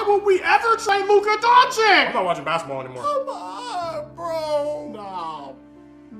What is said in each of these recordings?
Why would we ever trade Luka Doncic? I'm not watching basketball anymore. Come on, bro.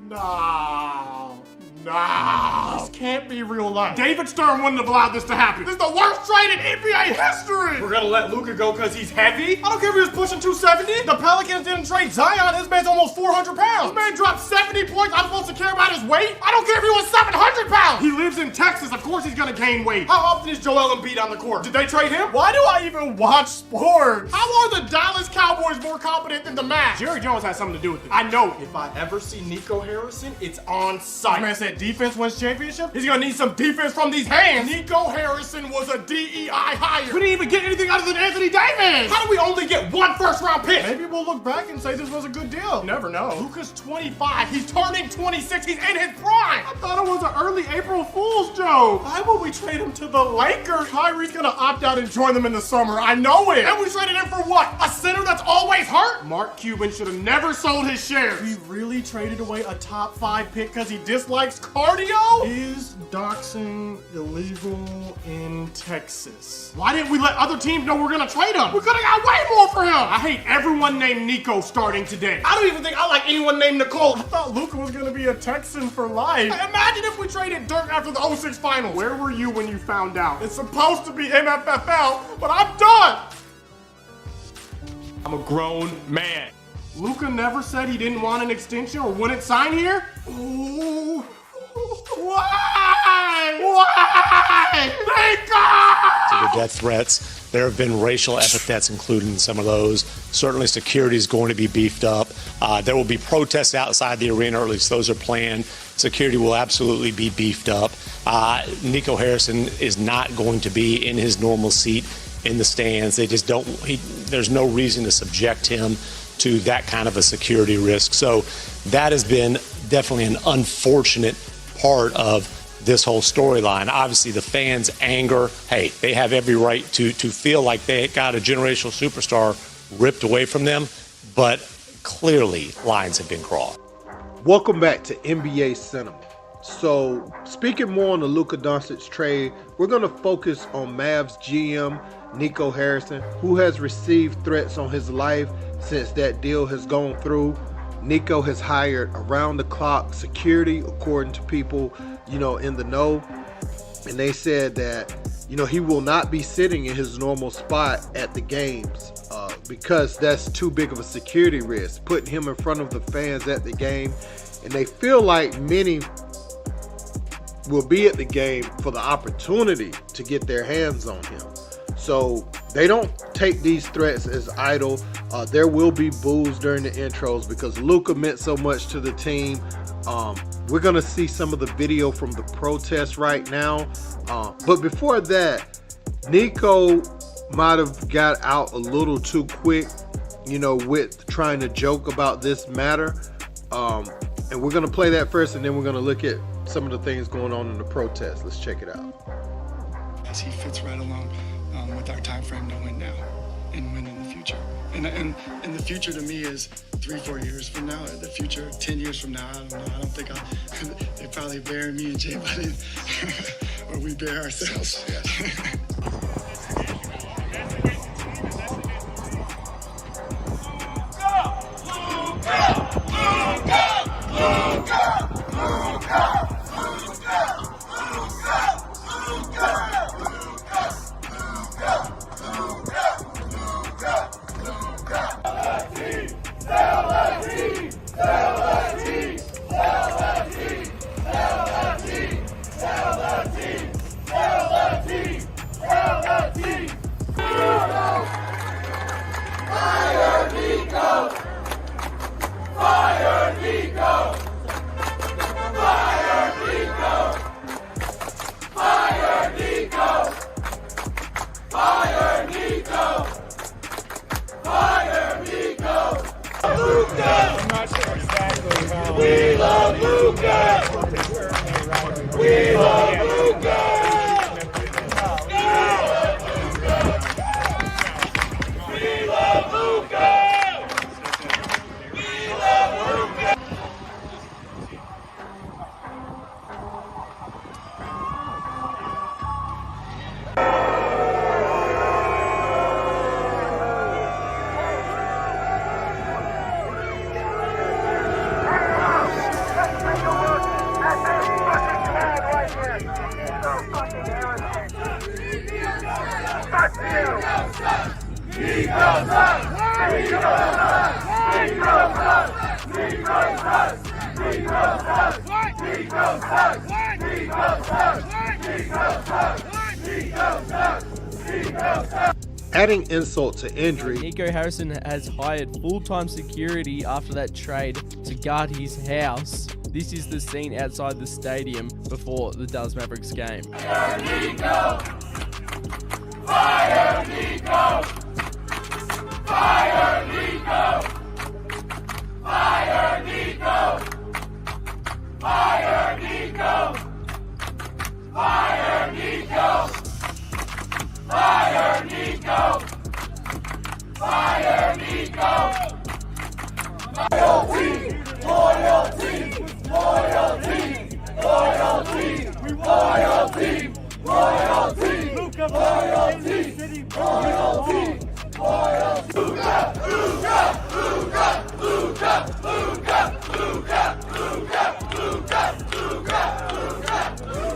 No. This can't be real life. David Stern wouldn't have allowed this to happen. This is the worst trade in NBA history. We're gonna let Luka go because he's heavy? I don't care if he was pushing 270. The Pelicans didn't trade Zion. His man's almost 400 pounds. This man dropped 70 points. I'm supposed to care about his weight? I don't care if he was 700 pounds. He lives in Texas. Of course he's gonna gain weight. How often is Joel Embiid on the court? Did they trade him? Why do I even watch sports? How are the Dallas Cowboys more competent than the Mavs? Jerry Jones has something to do with it. I know. If I ever see Nico Harrison, it's on sight. Man said defense wins championship. He's gonna need some defense from these hands. Nico Harrison was a DEI hire. We didn't even get anything other than Anthony Davis. How do we only get one first-round pick? Maybe we'll look back and say this was a good deal. You never know. Luka's 25. He's turning 26. He's in his prime. I thought it was an early April Fool's joke. Why would we trade him to the Lakers? Kyrie's gonna opt out and join them in the summer. I know it. And we traded him for what? A center that's always hurt? Mark Cuban should have never sold his shares. We really traded away a top 5 pick because he dislikes cardio? Is doxing illegal in Texas? Why didn't we let other teams know we're gonna trade him? We could've got way more for him. I hate everyone named Nico starting today. I don't even think I like anyone named Nicole. I thought Luka was gonna be a Texan for life. Imagine if we traded Dirk after the 06 finals. Where were you when you found out? It's supposed to be MFFL, but I'm done. I'm a grown man. Luka never said he didn't want an extension or wouldn't sign here? Ooh. Why? To the death threats, there have been racial epithets included in some of those. Certainly security is going to be beefed up. There will be protests outside the arena, or at least those are planned. Security will absolutely be beefed up. Nico Harrison is not going to be in his normal seat in the stands. They just don't, there's no reason to subject him to that kind of a security risk. So that has been definitely an unfortunate part of this whole storyline. Obviously, the fans' anger, hey, they have every right to feel like they got a generational superstar ripped away from them, but clearly lines have been crossed. Welcome back to NBA Cinema. So, speaking more on the Luka Doncic trade, we're going to focus on Mavs GM Nico Harrison, who has received threats on his life since that deal has gone through. Nico has hired around-the-clock security, according to people, in the know. And they said that, he will not be sitting in his normal spot at the games because that's too big of a security risk, putting him in front of the fans at the game. And they feel like many will be at the game for the opportunity to get their hands on him. So they don't take these threats as idle. There will be boos during the intros because Luka meant so much to the team. We're going to see some of the video from the protest right now. But before that, Nico might have got out a little too quick, with trying to joke about this matter. And we're going to play that first, and then we're going to look at some of the things going on in the protest. Let's check it out. He fits right along with our time frame to win now and win in the future. And the future to me is 3-4 years from now. The future 10 years from now, I don't know. I don't think they probably bury me and Jay Button or we bury ourselves. We love Luka! We love Luka! We love Luka! We love Luka! Adding insult to injury, Nico Harrison has hired full-time security after that trade to guard his house. This is the scene outside the stadium before the Dallas Mavericks game. Fire Nico! Fire Nico! Fire Nico! Fire Nico! Fire Nico! Fire Nico! Fire Nico! Fire Nico! Loyalty! Loyalty! Loyalty! Loyalty! Loyalty! Loyalty! Loyalty! Loyalty! Loyalty! Luka! Luka! Luka! Luka! Luka! Luka! Luka! Luka! Luka! Luka!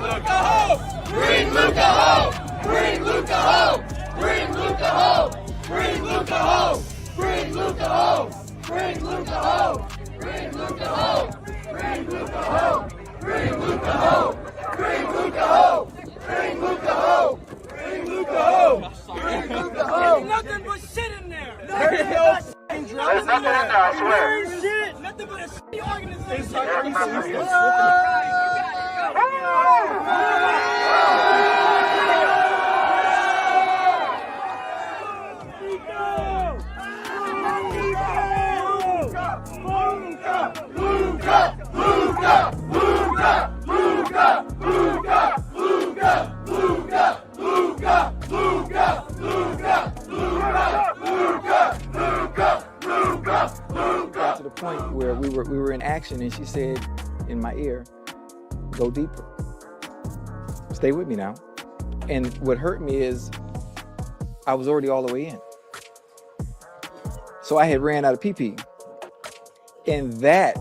Bring Luka home! Bring Luka home! Bring Luka home! Bring Luka home! Bring Luka home! Bring Luka home! Bring Luka home! Bring Luka home! Bring Luka home! Bring Luka home! Bring Luka home! Bring Luka home! Bring Luka home! Bring Luka home! Nothing but shit in there. There's nothing in there, I swear. There's shit. Nothing but a shitty organization. To the point where we were in action, and she said in my ear, "Go deeper. Stay with me now." And what hurt me is I was already all the way in. So I had ran out of PP. And that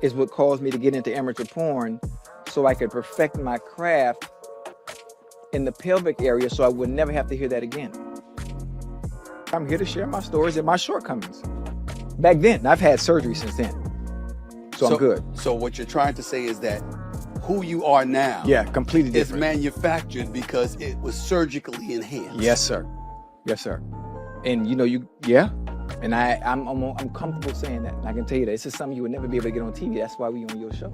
is what caused me to get into amateur porn, so I could perfect my craft in the pelvic area so I would never have to hear that again. I'm here to share my stories and my shortcomings. Back then, I've had surgery since then. So I'm good. So what you're trying to say is that who you are now, Yeah, completely is different. manufactured because it was surgically enhanced. Yes, sir. Yes, sir. And and I'm comfortable saying that. And I can tell you that this is something you would never be able to get on TV. That's why we on your show.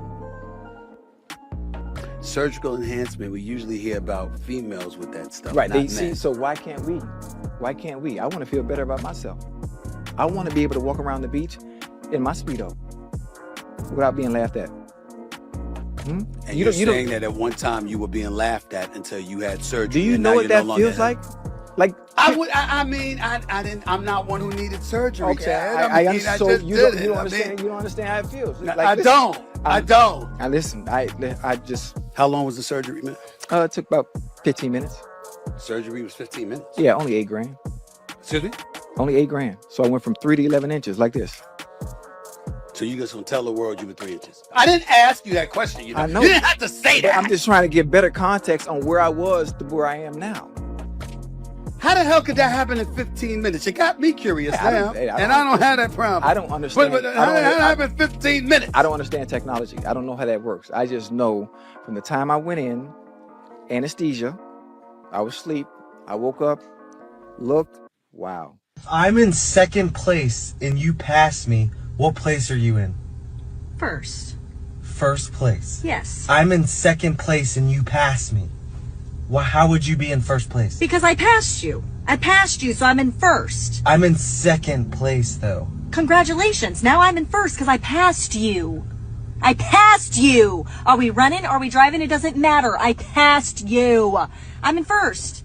Surgical enhancement, we usually hear about females with that stuff. Right. Not They see. men. So why can't we? Why can't we? I want to feel better about myself. I want to be able to walk around the beach in my Speedo without being laughed at. And You you're don't- saying that at one time you were being laughed at until you had surgery. Do you and know now what you're no that longer feels like? Like I'm not one who needed surgery. Okay, Chad. I understand. So just you did don't, it. you don't I understand. mean, You don't understand how it feels. No, Like, I listen, don't. I don't. Now listen. I just. How long was the surgery, man? It took about 15 minutes. Surgery was 15 minutes. Yeah, only $8,000. Excuse me? Only $8,000. So I went from 3 to 11 inches like this. So you just gonna tell the world you were 3 inches? I didn't ask you that question. You I know. You didn't have to say But that. I'm just trying to give better context on where I was to where I am now. How the hell could that happen in 15 minutes? You got me curious I now, don't- hey, I and don't- I don't have that problem. I don't understand. But I how don't- did that happen in 15 minutes? I don't understand technology. I don't know how that works. I just know from the time I went in, anesthesia, I was asleep, I woke up, looked, wow. I'm in second place and you passed me. What place are you in? First. First place. Yes. I'm in second place and you passed me. Well, how would you be in first place? Because I passed you. I passed you, so I'm in first. I'm in second place though. Congratulations. Now I'm in first because I passed you. I passed you. Are we running? Are we driving? It doesn't matter. I passed you. I'm in first.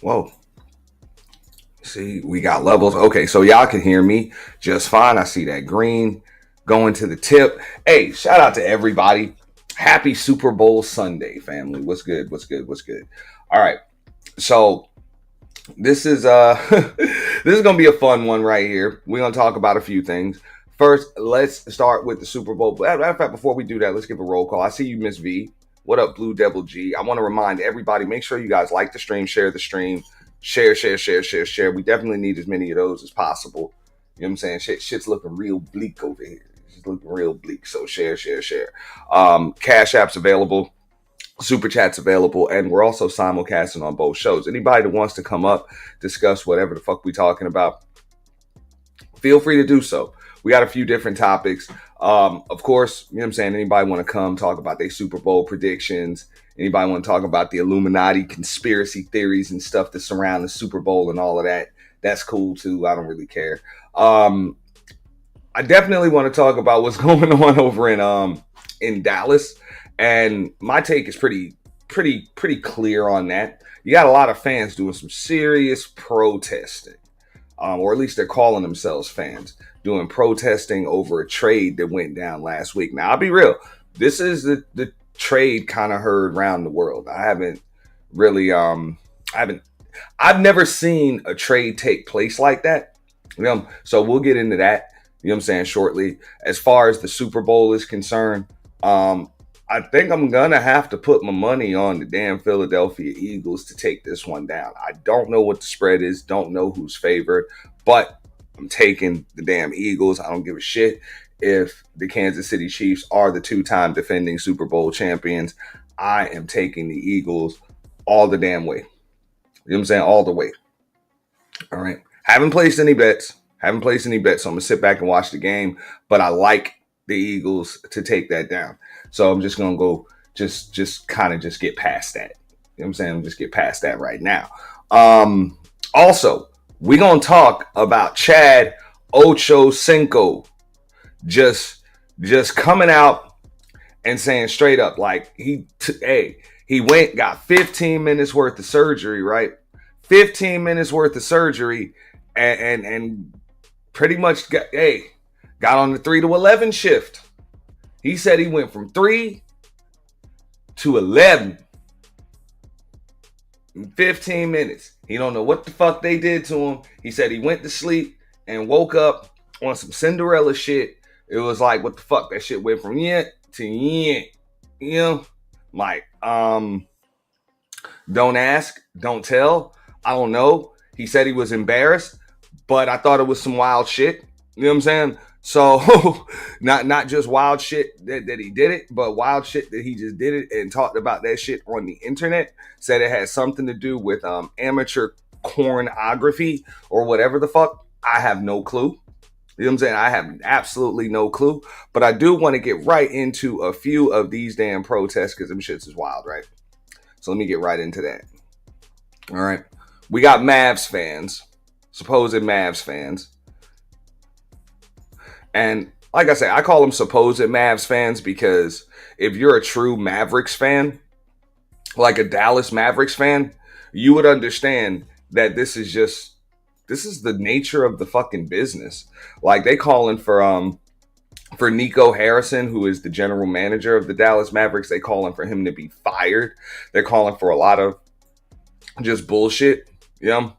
Whoa. See, we got levels. Okay, so y'all can hear me just fine. I see that green going to the tip. Hey, shout out to everybody. Happy Super Bowl Sunday, family. What's good? What's good? What's good? All right. So this is this is gonna be a fun one right here. We're gonna talk about a few things. First, let's start with the Super Bowl. Matter of fact, before we do that, let's give a roll call. I see you, Miss V. What up, Blue Devil G? I want to remind everybody, make sure you guys like the stream, share the stream, share. We definitely need as many of those as possible. You know what I'm saying? Shit's looking real bleak over here. It's looking real bleak. So share. Cash App's available. Super Chat's available. And we're also simulcasting on both shows. Anybody that wants to come up, discuss whatever the fuck we talking about, feel free to do so. We got a few different topics. Of course, you know what I'm saying? Anybody want to come talk about their Super Bowl predictions? Anybody want to talk about the Illuminati conspiracy theories and stuff that surround the Super Bowl and all of that? That's cool too. I don't really care. I definitely want to talk about what's going on over in Dallas. And my take is pretty clear on that. You got a lot of fans doing some serious protesting. Or at least they're calling themselves fans, doing protesting over a trade that went down last week. Now, I'll be real. This is the trade kind of heard around the world. I haven't really, I've never seen a trade take place like that. You know, so we'll get into that, you know what I'm saying, shortly. As far as the Super Bowl is concerned, I think I'm going to have to put my money on the damn Philadelphia Eagles to take this one down. I don't know what the spread is. Don't know who's favored, but I'm taking the damn Eagles. I don't give a shit if the Kansas City Chiefs are the two-time defending Super Bowl champions. I am taking the Eagles all the damn way. You know what I'm saying? All the way. All right. Haven't placed any bets. So I'm going to sit back and watch the game, but I like the Eagles to take that down. So I'm just going to go just get past that. You know what I'm saying? Just get past that right now. Also, we're going to talk about Chad OchoCinco just coming out and saying straight up, like, he went, got 15 minutes worth of surgery, right? 15 minutes worth of surgery, and pretty much got on the 3 to 11 shift. He said he went from 3 to 11 in 15 minutes. He don't know what the fuck they did to him. He said he went to sleep and woke up on some Cinderella shit. It was like, what the fuck? That shit went from yeah to yeah. You know? Like, don't ask, don't tell. I don't know. He said he was embarrassed, but I thought it was some wild shit. You know what I'm saying? So not just wild shit that he did it, but wild shit that he just did it and talked about that shit on the internet. Said it had something to do with amateur pornography or whatever the fuck. I have no clue. You know what I'm saying? I have absolutely no clue. But I do want to get right into a few of these damn protests because them shits is wild, right? So let me get right into that. All right. We got Mavs fans, supposed Mavs fans. And like I said, I call them supposed Mavs fans because if you're a true Mavericks fan, like a Dallas Mavericks fan, you would understand that this is the nature of the fucking business. Like, they calling for Nico Harrison, who is the general manager of the Dallas Mavericks. They calling for him to be fired. They're calling for a lot of just bullshit, you know?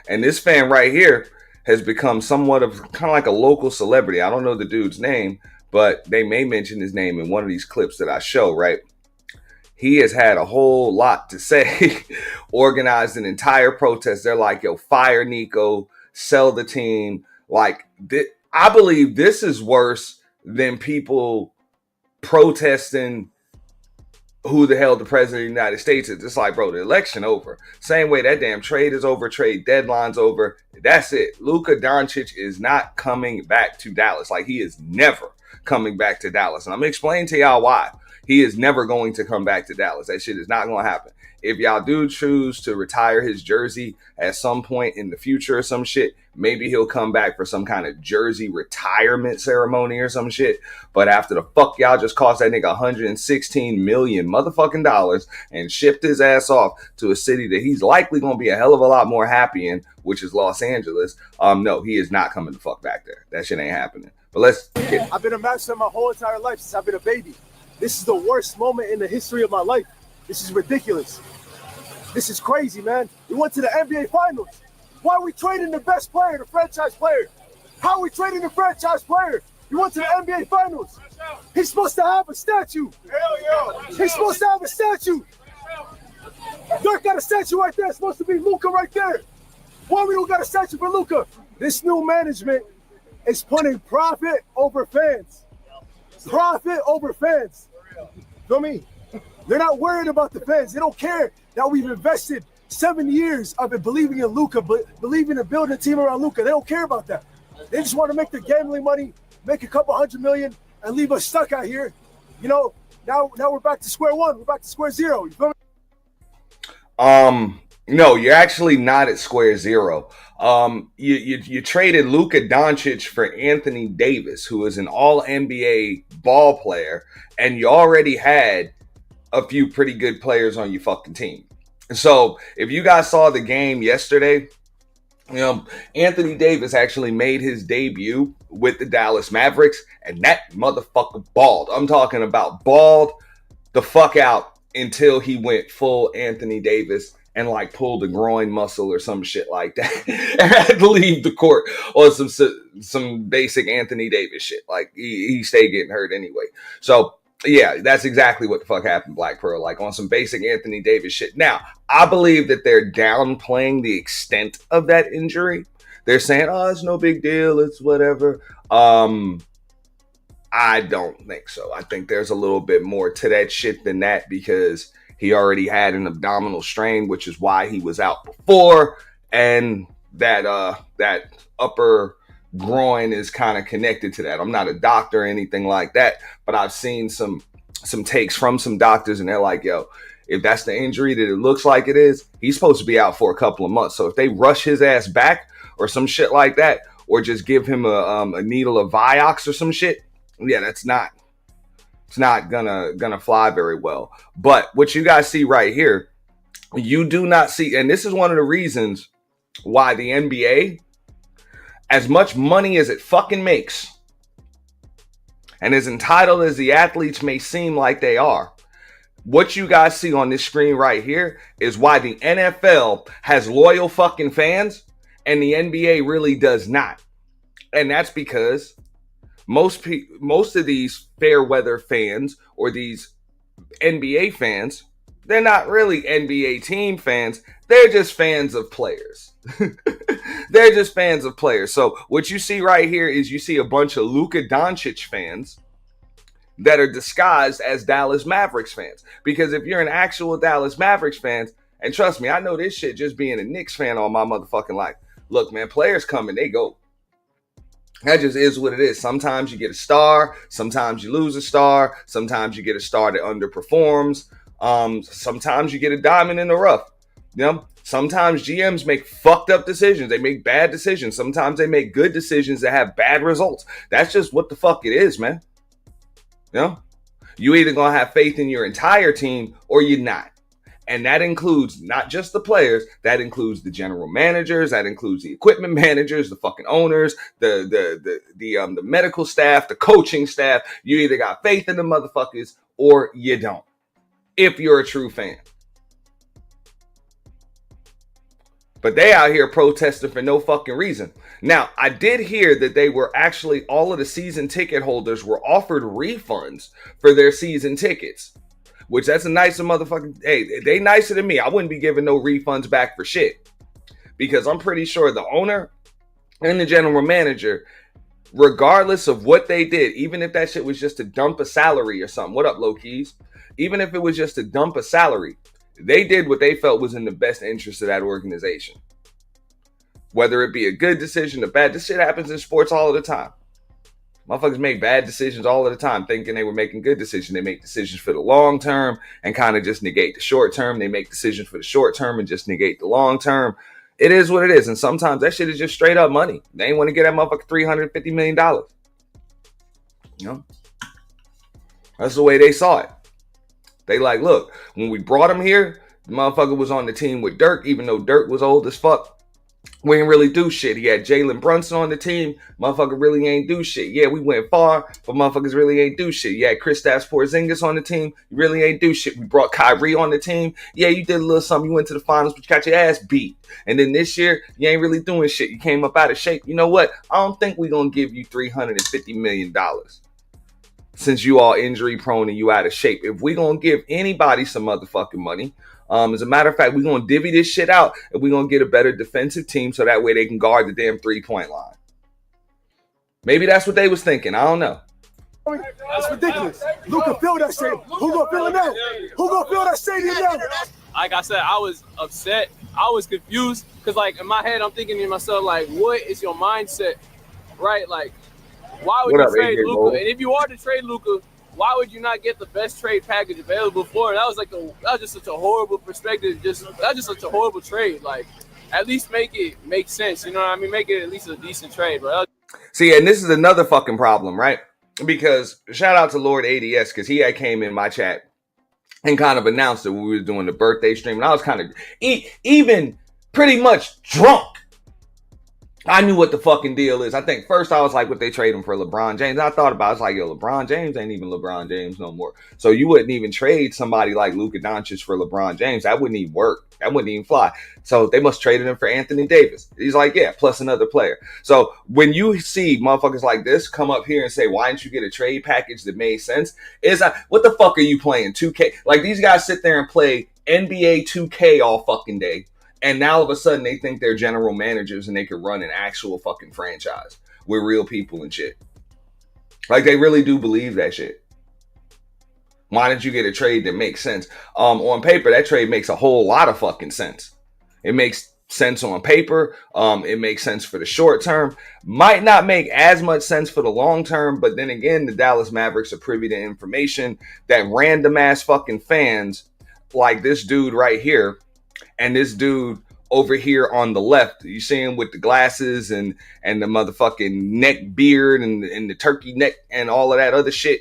And this fan right here has become somewhat of kind of like a local celebrity. I don't know the dude's name, but they may mention his name in one of these clips that I show, right? He has had a whole lot to say, organized an entire protest. They're like, yo, fire Nico, sell the team. Like, I believe this is worse than people protesting who the hell the president of the United States is. It's like, bro, the election over. Same way that damn trade is over, trade deadline's over. That's it. Luka Doncic is not coming back to Dallas. Like, he is never coming back to Dallas. And I'm going to explain to y'all why. He is never going to come back to Dallas. That shit is not going to happen. If y'all do choose to retire his jersey at some point in the future or some shit, maybe he'll come back for some kind of jersey retirement ceremony or some shit. But after the fuck y'all just cost that nigga $116 million motherfucking dollars and shipped his ass off to a city that he's likely going to be a hell of a lot more happy in, which is Los Angeles, no, he is not coming the fuck back there. That shit ain't happening. But let's get... I've been a Mavs fan my whole entire life since I've been a baby. This is the worst moment in the history of my life. This is ridiculous. This is crazy, man. We went to the NBA Finals. Why are we trading the best player, the franchise player? How are we trading the franchise player? We went to the NBA Finals. He's supposed to have a statue. Hell yeah. He's supposed to have a statue. Dirk got a statue right there. It's supposed to be Luka right there. Why we don't got a statue for Luka? This new management is putting profit over fans. Profit over fans. Feel me? They're not worried about the fans. They don't care that we've invested 7 years of it believing in Luka, believing in building a team around Luka. They don't care about that. They just want to make their gambling money, make a couple $100 million, and leave us stuck out here. You know, now we're back to square one. We're back to square zero. You feel me? No, you're actually not at square zero. You traded Luka Doncic for Anthony Davis, who is an all-NBA ball player, and you already had a few pretty good players on your fucking team. So if you guys saw the game yesterday, you know, Anthony Davis actually made his debut with the Dallas Mavericks, and that motherfucker balled. I'm talking about balled the fuck out until he went full Anthony Davis and like pulled a groin muscle or some shit like that and had to leave the court on some basic Anthony Davis shit. Like he stayed getting hurt anyway. So yeah, that's exactly what the fuck happened, Black Pearl, like on some basic Anthony Davis shit. Now, I believe that they're downplaying the extent of that injury. They're saying, oh, it's no big deal, it's whatever. I don't think so. I think there's a little bit more to that shit than that because he already had an abdominal strain, which is why he was out before. And that upper groin is kind of connected to that. I'm not a doctor or anything like that, but I've seen some takes from some doctors and they're like, yo, if that's the injury that it looks like it is, he's supposed to be out for a couple of months. So if they rush his ass back or some shit like that, or just give him a needle of Vioxx or some shit, yeah, it's not gonna fly very well. But what you guys see right here, you do not see, and this is one of the reasons why the NBA, as much money as it fucking makes, and as entitled as the athletes may seem like they are, what you guys see on this screen right here is why the NFL has loyal fucking fans and the NBA really does not. And that's because most of these fair weather fans or these NBA fans, they're not really NBA team fans. They're just fans of players. They're just fans of players. So what you see right here is you see a bunch of Luka Doncic fans that are disguised as Dallas Mavericks fans. Because if you're an actual Dallas Mavericks fan, and trust me, I know this shit just being a Knicks fan all my motherfucking life. Look, man, players come and they go. That just is what it is. Sometimes you get a star. Sometimes you lose a star. Sometimes you get a star that underperforms. Sometimes you get a diamond in the rough. You know, sometimes GMs make fucked up decisions. They make bad decisions. Sometimes they make good decisions that have bad results. That's just what the fuck it is, man. You know, you either gonna have faith in your entire team or you're not. And that includes not just the players, that includes the general managers, that includes the equipment managers, the fucking owners, the medical staff, the coaching staff. You either got faith in the motherfuckers or you don't, if you're a true fan. But they out here protesting for no fucking reason. Now, I did hear that they were actually, all of the season ticket holders were offered refunds for their season tickets. Which that's a nicer motherfucking, hey, they nicer than me. I wouldn't be giving no refunds back for shit. Because I'm pretty sure the owner and the general manager, regardless of what they did, even if that shit was just to dump a salary or something. What up, low keys? Even if it was just to dump a salary, they did what they felt was in the best interest of that organization. Whether it be a good decision or bad, this shit happens in sports all of the time. Motherfuckers make bad decisions all of the time, thinking they were making good decisions. They make decisions for the long term and kind of just negate the short term. They make decisions for the short term and just negate the long term. It is what it is. And sometimes that shit is just straight up money. They ain't want to get that motherfucker $350 million. You know? That's the way they saw it. They like, look, when we brought him here, the motherfucker was on the team with Dirk, even though Dirk was old as fuck. We didn't really do shit. He had Jalen Brunson on the team. Motherfucker really ain't do shit. Yeah, we went far, but motherfuckers really ain't do shit. You had Kristaps Porzingis on the team. You really ain't do shit. We brought Kyrie on the team. Yeah, you did a little something. You went to the finals, but you got your ass beat. And then this year, you ain't really doing shit. You came up out of shape. You know what? I don't think we're going to give you $350 million since you all injury prone and you out of shape. If we're going to give anybody some motherfucking money, as a matter of fact, we're going to divvy this shit out and we're going to get a better defensive team so that way they can guard the damn 3-point line. Maybe that's what they was thinking. I don't know. That's ridiculous. Luka filled that stadium. Who gonna fill it now? Who gonna fill that stadium now? Like I said, I was upset. I was confused because, like, in my head, I'm thinking to myself, like, what is your mindset, right? Like, why would you trade Luka? And if you are to trade Luka, why would you not get the best trade package available for it? That was just such a horrible perspective. That's just such a horrible trade. Like, at least make it make sense. You know what I mean? Make it at least a decent trade, bro. See, and this is another fucking problem, right? Because shout out to Lord ADS because he had came in my chat and kind of announced it when we were doing the birthday stream, and I was kind of even pretty much drunk. I knew what the fucking deal is. I think first I was like, would they trade him for LeBron James? I thought about it. I was like, yo, LeBron James ain't even LeBron James no more. So you wouldn't even trade somebody like Luka Doncic for LeBron James. That wouldn't even work. That wouldn't even fly. So they must trade him for Anthony Davis. He's like, yeah, plus another player. So when you see motherfuckers like this come up here and say, why didn't you get a trade package that made sense? It's like, what the fuck are you playing? 2K? Like, these guys sit there and play NBA 2K all fucking day. And now all of a sudden they think they're general managers and they can run an actual fucking franchise with real people and shit. Like, they really do believe that shit. Why didn't you get a trade that makes sense? On paper, that trade makes a whole lot of fucking sense. It makes sense on paper. It makes sense for the short term. Might not make as much sense for the long term. But then again, the Dallas Mavericks are privy to information that random ass fucking fans like this dude right here and this dude over here on the left. You see him with the glasses and the motherfucking neck beard and the turkey neck and all of that other shit.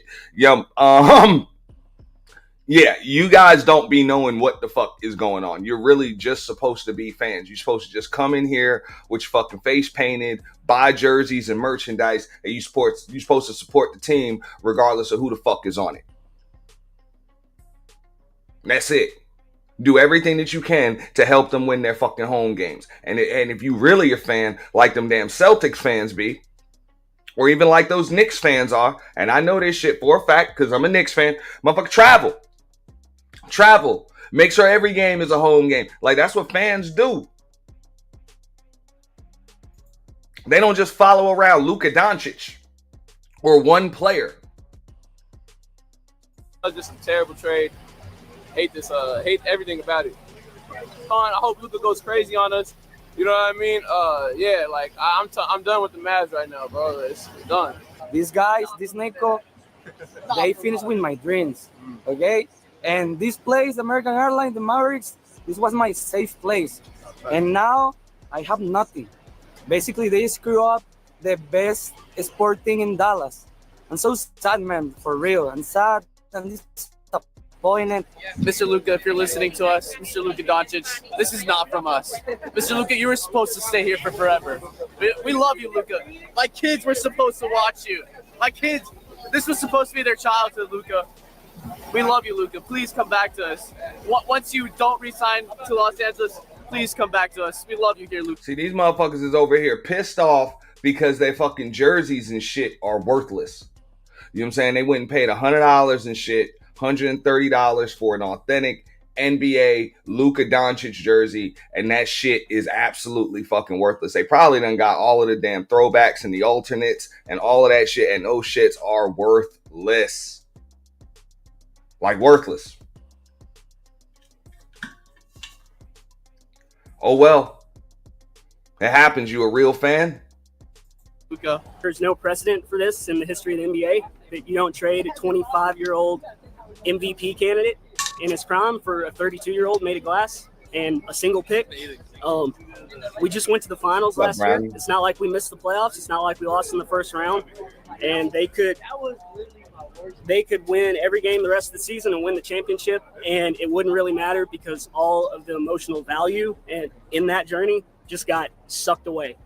Yeah, you guys don't be knowing what the fuck is going on. You're really just supposed to be fans. You're supposed to just come in here with your fucking face painted, buy jerseys and merchandise, and you're supposed to support the team regardless of who the fuck is on it. That's it. Do everything that you can to help them win their fucking home games. And if you really a fan like them damn Celtics fans be, or even like those Knicks fans are, and I know this shit for a fact because I'm a Knicks fan, motherfucker, travel. Make sure every game is a home game. Like, that's what fans do. They don't just follow around Luka Doncic or one player. Just a terrible trade. Hate everything about it. I hope Luka goes crazy on us. You know what I mean? Yeah, like I'm done with the Mavs right now, bro. It's done. These guys, this Nico, they finished with my dreams. Okay? And this place, American Airlines, the Mavericks, this was my safe place. And now I have nothing. Basically, they screw up the best sport thing in Dallas. I'm so sad, man, for real. I'm sad and disappointed. Mr. Luka, if you're listening to us, Mr. Luka Doncic, this is not from us. Mr. Luka, you were supposed to stay here for forever. We love you, Luka. My kids were supposed to watch you. My kids, this was supposed to be their childhood, Luka. We love you, Luka. Please come back to us. Once you don't resign to Los Angeles, please come back to us. We love you here, Luka. See, these motherfuckers is over here pissed off because their fucking jerseys and shit are worthless. You know what I'm saying? They went and paid $100 and shit, $130 for an authentic NBA Luka Doncic jersey, and that shit is absolutely fucking worthless. They probably done got all of the damn throwbacks and the alternates and all of that shit, and those shits are worthless. Like, worthless. Oh well. It happens. You a real fan? Luka. There's no precedent for this in the history of the NBA that you don't trade a 25-year-old MVP candidate in his prime for a 32-year-old made of glass and a single pick. We just went to the finals last year. It's not like we missed the playoffs. It's not like we lost in the first round. And they could win every game the rest of the season and win the championship, and it wouldn't really matter because all of the emotional value and in that journey just got sucked away.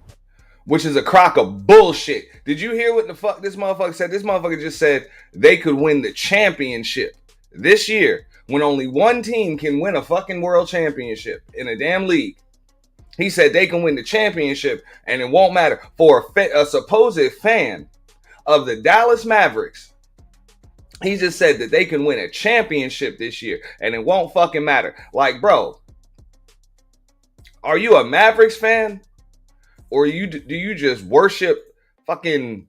Which is a crock of bullshit. Did you hear what the fuck this motherfucker said? This motherfucker just said they could win the championship this year when only one team can win a fucking world championship in a damn league. He said they can win the championship and it won't matter. For a supposed fan of the Dallas Mavericks, he just said that they can win a championship this year and it won't fucking matter. Like, bro, are you a Mavericks fan? Or do you just worship fucking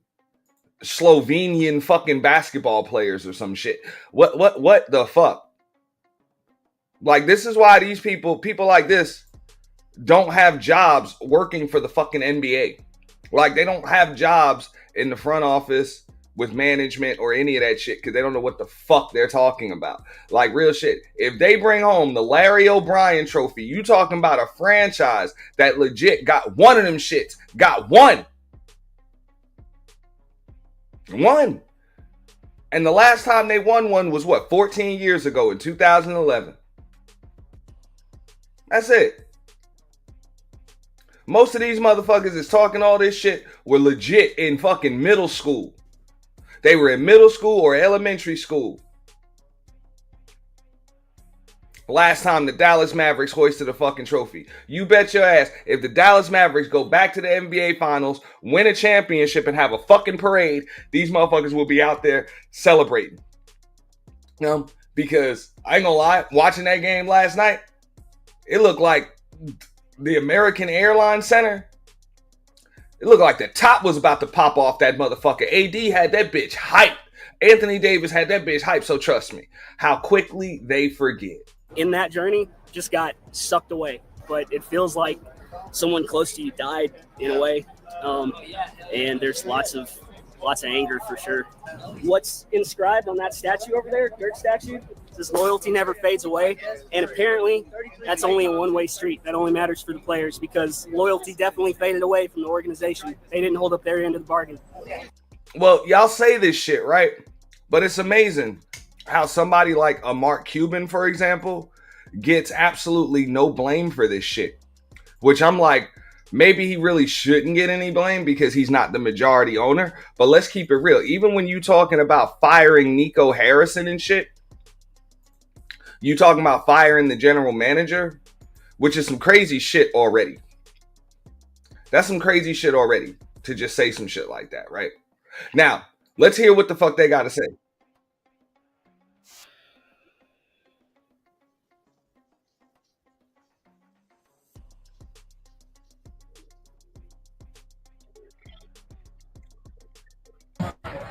Slovenian fucking basketball players or some shit? What the fuck? Like, this is why these people like this don't have jobs working for the fucking NBA. Like, they don't have jobs in the front office with management or any of that shit because they don't know what the fuck they're talking about. Like, real shit. If they bring home the Larry O'Brien trophy, you talking about a franchise that legit got one of them shits. Got one. One. And the last time they won one was what? 14 years ago in 2011. That's it. Most of these motherfuckers is talking all this shit were legit in fucking middle school. They were in middle school or elementary school. Last time the Dallas Mavericks hoisted a fucking trophy. You bet your ass if the Dallas Mavericks go back to the NBA Finals, win a championship, and have a fucking parade, these motherfuckers will be out there celebrating. Because I ain't gonna lie, watching that game last night, it looked like the American Airlines Center. It looked like the top was about to pop off that motherfucker. AD had that bitch hyped. Anthony Davis had that bitch hyped. So trust me, how quickly they forget. In that journey, just got sucked away. But it feels like someone close to you died in a way. And there's lots of lots of anger for sure. What's inscribed on that statue over there, dirt statue, says loyalty never fades away. And apparently that's only a one-way street. That only matters for the players because loyalty definitely faded away from the organization. They didn't hold up their end of the bargain. Well, y'all say this shit, right? But it's amazing how somebody like a Mark Cuban, for example, gets absolutely no blame for this shit. Which I'm like, maybe he really shouldn't get any blame because he's not the majority owner. But let's keep it real. Even when you talking about firing Nico Harrison and shit, you talking about firing the general manager, which is some crazy shit already. That's some crazy shit already to just say some shit like that, right? Now, let's hear what the fuck they got to say.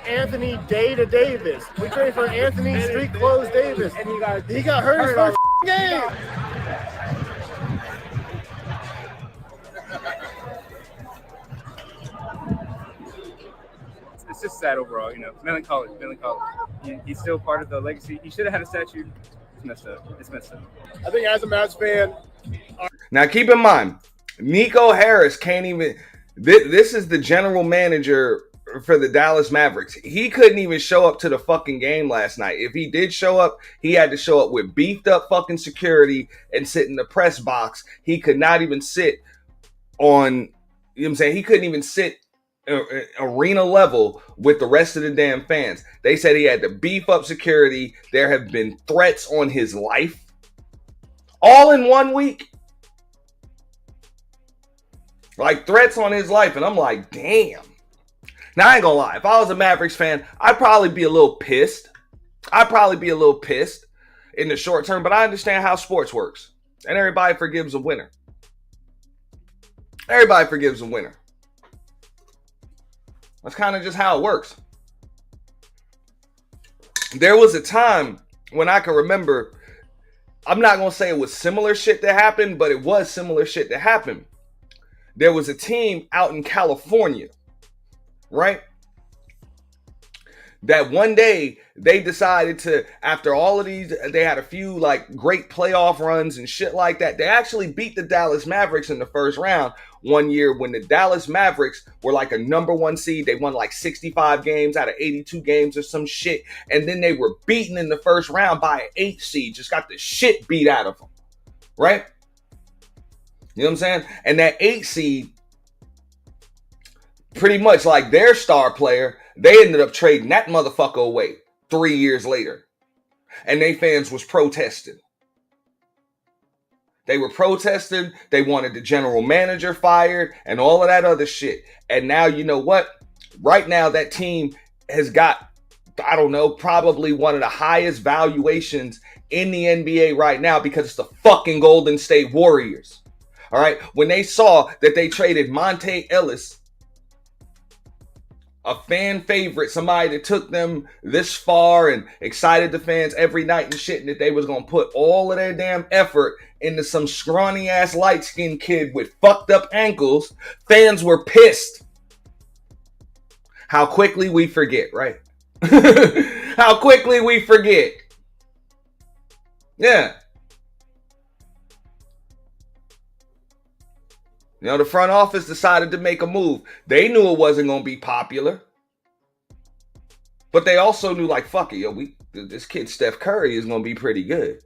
Anthony Davis. We traded for Anthony Street Clothes Davis. And he got hurt his first game. It's just sad overall, you know. Melancholy. He's still part of the legacy. He should have had a statue. It's messed up. I think as a Mavs fan. Now keep in mind, Nico Harris can't even. This is the general manager for the Dallas Mavericks. He couldn't even show up to the fucking game last night. If he did show up, he had to show up with beefed up fucking security and sit in the press box. He could not even sit on, you know what I'm saying? He couldn't even sit arena level with the rest of the damn fans. They said he had to beef up security. There have been threats on his life. All in 1 week. Like threats on his life. And I'm like, damn. Now, I ain't gonna lie. If I was a Mavericks fan, I'd probably be a little pissed. In the short term, but I understand how sports works. And everybody forgives a winner. That's kind of just how it works. There was a time when I can remember, I'm not gonna say it was similar shit that happened, but it was similar shit that happened. There was a team out in California, right? That one day they decided to, after all of these, they had a few like great playoff runs and shit like that. They actually beat the Dallas Mavericks in the first round one year when the Dallas Mavericks were like a number 1 seed. They won like 65 games out of 82 games or some shit. And then they were beaten in the first round by an 8 seed. Just got the shit beat out of them, right? You know what I'm saying? And that 8 seed, pretty much like their star player, they ended up trading that motherfucker away 3 years later. And they fans was protesting. They were protesting. They wanted the general manager fired and all of that other shit. And now, you know what? Right now, that team has got, I don't know, probably one of the highest valuations in the NBA right now because it's the fucking Golden State Warriors. All right. When they saw that they traded Monte Ellis, a fan favorite, somebody that took them this far and excited the fans every night and shit, and that they was going to put all of their damn effort into some scrawny ass light skinned kid with fucked up ankles, fans were pissed. How quickly we forget, right? How quickly we forget. Yeah. You know, the front office decided to make a move. They knew it wasn't going to be popular. But they also knew, like, fuck it, yo, this kid Steph Curry is going to be pretty good.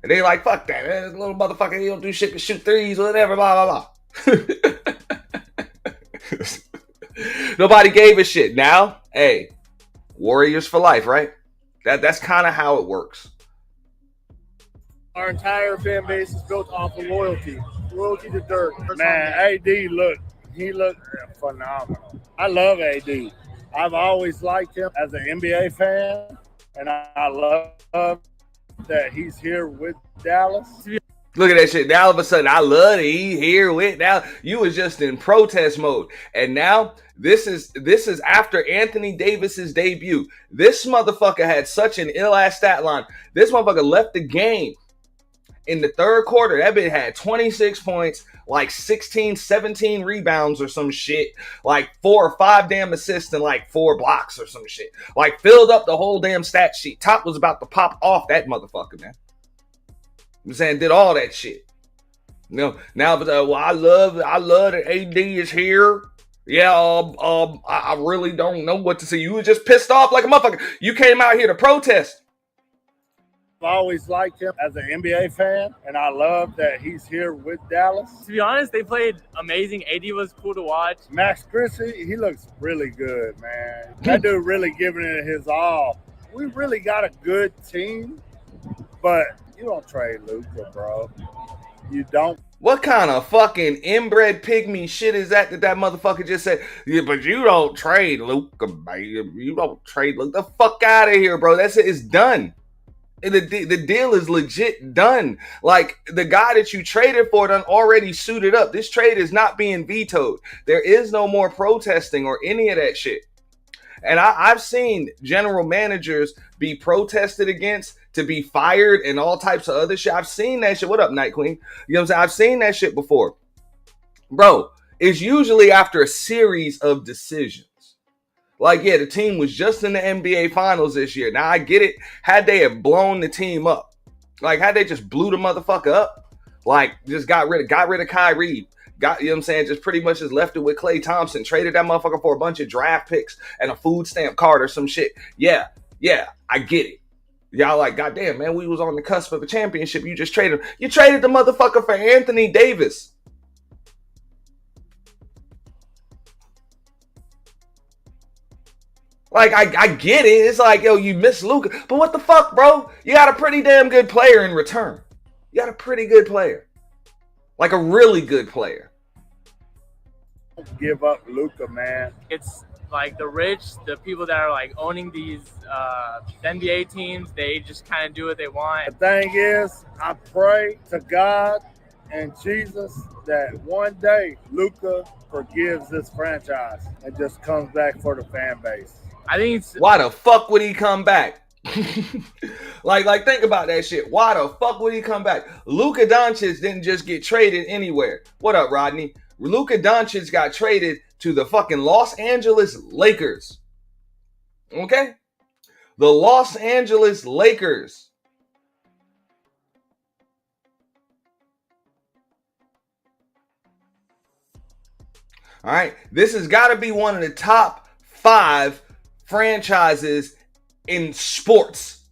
And they like, fuck that, man. This little motherfucker, he don't do shit but shoot threes, whatever, blah, blah, blah. Nobody gave a shit. Now, hey, Warriors for life, right? That's kind of how it works. Our entire fan base is built off of loyalty. Loyalty to Dirk. Man, AD he looked phenomenal. I love AD. I've always liked him as an NBA fan, and I love that he's here with Dallas. Look at that shit. Now all of a sudden, I love it. He's here with now. You was just in protest mode. And now this is after Anthony Davis's debut. This motherfucker had such an ill-ass stat line. This motherfucker left the game In the third quarter, that bitch had 26 points, like 16, 17 rebounds or some shit, like 4 or 5 damn assists and like 4 blocks or some shit. Like filled up the whole damn stat sheet. Top was about to pop off that motherfucker, man. I'm saying did all that shit. You know, now well, I love that AD is here. Yeah, I really don't know what to say. You were just pissed off like a motherfucker. You came out here to protest. I've always liked him as an NBA fan, and I love that he's here with Dallas. To be honest, they played amazing. AD was cool to watch. Max Christie, he looks really good, man. That dude really giving it his all. We really got a good team, but you don't trade Luka, bro. You don't. What kind of fucking inbred pygmy shit is that that motherfucker just said? Yeah, but you don't trade Luka, baby. You don't trade Luka. The fuck out of here, bro. That's it. It's done. The deal is legit done. Like, the guy that you traded for done already suited up. This trade is not being vetoed. There is no more protesting or any of that shit. And I've seen general managers be protested against, to be fired, and all types of other shit. I've seen that shit. What up, Night Queen? You know what I'm saying? I've seen that shit before. Bro, it's usually after a series of decisions. Like, yeah, the team was just in the NBA Finals this year. Now, I get it. Had they have blown the team up, like, had they just blew the motherfucker up, like, just got rid of Kyrie, you know what I'm saying, just pretty much just left it with Klay Thompson, traded that motherfucker for a bunch of draft picks and a food stamp card or some shit. Yeah, I get it. Y'all like, goddamn, man, we was on the cusp of a championship. You just traded him. You traded the motherfucker for Anthony Davis. Like, I get it. It's like, yo, you miss Luka. But what the fuck, bro? You got a pretty damn good player in return. You got a pretty good player. Like a really good player. Don't give up Luka, man. It's like the rich, the people that are like owning these NBA teams, they just kind of do what they want. The thing is, I pray to God and Jesus that one day Luka forgives this franchise and just comes back for the fan base. I think it's... Why the fuck would he come back? like think about that shit. Why the fuck would he come back? Luka Doncic didn't just get traded anywhere. What up, Rodney? Luka Doncic got traded to the fucking Los Angeles Lakers. Okay? The Los Angeles Lakers. All right? This has got to be one of the top 5 franchises in sports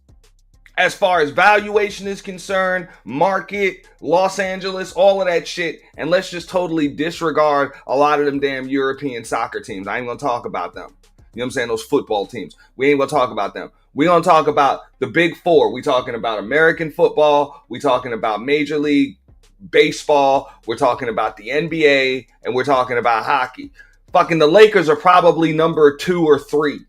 as far as valuation is concerned, market, Los Angeles, all of that shit. And let's just totally disregard a lot of them damn European soccer teams. I ain't gonna talk about them. You know what I'm saying? Those football teams. We ain't gonna talk about them. We gonna talk about the big 4. We talking about American football. We talking about Major League Baseball. We're talking about the NBA, and we're talking about hockey. Fucking the Lakers are probably number 2 or 3.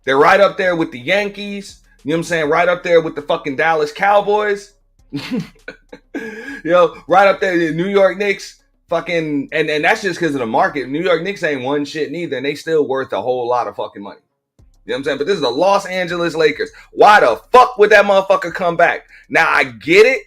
They're right up there with the Yankees. You know what I'm saying? Right up there with the fucking Dallas Cowboys. Right up there, the New York Knicks. Fucking, and that's just because of the market. New York Knicks ain't won shit neither, and they still worth a whole lot of fucking money. You know what I'm saying? But this is the Los Angeles Lakers. Why the fuck would that motherfucker come back? Now, I get it.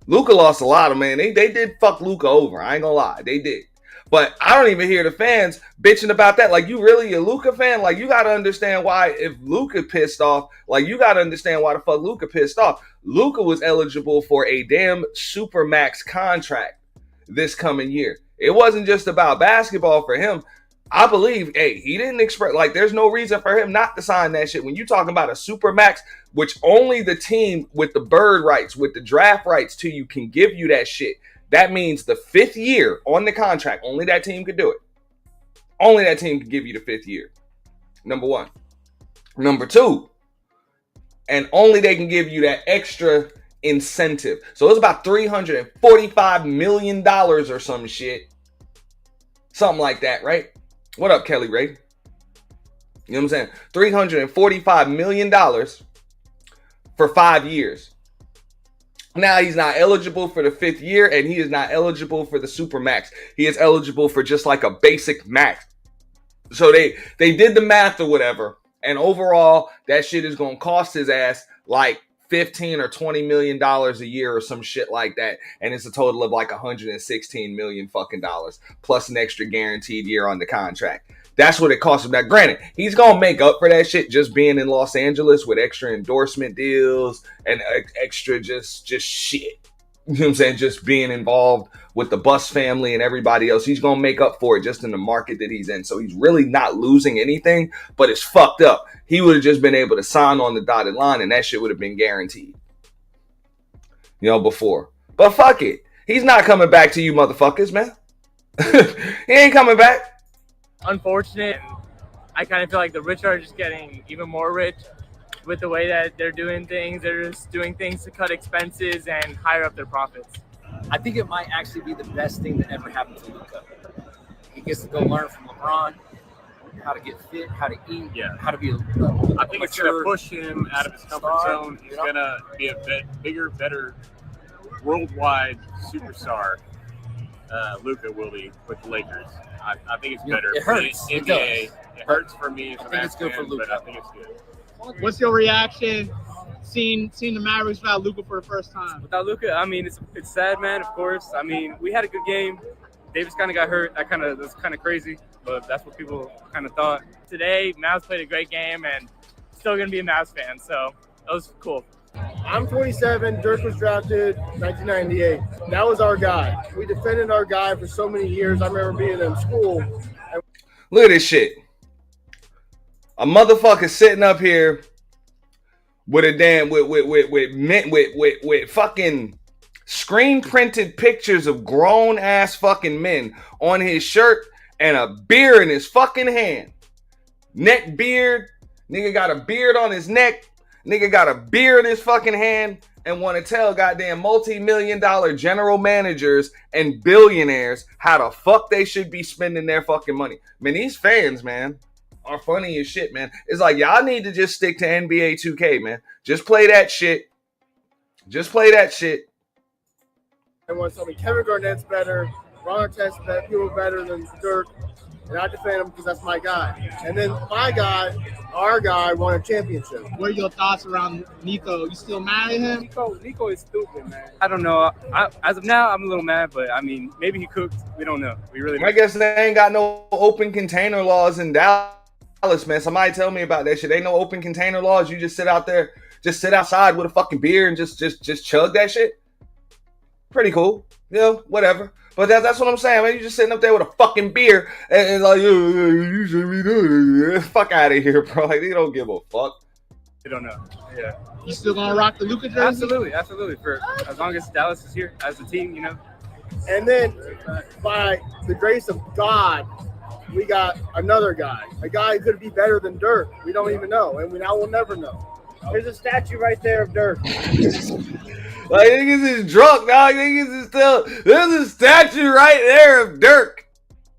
Luka lost a lot of, man. They did fuck Luka over. I ain't gonna lie. They did. But I don't even hear the fans bitching about that. Like, you really a Luka fan? Like, you got to understand why, if Luka pissed off, like, you got to understand why the fuck Luka pissed off. Luka was eligible for a damn Supermax contract this coming year. It wasn't just about basketball for him. I believe, he didn't express, like, there's no reason for him not to sign that shit. When you talking about a Supermax, which only the team with the bird rights, with the draft rights to you can give you that shit. That means the 5th year on the contract, only that team could do it. Only that team could give you the 5th year. Number 1. Number 2, and only they can give you that extra incentive. So it's about $345 million or some shit. Something like that, right? What up, Kelly Ray? You know what I'm saying? $345 million for 5 years. Now, he's not eligible for the 5th year, and he is not eligible for the Supermax. He is eligible for just like a basic max. So they did the math or whatever, and overall, that shit is going to cost his ass like $15 or $20 million a year or some shit like that, and it's a total of like $116 million fucking dollars plus an extra guaranteed year on the contract. That's what it costs him. Now, granted, he's gonna make up for that shit just being in Los Angeles with extra endorsement deals and extra just shit. You know what I'm saying? Just being involved with the Bus family and everybody else. He's gonna make up for it just in the market that he's in. So he's really not losing anything, but it's fucked up. He would have just been able to sign on the dotted line and that shit would have been guaranteed. You know, before. But fuck it. He's not coming back to you motherfuckers, man. He ain't coming back. Unfortunate. I kind of feel like the rich are just getting even more rich with the way that they're doing things. They're just doing things to cut expenses and higher up their profits. I think it might actually be the best thing that ever happened to Luka. He gets to go learn from LeBron how to get fit, how to eat, how to be I think it's going to push him out of his comfort zone. He's going to be a bigger, better, worldwide superstar. Luka will be with the Lakers. I think it's better. It hurts. For the NBA. It hurts for me as a think it's good for Luka. but I think it's good. What's your reaction seeing the Mavericks without Luka for the first time? Without Luka, I mean, it's sad, man. Of course. I mean, we had a good game. Davis kind of got hurt. That's kind of crazy, but that's what people kind of thought. Today, Mavs played a great game and still going to be a Mavs fan, so that was cool. I'm 27. Dirk was drafted 1998. That was our guy. We defended our guy for so many years. I remember being in school. Look at this shit. A motherfucker sitting up here with a damn with fucking screen printed pictures of grown ass fucking men on his shirt and a beer in his fucking hand. Neck beard. Nigga got a beard on his neck. Nigga got a beer in his fucking hand and want to tell goddamn multi-million-dollar general managers and billionaires how the fuck they should be spending their fucking money. Man, these fans, man, are funny as shit, man. It's like, y'all need to just stick to NBA 2K, man. Just play that shit. Just play that shit. Everyone told me Kevin Garnett's better, Ron Artest's better, people better than Dirk. And I defend him because that's my guy. And then my guy, our guy, won a championship. What are your thoughts around Nico? You still mad at him? Nico is stupid, man. I don't know. As of now, I'm a little mad, but I mean, maybe he cooked. We don't know. We really. I guess they ain't got no open container laws in Dallas, man. Somebody tell me about that shit. Ain't no open container laws. You just sit out there, just sit outside with a fucking beer and just chug that shit. Pretty cool. You know, whatever. But that's what I'm saying, man. You just sitting up there with a fucking beer and like, you should be doing it. Fuck out of here, bro. Like, they don't give a fuck. We don't know. Yeah. You still gonna rock the Luka jersey? Absolutely. For as long as Dallas is here as a team, you know. And then, by the grace of God, we got another guy. A guy who could be better than Dirk. We don't even know, and now we'll never know. There's a statue right there of Dirk. Like, niggas is drunk, dog. Niggas is still. There's a statue right there of Dirk.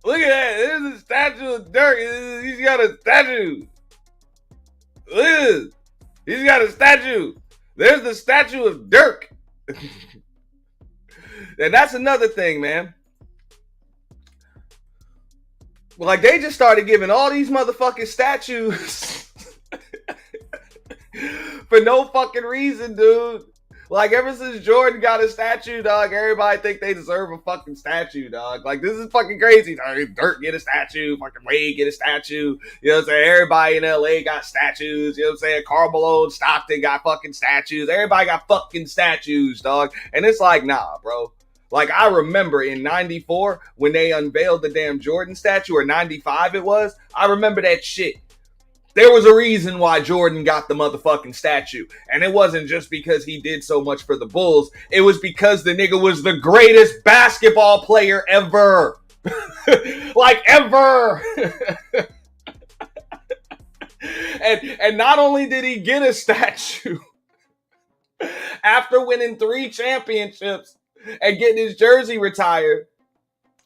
Look at that. There's a statue of Dirk. He's got a statue. Look at this. He's got a statue. There's the statue of Dirk. And that's another thing, man. Like, they just started giving all these motherfucking statues for no fucking reason, dude. Like, ever since Jordan got a statue, dog, everybody think they deserve a fucking statue, dog. Like, this is fucking crazy, dog. Dirk get a statue, fucking Wade get a statue. You know what I'm saying? Everybody in LA got statues. You know what I'm saying? Carmelo and Stockton got fucking statues. Everybody got fucking statues, dog. And it's like, nah, bro. Like, I remember in 94 when they unveiled the damn Jordan statue, or 95 it was. I remember that shit. There was a reason why Jordan got the motherfucking statue. And it wasn't just because he did so much for the Bulls. It was because the nigga was the greatest basketball player ever. Like, ever. And not only did he get a statue, after winning 3 championships and getting his jersey retired,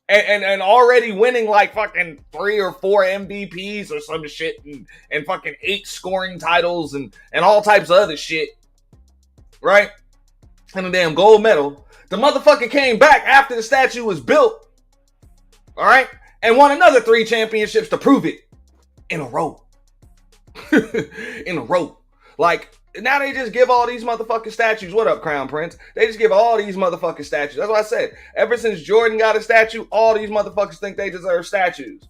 and already winning like fucking 3 or 4 MVPs or some shit, and fucking 8 scoring titles and all types of other shit, right? And a damn gold medal. The motherfucker came back after the statue was built, all right, and won another 3 championships to prove it in a row. In a row. Like, now they just give all these motherfucking statues. What up, Crown Prince? They just give all these motherfucking statues. That's what I said. Ever since Jordan got a statue, all these motherfuckers think they deserve statues.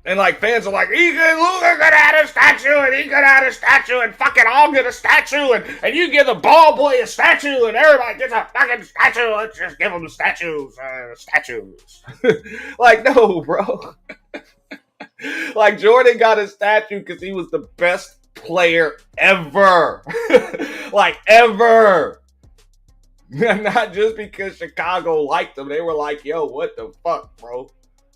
And like fans are like, Luka could have a statue, and he could have a statue, and fucking I'll get a statue, and you give the ball boy a statue, and everybody gets a fucking statue. Let's just give them statues. Like, no, bro. Like, Jordan got a statue because he was the best player ever. Like, ever. Not just because Chicago liked him. They were like, yo, what the fuck, bro?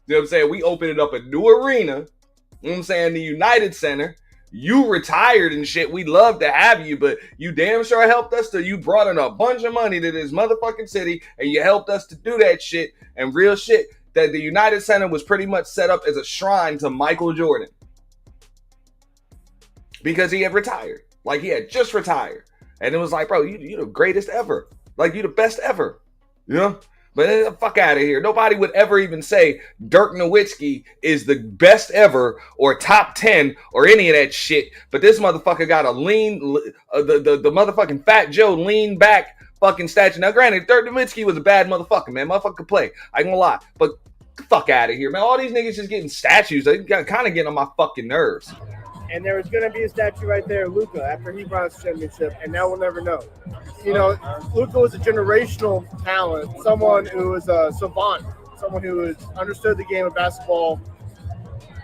You know what I'm saying? We opened up a new arena. You know what I'm saying? The United Center. You retired and shit. We love to have you, but you damn sure helped us to. You brought in a bunch of money to this motherfucking city, and you helped us to do that shit. And real shit, that the United Center was pretty much set up as a shrine to Michael Jordan. Because he had retired. Like, he had just retired. And it was like, bro, you the greatest ever. Like, you the best ever. You know? But fuck out of here. Nobody would ever even say Dirk Nowitzki is the best ever or top 10 or any of that shit. But this motherfucker got a the motherfucking Fat Joe lean back fucking statue. Now, granted, Dirk Nowitzki was a bad motherfucker, man. Motherfucker could play. I ain't gonna lie. But fuck out of here, man. All these niggas just getting statues. They kind of getting on my fucking nerves. And there was going to be a statue right there, Luka, after he brought us championship, and now we'll never know. You know, Luka was a generational talent, someone who was a savant, someone who understood the game of basketball,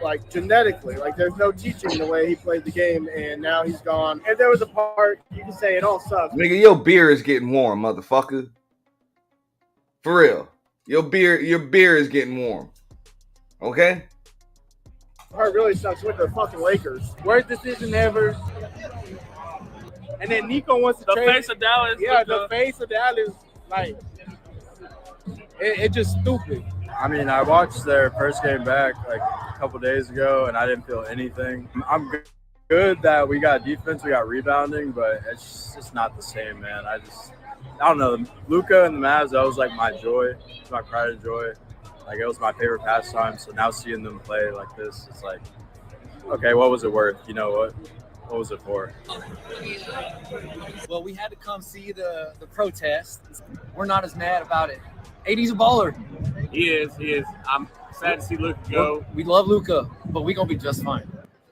like, genetically. Like, there's no teaching the way he played the game, and now he's gone. And there was a part, you can say it all sucks. Nigga, your beer is getting warm, motherfucker. For real. Your beer is getting warm. Okay? Part really sucks with the fucking Lakers. Worst decision ever. And then Nico wants to trade. The face of Dallas. Yeah, the face of Dallas. Like, it's just stupid. I mean, I watched their first game back like a couple days ago, and I didn't feel anything. I'm good that we got defense, we got rebounding, but it's just not the same, man. I don't know. Luka and the Mavs, that was like my joy. It's my pride and joy. Like, it was my favorite pastime. So now seeing them play like this, it's like, okay, what was it worth? You know what? What was it for? Well, we had to come see the protest. We're not as mad about it. AD's a baller. He is. I'm sad to see Luka go. We love Luka, but we gonna be just fine.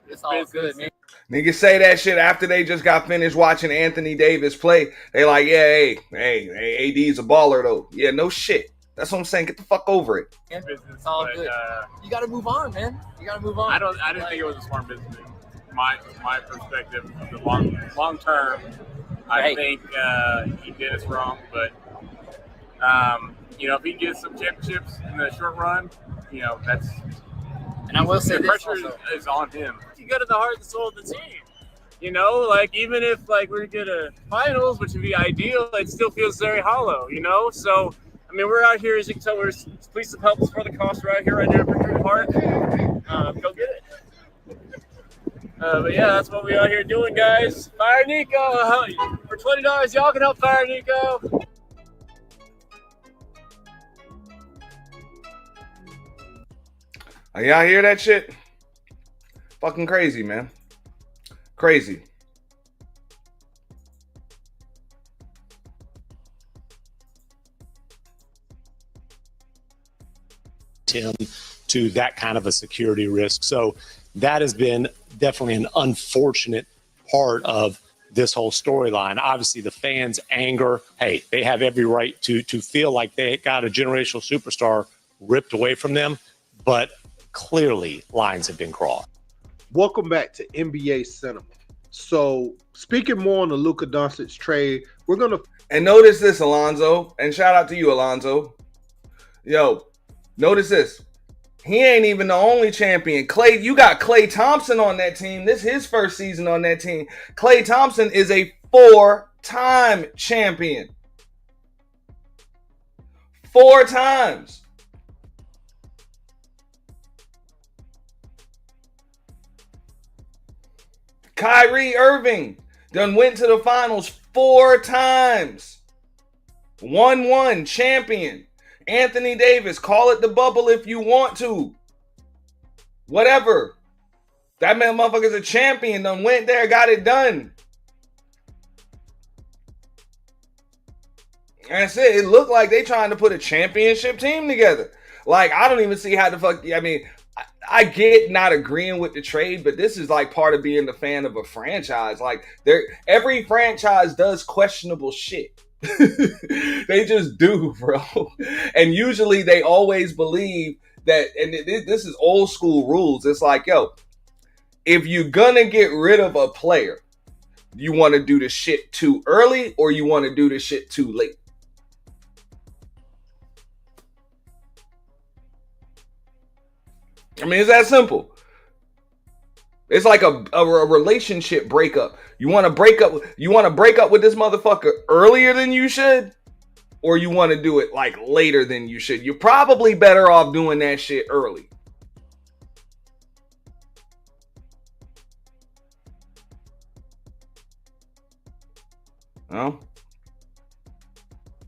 It's all good, man. Niggas say that shit after they just got finished watching Anthony Davis play. They like, yeah, hey, AD's a baller though. Yeah, no shit. That's what I'm saying. Get the fuck over it. It's all good. You got to move on, man. You got to move on. I didn't think it was a smart business. My perspective, the long term, I think he did us wrong. But you know, if he gets some championships in the short run, you know, that's. And I will say the this pressure is on him. You go to the heart and soul of the team. You know, like, even if like we're good at finals, which would be ideal, it still feels very hollow. You know, so. I mean, we're out here, as you can tell, we're please help us for the cost. We're out here right now at Victory Park. Go get it. But yeah, that's what we out here doing, guys. Fire Nico. For $20, y'all can help fire Nico. Y'all hear that shit? Fucking crazy, man. Crazy. Him to that kind of a security risk. So that has been definitely an unfortunate part of this whole storyline. Obviously, the fans' anger, hey, they have every right to feel like they got a generational superstar ripped away from them, but clearly lines have been crossed. Welcome back to NBA Cinema. So speaking more on the Luka Doncic trade, we're going to... And notice this, Alonzo, and shout out to you, Alonzo. Yo, notice this. He ain't even the only champion. Klay, you got Klay Thompson on that team. This is his first season on that team. Klay Thompson is a 4-time champion. 4 times. Kyrie Irving done went to the finals 4 times. 1-1 champion. Anthony Davis, call it the bubble if you want to. Whatever. That man motherfucker's a champion. Done went there, got it done. That's it. It looked like they trying to put a championship team together. Like, I don't even see how the fuck. I mean, I get not agreeing with the trade, but this is like part of being the fan of a franchise. Like, every franchise does questionable shit. They just do, bro. And usually they always believe that, and this is old school rules. It's like, yo, if you're gonna get rid of a player, you want to do the shit too early or you want to do the shit too late. I mean, it's that simple. It's like a relationship breakup. You want to break up with this motherfucker earlier than you should, or you want to do it like later than you should. You're probably better off doing that shit early. No.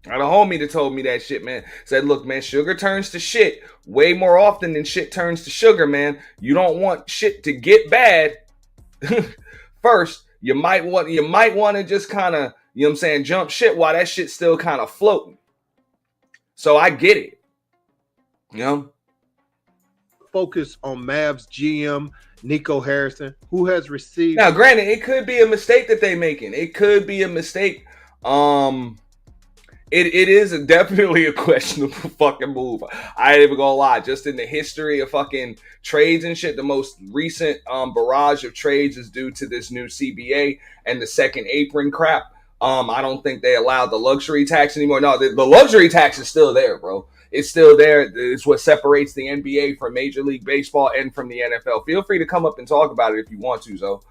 I had a homie that told me that shit, man. Said, look, man, sugar turns to shit way more often than shit turns to sugar, man. You don't want shit to get bad. First, you might want to just kind of, you know what I'm saying, jump shit while that shit's still kind of floating. So I get it. You know? Focus on Mavs GM Nico Harrison, who has received. Now, granted, it could be a mistake that they making. It could be a mistake. It is definitely a questionable fucking move. I ain't even gonna lie. Just in the history of fucking trades and shit, the most recent barrage of trades is due to this new CBA and the second apron crap. I don't think they allowed the luxury tax anymore. No, the luxury tax is still there, bro. It's still there. It's what separates the NBA from Major League Baseball and from the NFL. Feel free to come up and talk about it if you want to, Zo.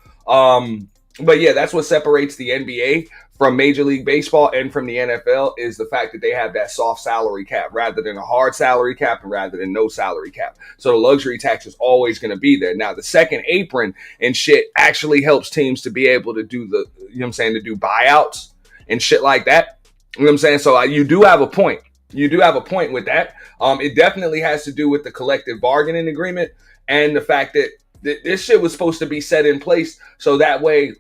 But yeah, that's what separates the NBA from Major League Baseball and from the NFL is the fact that they have that soft salary cap rather than a hard salary cap and rather than no salary cap. So the luxury tax is always going to be there. Now, the second apron and shit actually helps teams to be able to do the, you know what I'm saying, to do buyouts and shit like that. You know what I'm saying? So you do have a point. You do have a point with that. It definitely has to do with the collective bargaining agreement and the fact that this shit was supposed to be set in place so that way,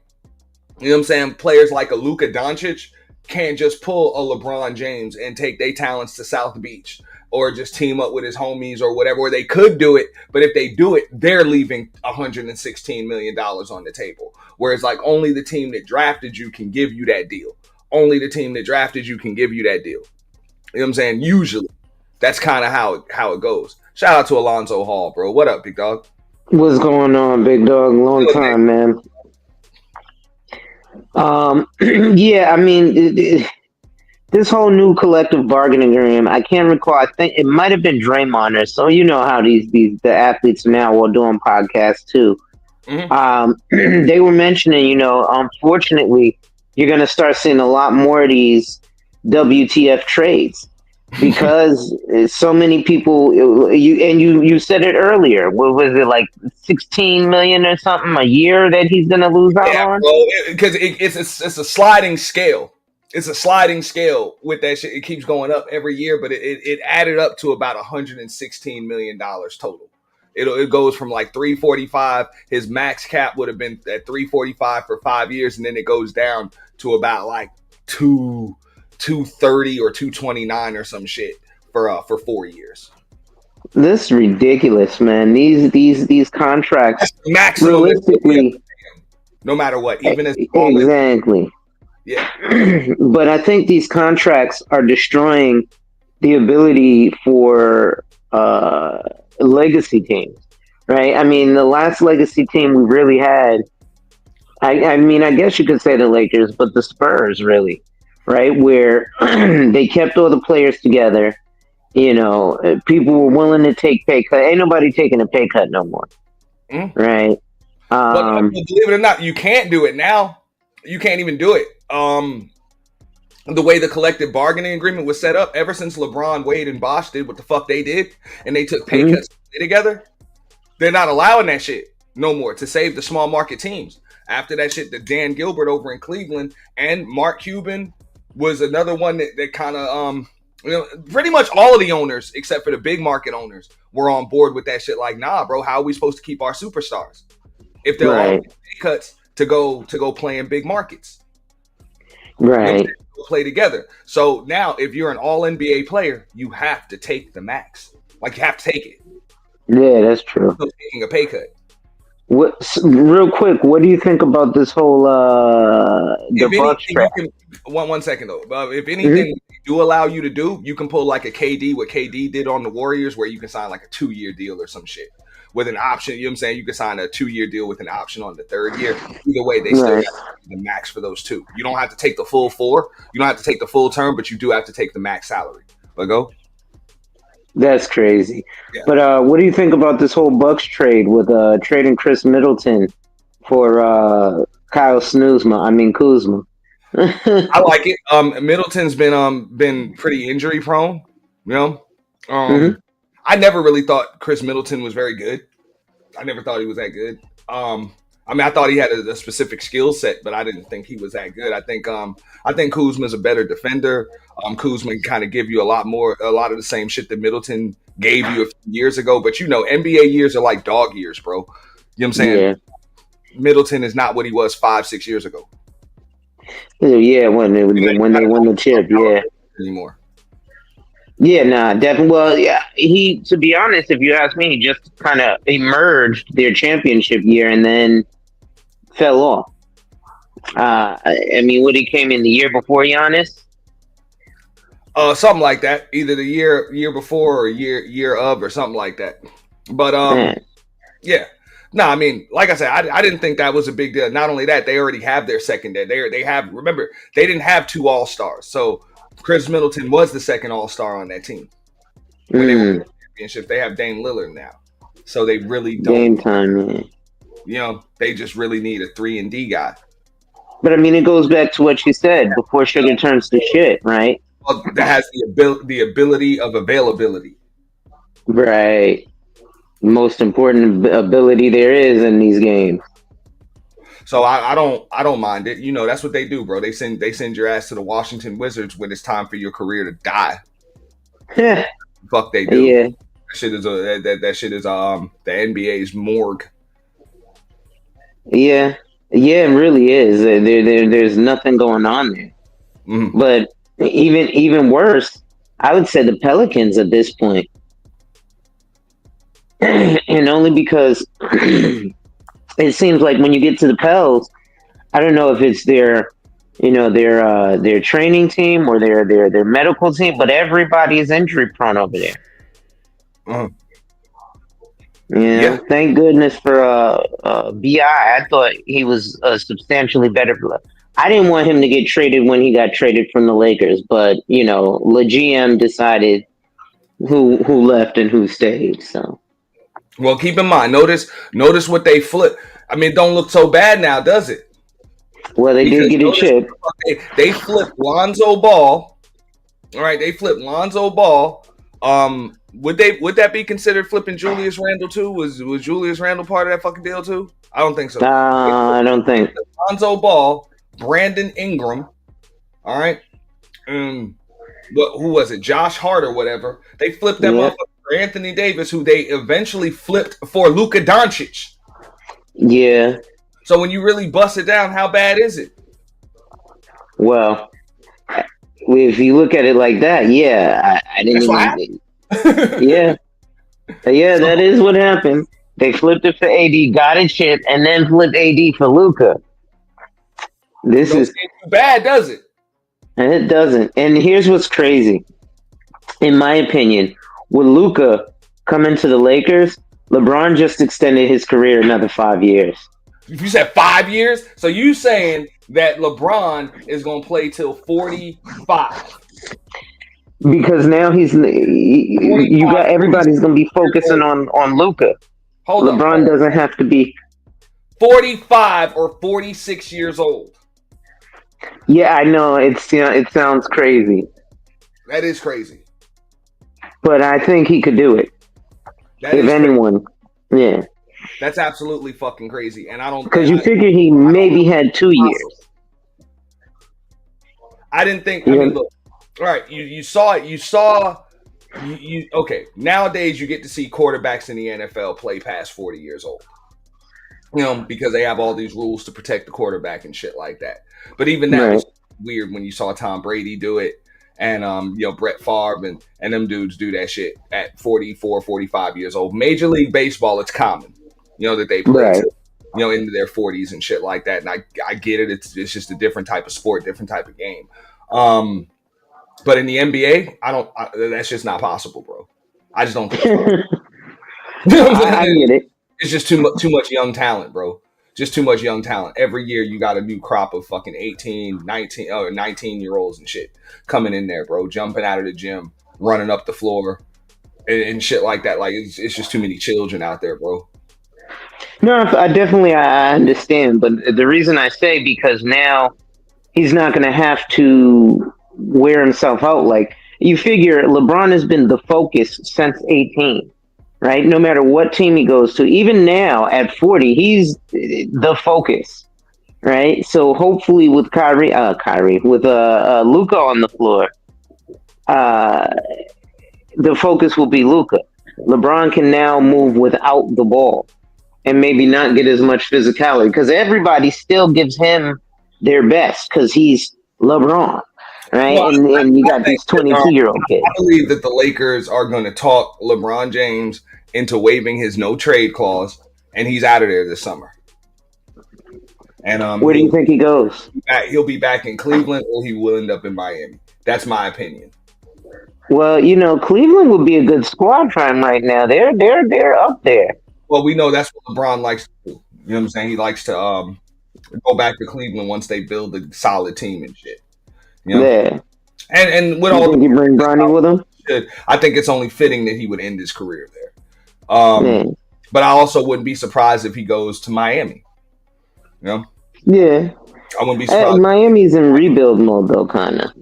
you know what I'm saying, players like a Luka Doncic can't just pull a LeBron James and take their talents to South Beach or just team up with his homies or whatever. Or they could do it, but if they do it, they're leaving $116 million on the table. Whereas like only the team that drafted you can give you that deal. Only the team that drafted you can give you that deal. You know what I'm saying? Usually. That's kind of how it goes. Shout out to Alonzo Hall, bro. What up, big dog? What's going on, big dog? Long time, man. Yeah, I mean, this whole new collective bargaining agreement, I can't recall. I think it might have been Draymond or so. You know how the athletes now are doing podcasts too. Mm-hmm. They were mentioning, you know, unfortunately, you're going to start seeing a lot more of these WTF trades because so many people. You said it earlier. What was it, like 16 million or something a year that he's going to lose out on? Because it's a sliding scale. It's a sliding scale with that shit. It keeps going up every year, but it added up to about $116 million total. It goes from like 345. His max cap would have been at 345 for 5 years, and then it goes down to about like 230 or 229 or some shit for 4 years. This is ridiculous, man. These contracts, maximum realistically, no matter what, even as exactly. Yeah. But I think these contracts are destroying the ability for legacy teams, right? I mean, the last legacy team we really had, I mean, I guess you could say the Lakers, but the Spurs, really, right? Where they kept all the players together. You know, people were willing to take pay cut. Ain't nobody taking a pay cut no more, right? But believe it or not, you can't do it now. You can't even do it. The way the collective bargaining agreement was set up, ever since LeBron, Wade, and Bosh did what the fuck they did, and they took pay cuts together, they're not allowing that shit no more to save the small market teams. After that shit, the Dan Gilbert over in Cleveland and Mark Cuban was another one that kind of, you know, pretty much all of the owners, except for the big market owners, were on board with that shit. Like, nah, bro, how are we supposed to keep our superstars? if they'll all Right. take pay cuts to go play in big markets. Right. They'll play together. So now, if you're an All NBA player, you have to take the max. Like you have to take it. Yeah, that's true. So taking a pay cut. Real quick, what do you think about this whole the If Bucks anything, trap? you can one second though. If Mm-hmm. anything they do allow you to do, you can pull like a KD, what KD did on the Warriors, where you can sign like a 2-year deal or some shit with an option. You know what I'm saying? You can sign a 2-year deal with an option on the 3rd year. Either way, they still Right. got the max for those two. You don't have to take the full 4. You don't have to take the full term, but you do have to take the max salary. But go. That's crazy. Yeah. But what do you think about this whole Bucks trade with trading Chris Middleton for Kyle Kuzma? I like it. Middleton's been pretty injury prone. You know, Mhm. I never really thought Chris Middleton was very good. I never thought he was that good. I mean, I thought he had a specific skill set, but I didn't think he was that good. I think Kuzma's a better defender. Kuzma can kind of give you a lot of the same shit that Middleton gave you a few years ago. But you know, NBA years are like dog years, bro. You know what I'm saying? Yeah. Middleton is not what he was 5-6 years ago Yeah, when they won the chip, yeah. anymore. Yeah, nah, definitely. Well, yeah, to be honest, if you ask me, he just kind of emerged their championship year and then fell off. I mean, what he came in the year before Giannis? Something like that. Either the year before or year of or something like that. But yeah. No, I mean, like I said, I didn't think that was a big deal. Not only that, they already have their second day. They have, remember, they didn't have 2 All-Stars. So Chris Middleton was the second All-Star on that team. When they won the championship, they have Dame Lillard now. So they really don't. Game time, man. You know, they just really need a 3-and-D guy. But I mean, it goes back to what you said before sugar turns to shit, right? Well, that has the ability of availability. Right. Most important ability there is in these games. So I don't mind it. You know, that's what they do, bro. They send your ass to the Washington Wizards when it's time for your career to die. Fuck they do. Yeah. That shit is the NBA's morgue. Yeah. Yeah, it really is. There's nothing going on there. Mm-hmm. But even worse, I would say the Pelicans at this point. And only because it seems like when you get to the Pels, I don't know if it's their training team or their medical team, but everybody is injury prone over there. Uh-huh. Yeah. Thank goodness for BI. I thought he was substantially better. I didn't want him to get traded when he got traded from the Lakers, but the GM decided who left and who stayed. So. Well, keep in mind, notice what they flip. I mean, it don't look so bad now, does it? Well, they did get a chip. They flipped Lonzo Ball. All right, they flipped Lonzo Ball. Would that be considered flipping Julius Randle too? Was Julius Randle part of that fucking deal too? I don't think so. I don't think. Lonzo Ball, Brandon Ingram. All right. But who was it? Josh Hart or whatever. They flipped that motherfucker for Anthony Davis, who they eventually flipped for Luka Doncic. Yeah. So when you really bust it down, how bad is it? Well, if you look at it like that, yeah, I didn't even. Yeah, that is what happened. They flipped it for AD, got a chip, and then flipped AD for Luka. This is too bad, does it? And it doesn't. And here's what's crazy. In my opinion, with Luka coming to the Lakers, LeBron just extended his career another 5 years. You said 5 years? So you saying that LeBron is going to play till 45? Because now you got everybody's going to be focusing on Luka. LeBron doesn't have to be 45 or 46 years old. Yeah, I know. It sounds crazy. That is crazy. But I think he could do it. If anyone. Yeah. That's absolutely fucking crazy. And I don't... Because you figure he maybe had 2 years. I didn't think... I mean, look. All right, you saw it. Okay, nowadays you get to see quarterbacks in the NFL play past 40 years old. because they have all these rules to protect the quarterback and shit like that. But even that was weird when you saw Tom Brady do it and, Brett Favre and them dudes do that shit at 44, 45 years old. Major League Baseball, it's common, that they play into their 40s and shit like that. And I get it. It's just a different type of sport, different type of game. But in the NBA, that's just not possible, bro. I just don't think it's I get it. It's just too much young talent, bro. Just too much young talent. Every year you got a new crop of fucking 18, 19, 19-year-olds and shit coming in there, bro. Jumping out of the gym, running up the floor, and shit like that. Like, it's just too many children out there, bro. No, I definitely I understand. But the reason I say, because now he's not going to have to wear himself out. Like, you figure LeBron has been the focus since 18. Right? No matter what team he goes to, even now at 40, he's the focus. Right? So hopefully with with Luka on the floor, the focus will be Luka. LeBron can now move without the ball and maybe not get as much physicality because everybody still gives him their best because he's LeBron. Right, well, and you got these 22-year-old kids. I believe that the Lakers are going to talk LeBron James into waiving his no trade clause, and he's out of there this summer. And where do you think he goes? He'll be back in Cleveland, or he will end up in Miami. That's my opinion. Well, Cleveland would be a good squad for him right now. They're up there. Well, we know that's what LeBron likes to do. You know what I'm saying? He likes to go back to Cleveland once they build a solid team and shit. Yeah. And with you all think you bring Bronny with him? I think it's only fitting that he would end his career there. But I also wouldn't be surprised if he goes to Miami. Yeah. I wouldn't be surprised. Miami's in rebuild mode though, kind of.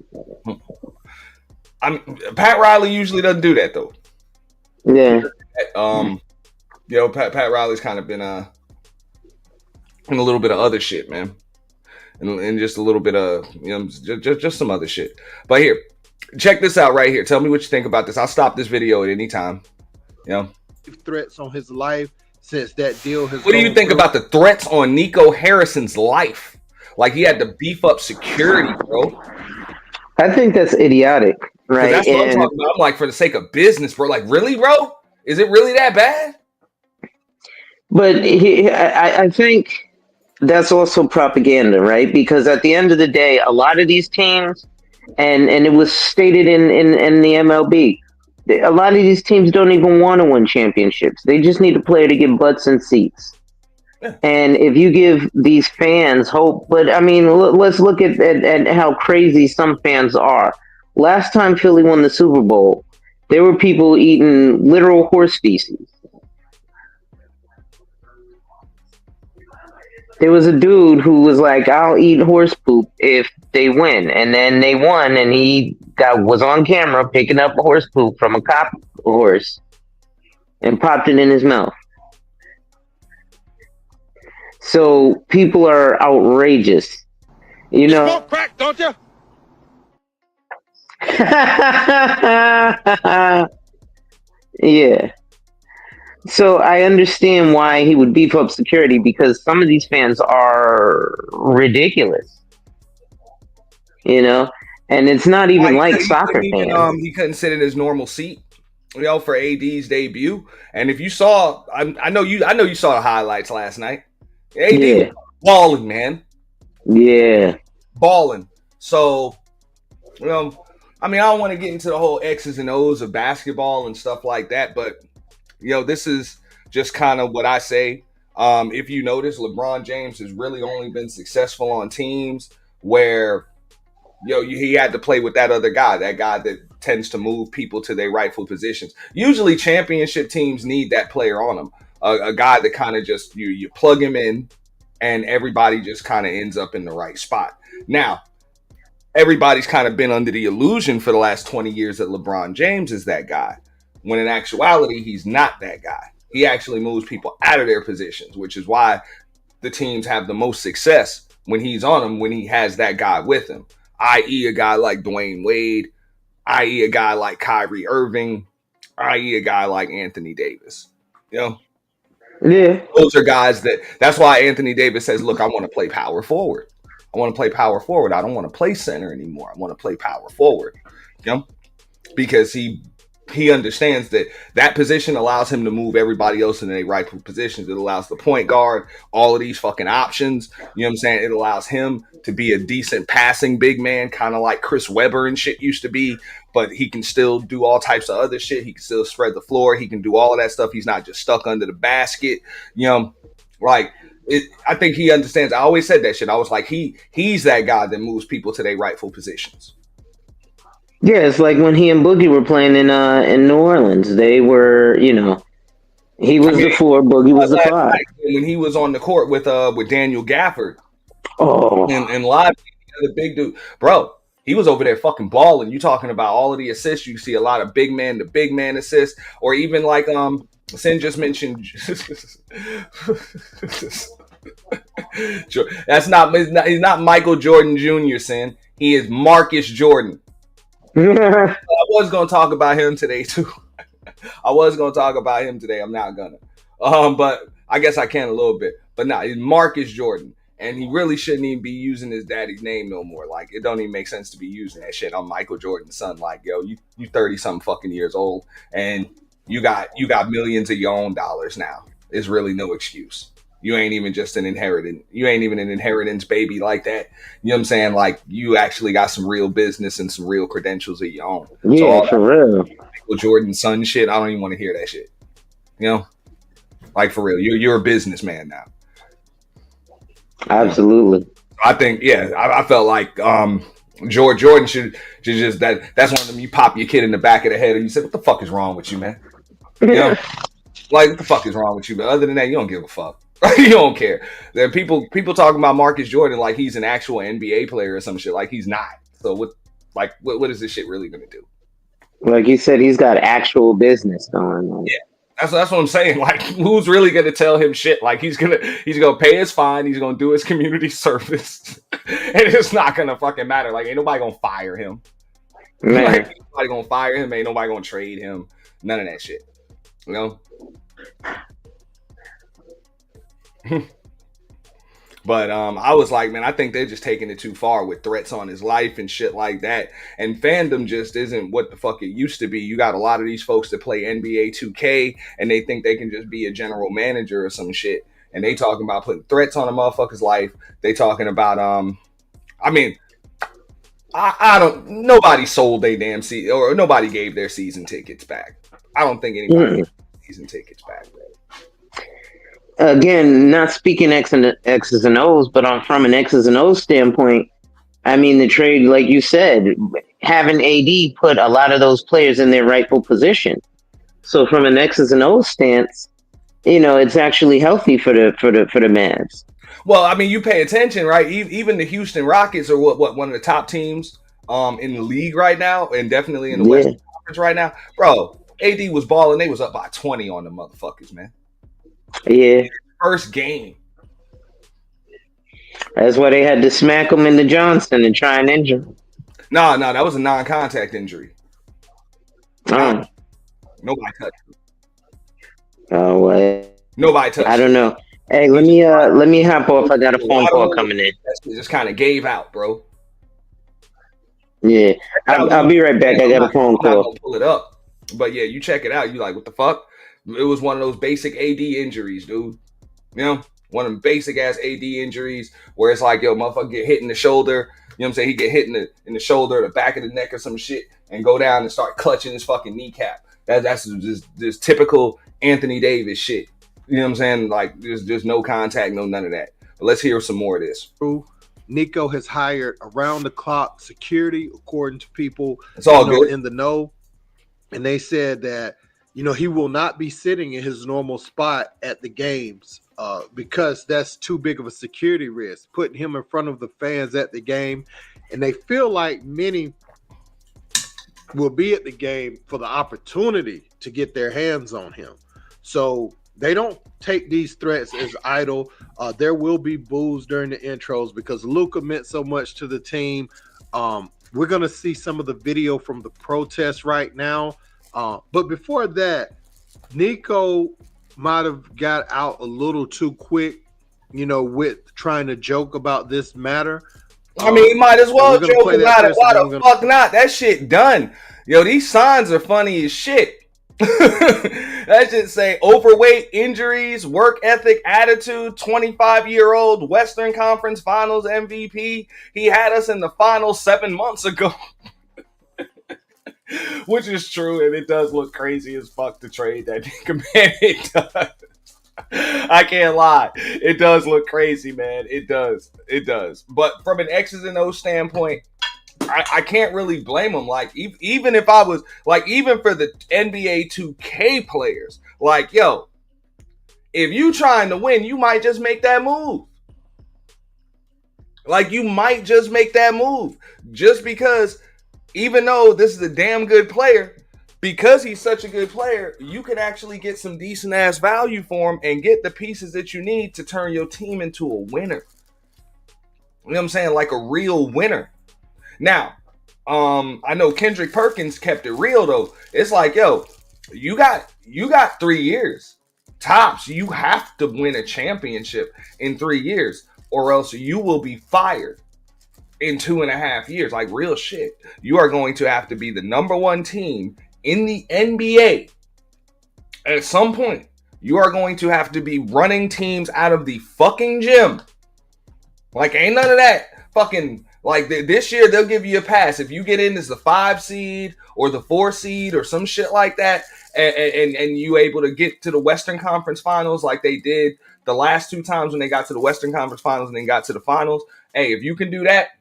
Pat Riley usually doesn't do that though. Yeah. Pat Riley's kind of been in a little bit of other shit, man. And just a little bit of, just some other shit. But here, check this out right here. Tell me what you think about this. I'll stop this video at any time. Threats on his life since that deal has. What do you think about the threats on Nico Harrison's life? Like, he had to beef up security, bro. I think that's idiotic, right? That's what I'm talking about. I'm like, for the sake of business, bro. Like, really, bro? Is it really that bad? But I think that's also propaganda, right? Because at the end of the day, a lot of these teams, and it was stated in the MLB, a lot of these teams don't even want to win championships. They just need a player to get butts and seats. Yeah. And if you give these fans hope, but I mean, let's look at how crazy some fans are. Last time Philly won the Super Bowl, there were people eating literal horse feces. There was a dude who was like, I'll eat horse poop if they win. And then they won, and he was on camera picking up horse poop from a cop horse and popped it in his mouth. So people are outrageous. You smoke crack, don't you? Yeah. So I understand why he would beef up security, because some of these fans are ridiculous, and it's not even like soccer fans. He couldn't sit in his normal seat, for AD's debut. And if you saw, I know you saw the highlights last night. AD balling, man. Yeah, balling. So, I don't want to get into the whole X's and O's of basketball and stuff like that, but this is just kind of what I say. If you notice, LeBron James has really only been successful on teams where, he had to play with that other guy, that guy that tends to move people to their rightful positions. Usually championship teams need that player on them, a guy that kind of just, you plug him in and everybody just kind of ends up in the right spot. Now, everybody's kind of been under the illusion for the last 20 years that LeBron James is that guy, when in actuality, he's not that guy. He actually moves people out of their positions, which is why the teams have the most success when he's on them, when he has that guy with him, i.e. a guy like Dwayne Wade, i.e. a guy like Kyrie Irving, i.e. a guy like Anthony Davis. Yeah. Those are guys that's why Anthony Davis says, look, I want to play power forward. I want to play power forward. I don't want to play center anymore. I want to play power forward. You know? Because he understands that position allows him to move everybody else in their rightful positions. It allows the point guard all of these fucking options. You know what I'm saying? It allows him to be a decent passing big man, kind of like Chris Webber and shit used to be, but he can still do all types of other shit. He can still spread the floor. He can do all of that stuff. He's not just stuck under the basket. You know, like I think he understands. I always said that shit. I was like, he's that guy that moves people to their rightful positions. Yeah, it's like when he and Boogie were playing in New Orleans. They were, you know, he was the 4, Boogie was the 5. When he was on the court with Daniel Gafford, and live, the big dude, bro, he was over there fucking balling. You talking about all of the assists? You see a lot of big man to big man assists, or even like Sin just mentioned. He's not Michael Jordan Jr. Sin. He is Marcus Jordan. I was gonna talk about him today too. I was gonna talk about him today. I'm not gonna. But I guess I can a little bit. But nah, it's Marcus Jordan. And he really shouldn't even be using his daddy's name no more. Like, it don't even make sense to be using that shit. I'm Michael Jordan's son. Like, yo, you 30-something fucking years old, and you got millions of your own dollars now. There's really no excuse. You ain't even just an inheritance. You ain't even an inheritance baby like that. You know what I'm saying? Like, you actually got some real business and some real credentials of your own. Yeah, for real. Michael Jordan's son shit, I don't even want to hear that shit. You know? Like, for real. You're a businessman now. Absolutely. I think, yeah, I felt like Jordan should just that's one of them. You pop your kid in the back of the head and you say, what the fuck is wrong with you, man? You know? Like, what the fuck is wrong with you? But other than that, you don't give a fuck. You don't care. There are people talking about Marcus Jordan like he's an actual NBA player or some shit. Like, he's not. So what is this shit really gonna do? Like you said, he's got actual business going on. Yeah. That's what I'm saying. Like, who's really gonna tell him shit? Like, he's gonna pay his fine. He's gonna do his community service, and it's not gonna fucking matter. Like, ain't nobody gonna fire him. Like, ain't nobody gonna fire him. Ain't nobody gonna trade him. None of that shit. You know. But I was like, man, I think they're just taking it too far with threats on his life and shit like that. And fandom just isn't what the fuck it used to be. You got a lot of these folks that play NBA 2K and they think they can just be a general manager or some shit. And they talking about putting threats on a motherfucker's life. They talking about, I mean, I don't, nobody sold their damn season, or nobody gave their season tickets back. I don't think anybody gave season tickets back, bro. Again, not speaking X's and O's, but from an X's and O's standpoint, I mean, the trade, like you said, having AD put a lot of those players in their rightful position. So from an X's and O's stance, you know, it's actually healthy for the Mavs. Well, I mean, you pay attention, right? Even the Houston Rockets are what one of the top teams in the league right now, and definitely in the Western Conference right now. Bro, AD was balling. They was up by 20 on the motherfuckers, man. Yeah. First game. That's why they had to smack him into Johnson and try and injure him. No, that was a non-contact injury. Nobody touched him. Oh, what? Nobody touched him. I don't know. Hey, let me hop off. I got a phone call coming in. It just kind of gave out, bro. Yeah, I'll be right back. I got a phone call. I'm not gonna pull it up, but yeah, you check it out. You like, what the fuck? It was one of those basic AD injuries, dude. You know, one of them basic ass AD injuries where it's like, yo, motherfucker get hit in the shoulder. You know what I'm saying? He get hit in the shoulder, the back of the neck or some shit, and go down and start clutching his fucking kneecap. That's just typical Anthony Davis shit. You know what I'm saying? Like, there's no contact, no none of that. But let's hear some more of this. Nico has hired around-the-clock security, according to people it's all good in the know. And they said that, you know, he will not be sitting in his normal spot at the games because that's too big of a security risk, putting him in front of the fans at the game. And they feel like many will be at the game for the opportunity to get their hands on him. So they don't take these threats as idle. There will be boos during the intros because Luka meant so much to the team. We're going to see some of the video from the protest right now. But before that, Nico might have got out a little too quick, with trying to joke about this matter. I mean, he might as well joke about it. Why the fuck not? not? That shit done. Yo, these signs are funny as shit. That should say overweight, injuries, work ethic, attitude, 25-year-old Western Conference Finals MVP. He had us in the finals 7 months ago. Which is true, and it does look crazy as fuck to trade that nigga, man. It does. I can't lie. It does look crazy, man. It does. It does. But from an X's and O's standpoint, I can't really blame him. Like, even if I was, like, even for the NBA 2K players, like, yo, if you trying to win, you might just make that move. Like, you might just make that move. Just because, even though this is a damn good player, because he's such a good player, you can actually get some decent ass value for him and get the pieces that you need to turn your team into a winner. You know what I'm saying? Like a real winner. Now, I know Kendrick Perkins kept it real though. It's like, yo, you got 3 years. Tops, you have to win a championship in 3 years, or else you will be fired in 2.5 years. Like, real shit. You are going to have to be the number one team in the NBA. At some point, you are going to have to be running teams out of the fucking gym. Like, ain't none of that fucking, like, this year they'll give you a pass if you get in as the 5 seed or the 4 seed or some shit like that, and you able to get to the Western Conference Finals like they did the last 2 times when they got to the Western Conference Finals and then got to the finals. Hey, if you can do that,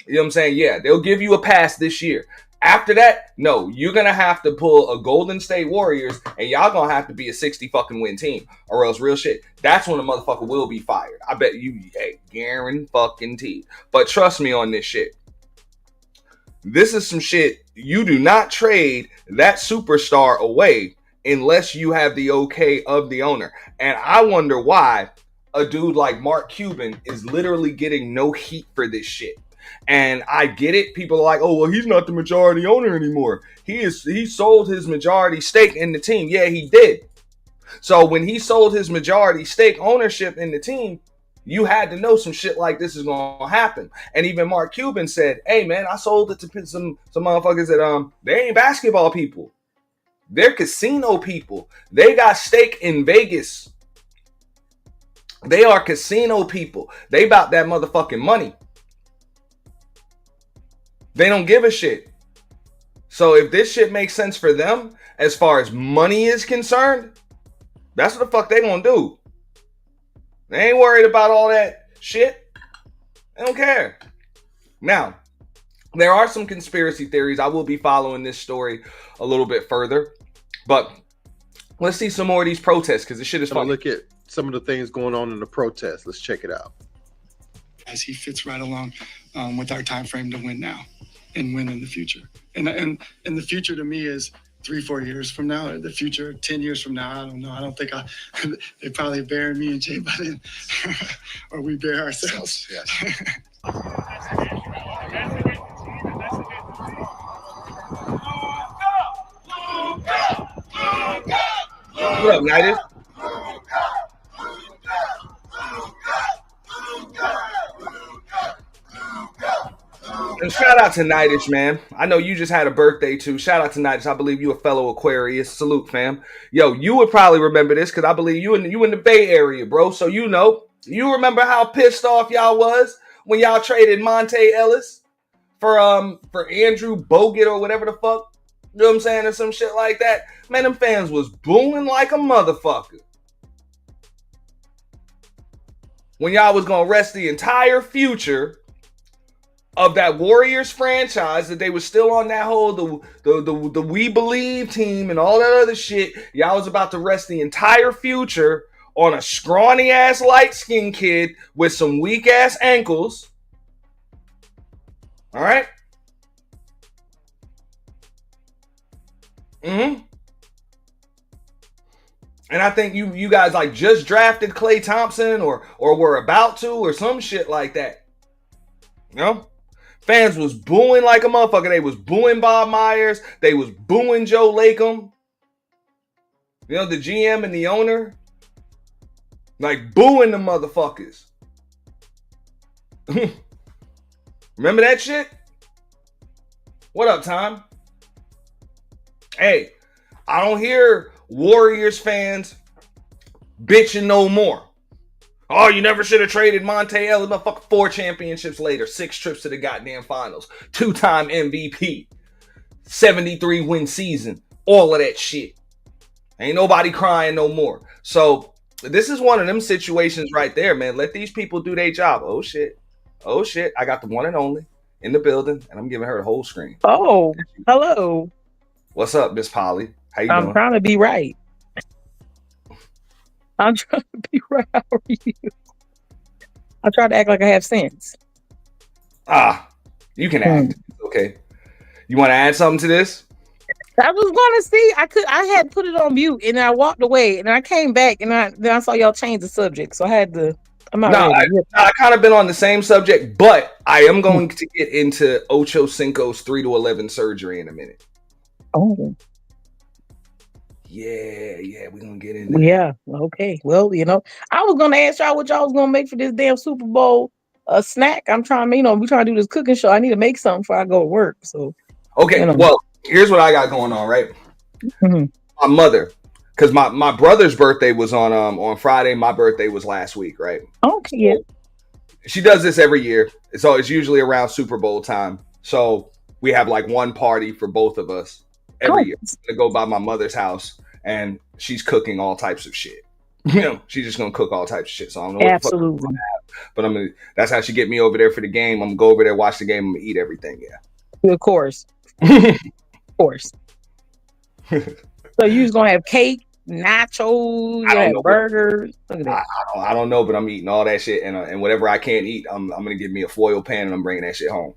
you know what I'm saying? Yeah, they'll give you a pass this year. After that, no, you're going to have to pull a Golden State Warriors, and y'all going to have to be a 60 fucking win team, or else real shit. That's when the motherfucker will be fired. I bet you, guarantee. But trust me on this shit. This is some shit. You do not trade that superstar away unless you have the okay of the owner. And I wonder why a dude like Mark Cuban is literally getting no heat for this shit. And I get it. People are like, oh, well, he's not the majority owner anymore. He sold his majority stake in the team. Yeah, he did. So when he sold his majority stake ownership in the team, you had to know some shit like this is going to happen. And even Mark Cuban said, hey, man, I sold it to some motherfuckers that they ain't basketball people. They're casino people. They got stake in Vegas. They are casino people. They about that motherfucking money. They don't give a shit. So if this shit makes sense for them as far as money is concerned, that's what the fuck they gonna do. They ain't worried about all that shit. They don't care. Now, there are some conspiracy theories. I will be following this story a little bit further. But let's see some more of these protests because this shit is funny. Look at some of the things going on in the protests. Let's check it out. As he fits right along with our time frame to win now and win in the future. And the future to me is 3-4 years from now. The future 10 years from now, I don't know. I don't think they probably bury me and Jay by then, or we bury ourselves. Yes. What up, United? And shout out to Nitish, man. I know you just had a birthday too. Shout out to Nitish. I believe you a fellow Aquarius. Salute, fam. Yo, you would probably remember this because I believe you in the Bay Area, bro. So you remember how pissed off y'all was when y'all traded Monte Ellis for Andrew Bogut or whatever the fuck. You know what I'm saying? Or some shit like that. Man, them fans was booing like a motherfucker. When y'all was gonna rest the entire future of that Warriors franchise, that they was still on that whole the We Believe team and all that other shit. Y'all was about to rest the entire future on a scrawny ass light skinned kid with some weak ass ankles. All right. And I think you guys like just drafted Klay Thompson or were about to or some shit like that. You know? Fans was booing like a motherfucker. They was booing Bob Myers. They was booing Joe Lacob. You know, the GM and the owner Like booing the motherfuckers. Remember that shit? What up, Tom? Hey, I don't hear Warriors fans bitching no more. Oh, you never should have traded Monte Ellis. Motherfucker, 4 championships later, 6 trips to the goddamn finals, 2-time MVP, 73 win season, all of that shit. Ain't nobody crying no more. So this is one of them situations right there, man. Let these people do their job. Oh shit. I got the one and only in the building, and I'm giving her the whole screen. Oh, hello. What's up, Miss Polly? How you I'm doing? trying to be right. I'm trying to be right. How are you? I try to act like I have sense. You can act. Okay. You want to add something to this? I was gonna see. I had put it on mute, and I walked away, and I came back, and then I saw y'all change the subject, so I had to. I'm not ready. I kind of been on the same subject, but I am going to get into OchoCinco's 3-11 surgery in a minute. Oh. Yeah, we're gonna get into Yeah, okay. Well, I was gonna ask y'all what y'all was gonna make for this damn Super Bowl snack. I'm trying to, we trying to do this cooking show. I need to make something before I go to work. So well, here's what I got going on, right? Mm-hmm. My mother, because my brother's birthday was on Friday. My birthday was last week, right? Okay, yeah. She does this every year. So it's usually around Super Bowl time. So we have like one party for both of us every year. I'm gonna go by my mother's house, and she's cooking all types of shit. She's just gonna cook all types of shit. So I don't know what the fuck I'm gonna have, but that's how she get me over there for the game. I'm gonna go over there, watch the game, I'm gonna eat everything. Yeah. Of course. Of course. So you was gonna have cake, nachos, burgers. Look at that. I don't know, but I'm eating all that shit, and whatever I can't eat, I'm gonna give me a foil pan, and I'm bringing that shit home.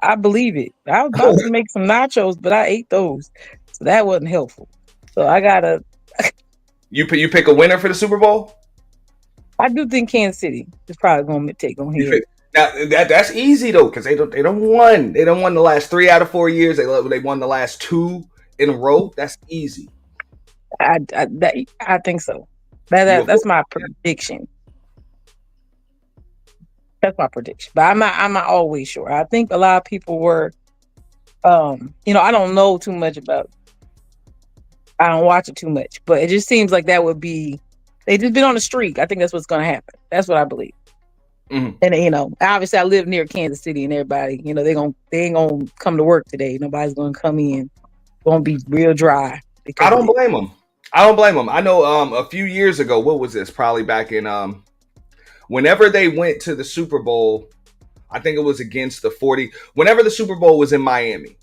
I believe it. I was about to make some nachos, but I ate those, so that wasn't helpful. So I gotta. You pick a winner for the Super Bowl? I do think Kansas City is probably going to take on here. Now that's easy though, because they don't won the last 3 out of 4 years. They won the last 2 in a row. That's easy. I think so. That's my prediction. That's my prediction, but I'm not always sure. I think a lot of people were, I don't know too much about. I don't watch it too much, but it just seems like that would be. They just been on a streak. I think that's what's going to happen. That's what I believe. Mm-hmm. And obviously I live near Kansas City, and everybody, they ain't gonna come to work today. Nobody's gonna come in. Gonna be real dry. I don't blame them. I know a few years ago, what was this? Probably back in whenever they went to the Super Bowl, I think it was against the 40. Whenever the Super Bowl was in Miami.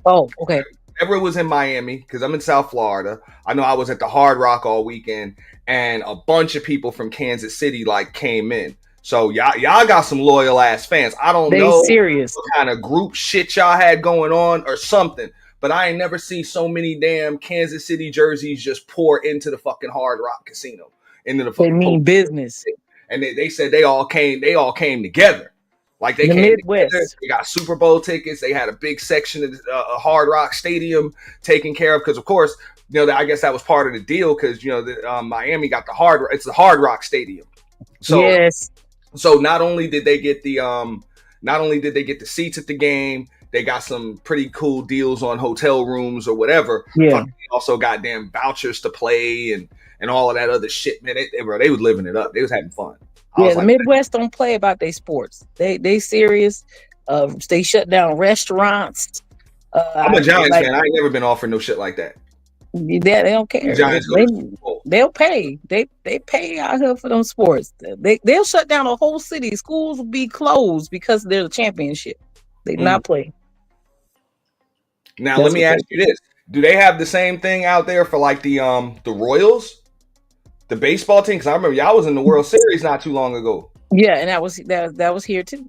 Oh, okay. Whenever it was in Miami, because I'm in South Florida. I know I was at the Hard Rock all weekend, and a bunch of people from Kansas City came in. So y'all got some loyal ass fans. I don't know serious what kind of group shit y'all had going on or something, but I ain't never seen so many damn Kansas City jerseys just pour into the fucking Hard Rock Casino. Into the fucking they mean business. And they said they all came together. Like they came Midwest. Together. They got Super Bowl tickets. They had a big section of Hard Rock Stadium taken care of because, of course, I guess that was part of the deal because Miami got it's the Hard Rock Stadium. So yes. So not only did they get the seats at the game, they got some pretty cool deals on hotel rooms or whatever. Yeah. They also got damn vouchers to play and all of that other shit. Man, they was living it up. They was having fun. Yeah, the Midwest don't play about their sports. They serious. They shut down restaurants. I'm a Giants fan. I ain't never been offered no shit like that. They don't care. They'll pay. They pay out here for them sports. They'll shut down a whole city. Schools will be closed because they're the championship. They do not play. Now let me ask you this: do they have the same thing out there for like the Royals, the baseball team? Because I remember y'all was in the World Series not too long ago. Yeah, and that was here too.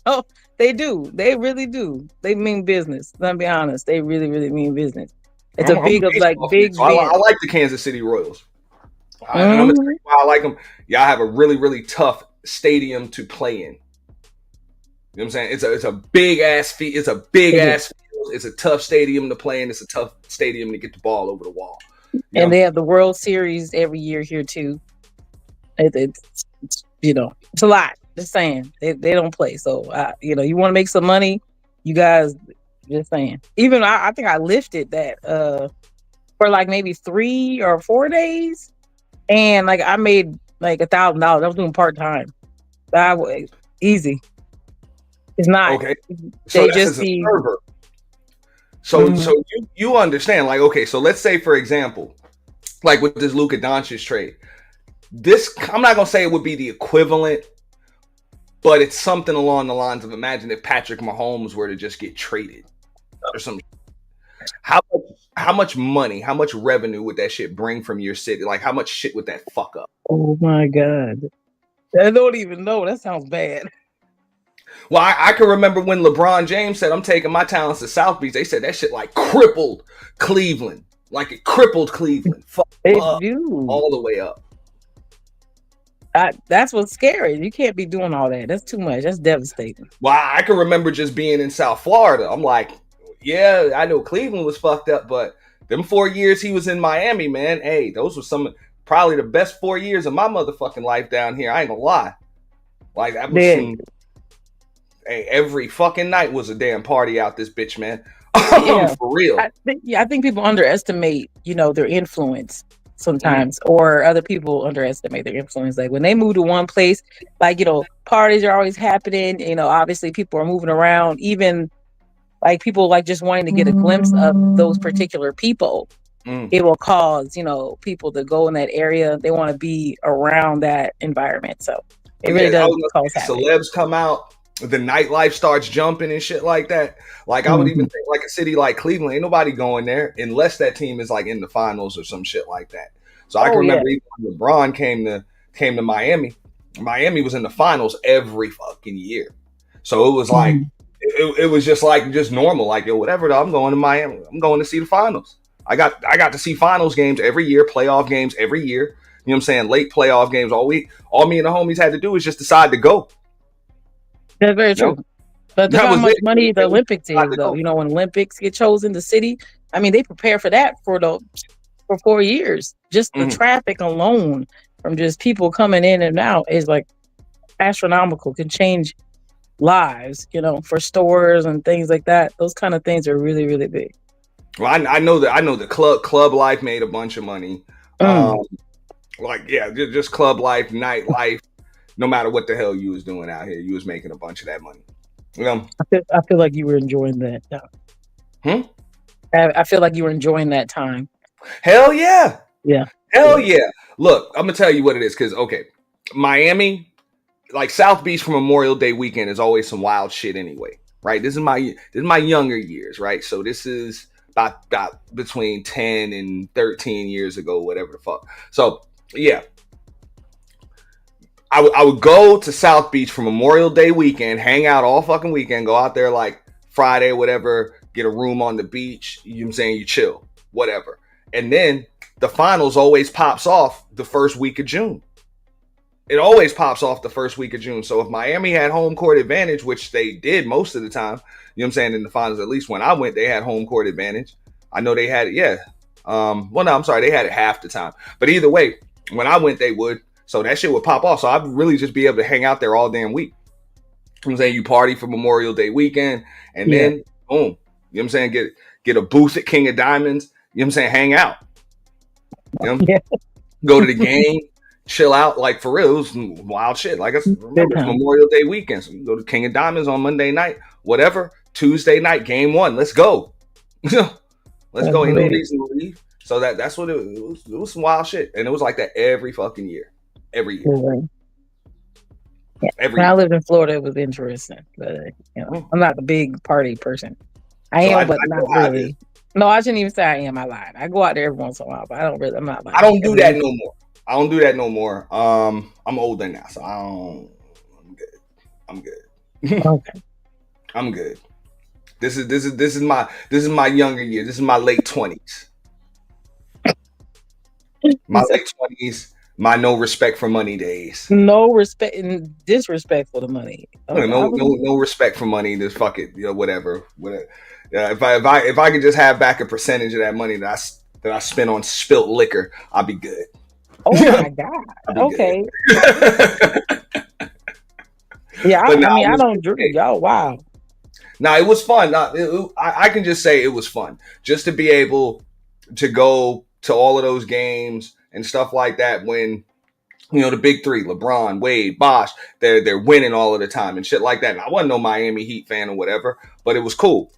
so they do. They really do. They mean business. Let me be honest. They really, really mean business. It's a big. So I like the Kansas City Royals. I'm gonna tell you why I like them. Y'all have a really, really tough stadium to play in. You know what I'm saying? It's a big ass field. It's a big ass field. It's a tough stadium to play in. It's a tough stadium to get the ball over the wall. And they have the World Series every year here too. It's it's a lot. Just saying, they don't play. So you want to make some money, you guys. Just saying. Even I think I lifted that for like maybe 3 or 4 days, and like I made like $1,000. I was doing part time. That was easy. It's not okay. So they just as a server. So you understand, like, okay, so let's say for example, like with this Luka Doncic trade, this I'm not gonna say it would be the equivalent, but it's something along the lines of imagine if Patrick Mahomes were to just get traded or something. How much money, how much revenue would that shit bring from your city? Like how much shit would that fuck up? Oh my God. I don't even know. That sounds bad. Well, I can remember when LeBron James said, I'm taking my talents to South Beach. They said that shit like crippled Cleveland. Like it crippled Cleveland. All the way up. That's what's scary. You can't be doing all that. That's too much. That's devastating. Well, I can remember just being in South Florida. I'm like, yeah, I know Cleveland was fucked up, but them 4 years he was in Miami, man, hey, those were probably the best 4 years of my motherfucking life down here. I ain't gonna lie. Like that was hey, every fucking night was a damn party out this bitch, man. Yeah. For real. I think people underestimate, their influence sometimes, or other people underestimate their influence. Like when they move to one place, like, parties are always happening, obviously people are moving around, even like people like just wanting to get a glimpse of those particular people. It will cause, people to go in that area. They want to be around that environment. So it really does cause havoc. Celebs come out, the nightlife starts jumping and shit like that. Like I would even think like a city like Cleveland, ain't nobody going there unless that team is like in the finals or some shit like that. So I can remember even when LeBron came to Miami. Miami was in the finals every fucking year. So it was like it was just normal. Like, yo, whatever, I'm going to Miami. I'm going to see the finals. I got to see finals games every year, playoff games every year. You know what I'm saying? Late playoff games all week. All me and the homies had to do is just decide to go. That's very true. But think how much money the Olympics is, though. When Olympics get chosen, the city, I mean, they prepare for that for 4 years. Just the traffic alone from just people coming in and out is like astronomical. Can change lives, for stores and things like that. Those kind of things are really, really big. Well, I know the club life made a bunch of money. Just club life, nightlife. No matter what the hell you was doing out here, you was making a bunch of that money. I feel like you were enjoying that. I feel like you were enjoying that time. Hell yeah. Yeah. Hell yeah. Look, I'm gonna tell you what it is, because Miami, like South Beach for Memorial Day weekend is always some wild shit anyway, right? This is my younger years, right? So this is about between 10 and 13 years ago, whatever the fuck. So yeah. I would go to South Beach for Memorial Day weekend, hang out all fucking weekend, go out there like Friday, whatever, get a room on the beach, you know what I'm saying, you chill, whatever. And then the finals always pops off the first week of June. It always pops off the first week of June. So if Miami had home court advantage, which they did most of the time, you know what I'm saying, in the finals, at least when I went, they had home court advantage. I know they had it, yeah. They had it half the time. But either way, when I went, they would. So that shit would pop off. So I'd really just be able to hang out there all damn week. You know what I'm saying? You party for Memorial Day weekend, and then boom. You know what I'm saying? Get a booth at King of Diamonds. You know what I'm saying? Hang out. Go to the game, chill out. Like for real, it was wild shit. Like I remember it's Memorial Day weekend. So you go to King of Diamonds on Monday night, whatever. Tuesday night, game 1. Let's go. Let's go. Ain't no reason to leave. So that's what it was. It was some wild shit. And it was like that every fucking year. Every year. When I lived in Florida, it was interesting. But I'm not a big party person. I am, but not really. No, I shouldn't even say I am. I lied. I go out there every once in a while, but I'm not like. I don't do that no more. I'm older now, so I'm good. Okay. I'm good. This is my younger year. This is my late 20s. My late 20s. My no respect for money days. No respect and disrespect for the money. No respect for money. Just fuck it, whatever. Yeah, if I could just have back a percentage of that money that I spent on spilt liquor, I'd be good. Oh my God. Okay. Yeah, But I mean, I it don't drink. Oh, wow. Now it was fun. I can just say it was fun just to be able to go to all of those games and stuff like that when, you know, the big three, LeBron, Wade, Bosh, they're winning all of the time and shit like that. And I wasn't no Miami Heat fan or whatever, but it was cool.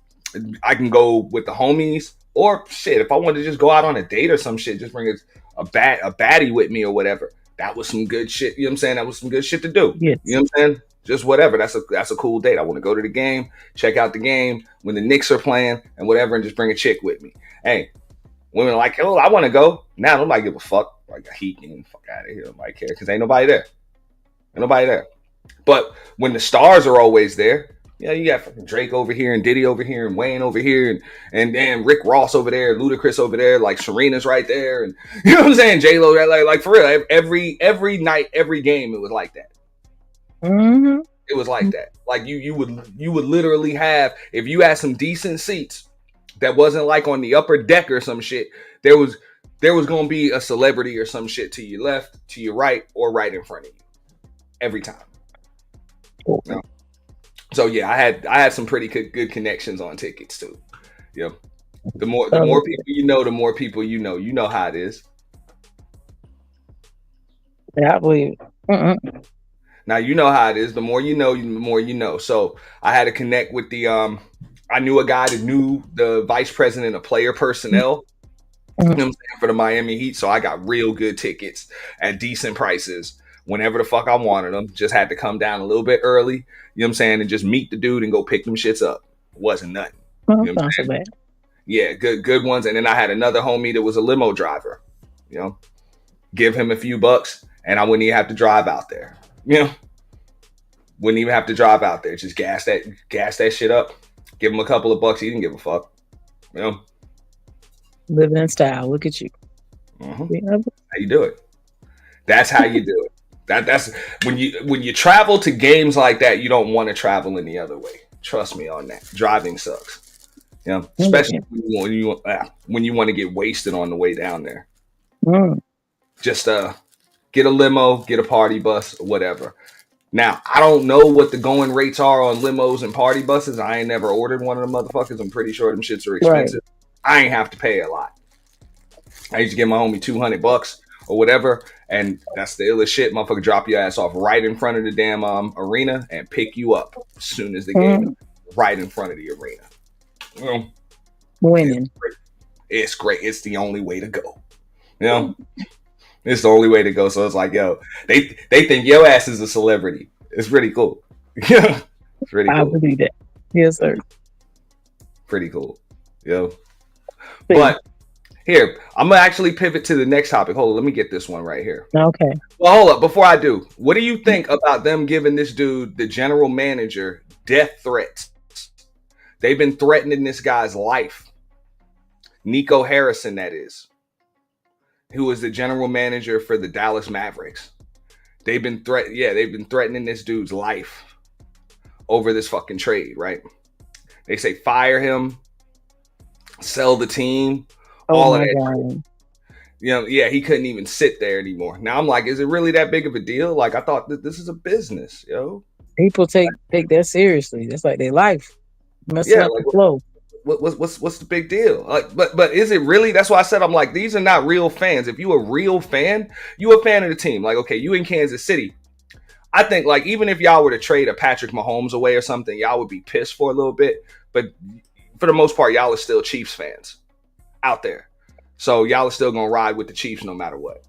I can go with the homies, or shit, if I wanted to just go out on a date or some shit, just bring a baddie with me or whatever. That was some good shit. You know what I'm saying? That was some good shit to do. Yes. You know what I'm saying? Just whatever. That's a cool date. I want to go to the game, check out the game when the Knicks are playing and whatever, and just bring a chick with me. Hey, women are like, oh, I want to go. Now nobody give a fuck. Like a Heat game, fuck out of here. Nobody care because ain't nobody there. Ain't nobody there. But when the stars are always there, you know, you got fucking Drake over here and Diddy over here and Wayne over here and Rick Ross over there, Ludacris over there, like Serena's right there, and you know what I'm saying, J-Lo, like for real, every night, every game, it was like that. Mm-hmm. It was like that. Like you would literally have, if you had some decent seats that wasn't like on the upper deck or some shit, there was gonna be a celebrity or some shit to your left, to your right, or right in front of you every time. Cool. You know? So yeah, I had some pretty good connections on tickets too. You know, the more people you know, the more people you know. You know how it is. Yeah, I believe. Now you know how it is. The more you know, the more you know. So I had to connect with the I knew a guy that knew the vice president of player personnel. You know what I'm saying, for the Miami Heat. So I got real good tickets at decent prices whenever the fuck I wanted them. Just had to come down a little bit early, you know what I'm saying, and just meet the dude and go pick them shits up. Wasn't nothing. You know what I'm saying? Bad. Yeah, good ones. And then I had another homie that was a limo driver. You know, give him a few bucks and I wouldn't even have to drive out there. You know, wouldn't even have to drive out there. Just gas that shit up. Give him a couple of bucks. He didn't give a fuck. You know, living in style. Look at you. Mm-hmm. How you do it? That's how you do it. That's when you travel to games like that, you don't want to travel any other way. Trust me on that. Driving sucks. You know, especially when you want to get wasted on the way down there. Just get a limo, get a party bus, or whatever. Now, I don't know what the going rates are on limos and party buses. I ain't never ordered one of them motherfuckers. I'm pretty sure them shits are expensive. Right. I ain't have to pay a lot. I used to give my homie $200 or whatever, and that's the illest shit. Motherfucker drop your ass off right in front of the damn arena and pick you up as soon as the game is right in front of the arena. Well, winning. It's great. It's the only way to go. You know? It's the only way to go. So it's like, yo, they think your ass is a celebrity. It's pretty cool. Yeah, it's pretty cool. I believe that. Yes, sir. Pretty cool. Yo. But here, I'm gonna actually pivot to the next topic. Hold on, let me get this one right here. Okay. Well, hold up. Before I do, what do you think about them giving this dude, the general manager, death threats? They've been threatening this guy's life. Nico Harrison, that is, who is the general manager for the Dallas Mavericks. They've been threatening this dude's life over this fucking trade, right? They say fire him, sell the team, all of that. You know, yeah, he couldn't even sit there anymore. Now I'm like, is it really that big of a deal? Like, I thought that this is a business, yo. People take that seriously. That's like their life. Messing up the flow. What's the big deal? Like, but is it really? That's why I said, I'm like, these are not real fans. If you a real fan, you a fan of the team. Like, okay, you in Kansas City. I think, like, even if y'all were to trade a Patrick Mahomes away or something, y'all would be pissed for a little bit. But for the most part, y'all are still Chiefs fans out there. So y'all are still gonna ride with the Chiefs no matter what.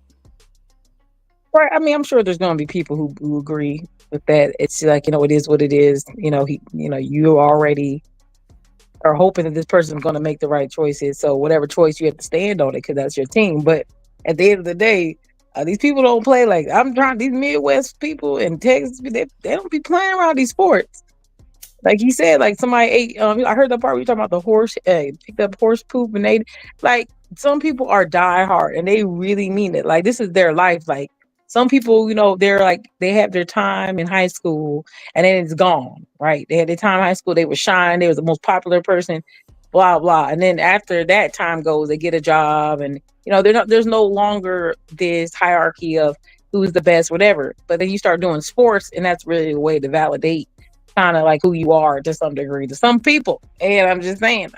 Right. I mean, I'm sure there's gonna be people who agree with that. It's like, you know, it is what it is. You know, you already are hoping that this person is going to make the right choices. So whatever choice, you have to stand on it because that's your team. But at the end of the day, these people don't play like these Midwest people in Texas. They don't be playing around these sports. Like he said, like somebody ate. I heard the part where you talking about the horse. Picked up horse poop and they like. Some people are diehard and they really mean it. Like this is their life. Like some people, you know, they're like they have their time in high school and then it's gone. Right? They had their time in high school. They were shine. They was the most popular person. blah blah. And then after that time goes, they get a job, and there's no longer this hierarchy of who's the best, whatever. But then you start doing sports, and that's really a way to validate kind of like who you are to some degree to some people. And I'm just saying,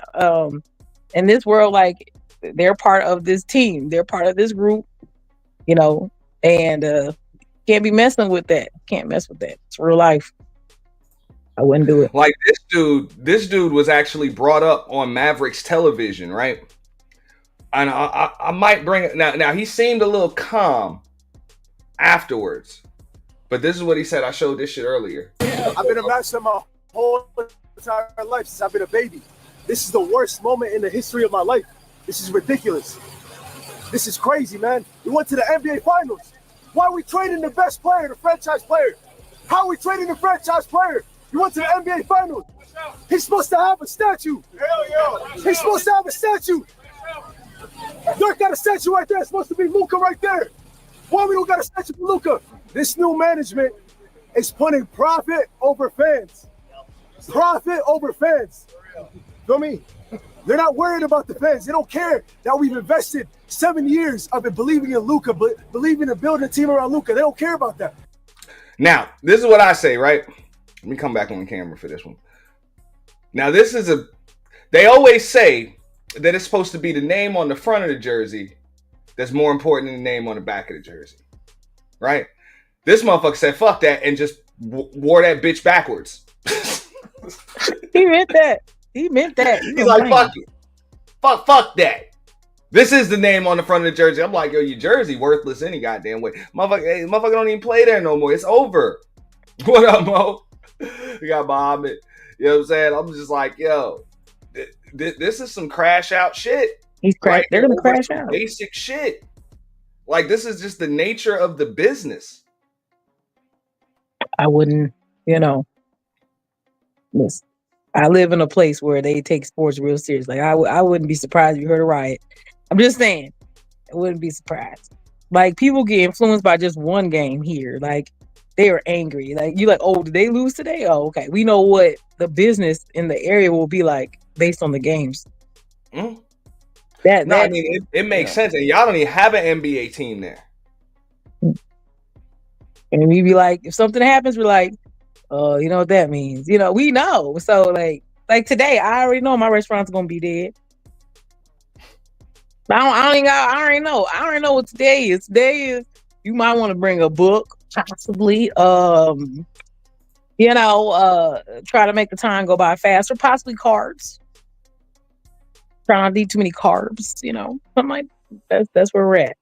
in this world, like, they're part of this team, they're part of this group, and can't be messing with that. Can't mess with that. It's real life. I wouldn't do it. Like this dude was actually brought up on Mavericks television, right? And I might bring it now. He seemed a little calm afterwards, but this is what he said. I showed this shit earlier. I've been a master my whole entire life since I've been a baby. This is the worst moment in the history of my life. This is ridiculous. This is crazy, man. We went to the NBA Finals. Why are we trading the best player, the franchise player? How are we trading the franchise player? You went to the NBA Finals. He's supposed to have a statue. He's supposed to have a statue. Dirk got a statue right there. It's supposed to be Luka right there. Why we don't got a statue for Luka? This new management is putting profit over fans. Profit over fans. Feel me? They're not worried about the fans. They don't care that we've invested 7 years of it believing in Luka, but believing in building a team around Luka. They don't care about that. Now, this is what I say, right? Let me come back on the camera for this one. Now, they always say that it's supposed to be the name on the front of the jersey that's more important than the name on the back of the jersey, right? This motherfucker said, fuck that, and just wore that bitch backwards. He meant that. He's like, fuck it. Fuck that. This is the name on the front of the jersey. I'm like, yo, your jersey worthless any goddamn way. Motherfucker don't even play there no more. It's over. What up, Mo? We got Muhammad. You know what I'm saying? I'm just like, yo, this is some crash out shit. They're gonna crash out. Basic shit. Like, this is just the nature of the business. I wouldn't, listen, I live in a place where they take sports real serious. Like, I wouldn't be surprised if you heard a riot. I'm just saying, I wouldn't be surprised. Like, people get influenced by just one game here. Like, they are angry. Like, you're like, oh, did they lose today? Oh, okay. We know what the business in the area will be like based on the games. I mean, it makes sense. And y'all don't even have an NBA team there. And we be like, if something happens, we're like, oh, you know what that means? We know. So like today, I already know my restaurant's gonna be dead. I already know what today is. Today is, you might want to bring a book, possibly. Try to make the time go by faster, possibly carbs. Try not to eat too many carbs, something like that's where we're at.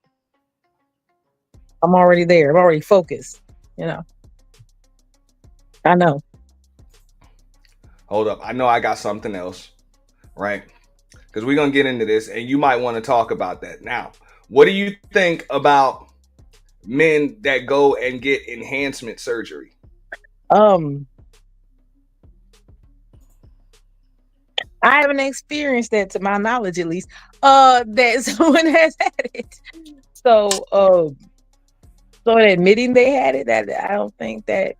I'm already there. I'm already focused, I know. Hold up. I know I got something else, right? Because we're going to get into this, and you might want to talk about that. Now, what do you think about men that go and get enhancement surgery? I haven't experienced that, to my knowledge, at least. That someone has had it. So admitting they had it, that I don't think that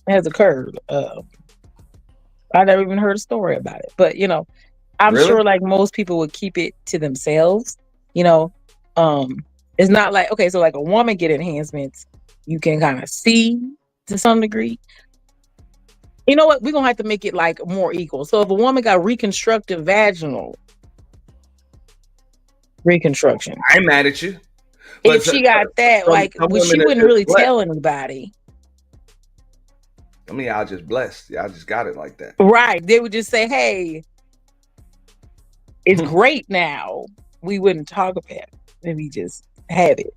has occurred. I never even heard a story about it, but I'm Really? sure like most people would keep it to themselves. It's not like, okay, so like a woman get enhancements, you can kind of see to some degree. You know what? We're gonna have to make it like more equal. So if a woman got reconstructive vaginal reconstruction, I ain't mad at you. If she got that, she wouldn't really tell anybody. I mean, y'all just blessed. Y'all just got it like that. Right. They would just say, hey, it's great now. We wouldn't talk about it. Maybe just have it.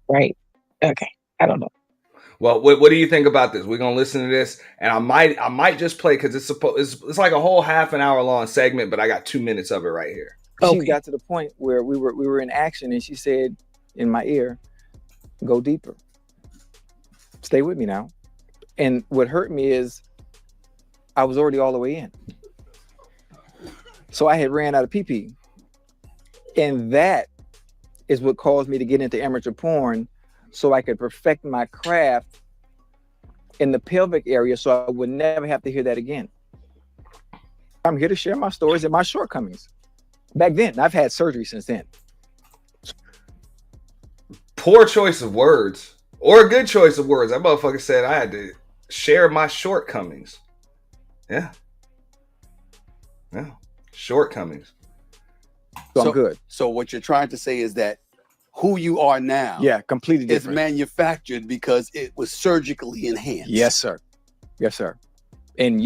Right. Okay. I don't know. Well, what do you think about this? We're gonna listen to this, and I might just play because it's like a whole half an hour long segment, but I got 2 minutes of it right here. She got to the point where we were in action, and she said in my ear, "Go deeper. Stay with me now." And what hurt me is I was already all the way in, so I had ran out of pee, and that is what caused me to get into amateur porn, so I could perfect my craft in the pelvic area, so I would never have to hear that again. I'm here to share my stories and my shortcomings. Back then, I've had surgery since then. Poor choice of words, or a good choice of words. That motherfucker said I had to share my shortcomings. Yeah. Shortcomings. So I'm good. So what you're trying to say is that who you are now, completely is different. manufactured because it was surgically enhanced. Yes, sir. And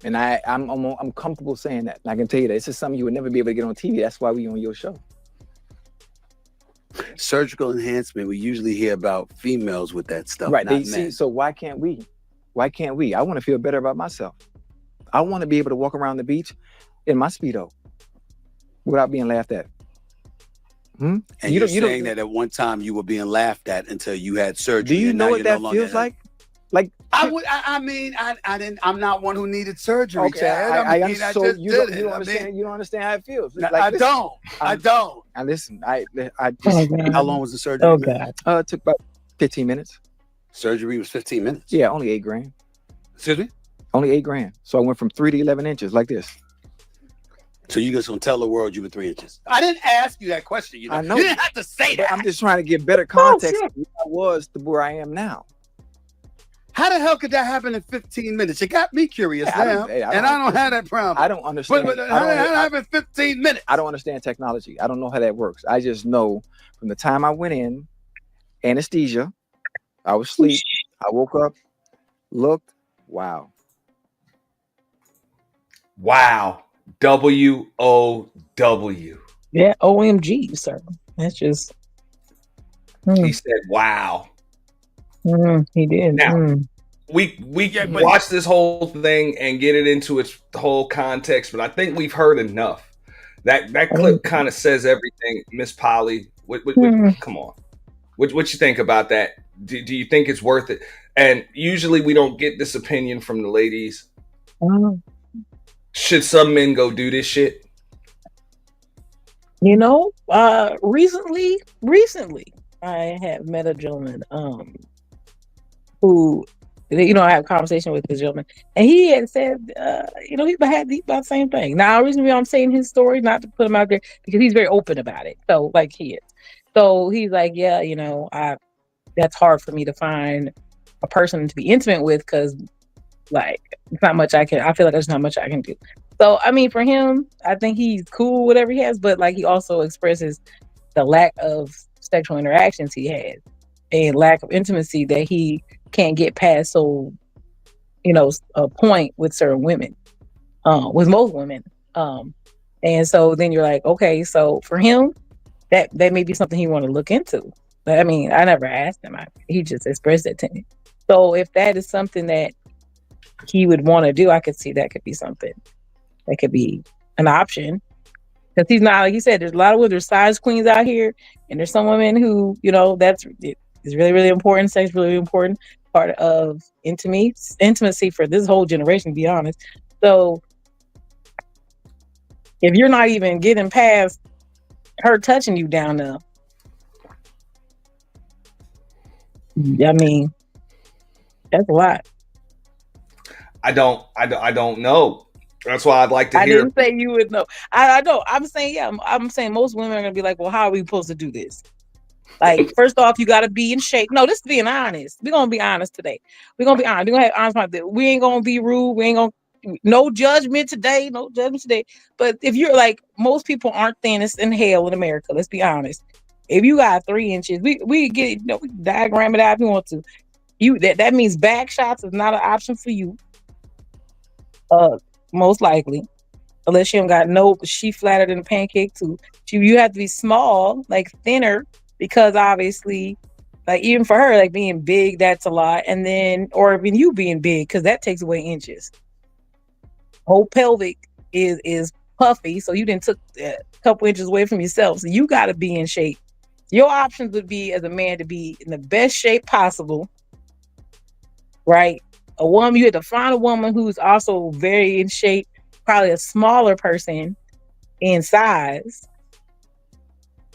and I'm comfortable saying that. And I can tell you that this is something you would never be able to get on TV. That's why we on your show. Surgical enhancement, we usually hear about females with that stuff, Right. not men. So why can't we? I want to feel better about myself. I want to be able to walk around the beach in my Speedo without being laughed at. And you're saying that at one time you were being laughed at until you had surgery. Do you and know now what you're that no longer feels like? Like I'm not one who needed surgery, okay, Chad. you don't understand how it feels. No, Like, I don't. I listen. I just. How long was the surgery? Oh God. It took about 15 minutes. Surgery was 15 minutes. Yeah, only $8,000. Excuse me? Only $8,000. So I went from 3 to 11 inches like this. So you just gonna tell the world you were 3 inches? I didn't ask you that question. I know. You didn't have to say that. I'm just trying to get better context of who I was to where I am now. How the hell could that happen in 15 minutes? It got me curious now, and I don't have that problem. I don't understand. But how did that happen in 15 minutes? I don't understand technology. I don't know how that works. I just know from the time I went in, anesthesia, I was asleep. I woke up, looked, wow. WOW. Yeah, OMG, sir. That's just. He said, "Wow." He did. Now we watch this whole thing and get it into its whole context, but I think we've heard enough. That clip kind of says everything, Miss Polly. Come on, what you think about that? Do you think it's worth it? And usually we don't get this opinion from the ladies. Should some men go do this shit? Recently, I have met a gentleman who, I had a conversation with this gentleman, and he had said, he had the same thing. Now, recently, I'm saying his story, not to put him out there, because he's very open about it. So, like he is. So he's like, yeah, that's hard for me to find a person to be intimate with, because, like, it's not much I feel like there's not much I can do. So, I mean, for him, I think he's cool, whatever he has, but, like, he also expresses the lack of sexual interactions he has and lack of intimacy that he can't get past a point with certain women, with most women. And so then you're like, okay, so for him, that may be something he want to look into. But I mean, I never asked him. He just expressed it to me. So if that is something that he would want to do, I could see that could be something that could be an option. Because he's not, like you said, there's a lot of women, there's size queens out here, and there's some women who, is really, really important. Sex is really important part of intimacy for this whole generation, to be honest. So if you're not even getting past her touching you down there, I mean, that's a lot. I don't know. That's why I'd like to hear. I didn't say you would know. I know. I'm saying, yeah. I'm saying most women are gonna be like, well, how are we supposed to do this? Like, first off, you got to be in shape. No, this is being honest. We're gonna be honest today. We're gonna be honest. We're gonna have honest about that. We ain't gonna be rude. We ain't gonna no judgment today. No judgment today. But if you're like, most people aren't thinnest in hell in America. Let's be honest. If you got 3 inches, we get we diagram it out if you want to. That means back shots is not an option for you. Most likely, unless you don't got she flatter than a pancake too. You have to be small, like thinner, because obviously, like even for her, like being big, that's a lot. And then, or even you being big, because that takes away inches. Whole pelvic is puffy, so you didn't took a couple inches away from yourself. So you got to be in shape. Your options would be as a man to be in the best shape possible, right? A woman, you have to find a woman who's also very in shape, probably a smaller person in size.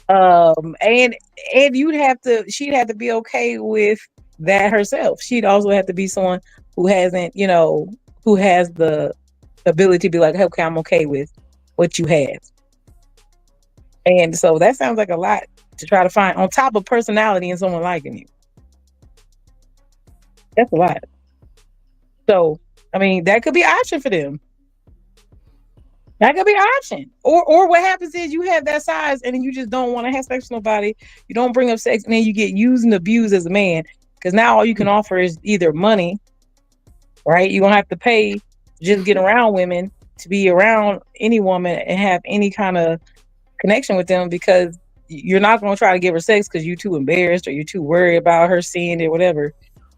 And she'd have to be okay with that herself. She'd also have to be someone who hasn't, who has the ability to be like, okay, I'm okay with what you have. And so that sounds like a lot to try to find on top of personality and someone liking you. That's a lot. So, I mean, that could be an option for them. That could be an option. Or what happens is you have that size and then you just don't want to have sex with nobody. You don't bring up sex and then you get used and abused as a man. Because now all you can offer is either money, right? You're going to have to pay to just get around women, to be around any woman and have any kind of connection with them, because you're not going to try to give her sex because you're too embarrassed or you're too worried about her seeing it, whatever.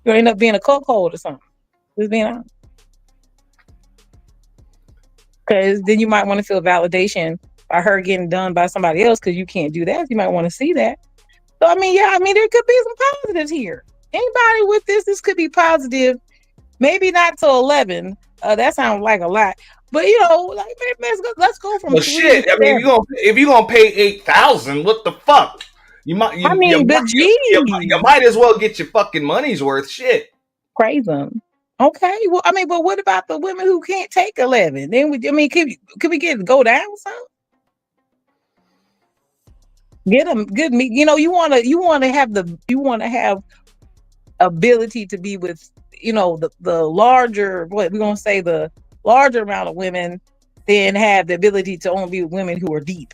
You'll end up being a cuckold or something. Just being honest. Because then you might want to feel validation by her getting done by somebody else because you can't do that. You might want to see that. So, I mean, there could be some positives here. Anybody with this could be positive. Maybe not to 11. That sounds like a lot. But, like, let's go from shit. I mean, if you're gonna pay 8,000, what the fuck? You might as well get your fucking money's worth. Shit. Praise them. Okay. Well, I mean, but what about the women who can't take 11? Then could we go down some? Get them good meat. You want to have ability to be with, the larger, what we're going to say, the larger amount of women, then have the ability to only be with women who are deep.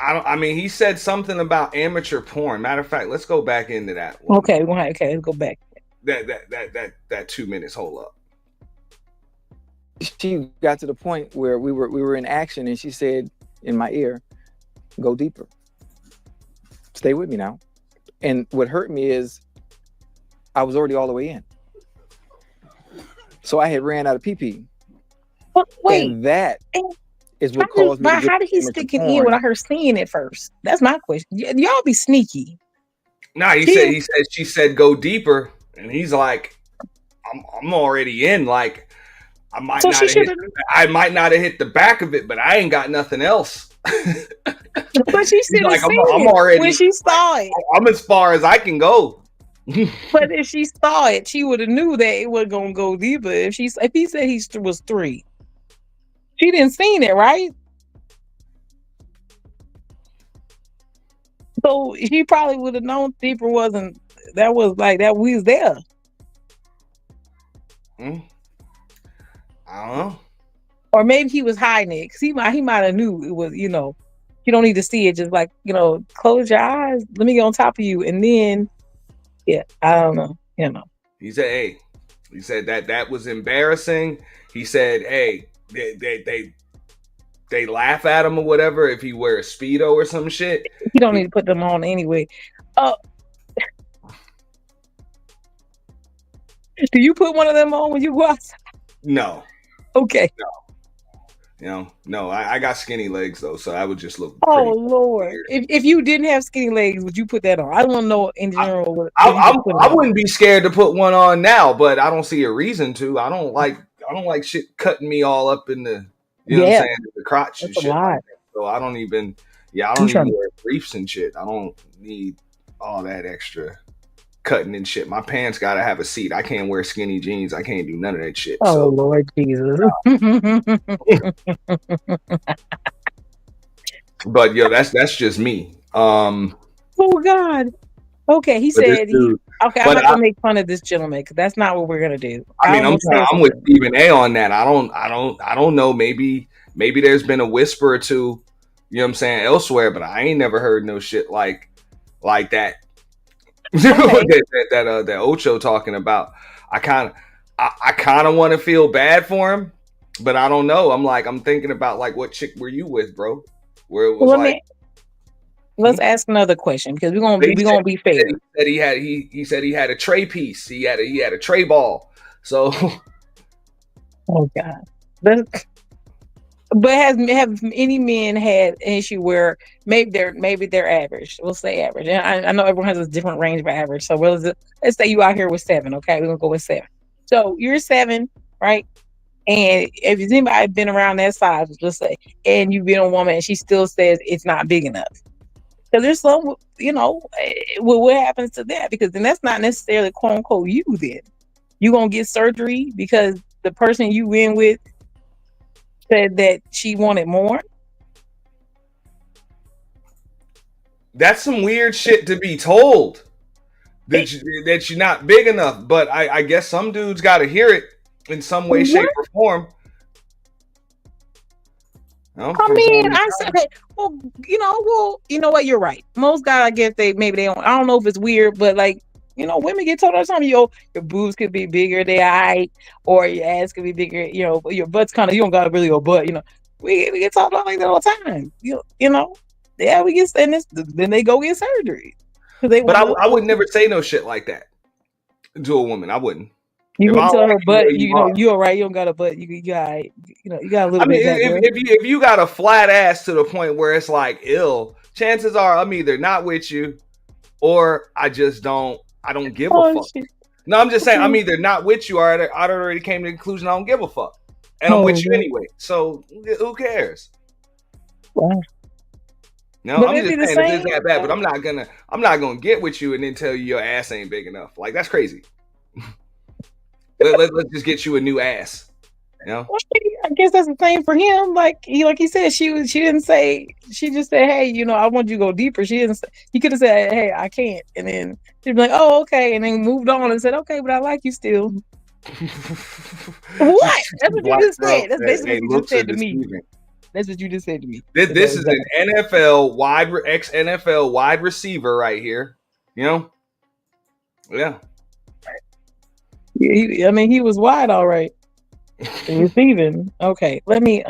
I mean, he said something about amateur porn. Matter of fact, let's go back into that one. Okay, let's go back. That 2 minutes. Hold up. She got to the point where we were in action, and she said in my ear, "Go deeper. Stay with me now." And what hurt me is I was already all the way in, so I had ran out of pee. Wait, and that is what caused me. How did he stick it in without her seeing it first? That's my question. Y'all be sneaky. No, she said go deeper, and he's like, I'm already in. Like, I might not have hit the back of it, but I ain't got nothing else. But she said like, I'm already when she saw it. I'm as far as I can go. But if she saw it, she would have knew that it wasn't gonna go deeper. If he said he was 3. She didn't seen it, right? So she probably would have known deeper wasn't. That was like that. We was there. I don't know. Or maybe he was hiding it because he might have knew it was. You don't need to see it. Just like close your eyes. Let me get on top of you, and then, yeah, I don't know. He said, "Hey," he said that was embarrassing. He said, "Hey." They laugh at him or whatever if he wears a Speedo or some shit. You don't need to put them on anyway. Do you put one of them on when you go outside? No. Okay. No. I got skinny legs though, so I would just look. Oh Lord! If you didn't have skinny legs, would you put that on? I don't want to know in general. I wouldn't be scared to put one on now, but I don't see a reason to. I don't like shit cutting me all up in the, what I'm saying, the crotch and shit. Like that. So I don't even wear briefs and shit. I don't need all that extra cutting and shit. My pants gotta have a seat. I can't wear skinny jeans. I can't do none of that shit. Oh Lord Jesus. But that's just me. Oh God. Okay, he said okay, I'm not gonna make fun of this gentleman because that's not what we're gonna do. I mean, I'm with Stephen A on that. I don't know. Maybe there's been a whisper or two, you know what I'm saying, elsewhere, but I ain't never heard no shit like that. Okay. that Ocho talking about. I kind of want to feel bad for him, but I don't know. I'm thinking about like, what chick were you with, bro? Where it was let's ask another question because we're gonna be fair. He said he had a tray piece. He had a tray ball. So, oh God. But have any men had an issue where maybe they're average? We'll say average. And I know everyone has a different range of average. So let's say you out here with 7. Okay, we're gonna go with 7. So you're 7, right? And if anybody been around that size, let's say, and you've been a woman and she still says it's not big enough. Because there's some, what happens to that? Because then that's not necessarily quote unquote you then. You gonna get surgery because the person you in with said that she wanted more? That's some weird shit to be told. That you're not big enough. But I guess some dudes got to hear it in some way, shape, or form. I mean, I said that. Well, you know what? You're right. Most guys, I guess they don't. I don't know if it's weird, but like, women get told all the time, your boobs could be bigger, they height, or your ass could be bigger. Your butt's kind of, you don't got a really a butt. We get told like that all the time. Yeah, we get and then they go get surgery. But I would never say no shit like that to a woman. I wouldn't. You wouldn't tell her, but you all right. You don't got a butt. You got a little bit. If you got a flat ass to the point where it's like ill, chances are I'm either not with you, or I just don't. I don't give a fuck. Shit. No, I'm just saying I'm either not with you, or I already came to the conclusion I don't give a fuck, and I'm with you anyway. So who cares? Wow. No, I'm just saying if it's that bad, but I'm not gonna get with you and then tell you your ass ain't big enough. Like that's crazy. Let's just get you a new ass. Well, I guess that's the same for him. Like he said, she didn't say. She just said, "Hey, I want you to go deeper." She didn't. He could have said, "Hey, I can't," and then she'd be like, "Oh, okay," and then moved on and said, "Okay, but I like you still." What? That's what you just said. That's basically what you just said to me. That's what you just said to me. This is an NFL ex-NFL wide receiver right here. Yeah. He was wide, all right. Receiving. Okay, let me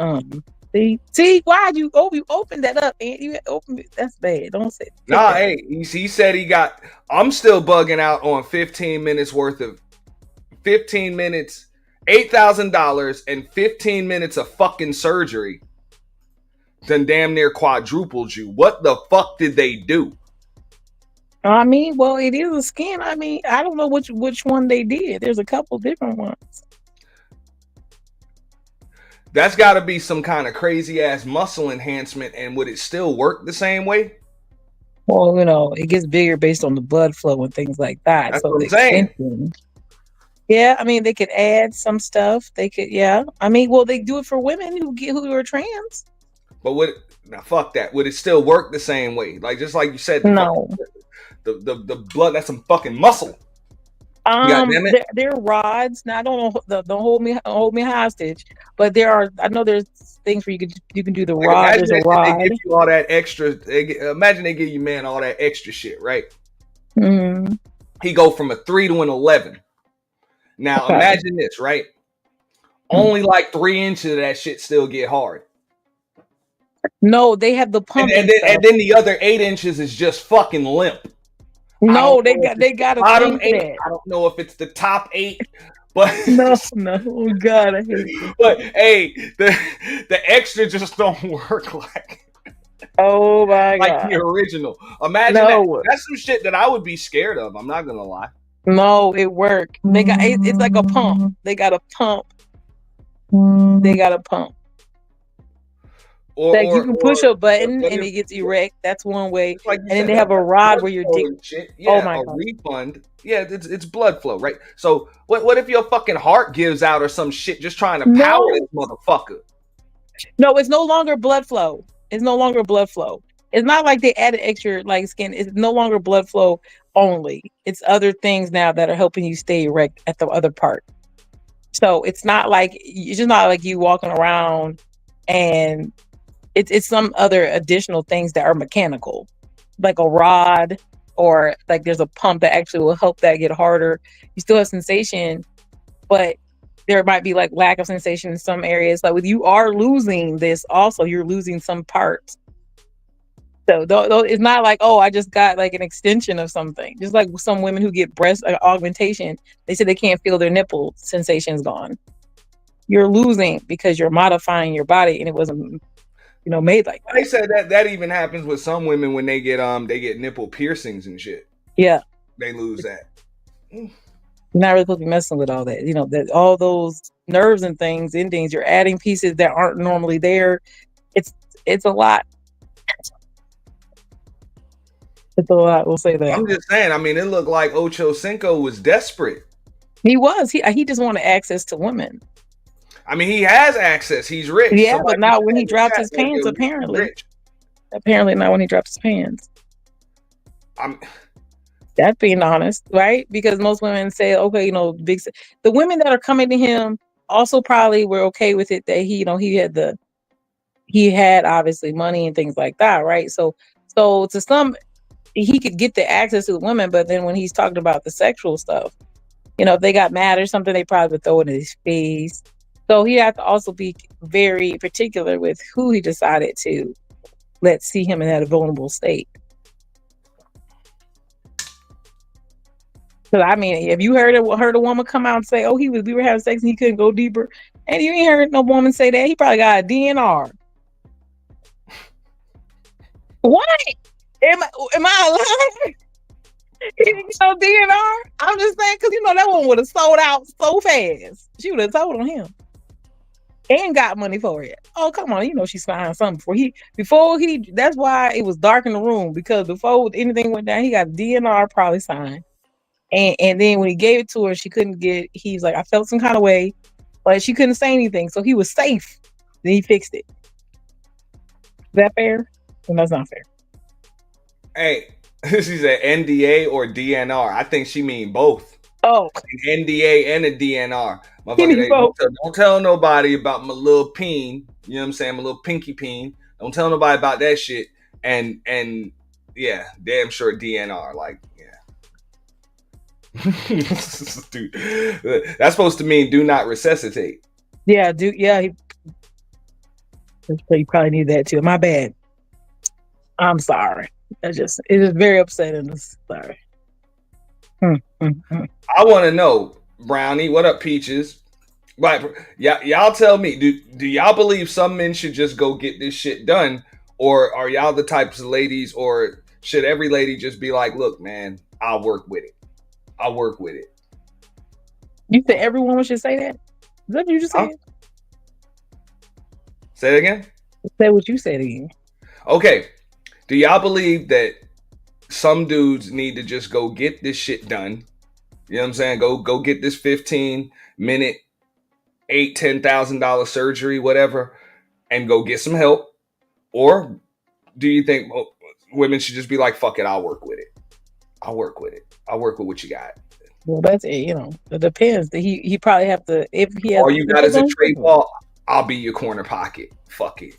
see. Why'd you open that up, and you opened it? That's bad. Don't say. Nah, hey, he said he got. I'm still bugging out on 15 minutes worth of 15 minutes, $8,000, and 15 minutes of fucking surgery. Then damn near quadrupled you. What the fuck did they do? I mean, well, it is a skin. I mean, I don't know which one they did. There's a couple different ones. That's got to be some kind of crazy ass muscle enhancement. And would it still work the same way? Well, it gets bigger based on the blood flow and things like that. That's what I'm saying. Yeah, I mean, they could add some stuff. They could, yeah. I mean, well, they do it for women who are trans. But fuck that. Would it still work the same way? Like just like you said, no. The blood, that's some fucking muscle. They're rods. Now I don't know. Don't hold me hostage. But I know there's things where you can do the rod. There's a rod. They give you all that extra. Imagine they give you all that extra shit, right? Mm-hmm. He go from a 3 to an 11. Now imagine this, right? Only like 3 inches of that shit still get hard. No, they have the pump, and then the other 8 inches is just fucking limp. No, they got a bottom 8. I don't know if it's the top 8, but no, oh God, I hate it. But hey, the extra just don't work like. Oh my God, like the original. Imagine that. That's some shit that I would be scared of. I'm not gonna lie. No, it worked. They got it's like a pump. They got a pump. You can push a button and it gets erect. That's one way. Like and then they have a rod where your dick. Yeah, my God. Refund. Yeah, it's blood flow, right? So what if your fucking heart gives out or some shit just trying to power this motherfucker? No, it's no longer blood flow. It's no longer blood flow. It's not like they added extra like skin. It's no longer blood flow only. It's other things now that are helping you stay erect at the other part. So it's just not like you walking around and it's some other additional things that are mechanical, like a rod or like there's a pump that actually will help that get harder. You still have sensation, but there might be like lack of sensation in some areas. Like you are losing this also, you're losing some parts. So it's not like, oh, I just got like an extension of something. Just like some women who get breast augmentation, they say they can't feel their nipple sensations gone. You're losing because you're modifying your body and it wasn't made like that. They said that even happens with some women when they get nipple piercings and shit. Yeah. They lose that. You're not really supposed to be messing with all that. That all those nerves and things, endings, you're adding pieces that aren't normally there. It's a lot. It's a lot, we'll say that. I'm just saying, I mean, it looked like OchoCinco was desperate. He was. He just wanted access to women. I mean, he has access. He's rich. Yeah, Somebody but not when said he in the dropped chat, his like, pants. yo, he's Apparently, rich. not when he dropped his pants. I'm. That's being honest, right? Because most women say, okay, you know, the women that are coming to him also probably were okay with it that he had obviously money and things like that, right? So to some, he could get the access to the women, but then when he's talking about the sexual stuff, you know, if they got mad or something, they probably would throw it in his face. So he had to also be very particular with who he decided to let see him in that vulnerable state. Because I mean, if you heard a woman come out and say, "Oh, we were having sex and he couldn't go deeper," and you ain't heard no woman say that, he probably got a DNR. What? Am I alive? He didn't get no DNR. I'm just saying because you know that one would have sold out so fast. She would have told on him and got money for it. Oh, come on, you know she signed something before he. That's why it was dark in the room because before anything went down, he got DNR probably signed. And then when he gave it to her, she couldn't get. He's like, I felt some kind of way, but she couldn't say anything, so he was safe. Then he fixed it. Is that fair? And that's not fair. Hey, she said NDA or DNR. I think she mean both. Oh, an NDA and a DNR. Motherfucker, don't tell nobody about my little peen. You know what I'm saying? My little pinky peen. Don't tell nobody about that shit. And yeah, damn sure DNR. Like, yeah. Dude, that's supposed to mean do not resuscitate. Yeah, he probably need that too. My bad. I'm sorry. It is very upsetting. Sorry. I want to know, Brownie. What up, Peaches? Right, y'all tell me. Do y'all believe some men should just go get this shit done, or are y'all the types of ladies, or should every lady just be like, "Look, man, I'll work with it. I'll work with it." You said every woman should say that? Is that what you just said? Say it again. Say what you said again. Okay. Do y'all believe that some dudes need to just go get this shit done? You know what I'm saying? Go get this 15-minute, $8,000-$10,000 surgery, whatever, and go get some help? Or do you think women should just be like, fuck it, I'll work with it. I'll work with it. I'll work with what you got. Well, that's it. You know, it depends. He probably have to if he has. All you got is a trade ball. I'll be your corner pocket. Fuck it.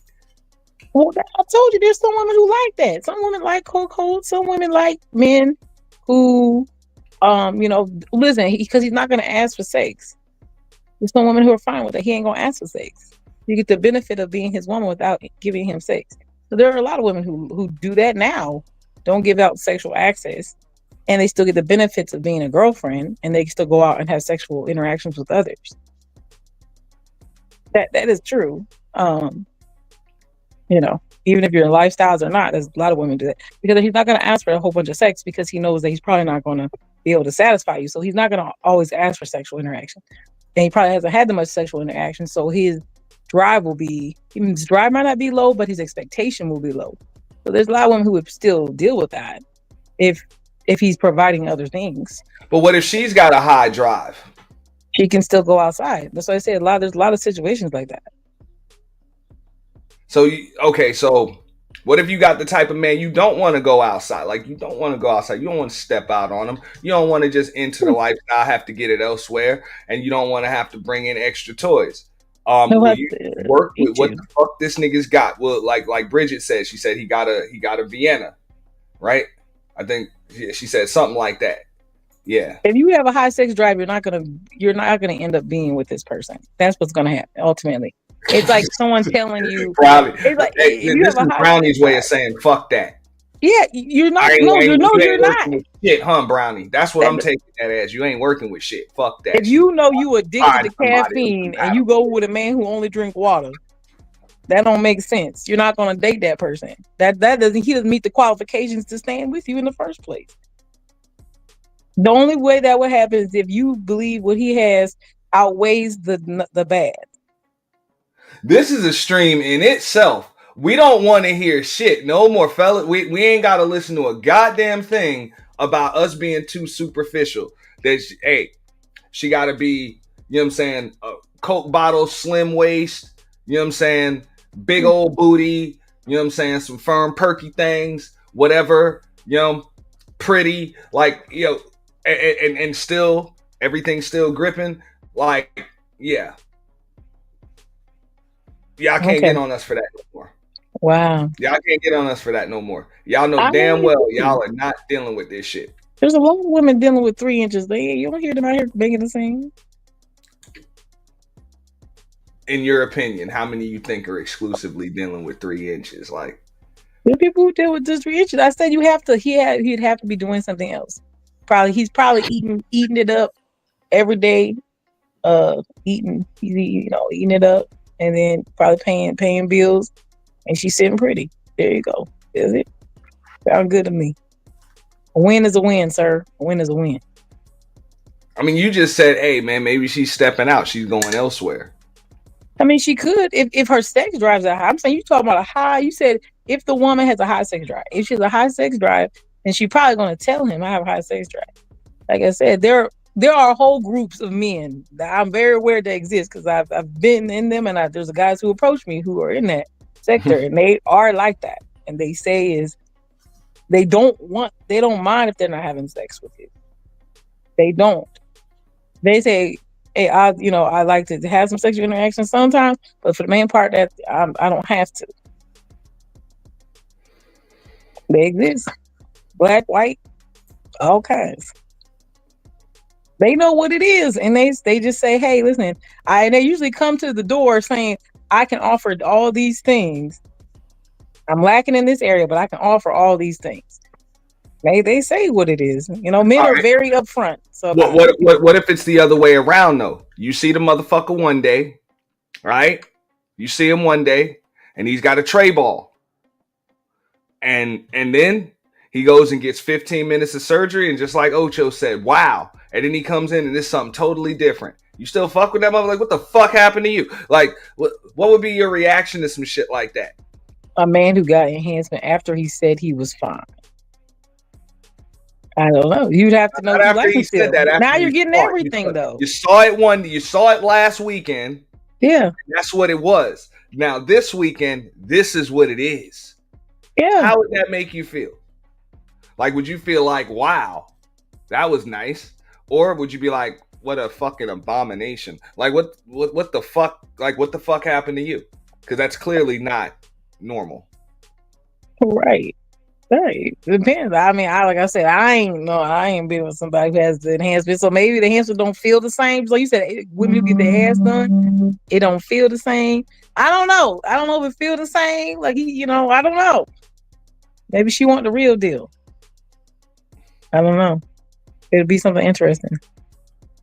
Well, I told you there's some women who like that. Some women like cold. Some women like men who, you know, listen, because he's not going to ask for sex. There's some women who are fine with it. He ain't going to ask for sex. You get the benefit of being his woman without giving him sex. So there are a lot of women who do that now, don't give out sexual access, and they still get the benefits of being a girlfriend, and they still go out and have sexual interactions with others. That is true. You know, even if your lifestyles or not, there's a lot of women do that because he's not going to ask for a whole bunch of sex because he knows that he's probably not going to be able to satisfy you. So he's not going to always ask for sexual interaction, and he probably hasn't had that much sexual interaction. So his drive might not be low, but his expectation will be low. So there's a lot of women who would still deal with that if he's providing other things. But what if she's got a high drive? She can still go outside. That's why I say there's a lot of situations like that. So so what if you got the type of man you don't want to go outside? Like you don't want to go outside. You don't want to step out on them. You don't want to just enter the lifestyle, have to get it elsewhere, and you don't want to have to bring in extra toys. Will you work with what the fuck this nigga's got? Well, like Bridget said, she said he got a Vienna, right? I think she said something like that. Yeah. If you have a high sex drive, you're not gonna end up being with this person. That's what's gonna happen ultimately. It's like someone telling you. Brownie. It's like this is Brownie's way of saying fuck that. Yeah, you're not. You're not. Shit, huh, Brownie? That's what I'm taking that as. You ain't working with shit. Fuck that. If you know you addicted to caffeine and you go with a man who only drink water, that don't make sense. You're not gonna date that person. He doesn't meet the qualifications to stand with you in the first place. The only way that would happen is if you believe what he has outweighs the bad. This is a stream in itself. We don't want to hear shit no more, fella. We ain't got to listen to a goddamn thing about us being too superficial. Hey, She got to be, you know what I'm saying, a Coke bottle, slim waist, you know what I'm saying, big old booty, you know what I'm saying, some firm, perky things, whatever, you know, pretty, like, you know, and still, everything's still gripping. Like, yeah. Y'all can't get on us for that no more. Wow. Y'all can't get on us for that no more. Y'all know damn well y'all are not dealing with this shit. There's a lot of women dealing with 3 inches. You don't hear them out here making the same. In your opinion, how many you think are exclusively dealing with 3 inches? Like, the people who deal with just 3 inches, I said he'd have to be doing something else. He's probably eating it up every day. Eating it up, and then probably paying bills, and she's sitting pretty. There you go. Is it? Sound good to me. A win is a win, sir. A win is a win. I mean, you just said, hey, man, maybe she's stepping out. She's going elsewhere. I mean, she could if her sex drives are high. I'm saying you talking about a high. You said if the woman has a high sex drive. If she has a high sex drive, then she's probably going to tell him, I have a high sex drive. Like I said, there are whole groups of men that I'm very aware they exist because I've been in them, and there's guys who approach me who are in that sector, and they are like that. And they say is they don't mind if they're not having sex with you. They don't. They say, hey, I like to have some sexual interaction sometimes, but for the main part, that I don't have to. They exist. Black, white, all kinds. They know what it is, and they just say, hey, listen, and they usually come to the door saying, I can offer all these things. I'm lacking in this area, but I can offer all these things. They say what it is. Men are very upfront. So what if it's the other way around though? You see the motherfucker one day, right? You see him one day, and he's got a tray ball, and then he goes and gets 15 minutes of surgery, and just like Ocho said, wow. And then he comes in and it's something totally different. You still fuck with that mother? Like, what the fuck happened to you? Like, what would be your reaction to some shit like that? A man who got enhancement after he said he was fine. I don't know. You'd have to know. Not after he said that. Now you're getting everything though. You saw it last weekend. Yeah. That's what it was. Now this weekend, this is what it is. Yeah. How would that make you feel? Like, would you feel like, wow, that was nice? Or would you be like, what a fucking abomination? Like, what the fuck? Like, what the fuck happened to you? Because that's clearly not normal. Right. It depends. I mean, like I said, I ain't been with somebody who has the enhancement. So maybe the enhancement don't feel the same. So you said when you get the ass done, it don't feel the same. I don't know. I don't know if it feel the same. Like I don't know. Maybe she want the real deal. I don't know. It'll be something interesting.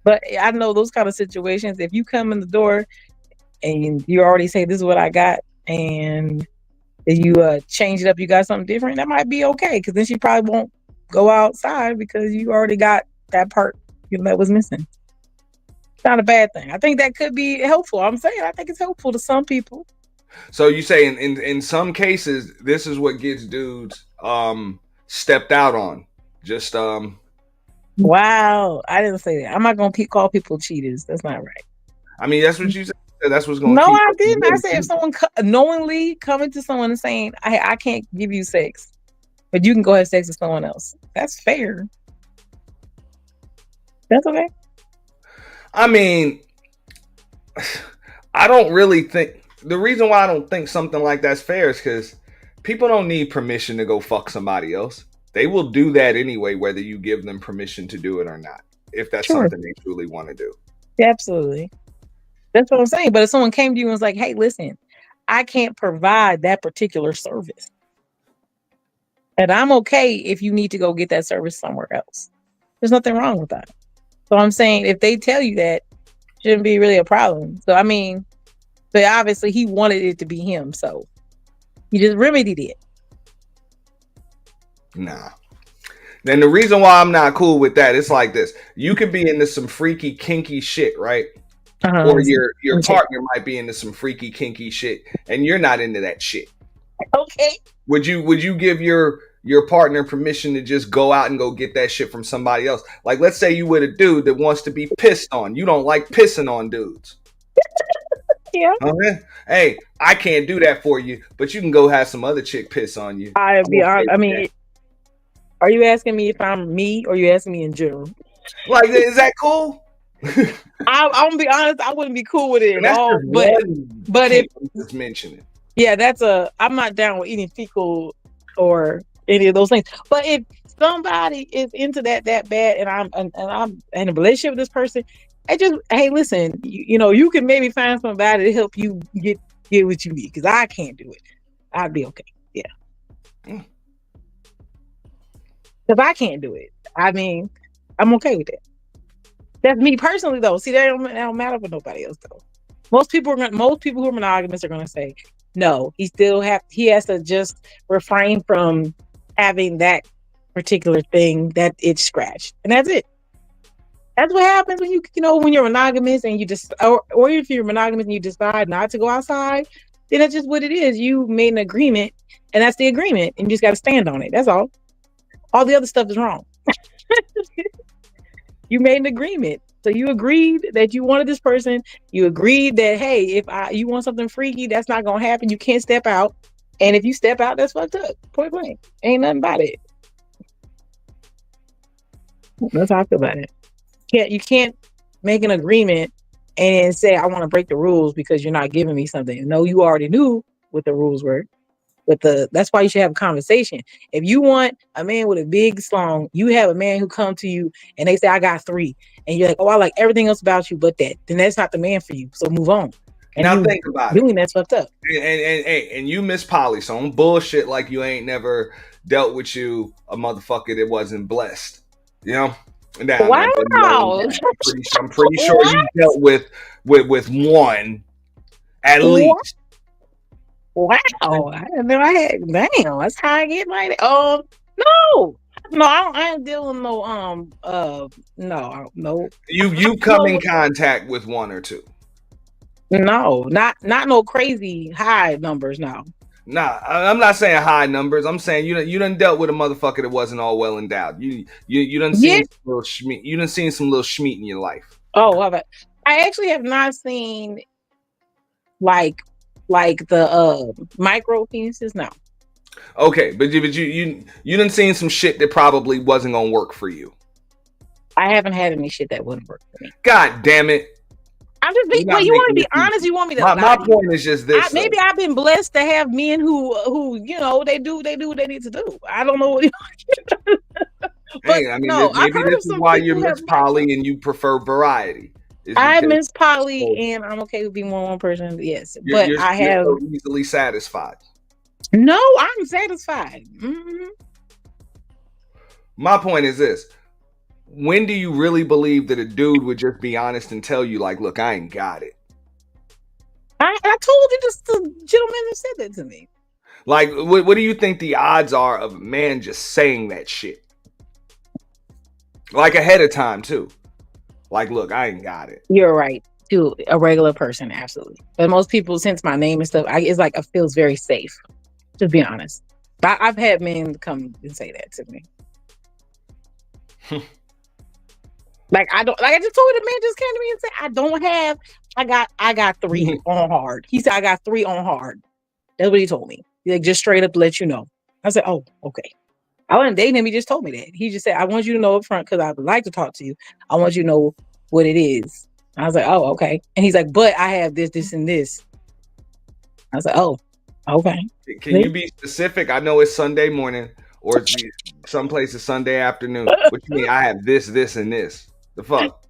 But I know those kind of situations, if you come in the door and you already say, this is what I got, and you change it up, you got something different, that might be okay. Because then she probably won't go outside because you already got that part that was missing. It's not a bad thing. I think that could be helpful. I think it's helpful to some people. So you say in some cases, this is what gets dudes stepped out on. Just Wow, I didn't say that. I'm not gonna call people cheaters. That's not right. I mean, that's what you said. That's what's going. No, I didn't. I said if someone knowingly coming to someone and saying, I can't give you sex, but you can go have sex with someone else. That's fair. That's okay. I mean, I don't really think the reason why I don't think something like that's fair is because people don't need permission to go fuck somebody else. They will do that anyway, whether you give them permission to do it or not, if that's something they truly want to do. Yeah, absolutely. That's what I'm saying. But if someone came to you and was like, hey, listen, I can't provide that particular service. And I'm okay if you need to go get that service somewhere else. There's nothing wrong with that. So I'm saying if they tell you that, shouldn't be really a problem. So, I mean, but obviously he wanted it to be him. So he just remedied it. Nah. Then the reason why I'm not cool with that, it's like this. You could be into some freaky, kinky shit, right? Or your partner might be into some freaky, kinky shit, and you're not into that shit. Okay. Would you give your your partner permission to just go out and go get that shit from somebody else. Like, let's say you with a dude that wants to be pissed on. You don't like pissing on dudes. Yeah. Okay. Hey, I can't do that for you, but you can go have some other chick piss on you. I'll be honest. I mean, are you asking me if I'm me, or are you asking me in general? Like, is that cool? I'm gonna be honest. I wouldn't be cool with it at all. But if just mention it, yeah, I'm not down with eating fecal or any of those things. But if somebody is into that bad, and I'm in a relationship with this person, hey, listen, you can maybe find somebody to help you get what you need, because I can't do it. I'd be okay. Yeah. Because I can't do it. I mean, I'm okay with that. That's me personally, though. See, that don't matter for nobody else, though. Most people who are monogamous are going to say, no, he has to just refrain from having that particular thing that it's scratched, and that's it. That's what happens when when you're monogamous and you just, or if you're monogamous and you decide not to go outside, then that's just what it is. You made an agreement, and that's the agreement, and you just got to stand on it. That's all. All the other stuff is wrong. You made an agreement. So you agreed that you wanted this person. You agreed that, hey, if you want something freaky, that's not going to happen. You can't step out. And if you step out, that's fucked up. Point blank. Ain't nothing about it. That's how I feel about it. You can't make an agreement and say, I want to break the rules because you're not giving me something. No, you already knew what the rules were. That's why you should have a conversation. If you want a man with a big slong, you have a man who come to you and they say, I got 3. And you're like, oh, I like everything else about you but that. Then that's not the man for you. So move on. And now think about it. That's fucked up. And you miss Polly, so don't bullshit like you ain't never dealt with you a motherfucker that wasn't blessed. You know? Now, wow. I'm pretty sure you dealt with one at least. Wow, I didn't know I had. Damn, that's how I get like that. No, I ain't dealing with no. You come in contact with one or two? No, not no crazy high numbers. No. Nah, I'm not saying high numbers. I'm saying you done dealt with a motherfucker that wasn't all well endowed. You done seen some little schmeat. You done seen some little schmeat in your life. Oh, I actually have not seen like the micro penises. No. Okay, but you done seen some shit that probably wasn't gonna work for you. I haven't had any shit that wouldn't work for me. God damn it. I'm just being. Wait, you want to be honest? You want me to? My point is just this. Maybe I've been blessed to have men who they do what they need to do. I don't know what. Hey, I mean, no, maybe this is why you're Miss Polly and you prefer variety. I miss Polly, and I'm okay with being one person. Yes, but I have so easily satisfied. No, I'm satisfied. Mm-hmm. My point is this: when do you really believe that a dude would just be honest and tell you, like, "Look, I ain't got it"? I told you this. The gentleman who said that to me. Like, what do you think the odds are of a man just saying that shit? Like ahead of time too. Like, look, I ain't got it. You're right. To a regular person, absolutely. But most people, since my name and stuff, it's like it feels very safe. To be honest, I've had men come and say that to me. Like I just told the man just came to me and said, I don't have. I got 3 on hard. He said I got 3 on hard. That's what he told me. Like just straight up to let you know. I said, oh, okay. I wasn't dating him. He just told me that. He just said, I want you to know up front because I would like to talk to you. I want you to know what it is. I was like, oh, okay. And he's like, but I have this, this, and this. I was like, oh, okay. Can you be specific? I know it's Sunday morning or some places Sunday afternoon. What you mean? I have this, this, and this. The fuck?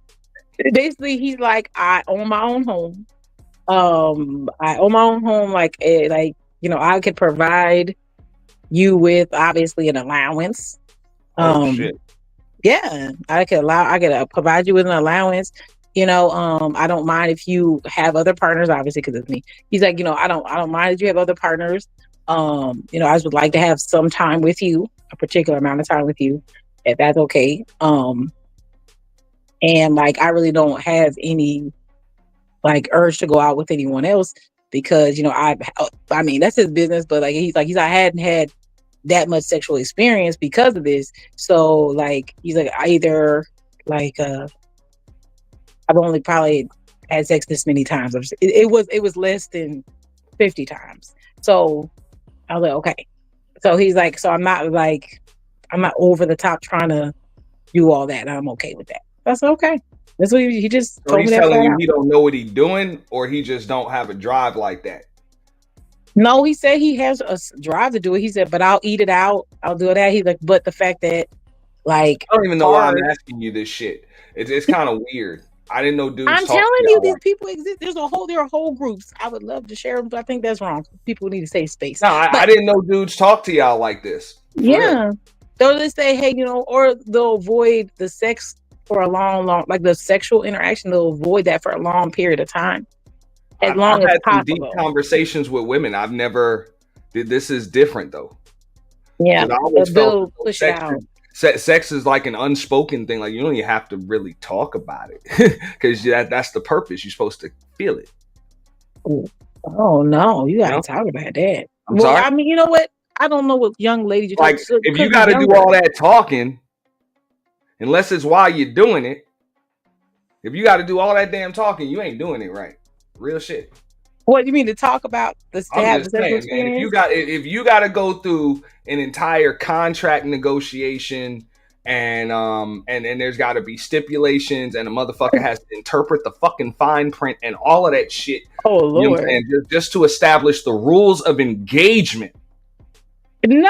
Basically, he's like, I own my own home. I own my own home. Like, I could provide you with obviously an allowance. Shit. Yeah, I could provide you with an allowance. I don't mind if you have other partners, obviously, because it's me. He's like, I don't mind if you have other partners. I just would like to have some time with you, a particular amount of time with you, if that's okay. And like, I really don't have any like urge to go out with anyone else because, I mean, that's his business, but like, he's like, I hadn't had that much sexual experience because of this. So like he's like, I either like I've only probably had sex this many times. It was less than 50 times. So I was like, okay. So he's like, so I'm not over the top trying to do all that. I'm okay with that. That's okay. That's what he just So told he's me that telling flat you out. he don't know what he's doing, or he just don't have a drive like that. No, he said he has a drive to do it. He said, but I'll eat it out. I'll do that. He's like, but the fact that like I don't even know why I'm asking you this shit. It's kind of weird. I didn't know dudes. I'm talk telling to you, y'all these like- people exist. There are whole groups. I would love to share them, but I think that's wrong. People need to save space. No, I didn't know dudes talk to y'all like this. For real. Yeah. They'll just say, hey, or they'll avoid the sex for a long, like the sexual interaction, they'll avoid that for a long period of time. As long I've as had some deep possible. conversations with women. I've never. This is different though. Yeah. 'Cause I always They'll felt push it out. sex is like an unspoken thing. Like you don't even have to really talk about it because that's the purpose. You're supposed to feel it. Oh no, you gotta talk about that. I'm sorry? I mean, you know what? I don't know what young ladies you're Like talking if you got to do all that talking, unless it's while you're doing it. If you got to do all that damn talking, you ain't doing it right. Real shit. What do you mean to talk about the I'm just saying, man. If you got to go through an entire contract negotiation and there's got to be stipulations and a motherfucker has to interpret the fucking fine print and all of that shit. Oh You know what I'm Lord. saying? Just to establish the rules of engagement. No.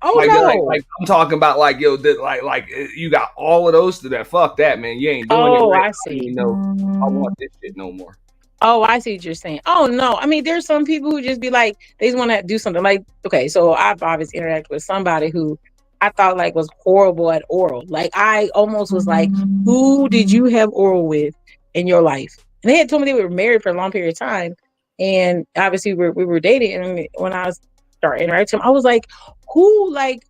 Oh like, no. Like I'm talking about like yo, like you got all of those to that. Fuck that, man. You ain't doing it. Oh, Right. I see. You know, I want this shit no more. Oh, I see what you're saying. Oh no, I mean, there's some people who just be like, they just want to do something. Like, okay, so I've obviously interacted with somebody who I thought like was horrible at oral. Like, I almost was like, who did you have oral with in your life? And they had told me they were married for a long period of time, and obviously we were dating. And when I started interacting with him, I was like, who, like,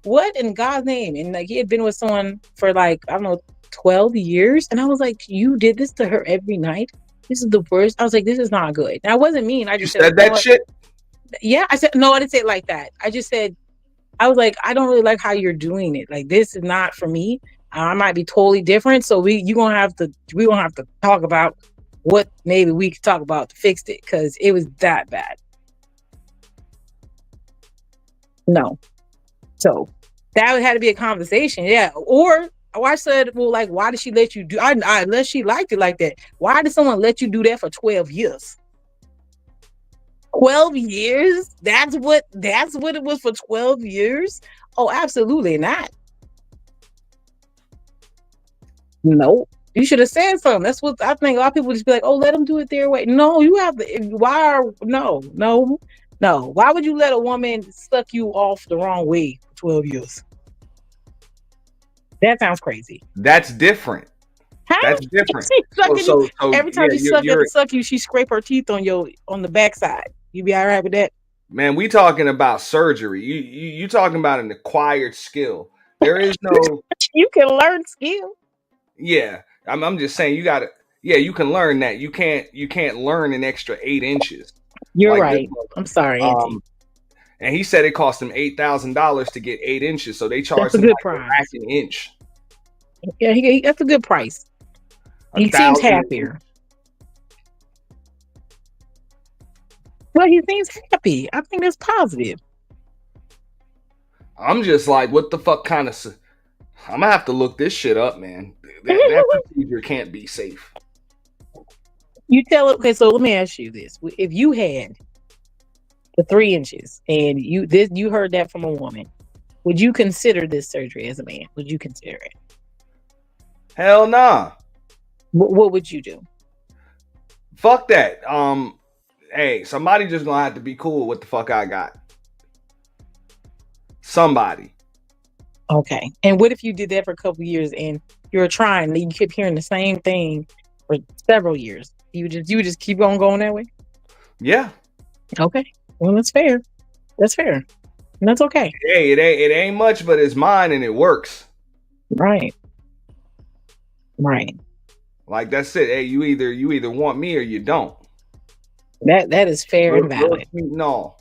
what in God's name? And like, he had been with someone for like, I don't know, 12 years, and I was like, you did this to her every night? This is the worst. I was like, this is not good. And I wasn't mean. I just said that shit. Yeah, I said no. I didn't say it like that. I just said, I was like, I don't really like how you're doing it. Like, this is not for me. I might be totally different. So we gonna have to talk about what maybe we could talk about to fix it, because it was that bad. No, so that had to be a conversation. Yeah, or I said, well, like, why did she let you do? Unless she liked it like that, why did someone let you do that for 12 years? 12 years? That's what it was for 12 years? Oh, absolutely not. Nope. You should have said something. That's what I think. A lot of people just be like, oh, let them do it their way. No, you have to. No. Why would you let a woman suck you off the wrong way for 12 years? That sounds crazy. That's different. How? That's different. So every time she suck you, she scrape her teeth on the backside. You be all right with that? Man, we talking about surgery. You talking about an acquired skill. There is no. You can learn skill. Yeah, I'm just saying you got to. Yeah, you can learn that. You can't learn an extra 8 inches. You're like right. I'm sorry, Auntie. And he said it cost him $8,000 to get 8 inches, so they charged That's a him good like price. back an inch. Yeah, that's a good price. He seems happier. Well, he seems happy. I think that's positive. I'm just like, what the fuck kind of? I'm gonna have to look this shit up, man. That procedure can't be safe. You tell it. Okay, so let me ask you this: if you had the 3 inches and you heard that from a woman, would you consider this surgery as a man? Would you consider it? Hell nah. What would you do? Fuck that. Hey, somebody just gonna have to be cool with what the fuck I got. Somebody. Okay. And what if you did that for a couple of years and you were trying, you kept hearing the same thing for several years? You would just keep on going that way? Yeah. Okay. Well, that's fair. That's fair. And that's okay. Hey, it ain't much, but it's mine and it works. Right. Like that's it. Hey, you either want me or you don't. That is fair and valid. No.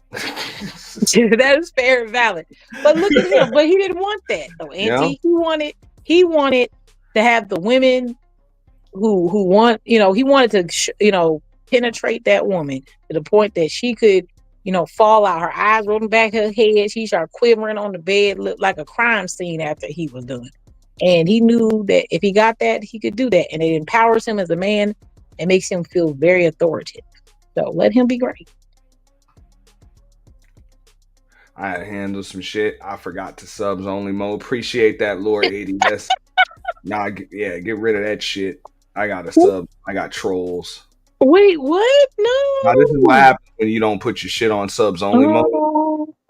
That is fair and valid. But look at him. But he didn't want that though, Auntie. Yeah. He wanted to have the women who want, he wanted to penetrate that woman to the point that she could, fall out, her eyes rolling back her head, she started quivering on the bed, looked like a crime scene after he was done. And he knew that if he got that, he could do that. And it empowers him as a man and makes him feel very authoritative. So let him be great. I had to handle some shit. I forgot to subs only mode. Appreciate that, Lord 80. That's get rid of that shit. I got a sub. I got trolls. Wait, what? No. Now, this is what happens when you don't put your shit on subs only mode.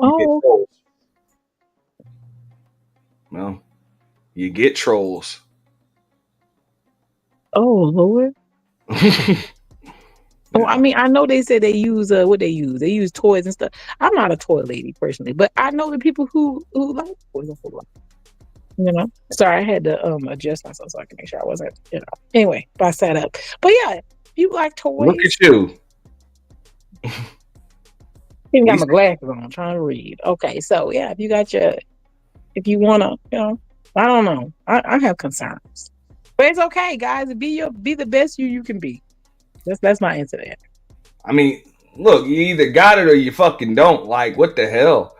You get trolls. Well, you get trolls. Oh, Lord. Well, I mean, I know they said they use what they use. They use toys and stuff. I'm not a toy lady personally, but I know the people who like toys and stuff. Sorry, I had to adjust myself so I can make sure I wasn't, Anyway, I sat up. But yeah, you like toys. Look at you. Even got my glasses on, trying to read. Okay, so yeah, if you wanna, I don't know. I have concerns. But it's okay, guys. Be the best you can be. That's my answer to that. I mean, look, you either got it or you fucking don't. Like, what the hell?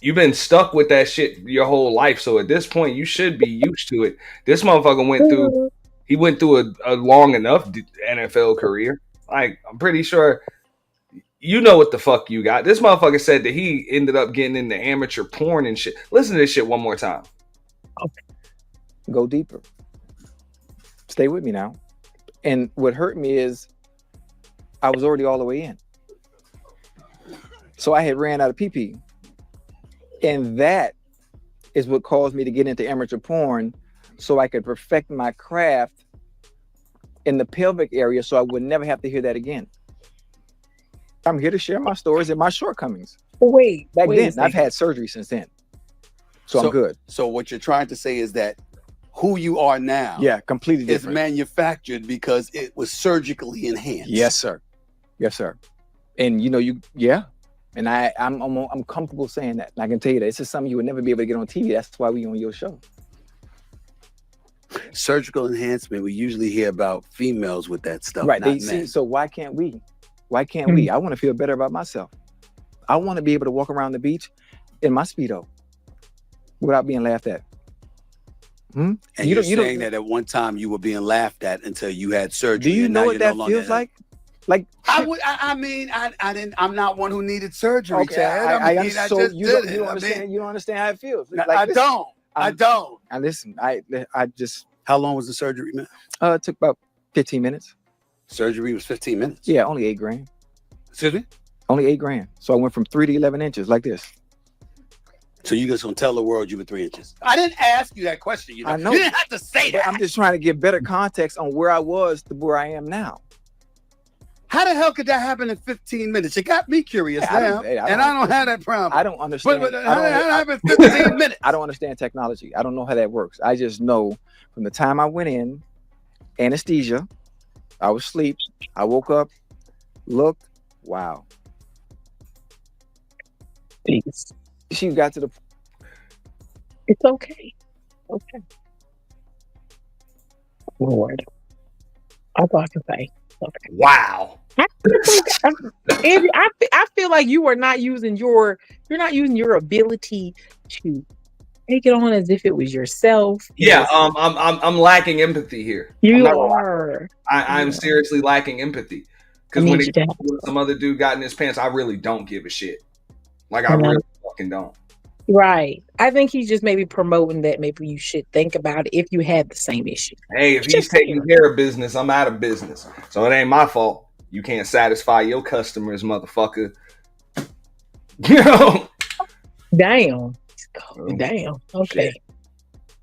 You've been stuck with that shit your whole life, so at this point, you should be used to it. This motherfucker went through a long enough NFL career. Like, I'm pretty sure you know what the fuck you got. This motherfucker said that he ended up getting into amateur porn and shit. Listen to this shit one more time. Okay. Go deeper. Stay with me now. And what hurt me is I was already all the way in. So I had ran out of PP. And that is what caused me to get into amateur porn so I could perfect my craft in the pelvic area so I would never have to hear that again. I'm here to share my stories and my shortcomings. Wait, Back then, I've had surgery since then. So I'm good. So what you're trying to say is that who you are now, completely different, is manufactured because it was surgically enhanced. Yes, sir. And and I'm comfortable saying that. And I can tell you that it's just something you would never be able to get on TV. That's why we on your show. Surgical enhancement, we usually hear about females with that stuff, right? Not men. So why can't we? Why can't we? I want to feel better about myself. I want to be able to walk around the beach in my Speedo without being laughed at. And you're saying that at one time you were being laughed at until you had surgery. Do you know what that feels like? Like I'm not one who needed surgery. Okay, you don't understand how it feels. I don't. And listen, How long was the surgery, man? It took about 15 minutes. Surgery was 15 minutes? Yeah, only $8,000. Excuse me? Only $8,000. So I went from 3 to 11 inches like this. So you just gonna tell the world you were 3 inches? I didn't ask you that question. I know. You didn't have to say that. I'm just trying to give better context on where I was to where I am now. How the hell could that happen in 15 minutes? It got me curious now, and I don't have that problem. I don't understand. But how did that happen in 15 minutes? I don't understand technology. I don't know how that works. I just know from the time I went in, anesthesia, I was asleep, I woke up, looked, wow. Thanks. She got to the... It's okay. Okay. Lord. That's all I can say. Okay. Wow. Andy, I feel like you're not using your ability to take it on as if it was yourself. Yeah, I'm lacking empathy here. You are. I'm seriously lacking empathy. Because when some other dude got in his pants, I really don't give a shit. Like I really fucking don't. Right. I think he's just maybe promoting that maybe you should think about it if you had the same issue. Hey, if he's taking care of business, I'm out of business. So it ain't my fault. You can't satisfy your customers, motherfucker. You know? Damn. Damn. Okay. Shit.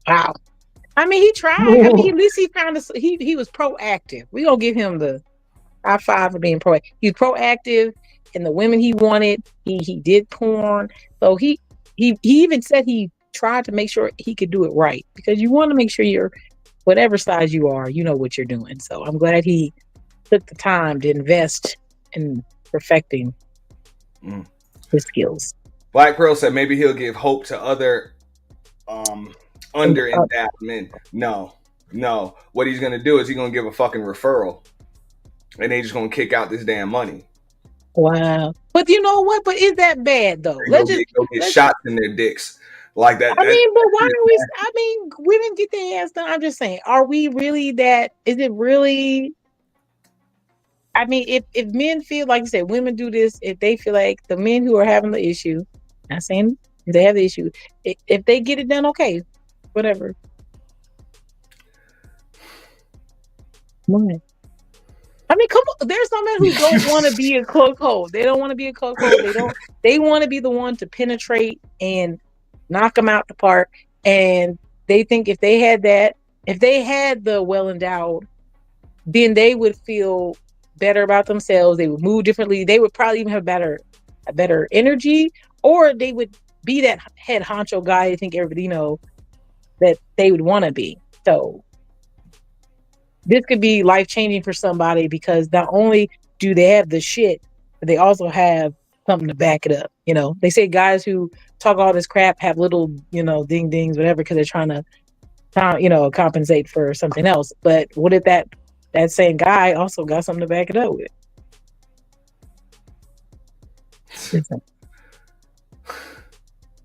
Wow. I mean, he tried. I mean, at least he found us. He was proactive. We're gonna give him the high five for being proactive. He's proactive in the women he wanted. He did porn. So he even said he tried to make sure he could do it right, because you want to make sure you're whatever size you are, you know what you're doing. So I'm glad he took the time to invest in perfecting his skills. Black Pearl said maybe he'll give hope to other under endowed men. No. What he's gonna do is he's gonna give a fucking referral, and they just gonna kick out this damn money. Wow. But you know what? But is that bad though? Let's get shots in their dicks like that. I mean, but why are we? I mean, women get their ass done. I'm just saying, are we really that? Is it really? I mean, if men feel like you said, women do this, if they feel like the men who are having the issue, not saying if they have the issue, if they get it done, okay, whatever. What? I mean, come on. There's some men who don't want to be a cuckold. They don't want to be a cuckold. They want to be the one to penetrate and knock them out the park. And they think if they had that, if they had the well endowed, then they would feel better about themselves. They would move differently. They would probably even have a better energy, or they would be that head honcho guy. I think everybody that they would want to be. So this could be life-changing for somebody because not only do they have the shit, but they also have something to back it up. They say guys who talk all this crap have little, ding dings, whatever, because they're trying to, compensate for something else. But what if that same guy also got something to back it up with?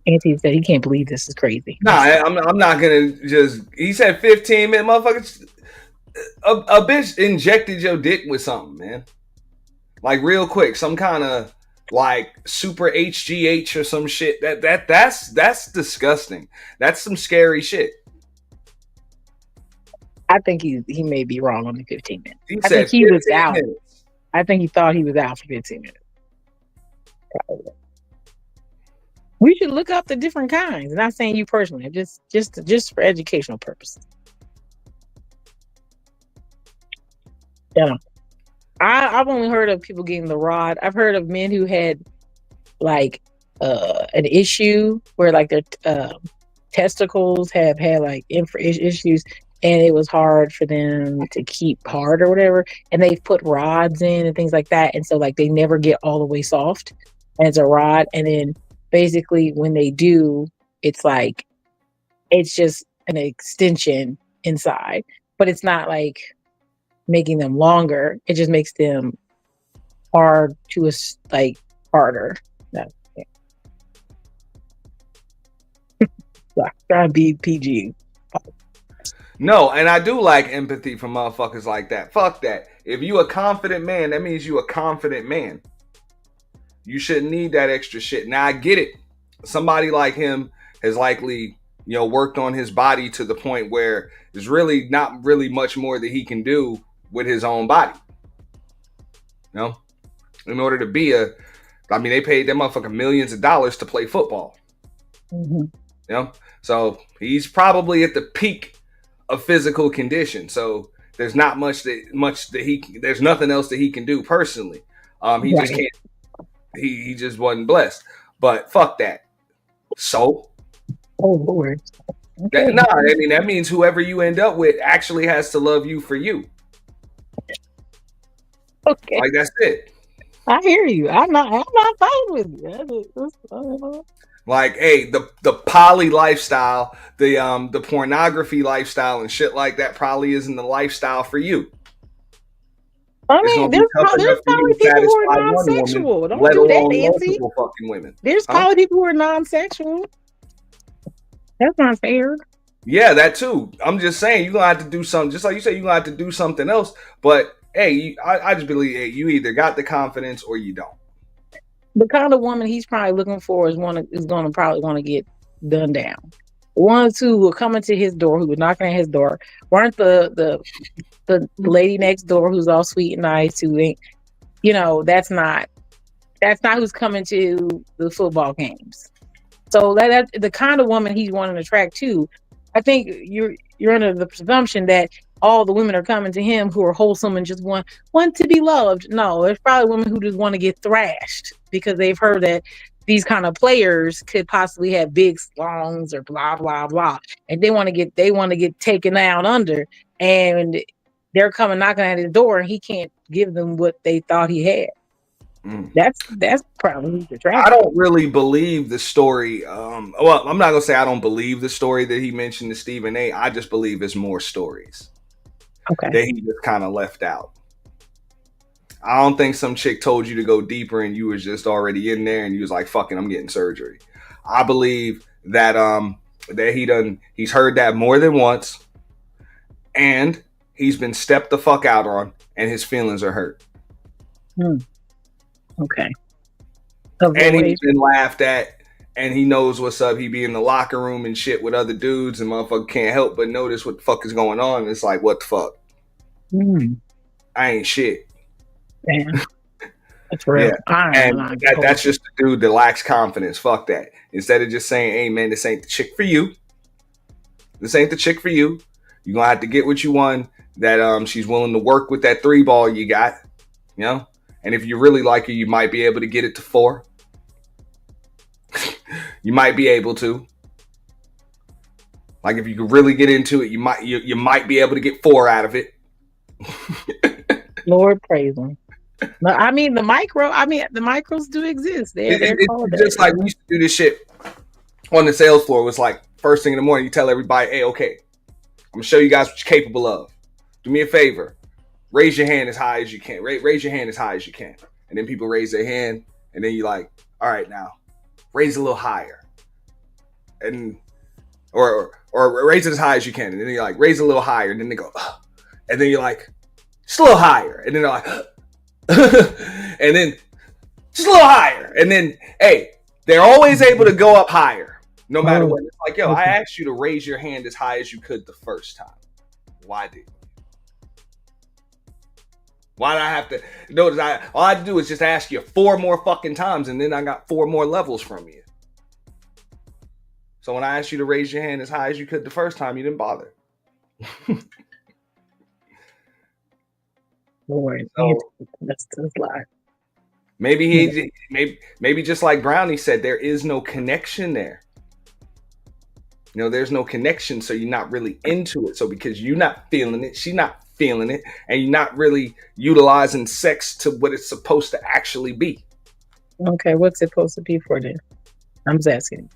Anthony said he can't believe this is crazy. Nah, I'm not gonna just. He said 15 minutes, motherfuckers. A bitch injected your dick with something, man. Like real quick, some kind of like super HGH or some shit. That's disgusting. That's some scary shit. I think he may be wrong on the 15 minutes. I think he was out. I think he thought he was out for 15 minutes. Probably. We should look up the different kinds. I'm not saying you personally, just for educational purposes. Yeah. I've only heard of people getting the rod. I've heard of men who had like an issue where like their testicles have had like issues, and it was hard for them to keep hard or whatever, and they've put rods in and things like that, and so like they never get all the way soft, and it's a rod, and then basically when they do, it's like it's just an extension inside, but it's not like making them longer. It just makes them hard to harder. No. Try to be PG. No, and I do like empathy from motherfuckers like that. Fuck that. If you a confident man, that means you a confident man. You shouldn't need that extra shit. Now I get it. Somebody like him has likely, worked on his body to the point where there's really not really much more that he can do with his own body. In order to be they paid that motherfucker millions of dollars to play football. Mm-hmm. So he's probably at the peak of physical condition. So there's not much that there's nothing else that he can do personally. He just can't. He just wasn't blessed. But fuck that. So. Oh Lord. Okay. That means whoever you end up with actually has to love you for you. Okay. Like that's it. I hear you. I'm not fighting with you. Like, hey, the poly lifestyle, the pornography lifestyle and shit like that probably isn't the lifestyle for you. I mean, there's probably people who are non-sexual. Don't do that, Nancy. Fucking women. There's probably people who are non-sexual. That's not fair. Yeah, that too. I'm just saying you're gonna have to do something. Just like you said, you're gonna have to do something else. But hey, I just believe you either got the confidence or you don't. The kind of woman he's probably looking for is gonna probably want to get done down. One or two who are coming to his door, who were knocking at his door, weren't the lady next door who's all sweet and nice, who ain't, that's not who's coming to the football games. So that's the kind of woman he's wanting to attract to. I think you're under the presumption that all the women are coming to him who are wholesome and just want to be loved. No, there's probably women who just want to get thrashed because they've heard that these kind of players could possibly have big slongs or blah blah blah, and they want to get taken down under, and they're coming knocking at his door, and he can't give them what they thought he had. That's probably the track. I don't really believe the story. Well, I'm not gonna say I don't believe the story that he mentioned to Stephen A. I just believe it's more stories that he just kind of left out. I don't think some chick told you to go deeper and you was just already in there and you was like, "Fucking, I'm getting surgery." I believe that he's heard that more than once, and he's been stepped the fuck out on, and his feelings are hurt. Okay. And he's been laughed at, and he knows what's up. He be in the locker room and shit with other dudes, and motherfucker can't help but notice what the fuck is going on. And it's like, what the fuck? I ain't shit. Damn. That's real. Yeah. And that's just the dude that lacks confidence. Fuck that. Instead of just saying, "Hey man, this ain't the chick for you. This ain't the chick for you. You're gonna have to get what you want." That she's willing to work with that 3 ball you got, you know. And if you really like her, you might be able to get it to 4. You might be able to. Like if you could really get into it, you might be able to get 4 out of it. Lord praise him. No, I mean the micros do exist. They're called just that. Like we used to do this shit on the sales floor. It was like first thing in the morning, you tell everybody, "Hey, okay, I'm gonna show you guys what you're capable of. Do me a favor. Raise your hand as high as you can. Raise your hand as high as you can." And then people raise their hand, and then you're like, "All right, now raise a little higher." And or raise it as high as you can. And then you're like, "Raise a little higher." And then they go, "Ugh." And then you're like, "Just a little higher." And then they're like, and then just a little higher. And then, hey, they're always able to go up higher, no matter what. It's like, yo, I asked you to raise your hand as high as you could the first time. Why did you? Why did I have to notice? All I had to do is just ask you 4 more fucking times, and then I got 4 more levels from you. So when I asked you to raise your hand as high as you could the first time, you didn't bother. Lord, that's a lie. Maybe maybe just like Brownie said, there is no connection there. You know, there's no connection, so you're not really into it. So because you're not feeling it, she's not feeling it, and you're not really utilizing sex to what it's supposed to actually be. Okay, what's it supposed to be for then? I'm just asking.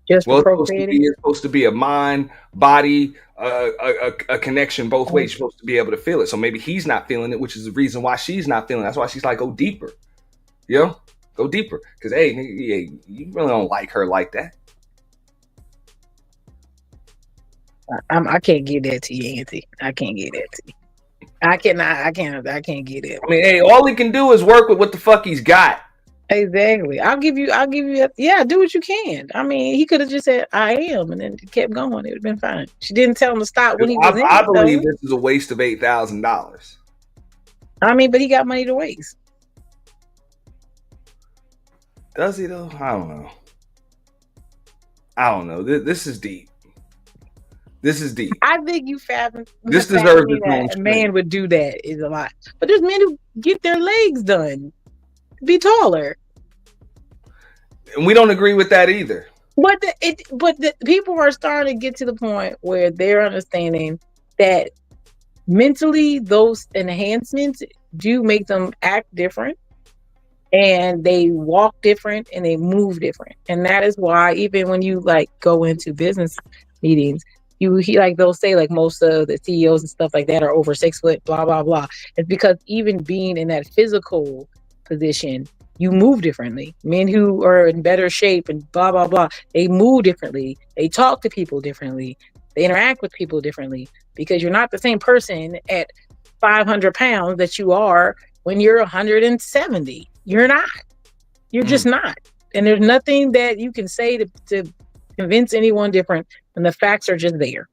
Just for procreating? It's supposed to be a mind, body, a connection both ways. You're supposed to be able to feel it. So maybe he's not feeling it, which is the reason why she's not feeling it. That's why she's like, go deeper. You know? Go deeper. Because, hey, you really don't like her like that. I can't give that to you, Auntie. I can't give that to you. I can't get it. I mean, hey, all he can do is work with what the fuck he's got. Exactly. I'll give you do what you can. I mean, he could have just said, "I am," and then kept going. It would have been fine. She didn't tell him to stop when he was in. I believe this is a waste of $8,000. I mean, but he got money to waste. Does he though? I don't know. This is deep. This is deep. I think you fathom. This deserves that a man would do that is a lot. But there's men who get their legs done, be taller. And we don't agree with that either. But the people are starting to get to the point where they're understanding that mentally those enhancements do make them act different, and they walk different and they move different. And that is why even when you like go into business meetings, they'll say like most of the CEOs and stuff like that are over 6 foot, blah blah blah. It's because even being in that physical position, you move differently. Men who are in better shape and blah blah blah, they move differently. They talk to people differently. They interact with people differently, because you're not the same person at 500 pounds that you are when you're 170. You're not. You're just not. And there's nothing that you can say to convince anyone different, and the facts are just there.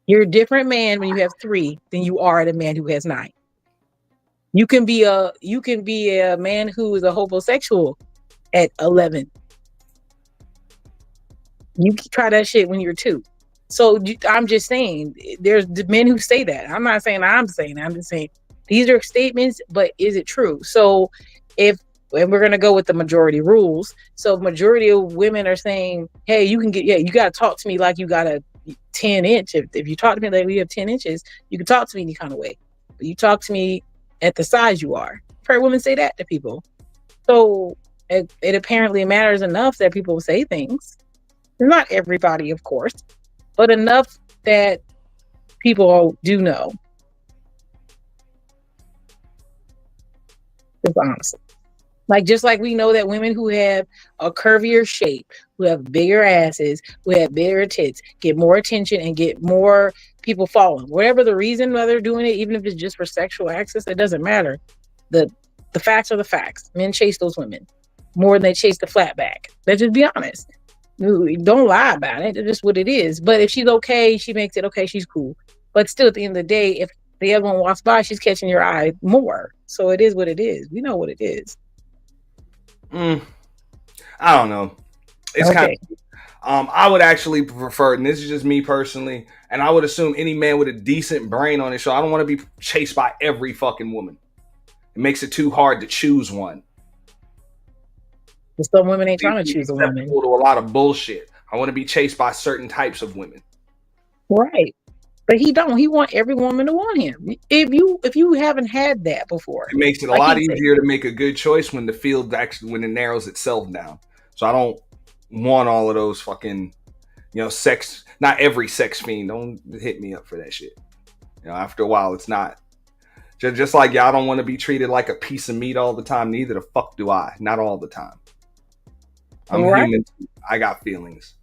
You're a different man when you have 3 than you are the man who has 9. You can be a man who is a homosexual at 11. You can try that shit when you're 2. So I'm just saying, there's the men who say that. I'm not saying I'm just saying these are statements, but is it true? So and we're going to go with the majority rules. So majority of women are saying, hey, you got to talk to me like you got a 10 inch. If you talk to me like you have 10 inches, you can talk to me any kind of way. But you talk to me at the size you are. heard women say that to people. So it apparently matters enough that people say things. Not everybody, of course, but enough that people do know. Just honestly. Like, just like we know that women who have a curvier shape, who have bigger asses, who have bigger tits, get more attention and get more people following. Whatever the reason why they're doing it, even if it's just for sexual access, it doesn't matter. The facts are the facts. Men chase those women more than they chase the flat back. Let's just be honest. Don't lie about it. It's just what it is. But if she's okay, she makes it okay, she's cool. But still, at the end of the day, if the other one walks by, she's catching your eye more. So it is what it is. We know what it is. I don't know. It's kind of. I would actually prefer, and this is just me personally, and I would assume any man with a decent brain on his show. I don't want to be chased by every fucking woman. It makes it too hard to choose one. But some women ain't trying to choose a woman. To a lot of bullshit. I want to be chased by certain types of women. Right. But he don't. He want every woman to want him. If you haven't had that before, it makes it a lot easier to make a good choice when the field actually when it narrows itself down. So I don't want all of those fucking, sex. Not every sex fiend. Don't hit me up for that shit. After a while, it's not. Just like y'all don't want to be treated like a piece of meat all the time. Neither the fuck do I. Not all the time. I'm human. I got feelings.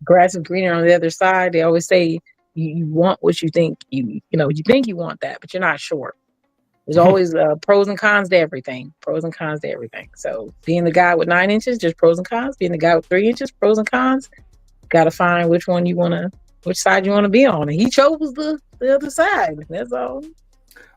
Grass is greener on the other side. They always say you want what you think you think you want that, but you're not sure. There's always pros and cons to everything. Pros and cons to everything. So being the guy with 9 inches, just pros and cons. Being the guy with 3 inches, pros and cons. Got to find which side you want to be on. And he chose the other side. That's all.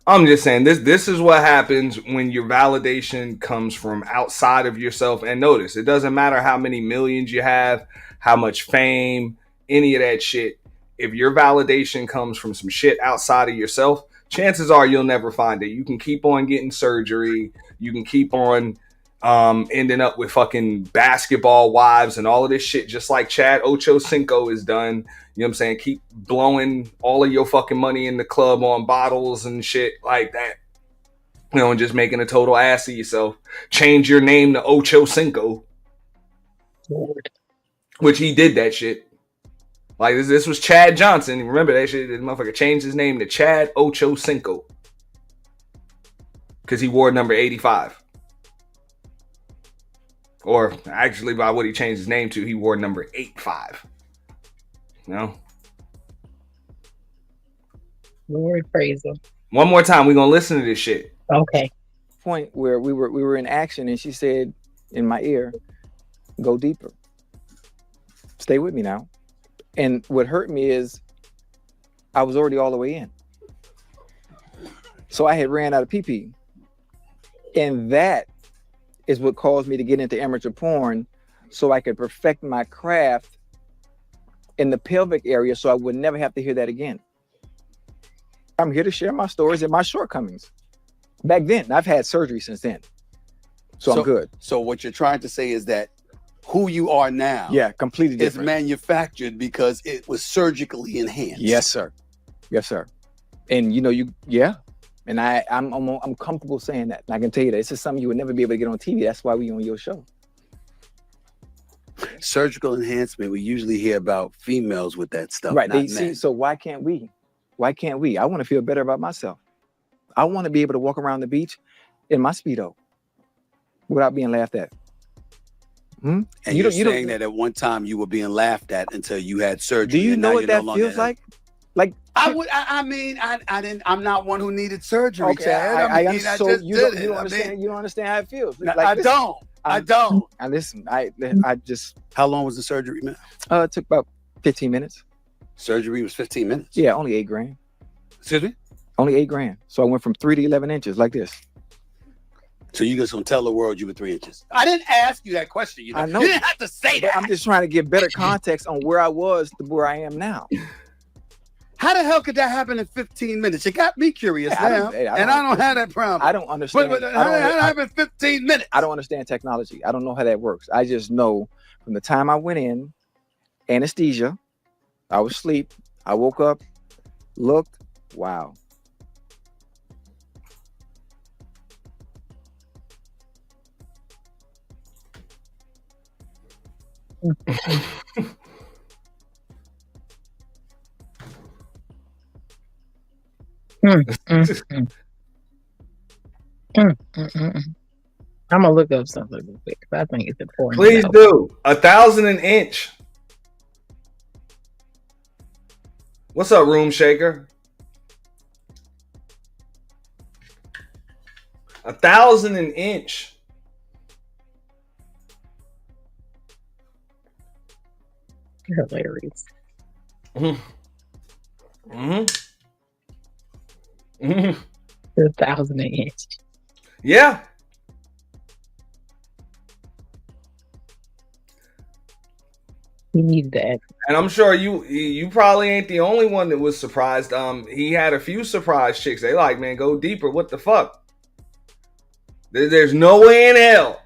I'm just saying this is what happens when your validation comes from outside of yourself. And notice, it doesn't matter how many millions you have, how much fame, any of that shit. If your validation comes from some shit outside of yourself, chances are you'll never find it. You can keep on getting surgery. You can keep on ending up with fucking basketball wives and all of this shit, just like Chad OchoCinco is done. You know what I'm saying? Keep blowing all of your fucking money in the club on bottles and shit like that. And just making a total ass of yourself. Change your name to OchoCinco. Which he did that shit. Like this was Chad Johnson. Remember that shit? This motherfucker changed his name to Chad OchoCinco. Because he wore number 85. Or actually, by what he changed his name to, he wore number 85. Lord praise him. One more time, we're gonna listen to this shit. Okay. Point where we were in action, and she said in my ear, "Go deeper. Stay with me now." And what hurt me is I was already all the way in, so I had ran out of pee, and that is what caused me to get into amateur porn, so I could perfect my craft in the pelvic area, so I would never have to hear that again. I'm here to share my stories and my shortcomings. Back then, I've had surgery since then, so I'm good. So what you're trying to say is that who you are now, completely different, is manufactured because it was surgically enhanced. Yes, sir. Yes, sir. And and I'm comfortable saying that. And I can tell you that this is something you would never be able to get on TV. That's why we on your show. Surgical enhancement, we usually hear about females with that stuff, right? Not men. So why can't we? Why can't we? I want to feel better about myself. I want to be able to walk around the beach in my Speedo without being laughed at. And you're saying that at one time you were being laughed at until you had surgery. Do you know what that feels like? Like I'm not one who needed surgery. Okay, I understand. You don't understand. You don't understand how it feels. I don't. And listen, I just. How long was the surgery, man? It took about 15 minutes. Surgery was 15 minutes. Yeah, only $8,000. Excuse me? Only $8,000. So I went from 3 to 11 inches like this. So you just gonna tell the world you were 3 inches? I didn't ask you that question. I know. You didn't have to say that. I'm just trying to get better context on where I was to where I am now. How the hell could that happen in 15 minutes? It got me curious now, and I don't have that problem. I don't understand. But how did that happen in 15 minutes? I don't understand technology. I don't know how that works. I just know from the time I went in, anesthesia, I was asleep, I woke up, looked, wow. I'm gonna look up something real quick. I think it's important. Please do. 1,000 an inch. What's up, Room Shaker? 1,000 an inch. You're hilarious. Mm-hmm. Mm-hmm. Mm-hmm. 1,000 an inch. Yeah. You need that. And I'm sure you probably ain't the only one that was surprised. He had a few surprise chicks. They like, man, go deeper. What the fuck? There's no way in hell.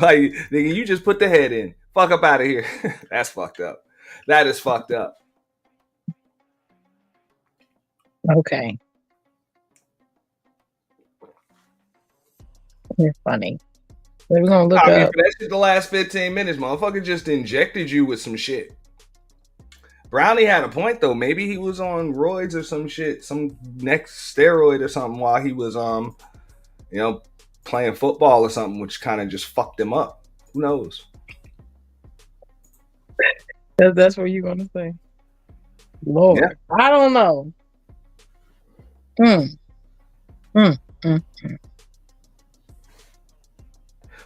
Like, nigga, you just put the head in. Fuck up out of here. That's fucked up. That is fucked up. Okay. You're funny. We're gonna look up. That's just the last 15 minutes. Motherfucker just injected you with some shit. Brownie had a point though. Maybe he was on roids or some shit, some next steroid or something while he was playing football or something, which kind of just fucked him up. Who knows? That's what you're gonna say. Lord, yeah. I don't know.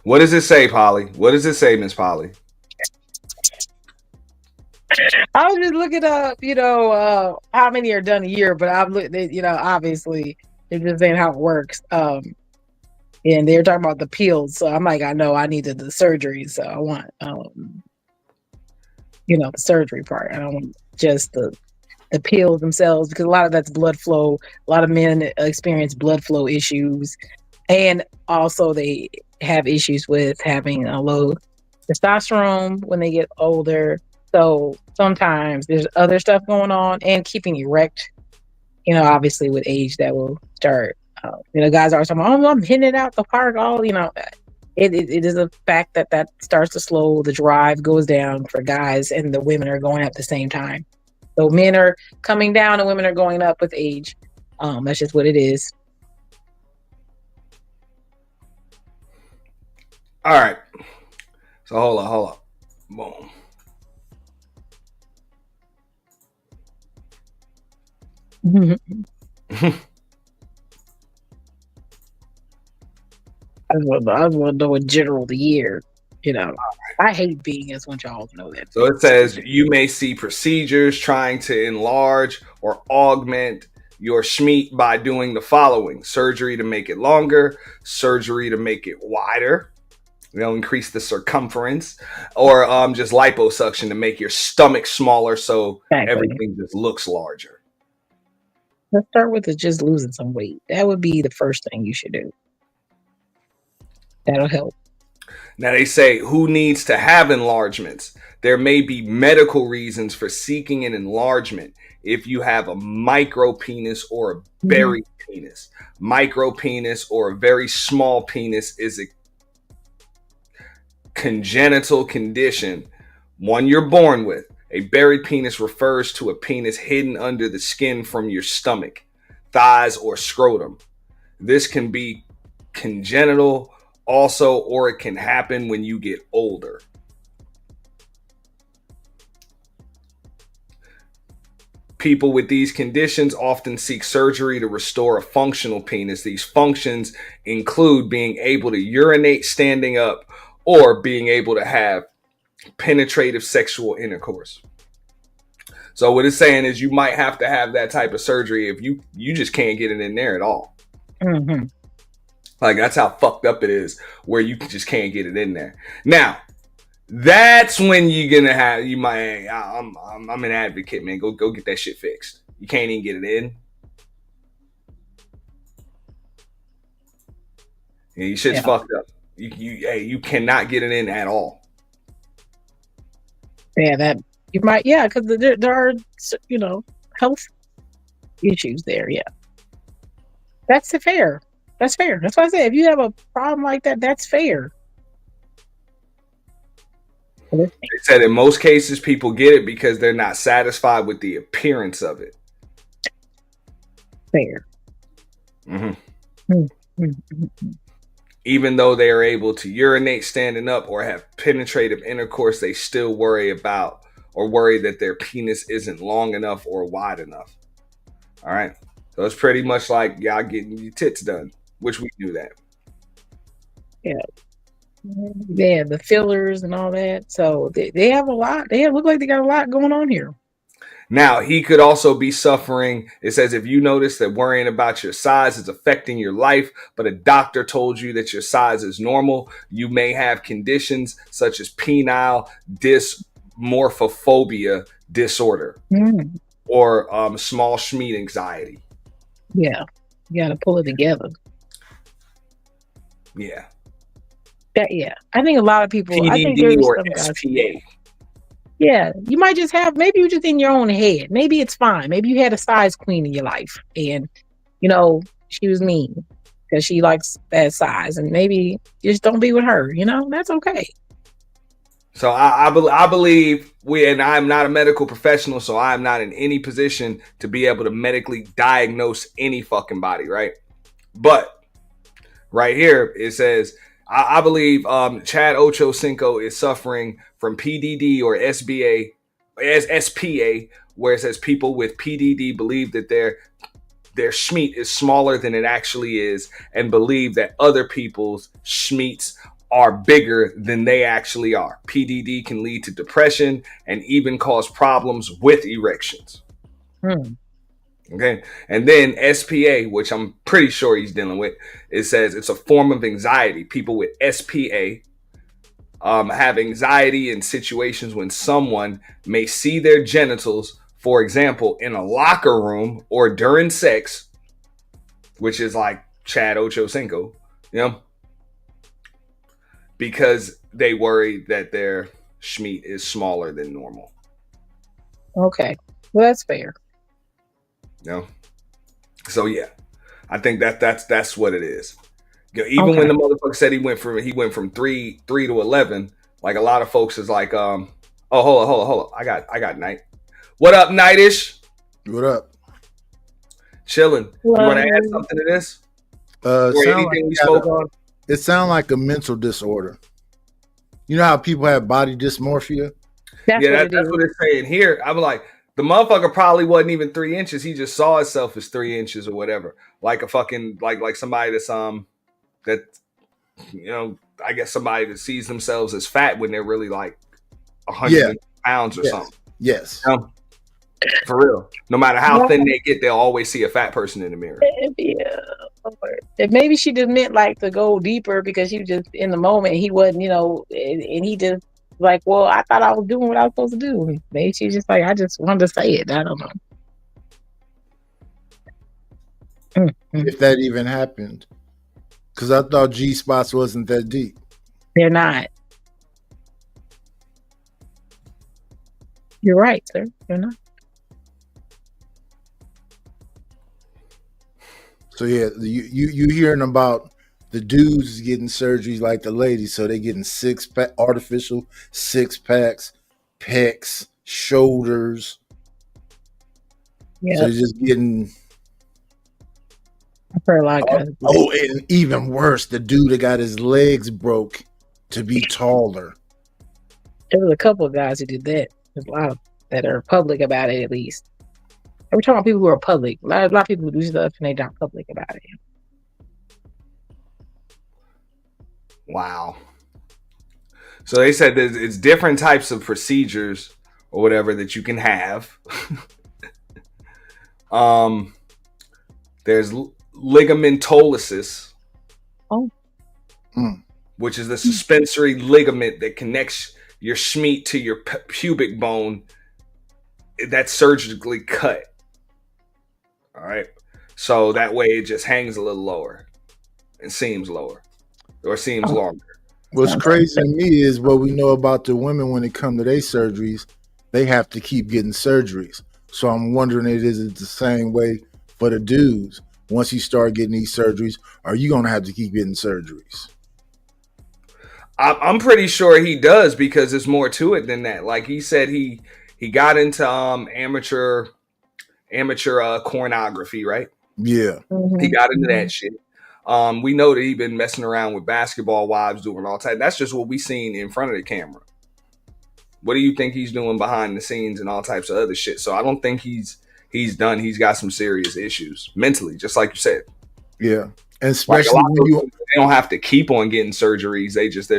What does it say, Polly? What does it say, Miss Polly? I was just looking up, how many are done a year, but I've looked at, obviously it just ain't how it works. And they're talking about the peels, so I'm like, I know I needed the surgery, so I want, the surgery part. I don't want just the peels themselves, because a lot of that's blood flow. A lot of men experience blood flow issues, and also they have issues with having a low testosterone when they get older. So sometimes there's other stuff going on, and keeping erect, obviously with age that will start. Guys are talking about, I'm hitting it out the park. It is a fact that starts to slow. The drive goes down for guys, and the women are going at the same time. So men are coming down and women are going up with age. That's just what it is. All right. So hold on. Boom. I was want to know in general the year. I hate being, as want y'all to know that. So it says you may see procedures trying to enlarge or augment your schmeat by doing the following: surgery to make it longer, surgery to make it wider, increase the circumference, or just liposuction to make your stomach smaller so everything just looks larger. Let's start with just losing some weight. That would be the first thing you should do. That'll help. Now they say, who needs to have enlargements? There may be medical reasons for seeking an enlargement. If you have a micro penis or a buried penis, micro penis or a very small penis is a congenital condition, one you're born with. A buried penis refers to a penis hidden under the skin from your stomach, thighs, or scrotum. This can be congenital also, or it can happen when you get older. People with these conditions often seek surgery to restore a functional penis. These functions include being able to urinate standing up or being able to have penetrative sexual intercourse. So what it's saying is you might have to have that type of surgery if you just can't get it in there at all. Mm-hmm. Like, that's how fucked up it is, where you just can't get it in there. Now, that's when you're gonna have, you might, I'm an advocate, man. Go get that shit fixed. You can't even get it in. Yeah, your shit's fucked up. You cannot get it in at all. Yeah, that you might, because there are, health issues there. Yeah, that's fair. That's fair. That's why I say if you have a problem like that, that's fair. They said in most cases people get it because they're not satisfied with the appearance of it. Fair. Even though they are able to urinate standing up or have penetrative intercourse, they still worry that their penis isn't long enough or wide enough. All right. So it's pretty much like y'all getting your tits done, which we do that. Yeah. Yeah, the fillers and all that. So they have a lot. They look like they got a lot going on here. Now, he could also be suffering. It says if you notice that worrying about your size is affecting your life, but a doctor told you that your size is normal, you may have conditions such as penile dysmorphophobia disorder or small schmeat anxiety. Yeah, you got to pull it together. Yeah. Yeah, I think a lot of people. PDD I think there's or some guys. SPA. Yeah, you might just have. Maybe you're just in your own head. Maybe it's fine. Maybe you had a size queen in your life, and she was mean because she likes that size, and maybe just don't be with her. That's okay. So I believe and I'm not a medical professional, so I'm not in any position to be able to medically diagnose any fucking body, right? But right here it says I believe Chad OchoCinco is suffering from PDD or SPA, where it says people with PDD believe that their schmeat is smaller than it actually is and believe that other people's schmeats are bigger than they actually are. PDD can lead to depression and even cause problems with erections. Okay. And then SPA, which I'm pretty sure he's dealing with, it says it's a form of anxiety. People with SPA have anxiety in situations when someone may see their genitals, for example, in a locker room or during sex, which is like Chad OchoCinco, because they worry that their schmeat is smaller than normal. Okay. Well, that's fair. So yeah, I think that's what it is. Even when the motherfucker said he went from 3 to 11, like a lot of folks is like, hold on. I got Night. What up, Nightish? What up? Chilling. You want to add something to this? Anything we spoke on? It sounds like a mental disorder. You know how people have body dysmorphia? That's what it's saying here. I'm like, the motherfucker probably wasn't even 3 inches. He just saw himself as 3 inches or whatever. Like a fucking like somebody that's that I guess somebody that sees themselves as fat when they're really like 100 pounds or something. Yes. For real. No matter how thin they get, they'll always see a fat person in the mirror. Yeah. Maybe she just meant like to go deeper because she was just in the moment. He wasn't, and he just like, well, I thought I was doing what I was supposed to do. Maybe she's just like, I just wanted to say it. I don't know. If that even happened. Because I thought G-spots wasn't that deep. They're not. You're right, sir. They're not. So yeah, you hearing about the dudes getting surgeries like the ladies, so they getting artificial 6-packs, pecs, shoulders. Yeah. So they're just getting. I've heard a lot of and even worse, the dude that got his legs broke to be taller. There was a couple of guys who did that. There's a lot of that are public about it, at least. We're talking about people who are public. A lot of people who do stuff and they're not public about it. Wow. So they said that it's different types of procedures or whatever that you can have. There's ligamentalysis, which is the suspensory ligament that connects your schmeat to your pubic bone that's surgically cut. All right. So that way it just hangs a little lower and seems lower or seems longer. What's crazy to me is what we know about the women when it comes to their surgeries. They have to keep getting surgeries. So I'm wondering, is it the same way for the dudes? Once you start getting these surgeries, are you going to have to keep getting surgeries? I'm pretty sure he does because there's more to it than that. Like he said, he got into amateur pornography, right? Yeah, he got into that shit. We know that he been messing around with basketball wives, doing all type. That's just what we seen in front of the camera. What do you think he's doing behind the scenes and all types of other shit? So I don't think he's done. He's got some serious issues mentally, just like you said. Yeah, and especially like when they don't have to keep on getting surgeries. They just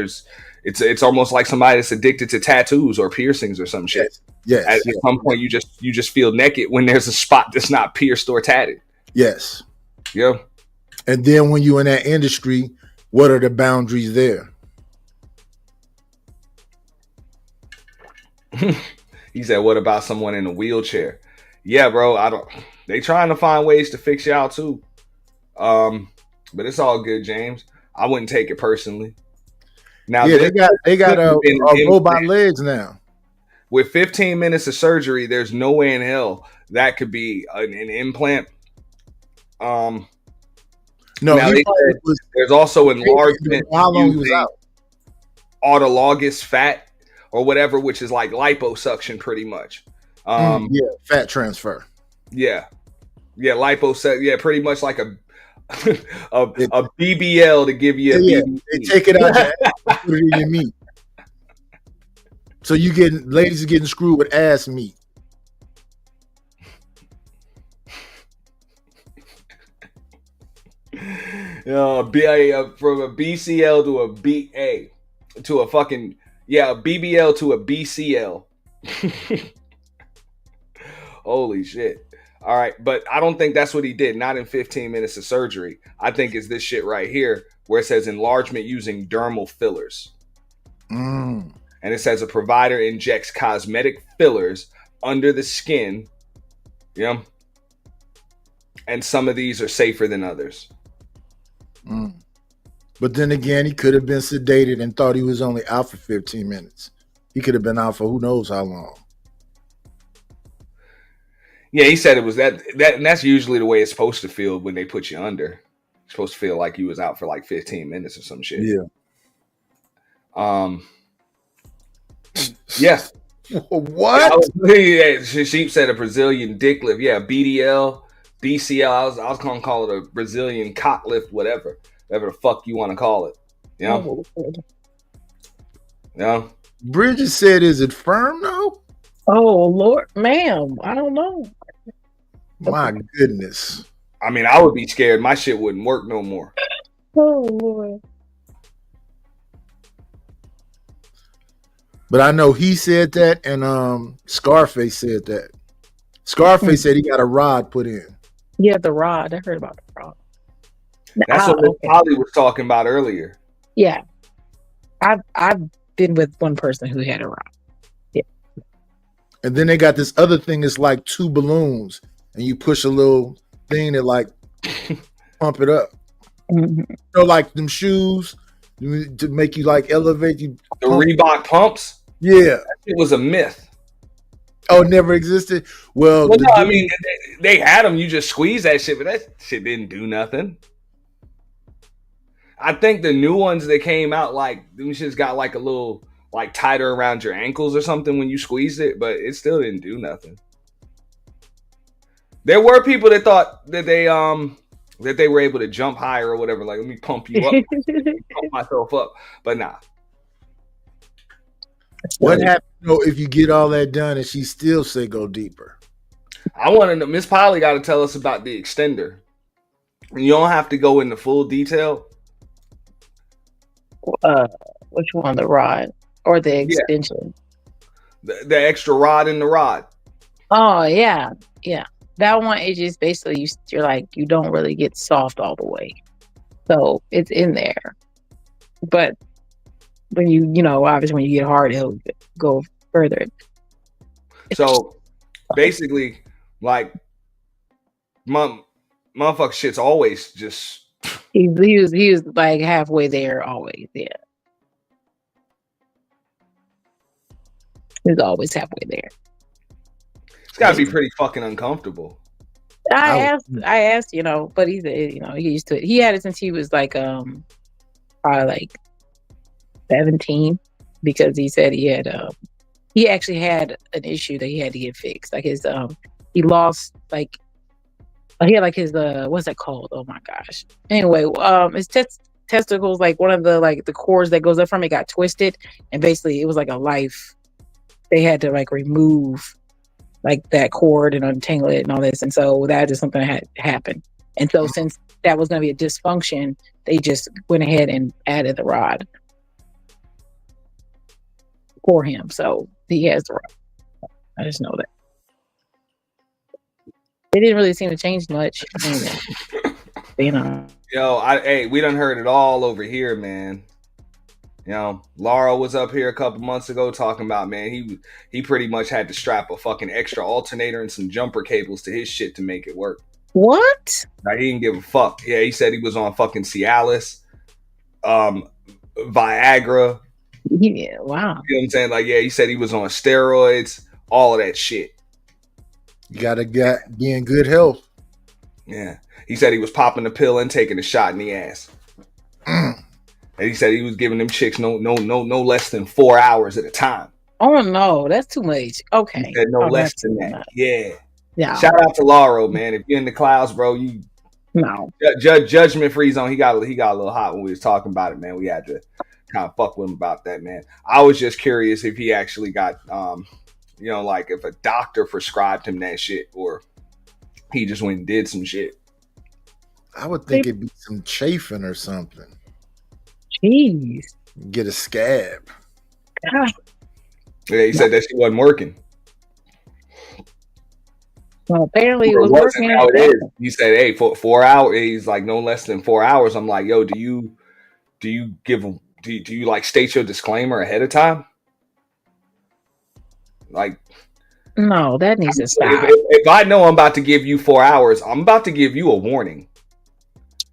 it's almost like somebody that's addicted to tattoos or piercings or some shit. Yes. At some point, you just feel naked when there's a spot that's not pierced or tatted. Yes. Yeah. And then when you're in that industry, what are the boundaries there? He said, "What about someone in a wheelchair?" Yeah, bro. They trying to find ways to fix you out too. But it's all good, James. I wouldn't take it personally. Now, yeah, they got a robot legs now. With 15 minutes of surgery, there's no way in hell that could be an implant. No, there's also enlargement. How long he was out? Autologous fat or whatever, which is like liposuction, pretty much. Yeah, fat transfer. Yeah, liposuction. Yeah, pretty much like a BBL to give you a BBL. They take it out your ass and put it in your meat. So ladies are getting screwed with ass meat. From a BCL to a BA to a fucking a BBL to a BCL. Holy shit. All right, but I don't think that's what he did. Not in 15 minutes of surgery. I think it's this shit right here where it says enlargement using dermal fillers. And it says a provider injects cosmetic fillers under the skin. Yeah. And some of these are safer than others. But then again, he could have been sedated and thought he was only out for 15 minutes. He could have been out for who knows how long. Yeah, he said it was that and that's usually the way it's supposed to feel when they put you under. It's supposed to feel like you was out for like 15 minutes or some shit. Yeah. Yeah. What? Sheep said a Brazilian dick lift. Yeah, BDL, BCL. I was gonna call it a Brazilian cock lift, whatever the fuck you want to call it. You know? Yeah. Bridget said, "Is it firm though?" Oh Lord, ma'am, I don't know. My goodness. I mean, I would be scared. My shit wouldn't work no more. Oh Lord. But I know he said that, and Scarface said that. Scarface said he got a rod put in. Yeah, the rod. I heard about the rod. That's what Holly was talking about earlier. Yeah, I've been with one person who had a rod. Yeah. And then they got this other thing that's like two balloons, and you push a little thing that like pump it up. So like them shoes to make you like elevate you. The Reebok pumps. Yeah, it was a myth. Oh, it never existed. Well, no, I mean they had them. You just squeeze that shit, but that shit didn't do nothing. I think the new ones that came out, like them shits got like a little like tighter around your ankles or something when you squeezed it, but it still didn't do nothing. There were people that thought that they were able to jump higher or whatever. Like, let me pump you up, pump myself up, but nah. What happens if you get all that done and she still say go deeper? I want to know. Miss Polly got to tell us about the extender. You don't have to go into full detail. Which one, the rod or the extension? Yeah. The extra rod in the rod. Oh yeah. That one is just basically you're like you don't really get soft all the way, so it's in there. But when you obviously when you get hard, it'll go further. So basically, like motherfucker shit's always just. He was like halfway there always. Yeah, he's always halfway there. It's got to be pretty fucking uncomfortable. I asked, but he said, he used to it. He had it since he was like, probably like 17 because he said he actually had an issue that he had to get fixed. Like he lost he had his what's that called? Oh my gosh. Anyway, his testicles, like one of the cords that goes up from it got twisted, and basically it was like a life. They had to remove that cord and untangle it and all this, and so that is something that had happened. And so since that was going to be a dysfunction, they just went ahead and added the rod for him. So he has the rod. I just know that. It didn't really seem to change much. You know. Yo, we done heard it all over here, man. You know, Laura was up here a couple months ago talking about, man, he pretty much had to strap a fucking extra alternator and some jumper cables to his shit to make it work. What? Like, he didn't give a fuck. Yeah, he said he was on fucking Cialis, Viagra. Yeah, wow. You know what I'm saying? Like, yeah, he said he was on steroids, all of that shit. You gotta be in good health. Yeah. He said he was popping the pill and taking a shot in the ass. And he said he was giving them chicks no less than 4 hours at a time. Oh no, that's too much. Okay. He said no less than that. Yeah. Yeah. Shout out to Lauro, man. If you're in the clouds, bro, you Judgment Free Zone. He got a little hot when we was talking about it, man. We had to kind of fuck with him about that, man. I was just curious if he actually got if a doctor prescribed him that shit or he just went and did some shit. I would think it'd be some chafing or something. Jeez. Get a scab. God. Yeah, he said that shit wasn't working. Well, apparently it was working. How it is. He said, "Hey, for 4 hours." He's like, no less than 4 hours. I'm like, yo, do you state your disclaimer ahead of time? Like, no, that needs to stop. If I know I'm about to give you 4 hours, I'm about to give you a warning.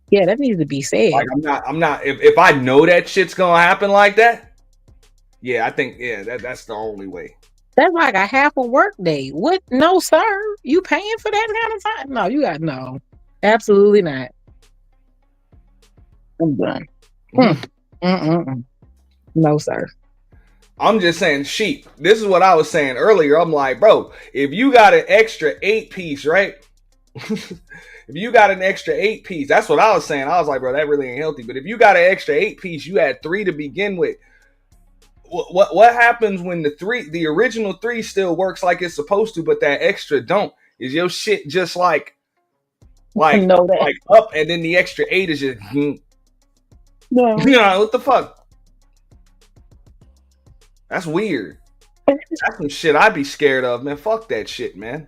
Yeah, that needs to be said. Like, I'm not. If I know that shit's gonna happen like that, yeah, I think that's the only way. That's like a half a work day. What? No, sir. You paying for that kind of time? No, you got no. Absolutely not. I'm done. No, sir. I'm just saying, sheep. This is what I was saying earlier. I'm like, bro, if you got an extra 8-piece, right? If you got an extra 8-piece, that's what I was saying. I was like, bro, that really ain't healthy. But if you got an extra 8-piece, you had 3 to begin with. What happens when the original 3 still works like it's supposed to, but that extra don't? Is your shit just like up, and then the extra 8 is just no. You know what the fuck? That's weird. That's some shit I'd be scared of, man. Fuck that shit, man.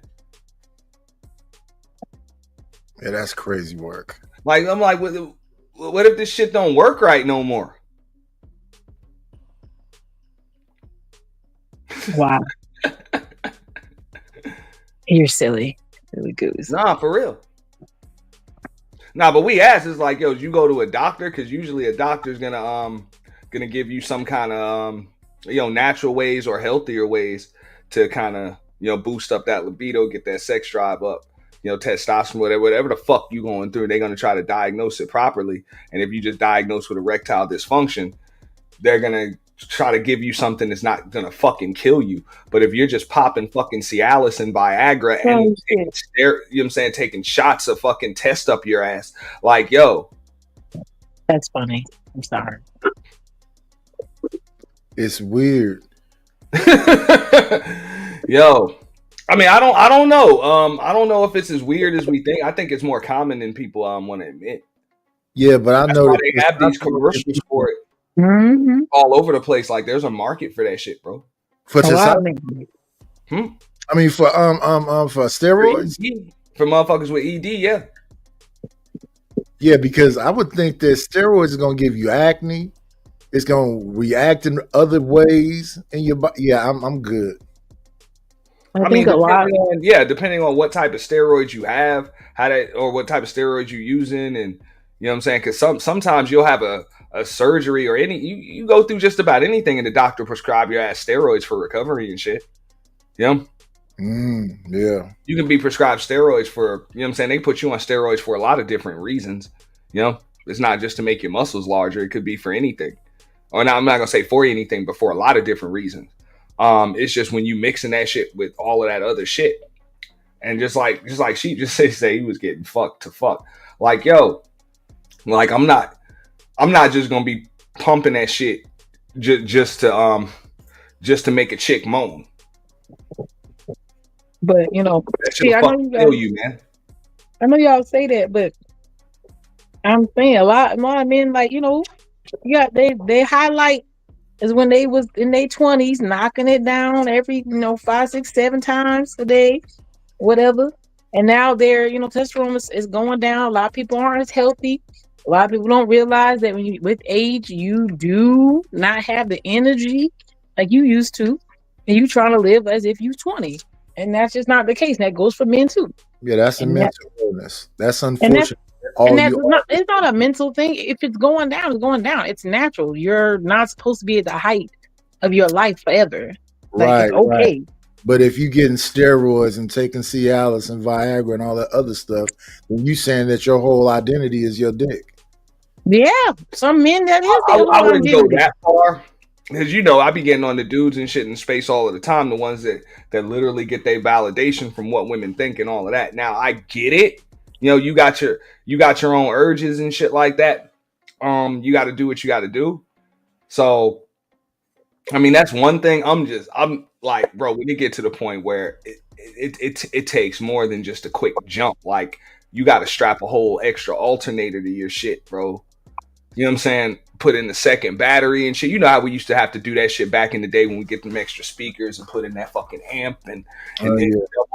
Yeah, that's crazy work. Like, I'm like, what if this shit don't work right no more? Wow. You're silly. Silly goose. Nah, for real. Nah, but we asked, it's like, yo, you go to a doctor? Because usually a doctor's gonna give you some kind of natural ways or healthier ways to kind of boost up that libido, get that sex drive up, testosterone, whatever the fuck you going through. They're gonna try to diagnose it properly. And if you just diagnose with erectile dysfunction, they're gonna try to give you something that's not gonna fucking kill you. But if you're just popping fucking Cialis and Viagra and taking shots of fucking test up your ass, like, yo, that's funny. I'm sorry. It's weird. Yo, I mean, I don't know. I don't know if it's as weird as we think. I think it's more common than people want to admit. Yeah, but I know they have these commercials for it. Mm-hmm. All over the place. Like, there's a market for that shit, bro. For testosterone? I mean, for steroids? For motherfuckers with ED, yeah. Yeah, because I would think that steroids are gonna give you acne. It's gonna react in other ways in your body. Yeah, I'm good. I mean, depending on what type of steroids you have, or what type of steroids you're using, and you know what I'm saying? Because sometimes you'll have a surgery or you go through just about anything, and the doctor prescribe your ass steroids for recovery and shit. Yeah. Yeah. You can be prescribed steroids for, you know what I'm saying? They put you on steroids for a lot of different reasons. It's not just to make your muscles larger. It could be for anything. or now I'm not gonna say for anything, but for a lot of different reasons. It's just when you mixing that shit with all of that other shit, and just like she just say he was getting fucked to fuck. Like, yo, like I'm not just gonna be pumping that shit just to make a chick moan. But you know, I know you guys, you, man. I know y'all say that, but I'm saying a lot of men, like, you know, yeah, they highlight is when they was in their 20s, knocking it down every, you know, 5, 6, 7 times a day, whatever. And now their, you know, testosterone is going down. A lot of people aren't as healthy. A lot of people don't realize that when you, with age, you do not have the energy like you used to, and you trying to live as if you're 20, and that's just not the case. That goes for men too. Yeah, that's a mental illness. That's unfortunate. It's not a mental thing. If it's going down, it's going down. It's natural. You're not supposed to be at the height of your life forever. Like, it's okay. Right. But if you getting steroids and taking Cialis and Viagra and all that other stuff, then you saying that your whole identity is your dick. Yeah, some men that is. I wouldn't go that far, because, you know, I be getting on the dudes and shit in space all of the time. The ones that literally get their validation from what women think and all of that. Now I get it. You know, you got your own urges and shit like that. You got to do what you got to do. So, I mean, that's one thing. I'm like, bro, when you get to the point where it takes more than just a quick jump. Like, you got to strap a whole extra alternator to your shit, bro. You know what I'm saying? Put in the second battery and shit. You know how we used to have to do that shit back in the day when we get them extra speakers and put in that fucking amp and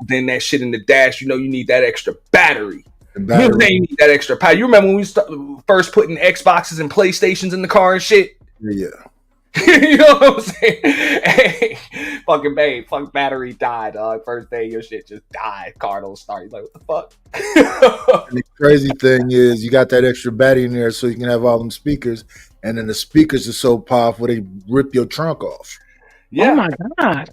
then that shit in the dash. You know, you need that extra battery. You know what I'm saying? You need that extra power. You remember when we first putting Xboxes and PlayStations in the car and shit? Yeah. You know what I'm saying? Hey, fucking babe, fuck battery died, dog. First day, your shit just died. Car don't start. You're like, what the fuck? And the crazy thing is, you got that extra battery in there so you can have all them speakers, and then the speakers are so powerful they rip your trunk off. Yeah. Oh my god.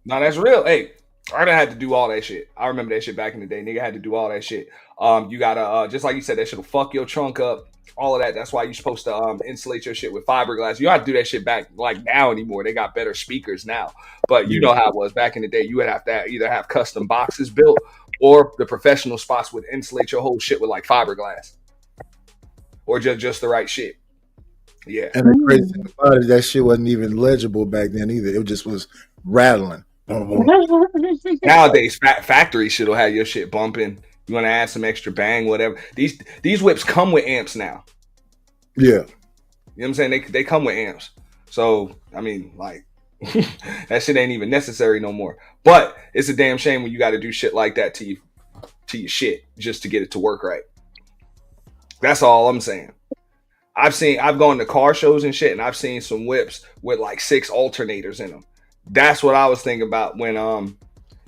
No, that's real. Hey, I done had to do all that shit. I remember that shit back in the day. Nigga had to do all that shit. You gotta just like you said, that shit'll fuck your trunk up. All of that. That's why you're supposed to insulate your shit with fiberglass. You don't have to do that shit back like now anymore. They got better speakers now. But you know how it was back in the day. You would have to either have custom boxes built, or the professional spots would insulate your whole shit with like fiberglass, or just the right shit. Yeah. And the crazy thing about it, that shit wasn't even legible back then either. It just was rattling. Nowadays, factory shit will have your shit bumping. You want to add some extra bang, whatever. These whips come with amps now. Yeah. You know what I'm saying? They come with amps. So, I mean, like, that shit ain't even necessary no more. But it's a damn shame when you got to do shit like that to your shit just to get it to work right. That's all I'm saying. I've gone to car shows and shit, and I've seen some whips with like 6 alternators in them. That's what I was thinking about when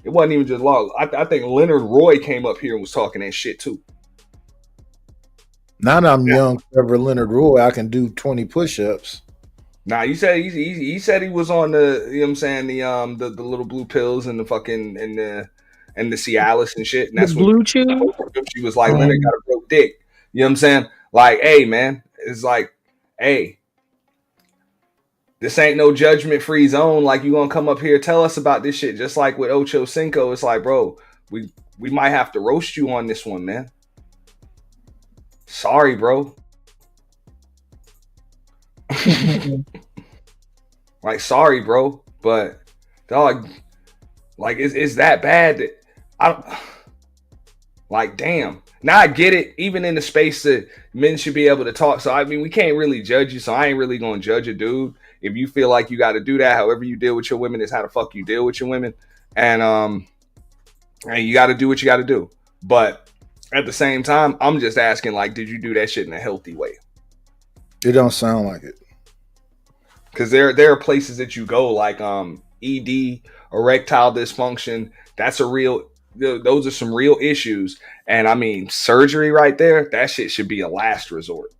it wasn't even just long. I think Leonard Roy came up here and was talking that shit too. Now that I'm young, clever Leonard Roy, I can do 20 push-ups. Nah, you said he said he was on the, you know what I'm saying, the little blue pills and the fucking and the Cialis and shit. And that's the blue chew. She was like, Leonard got a broke dick. You know what I'm saying? Like, hey man, it's like, hey, this ain't no judgment-free zone. Like, you gonna come up here, tell us about this shit. Just like with OchoCinco's, it's like, bro, we might have to roast you on this one, man. Sorry, bro. Like, sorry, bro, but dog, like, it's that bad that I don't. Like, damn. Now I get it. Even in the space that men should be able to talk. So I mean, we can't really judge you. So I ain't really gonna judge a dude. If you feel like you got to do that, however you deal with your women is how the fuck you deal with your women, and you got to do what you got to do. But at the same time, I'm just asking, like, did you do that shit in a healthy way? It don't sound like it. Because there are places that you go, like ED, erectile dysfunction. That's a real. Those are some real issues. And I mean, surgery right there, that shit should be a last resort.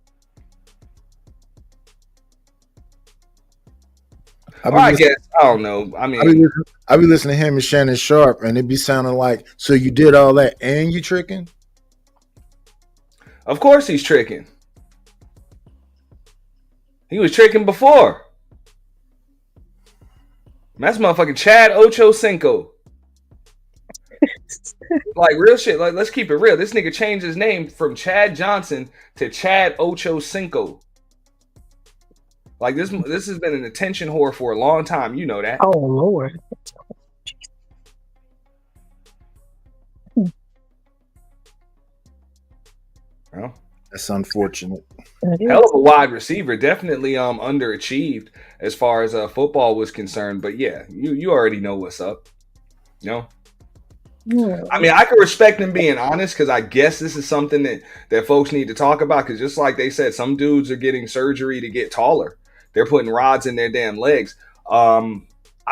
I guess, I don't know. I mean, I be listening to him and Shannon Sharp, and it be sounding like, so you did all that and you tricking? Of course he's tricking. He was tricking before. That's motherfucking Chad OchoCinco. Like real shit. Like let's keep it real. This nigga changed his name from Chad Johnson to Chad OchoCinco. Like this has been an attention whore for a long time. You know that. Oh Lord. Well, that's unfortunate. Hell of a wide receiver. Definitely underachieved as far as football was concerned. But yeah, you already know what's up. You know? Yeah. I mean, I can respect him being honest because I guess this is something that folks need to talk about because just like they said, some dudes are getting surgery to get taller. They're putting rods in their damn legs. I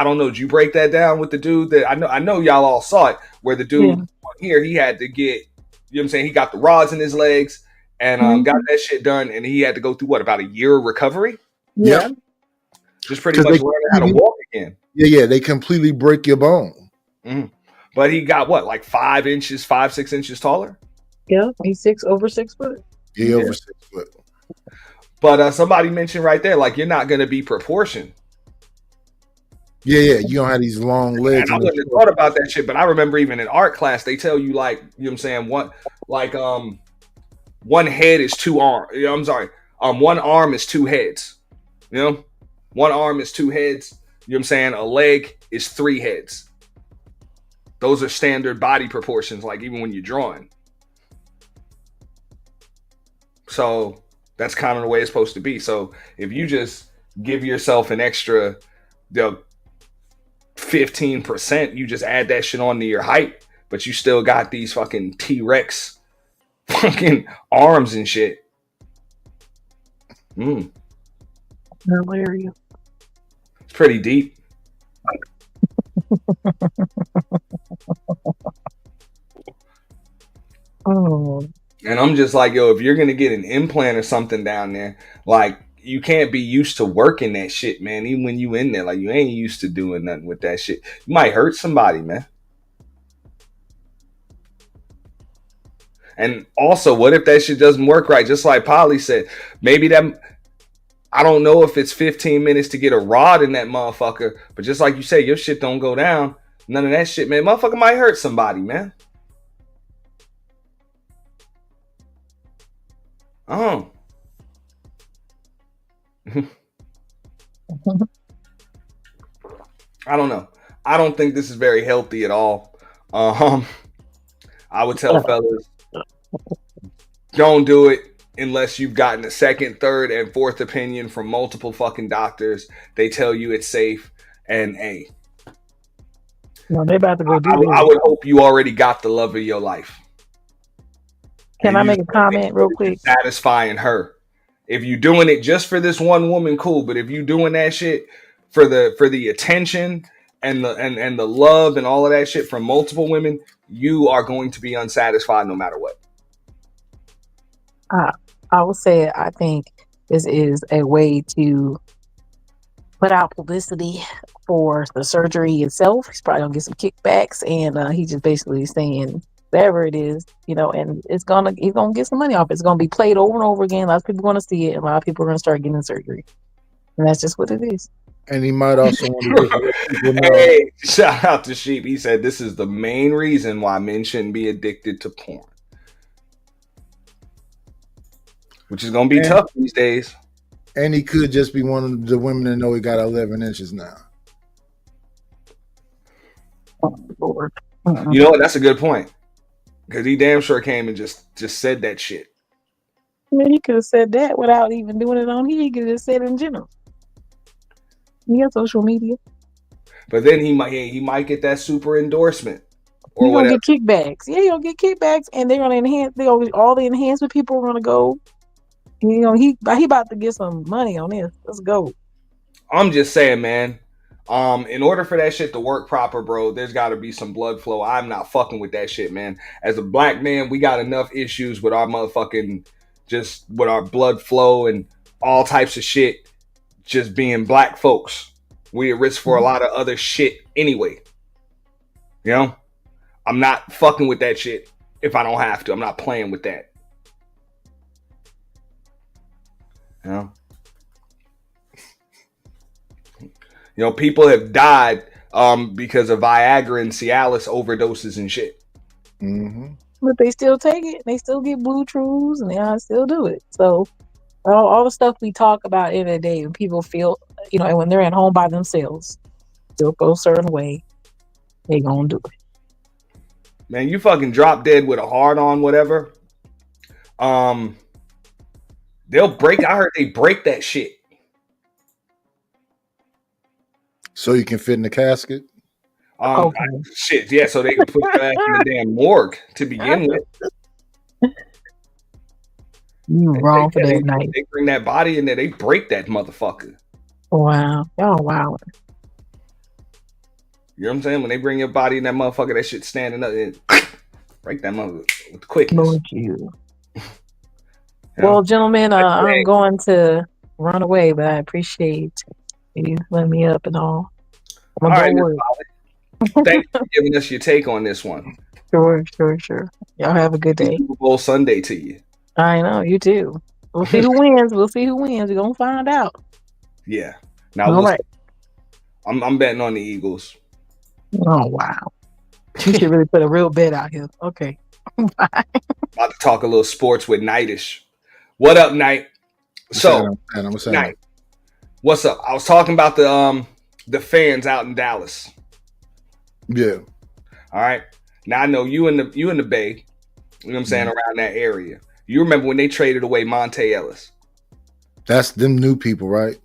don't know. Did you break that down with the dude that I know y'all all saw it where the dude here, he had to get, you know what I'm saying? He got the rods in his legs and got that shit done. And he had to go through about a year of recovery. Yeah. Just pretty much learning how to walk again. Yeah. They completely break your bone. Mm-hmm. But he got what, like 5 inches, 6 inches taller? Yeah, he's over 6 foot. Yeah, over 6 foot. But somebody mentioned right there, like, you're not going to be proportioned. Yeah. You don't have these long legs. And I wouldn't have thought about that shit, but I remember even in art class, they tell you, like, you know what I'm saying, one head is 2 arms. You know, I'm sorry. One arm is 2 heads. You know? One arm is 2 heads. You know what I'm saying? A leg is 3 heads. Those are standard body proportions, like even when you're drawing. So that's kind of the way it's supposed to be. So if you just give yourself an extra 15%, you just add that shit onto your height, but you still got these fucking T-Rex fucking arms and shit. Hilarious. It's pretty deep. Oh. And I'm just like, yo, if you're gonna get an implant or something down there, like you can't be used to working that shit, man. Even when you in there, like you ain't used to doing nothing with that shit. You might hurt somebody, man. And also, what if that shit doesn't work right? Just like Polly said, maybe I don't know if it's 15 minutes to get a rod in that motherfucker, but just like you say, your shit don't go down. None of that shit, man. Motherfucker might hurt somebody, man. Oh. I don't know. I don't think this is very healthy at all. I would tell fellas, don't do it unless you've gotten a second, third, and fourth opinion from multiple fucking doctors. They tell you it's safe. And hey, no, they about to go do I would hope you already got the love of your life. Can I make a comment real quick? Satisfying her. If you're doing it just for this one woman, cool. But if you're doing that shit for the attention and the love and all of that shit from multiple women, you are going to be unsatisfied no matter what. I would say I think this is a way to put out publicity for the surgery itself. He's probably gonna get some kickbacks, and he just basically saying whatever it is, you know, and he's gonna get some money off. It's gonna be played over and over again. A lot of people are gonna see it, and a lot of people are gonna start getting surgery, and that's just what it is. And he might also want to let people know. Hey, shout out to Sheep. He said this is the main reason why men shouldn't be addicted to porn, which is gonna be tough these days. And he could just be one of the women that know he got 11 inches now. Oh, Lord. You know what? That's a good point. Because he damn sure came and just said that shit. Man, he could have said that without even doing it on here. He could have just said it in general. He got social media. But then he might get that super endorsement. He's gonna get kickbacks. Yeah, he'll get kickbacks, and they're gonna enhance. All the enhancement people are gonna go. You know, he about to get some money on this. Let's go. I'm just saying, man. In order for that shit to work proper, bro, there's got to be some blood flow. I'm not fucking with that shit, man. As a black man, we got enough issues with our motherfucking, just with our blood flow and all types of shit. Just being black folks, we at risk for a lot of other shit anyway. You know, I'm not fucking with that shit if I don't have to. I'm not playing with that. You know, You know, people have died because of Viagra and Cialis overdoses and shit. Mm-hmm. But they still take it. They still get blue trues, and they still do it. So all the stuff we talk about in a day, when people feel, you know, when they're at home by themselves, still go a certain way, they gonna do it. Man, you fucking drop dead with a hard on, whatever. They'll break. I heard they break that shit. So you can fit in the casket? Okay. Shit, yeah, so they can put your ass in the damn morgue to begin with. You wrong for that night. They bring that body in there, they break that motherfucker. Wow. Y'all wow. You know what I'm saying? When they bring your body in that motherfucker, that shit standing up and break that mother with quickness. Lord you. Well, gentlemen, I'm going to run away, but I appreciate you letting me up and all. All right, thanks for giving us your take on this one. Sure. Y'all have a good day. Super Bowl Sunday to you. I know, you too. We'll see who wins. We're gonna find out. Yeah. Now, all right. I'm betting on the Eagles. Oh wow. You should really put a real bet out here. Okay. Bye. About to talk a little sports with Nightish. What up, Night? Night. What's up? I was talking about the fans out in Dallas. Yeah. All right. Now I know you in the Bay. You know what I'm saying, around that area. You remember when they traded away Monte Ellis? That's them new people, right?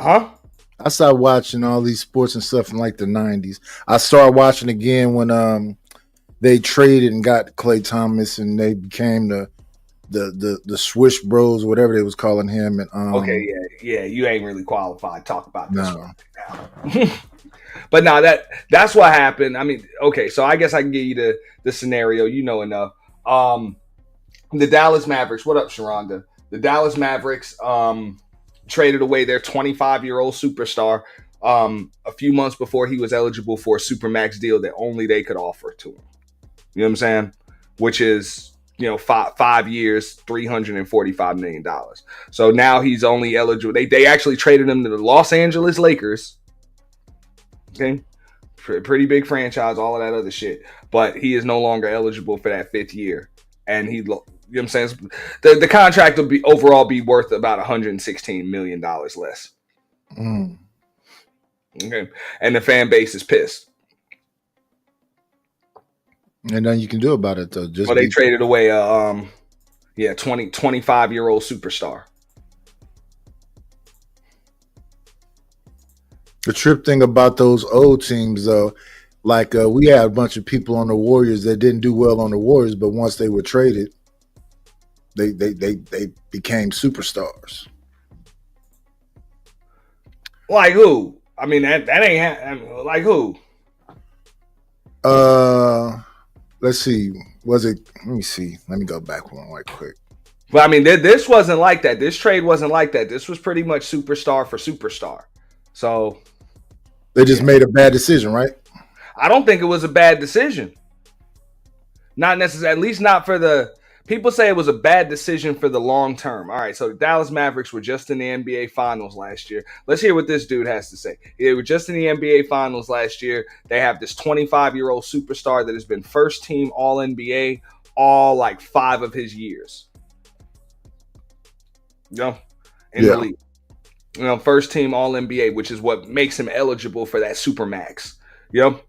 Huh? I started watching all these sports and stuff in like the 90s. I started watching again when they traded and got Klay Thomas and they became the Swish Bros, whatever they was calling him. And okay, yeah, you ain't really qualified to talk about this no. one now. But no, that's what happened. I mean, okay, so I guess I can give you the scenario. You know enough. The Dallas Mavericks. What up, Sharonda? The Dallas Mavericks traded away their 25-year-old superstar a few months before he was eligible for a supermax deal that only they could offer to him. You know what I'm saying? Which is, you know, 5 years, $345 million. So now he's only eligible. They actually traded him to the Los Angeles Lakers. Okay. Pretty big franchise, all of that other shit. But he is no longer eligible for that 5th year. And he, you know what I'm saying? The contract will overall be worth about $116 million less. Mm. Okay. And the fan base is pissed. And nothing you can do about it though. Just they traded away a 25-year-old superstar. The trip thing about those old teams though, like we had a bunch of people on the Warriors that didn't do well on the Warriors, but once they were traded, they became superstars. Like who? I mean that ain't like who? Let's see. Was it? Let me see. Let me go back one right quick. But I mean, this wasn't like that. This trade wasn't like that. This was pretty much superstar for superstar. So they just made a bad decision, right? I don't think it was a bad decision. Not necessarily, at least not for the people say it was a bad decision for the long term. All right, so the Dallas Mavericks were just in the NBA Finals last year. Let's hear what this dude has to say. They were just in the NBA Finals last year. They have this 25-year-old superstar that has been first team All-NBA all like 5 of his years. You know, in the league. You know, first team All-NBA, which is what makes him eligible for that Supermax. You know,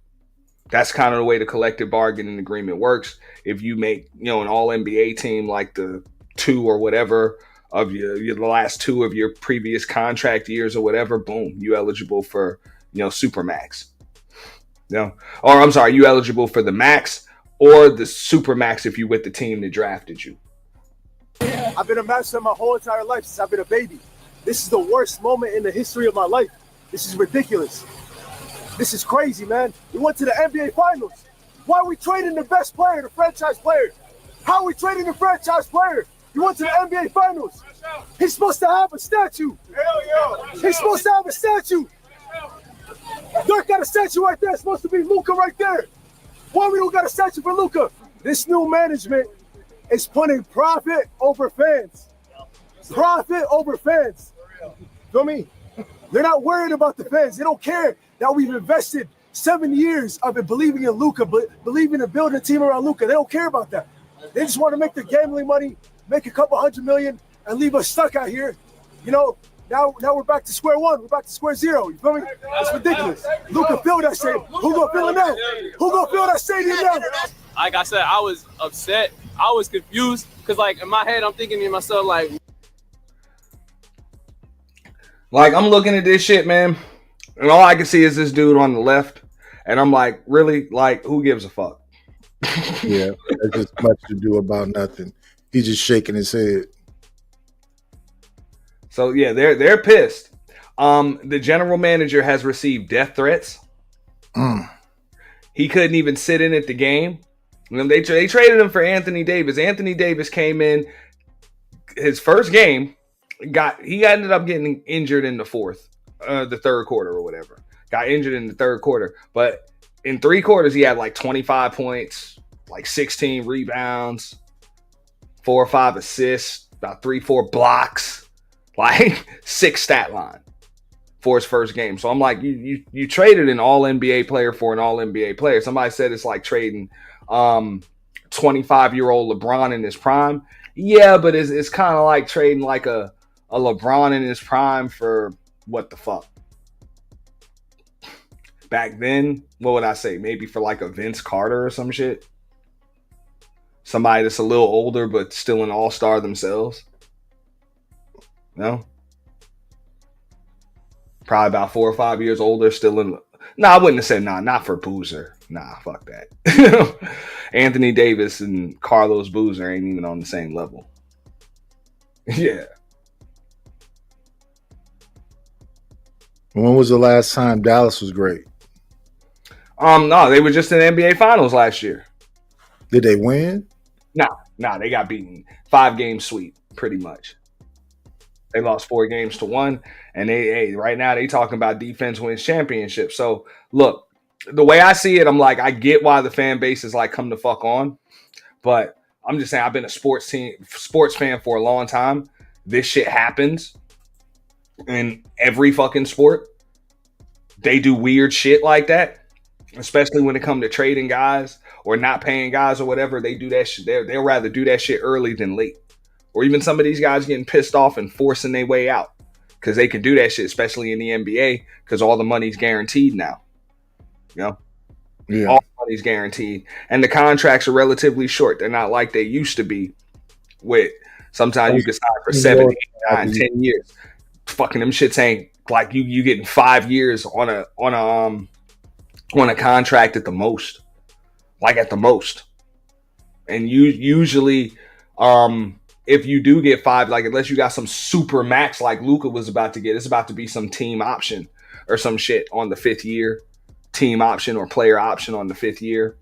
that's kind of the way the collective bargaining agreement works. If you make, you know, an All-NBA team like the 2 or whatever of the last 2 of your previous contract years or whatever, boom, you eligible for, you know, Supermax. You know, or I'm sorry, you eligible for the max or the Supermax if you with the team that drafted you. I've been a Mavs fan my whole entire life since I've been a baby. This is the worst moment in the history of my life. This is ridiculous. This is crazy, man. We went to the NBA Finals. Why are we trading the best player, the franchise player? How are we trading the franchise player? You went to the NBA Finals. He's supposed to have a statue. He's supposed to have a statue. Dirk got a statue right there. It's supposed to be Luka right there. Why we don't got a statue for Luka? This new management is putting profit over fans. Profit over fans. Feel me? They're not worried about the fans. They don't care that we've invested 7 years of it believing in Luka, believing in building a team around Luka. They don't care about that. They just want to make their gambling money, make a couple $100 million, and leave us stuck out here. You know, now we're back to square one. We're back to square zero. You feel me? It's ridiculous. Luka filled that stadium. Who gonna fill it now? Who gonna fill that stadium now? Like I said, I was upset. I was confused because, like, in my head, I'm thinking to myself, like, I'm looking at this shit, man, and all I can see is this dude on the left, and I'm like, really? Like, who gives a fuck? Yeah, there's just much to do about nothing. He's just shaking his head. So yeah, they're pissed. The general manager has received death threats. He couldn't even sit in at the game. And they traded him for Anthony Davis. Anthony Davis came in his first game. He ended up getting injured in the third quarter or whatever. Got injured in the third quarter, but in 3 quarters he had like 25 points, like 16 rebounds, 4 or 5 assists, about 3-4 blocks, like 6 stat line for his first game. So I'm like, you traded an all NBA player for an all NBA player. Somebody said it's like trading 25-year-old LeBron in his prime. Yeah, but it's kind of like trading like a LeBron in his prime for what the fuck? Back then, what would I say? Maybe for like a Vince Carter or some shit. Somebody that's a little older but still an all-star themselves. No? Probably about 4 or 5 years older, still in. No, I wouldn't have said not for Boozer. Nah, fuck that. Anthony Davis and Carlos Boozer ain't even on the same level. Yeah. When was the last time Dallas was great? No, they were just in the NBA Finals last year. Did they win? Nah, they got beaten. 5-game sweep, pretty much. They lost 4 games to 1, and right now they talking about defense wins championships. So look, the way I see it, I'm like, I get why the fan base is like, come the fuck on, but I'm just saying, I've been a sports fan for a long time. This shit happens in every fucking sport. They do weird shit like that, especially when it comes to trading guys or not paying guys or whatever. They do that shit. They'll rather do that shit early than late. Or even some of these guys getting pissed off and forcing their way out because they can do that shit, especially in the NBA, because all the money's guaranteed now. You know? Yeah. All the money's guaranteed. And the contracts are relatively short. They're not like they used to be with sometimes you can sign for 7, 8, 9, 10 years. Fucking them shits ain't like you getting 5 years on a contract at the most. Like at the most. And you usually if you do get 5, like unless you got some super max like Luka was about to get, it's about to be some team option or some shit on the 5th year, team option or player option on the 5th year,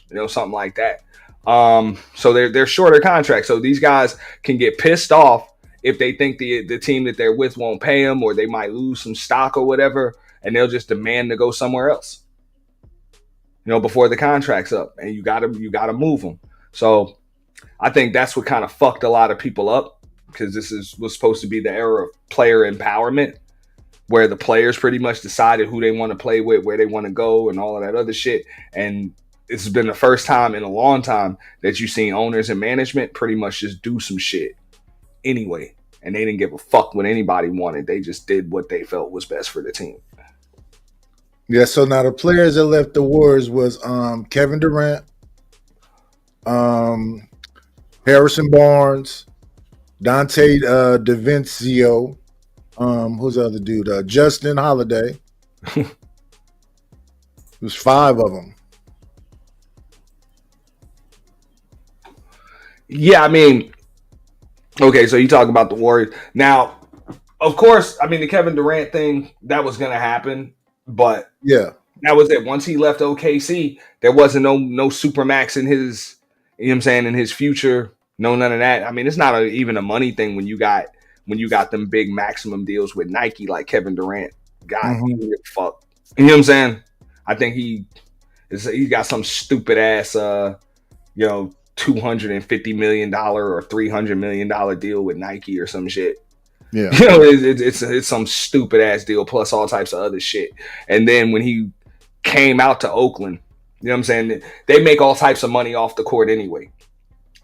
you know, something like that. So they're shorter contracts. So these guys can get pissed off if they think the team that they're with won't pay them, or they might lose some stock or whatever, and they'll just demand to go somewhere else, you know, before the contract's up, and you gotta move them. So I think that's what kind of fucked a lot of people up, because this was supposed to be the era of player empowerment, where the players pretty much decided who they want to play with, where they want to go, and all of that other shit. And it's been the first time in a long time that you've seen owners and management pretty much just do some shit anyway. And they didn't give a fuck what anybody wanted. They just did what they felt was best for the team. Yeah, so now the players that left the Warriors was Kevin Durant, Harrison Barnes, Dante DiVincenzo, who's the other dude? Justin Holiday. There's 5 of them. Yeah, I mean, okay, so you talk about the Warriors. Now, of course, I mean, the Kevin Durant thing, that was going to happen, but yeah, that was it. Once he left OKC, there wasn't no Supermax in his, you know what I'm saying, in his future. No, none of that. I mean, it's not even a money thing when you got them big maximum deals with Nike like Kevin Durant got. Fuck. You know what I'm saying? I think he got some stupid ass $250 million or $300 million deal with Nike or some shit. Yeah. You know, it's some stupid ass deal plus all types of other shit. And then when he came out to Oakland, you know what I'm saying? They make all types of money off the court anyway.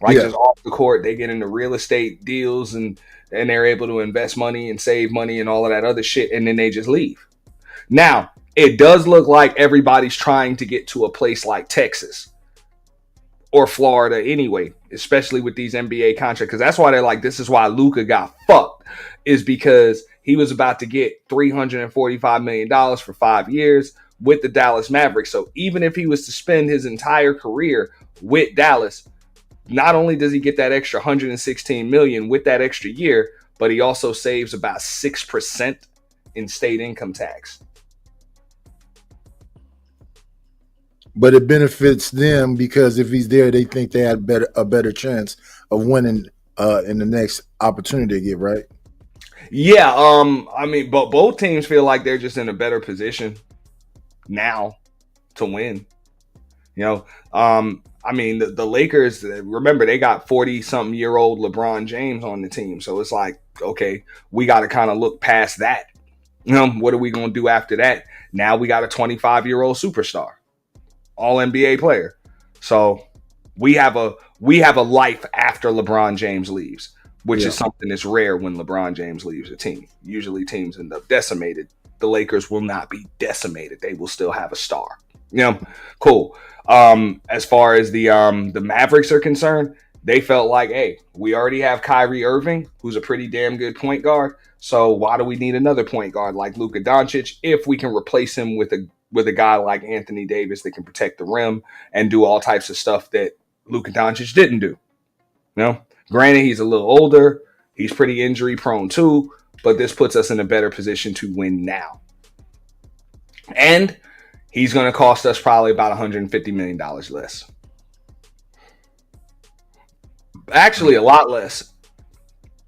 Like just off the court, they get into real estate deals and they're able to invest money and save money and all of that other shit, and then they just leave. Now, it does look like everybody's trying to get to a place like Texas or Florida anyway, especially with these NBA contracts, because that's why they're like, this is why Luka got fucked, is because he was about to get $345 million for 5 years with the Dallas Mavericks. So even if he was to spend his entire career with Dallas, not only does he get that extra $116 million with that extra year, but he also saves about 6% in state income tax. But it benefits them because if he's there, they think they had a better chance of winning in the next opportunity they get, right? Yeah, I mean, but both teams feel like they're just in a better position now to win. You know, I mean, the Lakers, remember, they got 40-something-year-old LeBron James on the team. So it's like, okay, we got to kind of look past that. You know, what are we going to do after that? Now we got a 25-year-old superstar, all NBA player. So we have a life after LeBron James leaves, which is something that's rare when LeBron James leaves a team. Usually teams end up decimated. The Lakers will not be decimated. They will still have a star. You know, cool. As far as the Mavericks are concerned, they felt like, hey, we already have Kyrie Irving, who's a pretty damn good point guard. So why do we need another point guard like Luka Doncic if we can replace him with a guy like Anthony Davis that can protect the rim and do all types of stuff that Luka Doncic didn't do? You know, granted, he's a little older, he's pretty injury prone too, but this puts us in a better position to win now. And he's going to cost us probably about $150 million less. Actually, a lot less,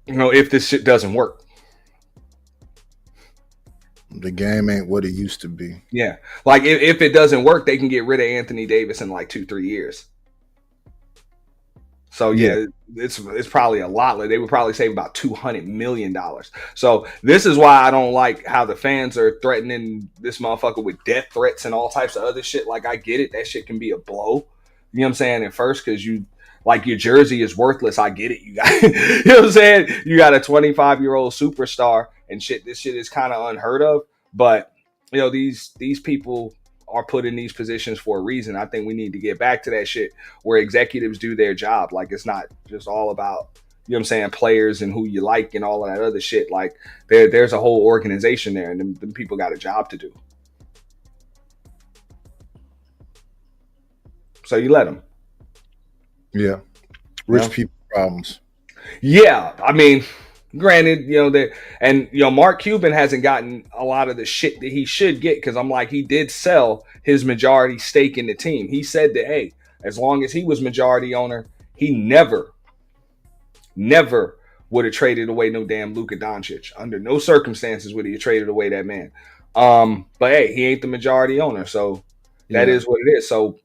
you know, if this shit doesn't work. The game ain't what it used to be. Yeah. Like, if it doesn't work, they can get rid of Anthony Davis in like 2-3 years. So, yeah, it's probably a lot. They would probably save about $200 million. So this is why I don't like how the fans are threatening this motherfucker with death threats and all types of other shit. Like, I get it. That shit can be a blow. You know what I'm saying? At first, because your jersey is worthless. I get it. You got, you know what I'm saying? You got a 25-year-old superstar and shit. This shit is kind of unheard of. But, you know, these people are put in these positions for a reason. I think we need to get back to that shit where executives do their job. Like, it's not just all about, you know what I'm saying, players and who you like and all of that other shit. Like, there's a whole organization there, and them people got a job to do. So you let them. Yeah. Rich people problems. Yeah. I mean, granted, you know, Mark Cuban hasn't gotten a lot of the shit that he should get, because I'm like, he did sell his majority stake in the team. He said that, hey, as long as he was majority owner, he never would have traded away no damn Luka Doncic. Under no circumstances would he have traded away that man. But hey, he ain't the majority owner, so that is what it is. So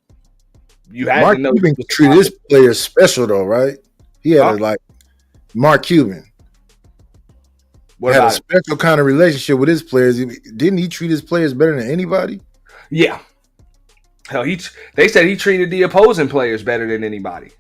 you had Mark to know. Cuban treated his players special though, right? He had like Mark Cuban. Had a special kind of relationship with his players. Didn't he treat his players better than anybody? Yeah. Hell, they said he treated the opposing players better than anybody.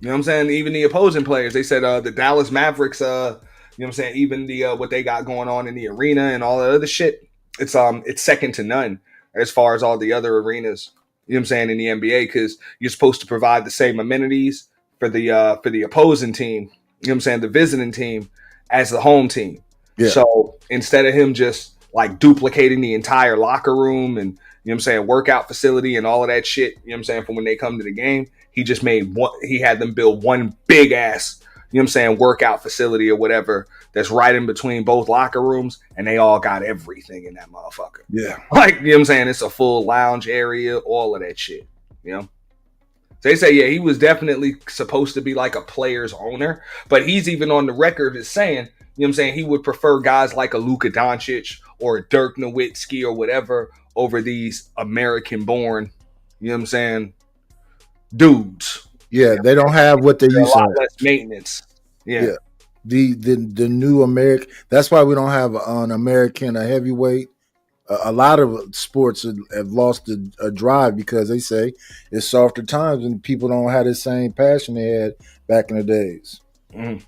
You know what I'm saying? Even the opposing players. They said the Dallas Mavericks, you know what I'm saying, even the what they got going on in the arena and all that other shit, it's second to none as far as all the other arenas, you know what I'm saying, in the NBA, because you're supposed to provide the same amenities for the opposing team, you know what I'm saying, the visiting team, as the home team. Yeah. So instead of him just like duplicating the entire locker room and, you know what I'm saying, workout facility and all of that shit, you know what I'm saying, for when they come to the game, he just he had them build one big ass, you know what I'm saying, workout facility or whatever that's right in between both locker rooms, and they all got everything in that motherfucker. Yeah. Like, you know what I'm saying, it's a full lounge area, all of that shit, you know? They say, yeah, he was definitely supposed to be like a player's owner, but he's even on the record as saying, you know what I'm saying, he would prefer guys like a Luka Doncic or a Dirk Nowitzki or whatever over these American-born, you know what I'm saying, dudes. Yeah, they don't have what they used to have. Less maintenance. Yeah. the new American. That's why we don't have an American heavyweight. A lot of sports have lost a drive because they say it's softer times and people don't have the same passion they had back in the days. Mm.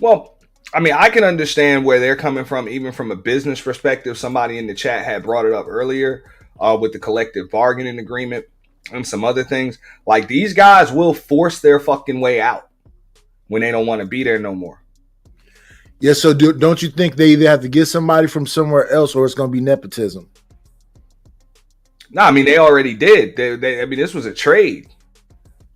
Well, I mean, I can understand where they're coming from, even from a business perspective. Somebody in the chat had brought it up earlier with the collective bargaining agreement and some other things. Like, these guys will force their fucking way out when they don't want to be there no more. Yeah, so don't you think they either have to get somebody from somewhere else or it's going to be nepotism? No, I mean, they already did. I mean, this was a trade.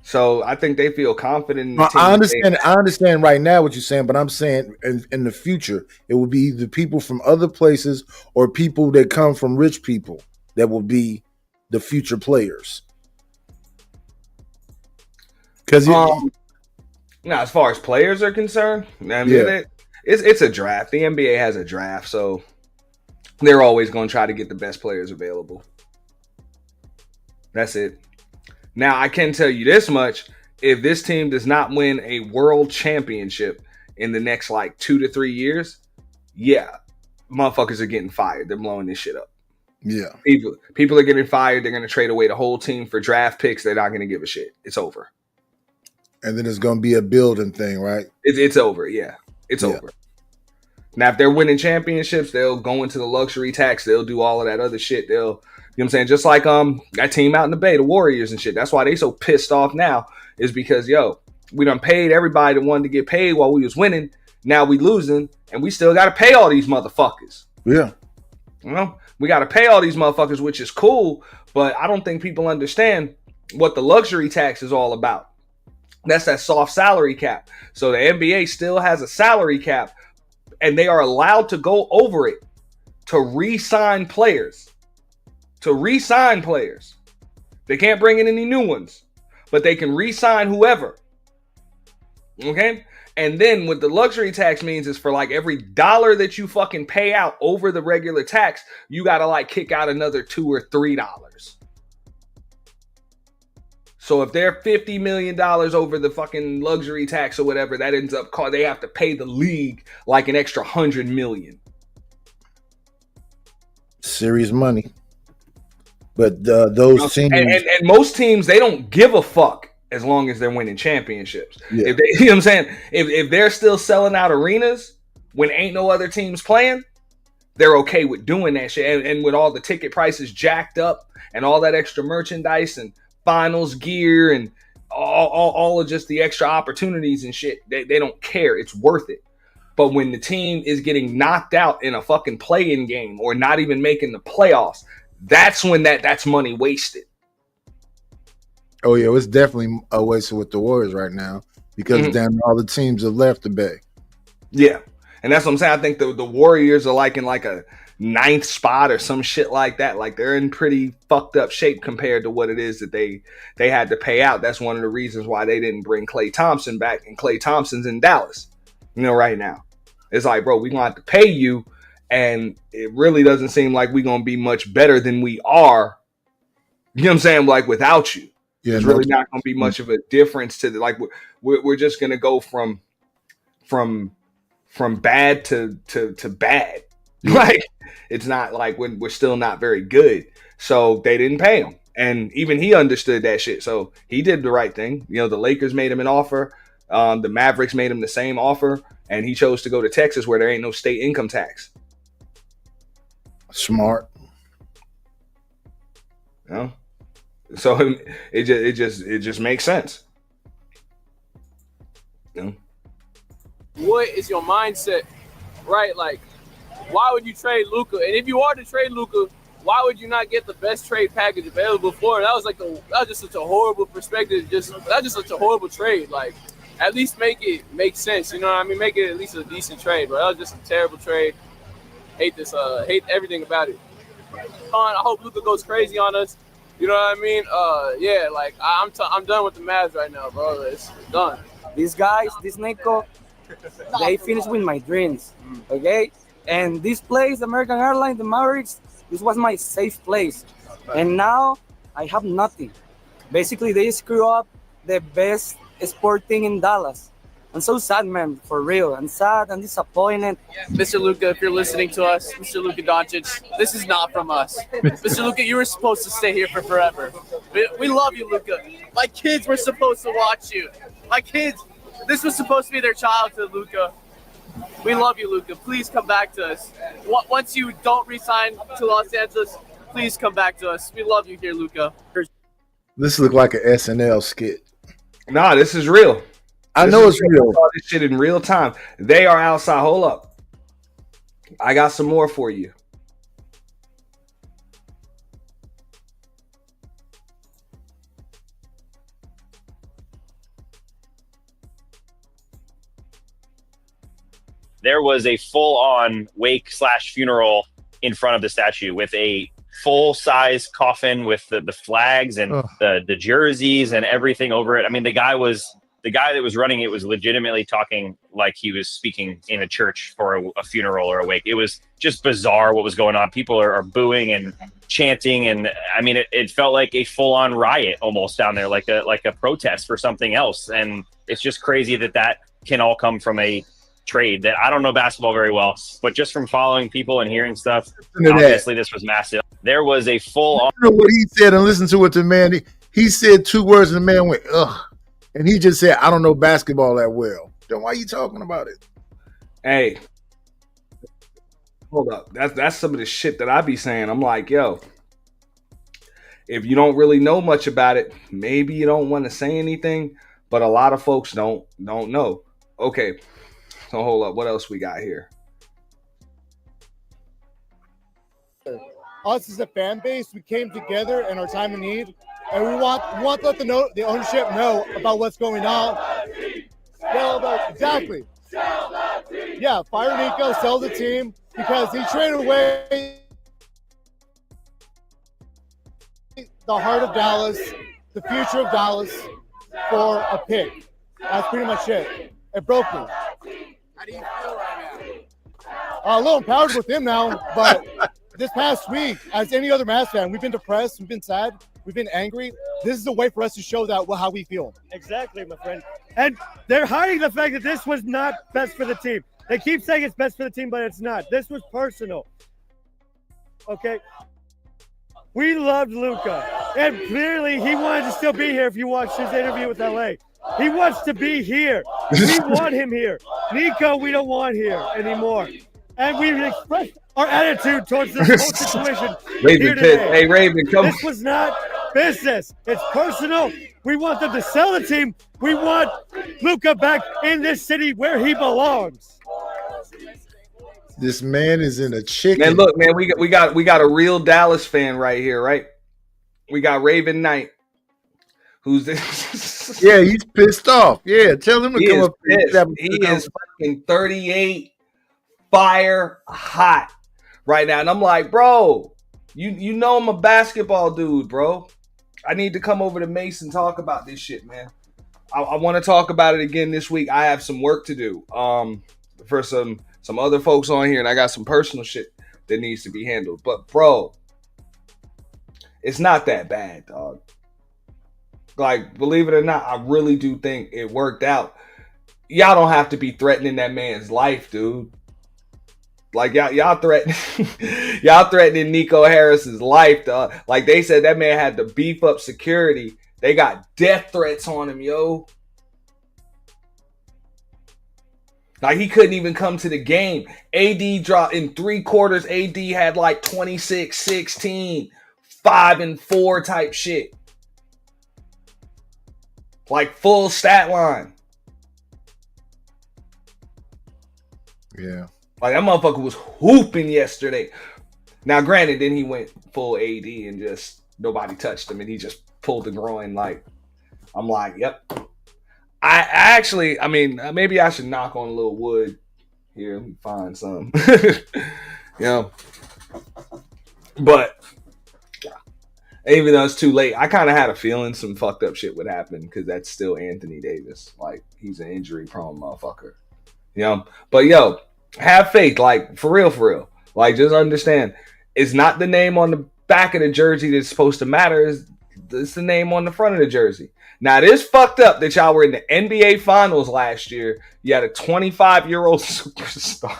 So I think they feel confident in the team. I understand right now what you're saying, but I'm saying in the future, it will be the people from other places or people that come from rich people that will be the future players. Because as far as players are concerned, I mean, it's a draft. The NBA has a draft, so they're always going to try to get the best players available. That's it. Now, I can tell you this much. If this team does not win a world championship in the next, 2 to 3 years, motherfuckers are getting fired. They're blowing this shit up. Yeah. People are getting fired. They're going to trade away the whole team for draft picks. They're not going to give a shit. It's over. And then it's going to be a building thing, right? It's over, yeah. It's over. Now, if they're winning championships, they'll go into the luxury tax. They'll do all of that other shit. They'll, you know what I'm saying? Just like that team out in the Bay, the Warriors and shit. That's why they so pissed off now, is because, we done paid everybody that wanted to get paid while we was winning. Now we losing, and we still got to pay all these motherfuckers. Yeah. You know? We got to pay all these motherfuckers, which is cool, but I don't think people understand what the luxury tax is all about. That's that soft salary cap. So the NBA still has a salary cap, and they are allowed to go over it to re-sign players. They can't bring in any new ones, but they can re-sign whoever. Okay? And then what the luxury tax means is for every dollar that you fucking pay out over the regular tax, you got to kick out another $2 or $3. So if they're $50 million over the fucking luxury tax or whatever, that ends up they have to pay the league an extra $100 million. Serious money. But those teams and most teams, they don't give a fuck as long as they're winning championships. Yeah. If they, you know what I'm saying? If they're still selling out arenas when ain't no other teams playing, they're okay with doing that shit. And with all the ticket prices jacked up and all that extra merchandise and finals gear and all of just the extra opportunities and shit, they don't care. It's worth it. But when the team is getting knocked out in a fucking play-in game or not even making the playoffs, that's when that's money wasted. Oh yeah, it's definitely a waste with the Warriors right now because damn all the teams have left the Bay. Yeah, and that's what I'm saying. I think the Warriors are in a 9th spot or some shit like that. They're in pretty fucked up shape compared to what it is that they had to pay out. That's one of the reasons why they didn't bring Klay Thompson back, and Klay Thompson's in Dallas. Right now, it's bro, we gonna have to pay you, and it really doesn't seem like we're gonna be much better than we are. You know what I'm saying? Without you. Yeah, There's really not going to be much of a difference to we're just going to go from bad to bad. It's not when we're still not very good. So they didn't pay him, and even he understood that shit. So he did the right thing. The Lakers made him an offer. The Mavericks made him the same offer, and he chose to go to Texas where there ain't no state income tax. Smart. So it just makes sense. What is your mindset, right? Why would you trade Luka? And if you are to trade Luka, why would you not get the best trade package available for it? That was just such a horrible perspective. That's just such a horrible trade. At least make it make sense. You know what I mean? Make it at least a decent trade. But that was just a terrible trade. Hate everything about it. I hope Luka goes crazy on us. You know what I mean? I'm done with the Mavs right now, bro. It's done. These guys, this Nico, they finished with my dreams, okay? And this place, American Airlines, the Mavericks, this was my safe place. And now I have nothing. Basically, they screw up the best sport thing in Dallas. I'm so sad, man, for real. I'm sad and disappointed. Mr. Luka, if you're listening to us, Mr. Luka Doncic, this is not from us. Mr. Luka, you were supposed to stay here for forever. We love you, Luka. My kids were supposed to watch you. My kids, this was supposed to be their childhood, Luka. We love you, Luka. Please come back to us. Once you don't resign to Los Angeles, please come back to us. We love you here, Luka. This look like an SNL skit. Nah, this is real. I know it's real. I saw this shit in real time. They are outside. Hold up. I got some more for you. There was a full-on wake/funeral in front of the statue with a full-size coffin with the flags and the jerseys and everything over it. I mean, the guy that was running it was legitimately talking like he was speaking in a church for a funeral or a wake. It was just bizarre what was going on. People are booing and chanting, and I mean, it felt like a full-on riot almost down there, like a protest for something else. And it's just crazy that can all come from a trade that I don't know basketball very well, but just from following people and hearing stuff, obviously this was massive. There was a full-on. You know what he said, and listen to what the man he said 2 words, and the man went ugh. And he just said, I don't know basketball that well. Then why are you talking about it? Hey, hold up. That's some of the shit that I be saying. I'm like, yo, if you don't really know much about it, maybe you don't want to say anything, but a lot of folks don't know. Okay, so hold up. What else we got here? Us as a fan base, we came together in our time of need, and we want to let the ownership know about what's going on. Exactly. Yeah, fire Nico, sell the team, because he traded away the heart of Dallas, the future of Dallas, for a pick. That's pretty much it. It broke me. How do you feel right now? A little empowered with him now, but this past week, as any other Mavs fan, we've been depressed, we've been sad, we've been angry. This is a way for us to show that how we feel. Exactly, my friend. And they're hiding the fact that this was not best for the team. They keep saying it's best for the team, but it's not. This was personal. Okay? We loved Luka, and clearly he wanted to still be here if you watched his interview with LA. He wants to be here. We want him here. Nico, we don't want here anymore. And we've expressed our attitude towards this whole situation here today. Hey, Raven, come on. This was not business. It's personal. We want them to sell the team. We want Luka back in this city where he belongs. This man is in a chicken. Man, look, man, we got a real Dallas fan right here, right? We got Raven Knight, who's this? Yeah, he's pissed off. Yeah, tell him to come up. He is fucking 38, fire hot right now, and I'm like, bro, you know I'm a basketball dude, bro. I need to come over to Mason talk about this shit, man. I want to talk about it again this week. I have some work to do for some other folks on here, and I got some personal shit that needs to be handled. But bro, it's not that bad, dog. Like, believe it or not, I really do think it worked out. Y'all don't have to be threatening that man's life, dude. Like, y'all threatening Nico Harris's life, dog. Like, they said that man had to beef up security. They got death threats on him, yo. Like, he couldn't even come to the game. AD dropped in 3 quarters. AD had like 26, 16, 5 and 4 type shit. Like, full stat line. Yeah. Like, that motherfucker was hooping yesterday. Now, granted, then he went full AD and just nobody touched him, and he just pulled the groin. Like, I'm like, yep. I actually, I mean, maybe I should knock on a little wood here. Let me find some. You know. But even though it's too late, I kind of had a feeling some fucked up shit would happen because that's still Anthony Davis. Like, he's an injury-prone motherfucker. You know? But, yo, have faith. Like, for real. Like, just understand, it's not the name on the back of the jersey that's supposed to matter. It's It's the name on the front of the jersey. Now, it is fucked up that y'all were in the NBA Finals last year. You had a 25-year-old superstar.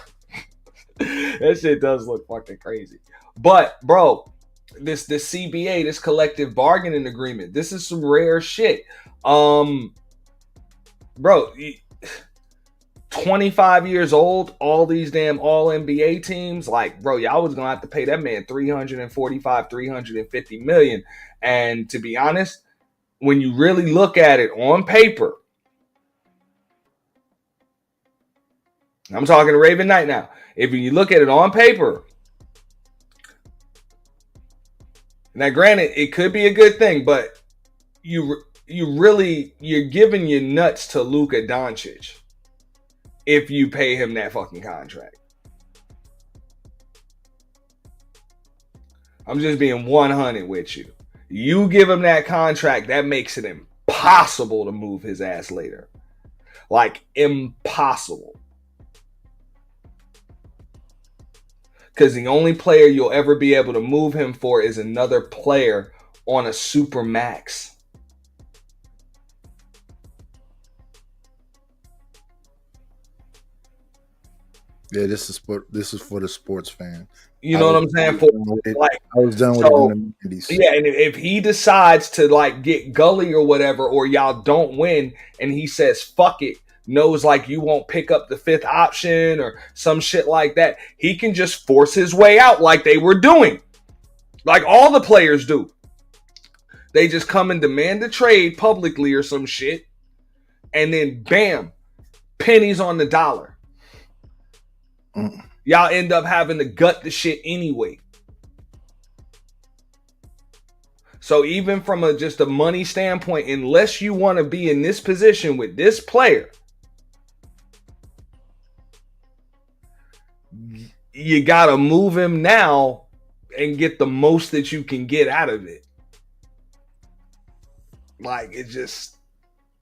That shit does look fucking crazy. But, bro, this CBA, this collective bargaining agreement, this is some rare shit. Bro, 25 years old, all these damn all NBA teams, like, bro, y'all was gonna have to pay that man 345, 350 million. And to be honest, when you really look at it on paper, I'm talking to Raven Knight now. If you look at it on paper, now granted, it could be a good thing, but you're giving your nuts to Luka Doncic if you pay him that fucking contract. I'm just being 100 with you. You give him that contract, that makes it impossible to move his ass later. Like, impossible. Because the only player you'll ever be able to move him for is another player on a super max. Yeah, this is for the sports fan. You know what I'm saying? For like, I was done with it in the 90s. Yeah, and if he decides to like get gully or whatever, or y'all don't win, and he says fuck it, knows like you won't pick up the fifth option or some shit like that, he can just force his way out like they were doing, like all the players do. They just come and demand a trade publicly or some shit, and then bam, pennies on the dollar. Y'all end up having to gut the shit anyway. So even from just a money standpoint, unless you want to be in this position with this player, you got to move him now and get the most that you can get out of it. Like, it just,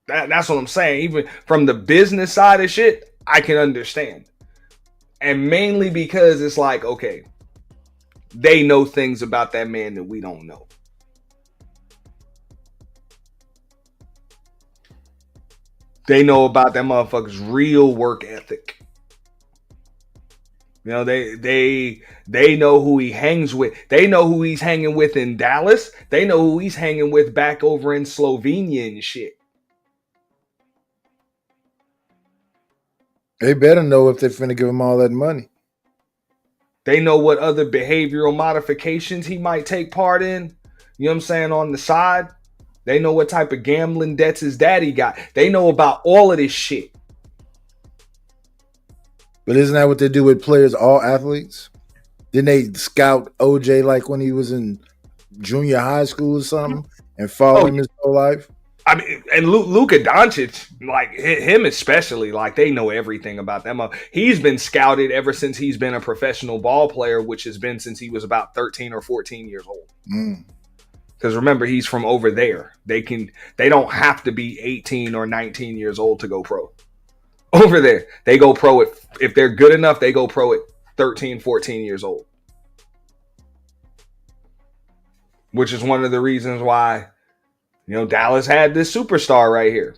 that's what I'm saying. Even from the business side of shit, I can understand. And mainly because it's like, okay, they know things about that man that we don't know. They know about that motherfucker's real work ethic. You know, they know who he hangs with. They know who he's hanging with in Dallas. They know who he's hanging with back over in Slovenia and shit. They better know if they're finna give him all that money. They know what other behavioral modifications he might take part in. You know what I'm saying? On the side. They know what type of gambling debts his daddy got. They know about all of this shit. But isn't that what they do with players, all athletes? Didn't they scout OJ like when he was in junior high school or something and follow him his whole life? I mean, and Luka Doncic, like him especially, like they know everything about them. He's been scouted ever since he's been a professional ball player, which has been since he was about 13 or 14 years old. Because remember, he's from over there. They don't have to be 18 or 19 years old to go pro. Over there, they go pro if they're good enough, they go pro at 13, 14 years old. Which is one of the reasons why, you know, Dallas had this superstar right here.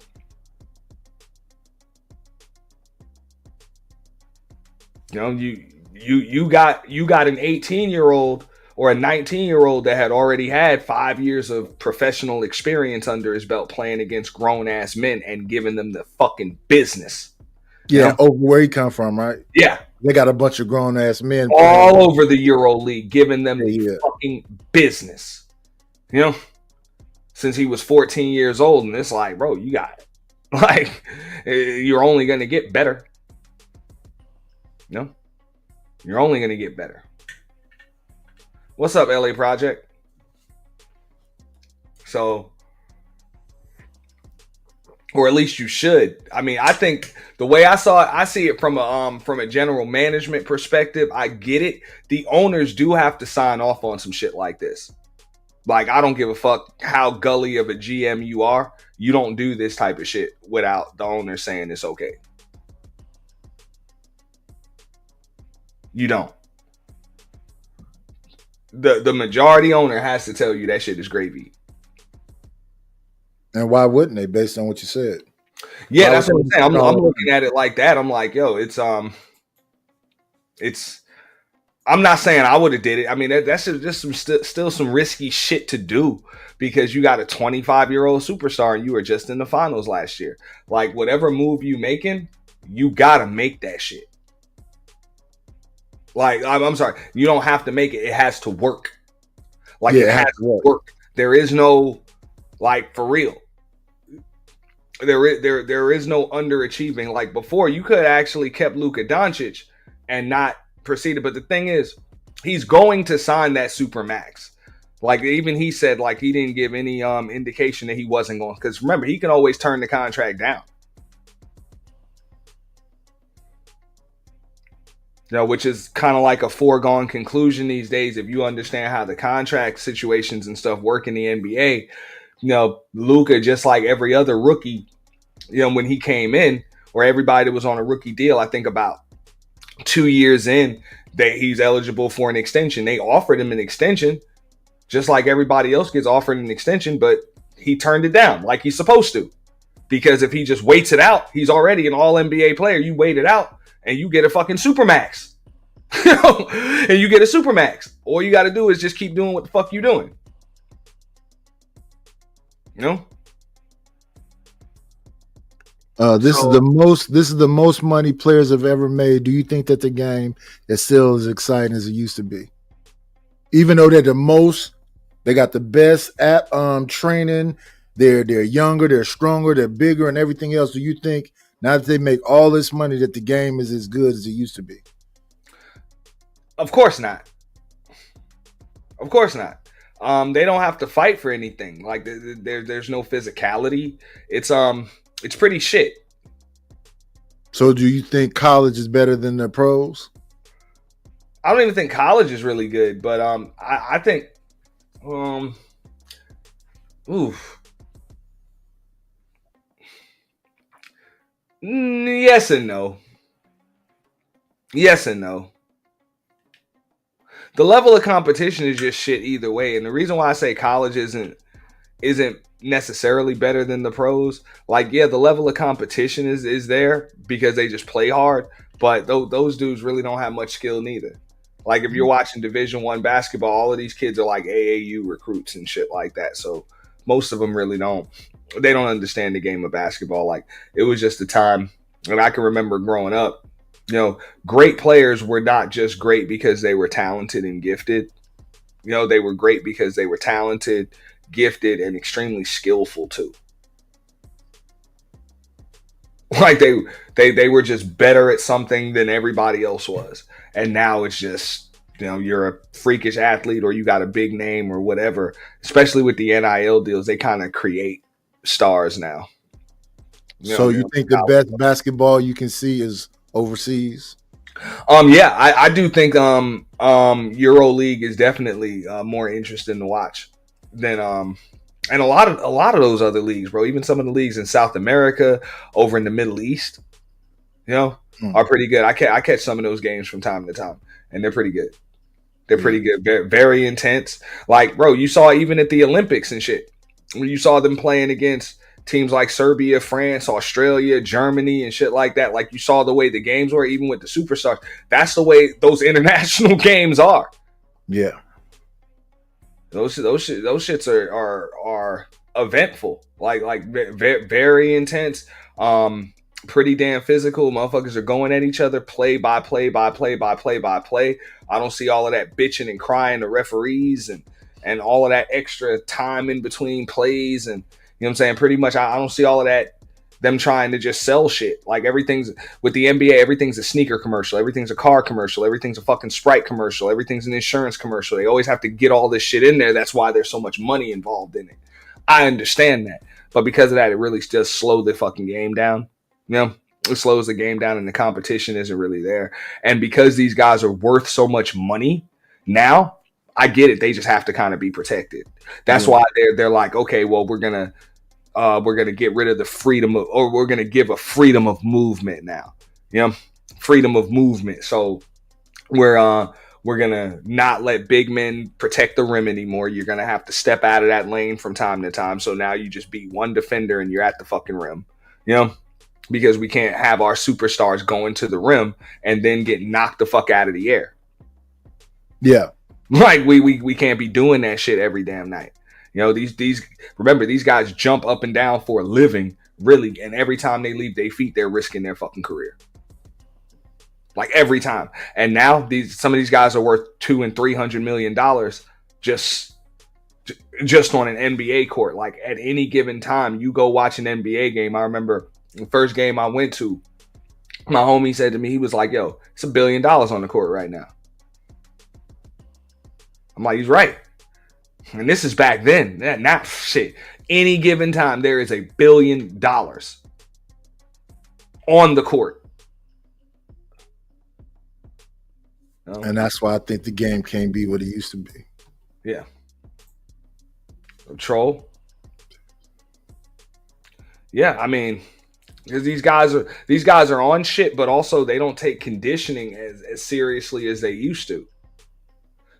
You know, you got an 18-year-old or a 19-year-old that had already had 5 years of professional experience under his belt playing against grown-ass men and giving them the fucking business. Yeah, you know? over where he come from, right? Yeah. They got a bunch of grown-ass men all over the Euro League giving them the fucking business. You know? Since he was 14 years old, and it's like, bro, you got it. Like, you're only going to get better. You know? You're only going to get better. What's up, LA Project? So, or at least you should. I mean, I think the way I saw it, I see it from a general management perspective. I get it. The owners do have to sign off on some shit like this. Like, I don't give a fuck how gully of a GM you are. You don't do this type of shit without the owner saying it's okay. You don't. The majority owner has to tell you that shit is gravy. And why wouldn't they, based on what you said? Yeah, that's what I'm saying. I'm looking at it like that. I'm like, yo, it's. I'm not saying I would have did it. I mean, that's just still some risky shit to do because you got a 25-year-old superstar and you were just in the finals last year. Like, whatever move you making, you gotta make that shit. Like, I'm sorry, you don't have to make it. It has to work. Like, it has to work. There is no, like, for real. There is no underachieving. Like before, you could have actually kept Luka Doncic and not proceeded. But the thing is, he's going to sign that super max. Like even he said, like he didn't give any indication that he wasn't going. Because remember, he can always turn the contract down. You know, which is kind of like a foregone conclusion these days if you understand how the contract situations and stuff work in the NBA. You know, Luka, just like every other rookie, you know, when he came in, or everybody that was on a rookie deal, I think about 2 years in, that he's eligible for an extension. They offered him an extension, just like everybody else gets offered an extension, but he turned it down like he's supposed to. Because if he just waits it out, he's already an all-NBA player. You wait it out, and you get a fucking supermax. And you get a supermax. All you got to do is just keep doing what the fuck you doing. You know? This is the most money players have ever made. Do you think that the game is still as exciting as it used to be? Even though they're the most, they got the best at training. They're younger, they're stronger, they're bigger, and everything else. Do you think now that they make all this money that the game is as good as it used to be? Of course not. Of course not. They don't have to fight for anything. Like there's no physicality. It's pretty shit. So do you think college is better than the pros? I don't even think college is really good, but I think yes and no. Yes and no. The level of competition is just shit either way. And the reason why I say college isn't necessarily better than the pros, like, yeah, the level of competition is there because they just play hard, but those dudes really don't have much skill neither. Like if you're watching Division I basketball, all of these kids are like AAU recruits and shit like that. So most of them really don't understand the game of basketball. Like it was just a time, and I can remember growing up, you know, great players were not just great because they were talented and gifted. You know, they were great because they were talented, gifted, and extremely skillful too. Like they were just better at something than everybody else was. And now it's just, you know, you're a freakish athlete or you got a big name or whatever. Especially with the NIL deals, they kind of create stars now. So you think the best basketball you can see is overseas? Yeah, I do think EuroLeague is definitely more interesting to watch than and a lot of those other leagues, bro. Even some of the leagues in South America, over in the Middle East, you know, are pretty good. I catch some of those games from time to time, and they're pretty good. They're pretty good, very, very intense. Like, bro, you saw even at the Olympics and shit, when you saw them playing against teams like Serbia, France, Australia, Germany, and shit like that. Like you saw the way the games were, even with the superstars. That's the way those international games are. Yeah, those shits are eventful. Like very, very intense. Pretty damn physical. Motherfuckers are going at each other, play by play by play by play by play. I don't see all of that bitching and crying to referees and all of that extra time in between plays and. You know what I'm saying? Pretty much, I don't see all of that, them trying to just sell shit. Like everything's, with the NBA, everything's a sneaker commercial. Everything's a car commercial. Everything's a fucking Sprite commercial. Everything's an insurance commercial. They always have to get all this shit in there. That's why there's so much money involved in it. I understand that. But because of that, it really does slow the fucking game down. You know? It slows the game down and the competition isn't really there. And because these guys are worth so much money now, I get it. They just have to kind of be protected. That's why they're like, okay, well, we're gonna get rid of the freedom of, or we're gonna give a freedom of movement now. You know, freedom of movement. So we're We're going to not let big men protect the rim anymore. You're going to have to step out of that lane from time to time. So now you just beat one defender and you're at the fucking rim, you know, because we can't have our superstars going to the rim and then get knocked the fuck out of the air. Yeah. Like we can't be doing that shit every damn night. You know, these remember, these guys jump up and down for a living, really, and every time they leave their feet, they're risking their fucking career. Like every time. And now some of these guys are worth $200 and $300 million just on an NBA court. Like at any given time, you go watch an NBA game. I remember the first game I went to, my homie said to me, he was like, yo, it's $1 billion on the court right now. I'm like, he's right. And this is back then. Now, shit. Any given time, there is $1 billion on the court. And that's why I think the game can't be what it used to be. Yeah. Troll. Yeah, I mean, because these guys are on shit, but also they don't take conditioning as seriously as they used to.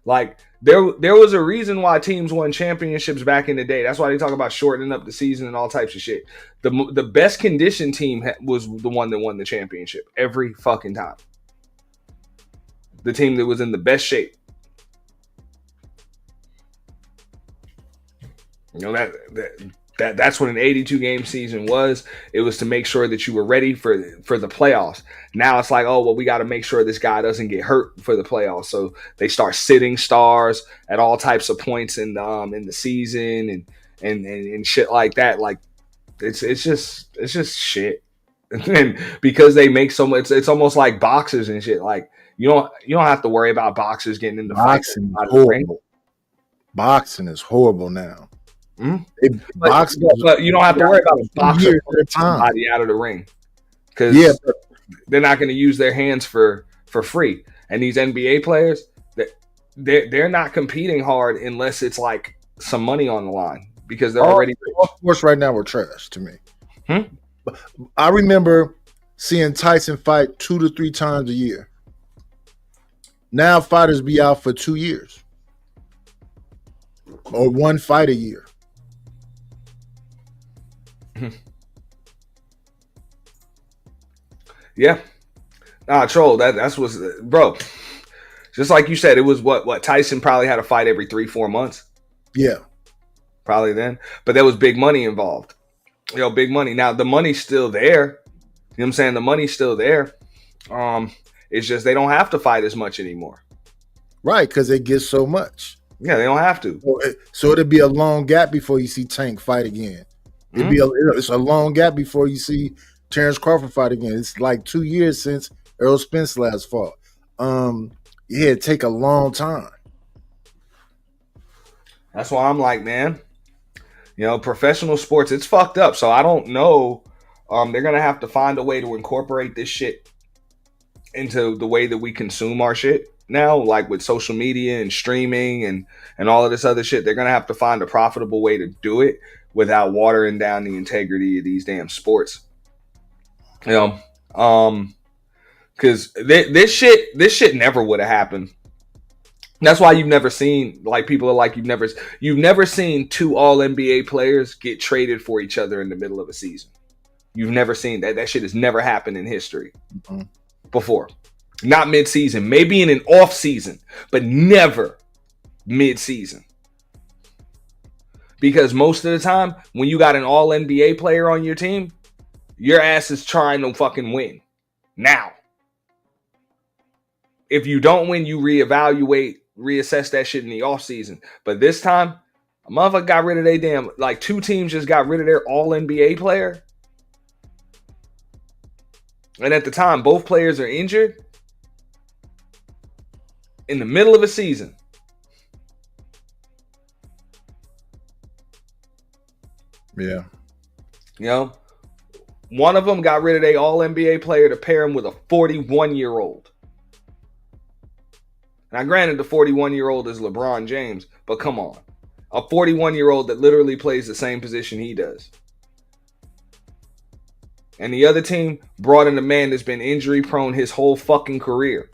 Like there was a reason why teams won championships back in the day. That's why they talk about shortening up the season and all types of shit. The best conditioned team was the one that won the championship every fucking time. The team that was in the best shape. You know, that's what an 82 game season was. It was to make sure that you were ready for the playoffs. Now it's like, oh, well, we got to make sure this guy doesn't get hurt for the playoffs. So they start sitting stars at all types of points in the season and shit like that. Like it's just shit. And because they make so much, it's almost like boxers and shit. Like you don't have to worry about boxers getting into fights. Boxing is horrible now. But you don't have to worry about a boxer pulling somebody out of the ring because they're not going to use their hands for free. And these NBA players, they're not competing hard unless it's like some money on the line because they're already rich. All sports right now are trash to me. I remember seeing Tyson fight 2 to 3 times a year. Now fighters be out for 2 years or one fight a year. Yeah. Troll, that's what's, bro. Just like you said, it was what Tyson probably had a fight every 3-4 months. Yeah. Probably then. But there was big money involved. You know, big money. Now the money's still there. You know what I'm saying? The money's still there. It's just they don't have to fight as much anymore. Right, because they get so much. Yeah, they don't have to. So it'll be a long gap before you see Tank fight again. It's a long gap before you see Terrence Crawford fight again. It's like 2 years since Errol Spence last fought. It'd take a long time. That's why I'm like, man, you know, professional sports, it's fucked up. So I don't know. They're gonna have to find a way to incorporate this shit into the way that we consume our shit now, like with social media and streaming and all of this other shit. They're gonna have to find a profitable way to do it without watering down the integrity of these damn sports. You know, because this shit never would have happened. That's why you've never seen, like, people are like, you've never seen 2 all NBA players get traded for each other in the middle of a season. You've never seen that. That shit has never happened in history before. Not mid-season, maybe in an off season, but never mid-season. Because most of the time, when you got an all NBA player on your team, your ass is trying to fucking win. Now, if you don't win, you reassess that shit in the offseason. But this time, a motherfucker got rid of their damn, like 2 teams just got rid of their all NBA player. And at the time, both players are injured in the middle of a season. Yeah. You know, one of them got rid of their all NBA player to pair him with a 41-year-old. Now, granted, the 41-year-old is LeBron James, but come on. A 41-year-old that literally plays the same position he does. And the other team brought in a man that's been injury prone his whole fucking career.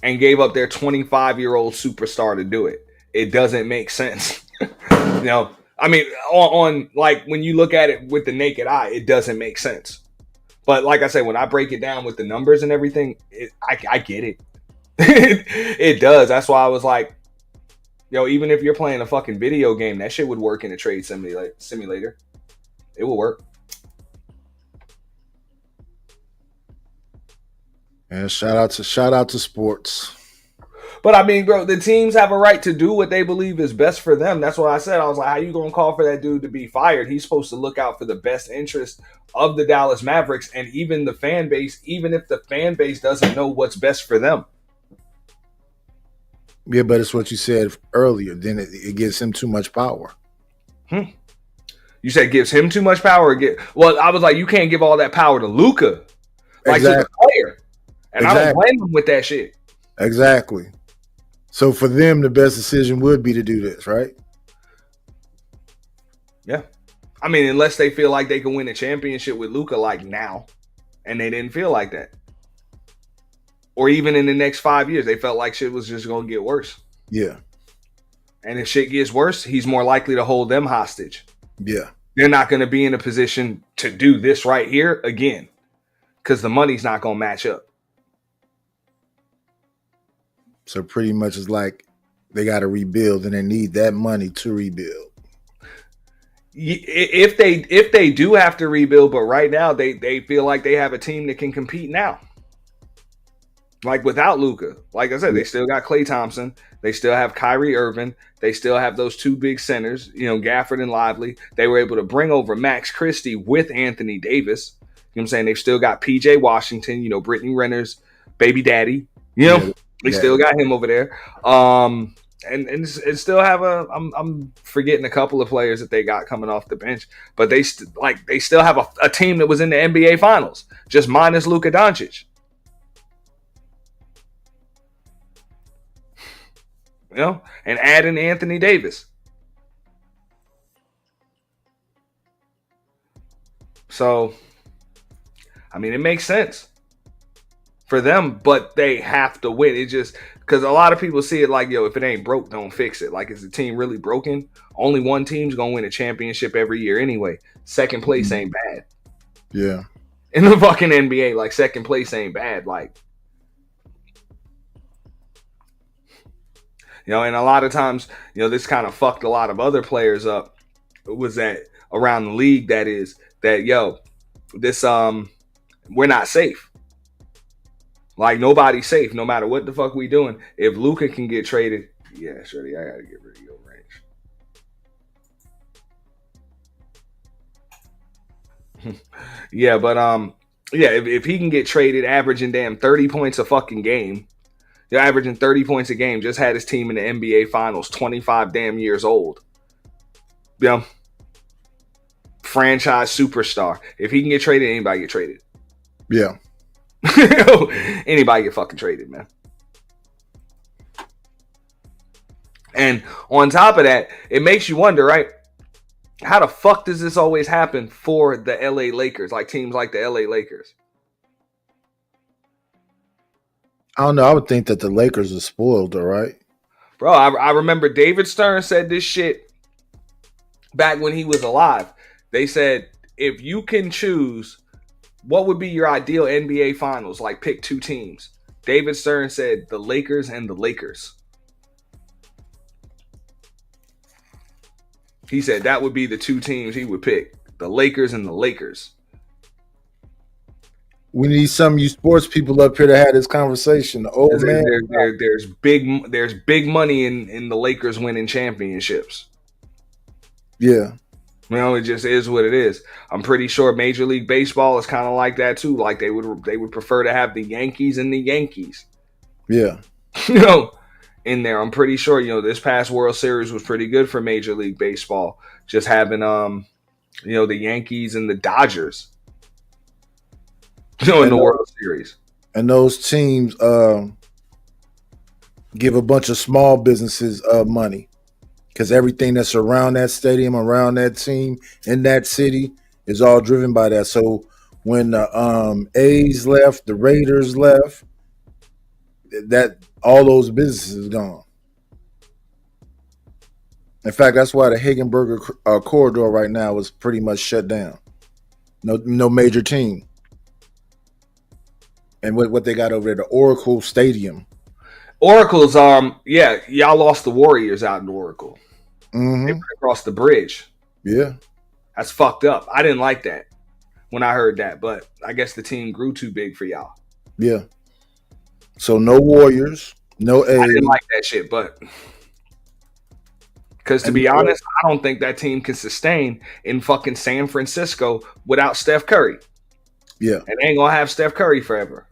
and gave up their 25-year-old superstar to do it. It doesn't make sense. You know, I mean, on like when you look at it with the naked eye, it doesn't make sense. But like I said, when I break it down with the numbers and everything, I get it. It does. That's why I was like, yo, even if you're playing a fucking video game, that shit would work in a trade simulator. It will work. And shout out to sports. But I mean, bro, the teams have a right to do what they believe is best for them. That's what I said. I was like, how you gonna call for that dude to be fired? He's supposed to look out for the best interest of the Dallas Mavericks and even the fan base, even if the fan base doesn't know what's best for them. Yeah, but it's what you said earlier. Then it gives him too much power. You said gives him too much power? Well, I was like, you can't give all that power to Luka. Like to the player. And I don't blame him with that shit. Exactly. So for them, the best decision would be to do this, right? Yeah. I mean, unless they feel like they can win a championship with Luka like now. And they didn't feel like that. Or even in the next 5 years, they felt like shit was just going to get worse. Yeah. And if shit gets worse, he's more likely to hold them hostage. Yeah. They're not going to be in a position to do this right here again. Because the money's not going to match up. So pretty much it's like they got to rebuild and they need that money to rebuild. If they do have to rebuild, but right now they feel like they have a team that can compete now. Like without Luka. Like I said, they still got Klay Thompson. They still have Kyrie Irving. They still have those two big centers, you know, Gafford and Lively. They were able to bring over Max Christie with Anthony Davis. You know what I'm saying? They've still got PJ Washington, you know, Brittany Renner's baby daddy. You know, they still got him over there. And still have I'm forgetting a couple of players that they got coming off the bench, but they still have a team that was in the NBA Finals, just minus Luka Doncic. You know, and add in Anthony Davis. So, I mean, it makes sense for them, but they have to win. It just because a lot of people see it like, yo, if it ain't broke, don't fix it. Like, is the team really broken? Only one team's gonna win a championship every year anyway. Second place ain't bad. Yeah. In the fucking NBA, like second place ain't bad. Like, you know, and a lot of times, you know, this kind of fucked a lot of other players up. It was that around the league yo, this we're not safe. Like nobody's safe, no matter what the fuck we doing. If Luka can get traded, yeah, Shorty, I gotta get rid of your range. Yeah, but yeah, if he can get traded, averaging damn 30 points a fucking game. They're averaging 30 points a game. Just had his team in the NBA Finals, 25 damn years old. Yeah. Franchise superstar. If he can get traded, anybody get traded. Yeah. Anybody get fucking traded, man. And on top of that, it makes you wonder, right? How the fuck does this always happen for the LA Lakers? Like teams like the LA Lakers. I don't know. I would think that the Lakers are spoiled, all right? Bro, I remember David Stern said this shit back when he was alive. They said, if you can choose, what would be your ideal NBA Finals? Like, pick two teams. David Stern said the Lakers and the Lakers. He said that would be the two teams he would pick. The Lakers and the Lakers. We need some of you sports people up here to have this conversation. The old man. There's big money in the Lakers winning championships. Yeah. You know, it just is what it is. I'm pretty sure Major League Baseball is kind of like that too. Like they would prefer to have the Yankees and the Yankees. Yeah. You know, in there. I'm pretty sure, you know, this past World Series was pretty good for Major League Baseball. Just having you know, the Yankees and the Dodgers. You know, in the World Series. And those teams give a bunch of small businesses money. Because everything that's around that stadium, around that team, in that city is all driven by that. So when the A's left, the Raiders left, that all those businesses is gone. In fact, that's why the Hagenberger corridor right now is pretty much shut down. No major team. And what they got over there, the Oracle Stadium. Oracle's y'all lost the Warriors out in Oracle. Mm-hmm. They went across the bridge. Yeah. That's fucked up. I didn't like that when I heard that, but I guess the team grew too big for y'all. Yeah. So no Warriors, no A. I didn't like that shit, but because to be honest, I don't think that team can sustain in fucking San Francisco without Steph Curry. Yeah. And they ain't gonna have Steph Curry forever.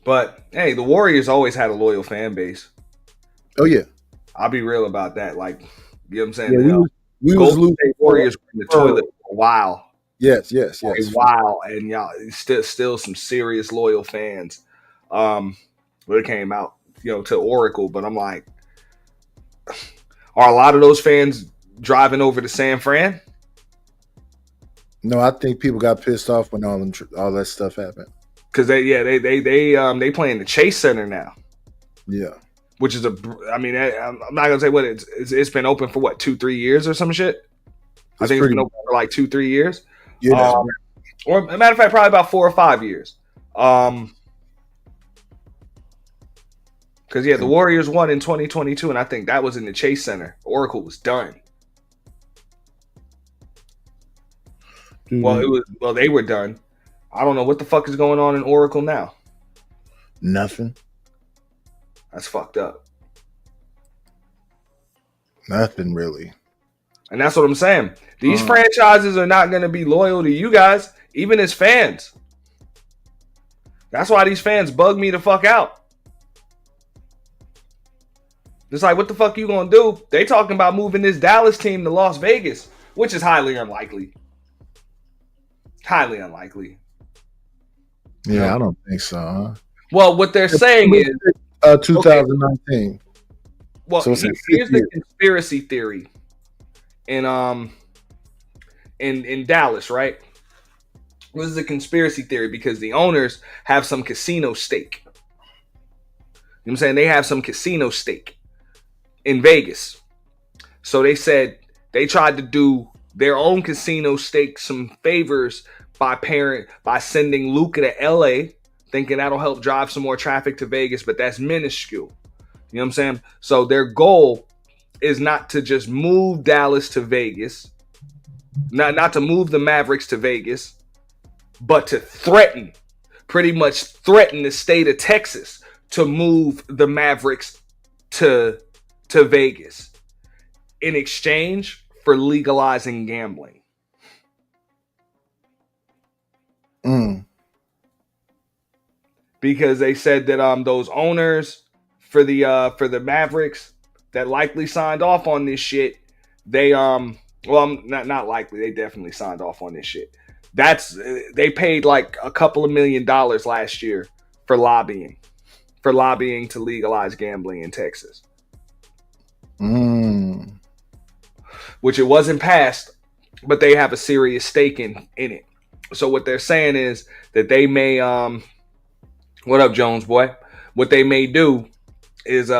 But hey, the Warriors always had a loyal fan base. Oh yeah. I'll be real about that. Like, you know what I'm saying? Yeah, we was Golden losing State Warriors were in the toilet for a while. Yes. A while, and y'all still some serious loyal fans. When it came out, to Oracle, but I'm like, are a lot of those fans driving over to San Fran? No, I think people got pissed off when all that stuff happened. Because they play in the Chase Center now. Yeah. Which is I'm not gonna say what it's been open for 2-3 years or some shit. I think it's been open for like 2-3 years. Yeah. Or a matter of fact, probably about 4 or 5 years. Because the Warriors won in 2022, and I think that was in the Chase Center. Oracle was done. Mm-hmm. Well, they were done. I don't know what the fuck is going on in Oracle now. Nothing. That's fucked up. Nothing really. And that's what I'm saying. These franchises are not going to be loyal to you guys, even as fans. That's why these fans bug me the fuck out. It's like, what the fuck you going to do? They talking about moving this Dallas team to Las Vegas, which is highly unlikely. Highly unlikely. Yeah, I don't think so. Huh? Well, what they're saying is 2019. Okay. Well, so here's the conspiracy theory in Dallas, right? This is a conspiracy theory because the owners have some casino stake. You know what I'm saying? They have some casino stake in Vegas. So they said they tried to do their own casino stake some favors by sending Luka to LA, thinking that'll help drive some more traffic to Vegas, but that's minuscule. You know what I'm saying? So their goal is not to just move Dallas to Vegas, not to move the Mavericks to Vegas, but to pretty much threaten the state of Texas to move the Mavericks to Vegas in exchange for legalizing gambling. Because they said that those owners for the Mavericks that likely signed off on this shit, they not likely, they definitely signed off on this shit. They paid like a couple of $1 million last year for lobbying to legalize gambling in Texas. Which it wasn't passed, but they have a serious stake in it. So what they're saying is that they may what up, Jones boy? What they may do is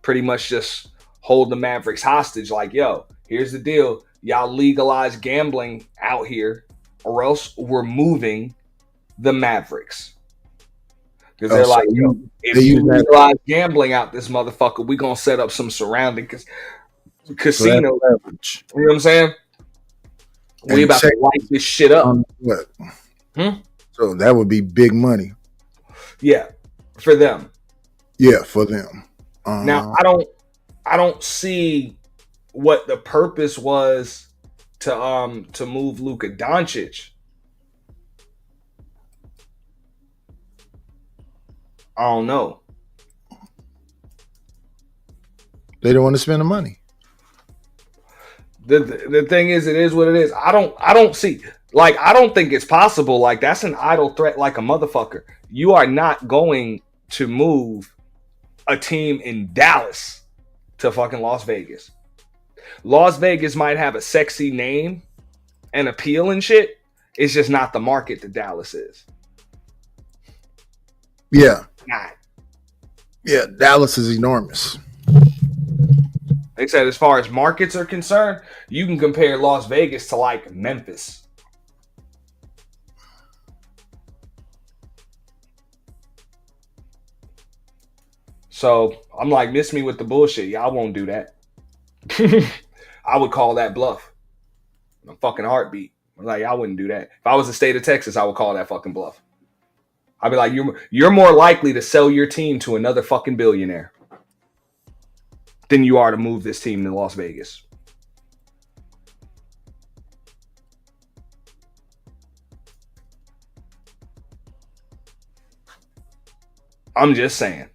pretty much just hold the Mavericks hostage. Like, yo, here's the deal. Y'all legalize gambling out here, or else we're moving the Mavericks. Because they're like, yo, if you legalize gambling out this motherfucker, we're going to set up some surrounding casino. You know what I'm saying? We about to light this shit up. So that would be big money. Yeah, for them. Yeah, for them. Now I don't see what the purpose was to move Luka Doncic. I don't know. They don't want to spend the money. The thing is, it is what it is. I don't see, like, I don't think it's possible. Like, that's an idle threat like a motherfucker. You are not going to move a team in Dallas to fucking Las Vegas. Las Vegas might have a sexy name and appeal and shit. It's just not the market that Dallas is. Yeah. Nah. Yeah, Dallas is enormous. They said as far as markets are concerned, you can compare Las Vegas to like Memphis. So I'm like, miss me with the bullshit. Y'all won't do that. I would call that bluff. A fucking heartbeat. Like, I wouldn't do that. If I was the state of Texas, I would call that fucking bluff. I'd be like, you're more likely to sell your team to another fucking billionaire than you are to move this team to Las Vegas. I'm just saying.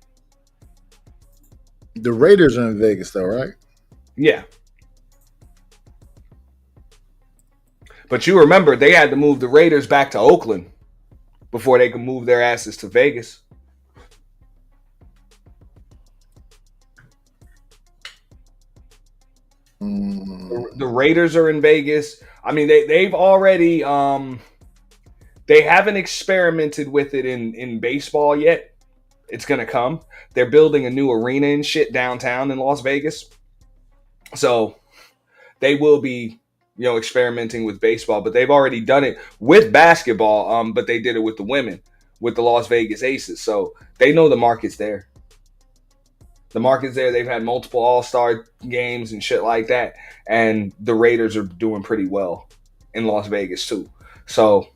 The Raiders are in Vegas, though, right? Yeah. But you remember, they had to move the Raiders back to Oakland before they could move their asses to Vegas. The Raiders are in Vegas. I mean, they've already they haven't experimented with it in baseball yet. It's gonna come. They're building a new arena and shit downtown in Las Vegas. So they will be, experimenting with baseball, but they've already done it with basketball. But they did it with the women, with the Las Vegas Aces. So they know the market's there. The market's there. They've had multiple All-Star games and shit like that. And the Raiders are doing pretty well in Las Vegas too. So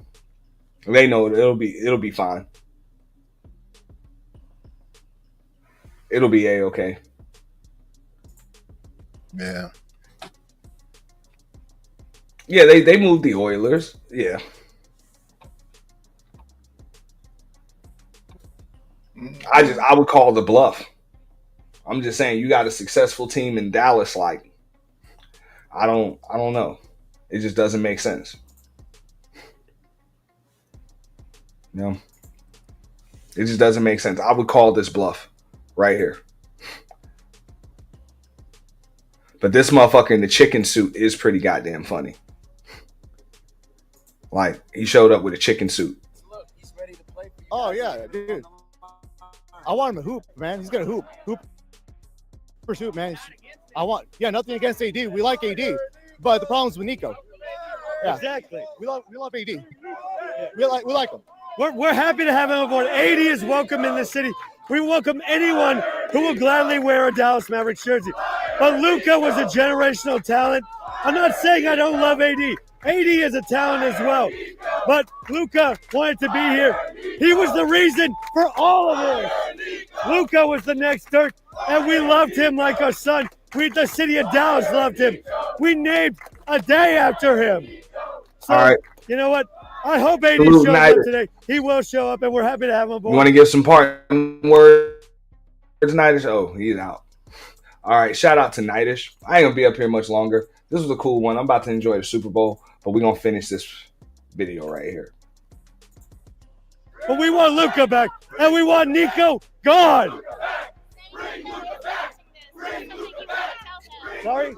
they know it'll be fine. It'll be A-okay. Yeah. Yeah, they moved the Oilers. Yeah. I would call the bluff. I'm just saying, you got a successful team in Dallas. Like, I don't know. It just doesn't make sense. It just doesn't make sense. I would call this bluff right here. But this motherfucker in the chicken suit is pretty goddamn funny. Like, he showed up with a chicken suit. Oh yeah, dude. I want him to hoop, man. He's gonna hoop. Pursuit, man. Nothing against AD. We like AD, but the problem's with Nico. Yeah. Exactly. We love AD. Yeah. We like him. We're happy to have him aboard. AD is welcome in the city. We welcome anyone who will gladly wear a Dallas Mavericks jersey. But Luka was a generational talent. I'm not saying I don't love AD. AD is a talent as well. But Luka wanted to be here. He was the reason for all of this. Luka was the next Dirk, and we loved him like our son. The city of Dallas loved him. We named a day after him. So, all right. You know what? I hope AD shows up today. He will show up, and we're happy to have him aboard. You want to give some parting words, Nightish? Oh, he's out. All right, shout out to Nightish. I ain't going to be up here much longer. This was a cool one. I'm about to enjoy the Super Bowl, but we're going to finish this video right here. But we want Luka back, and we want Nico gone. Sorry?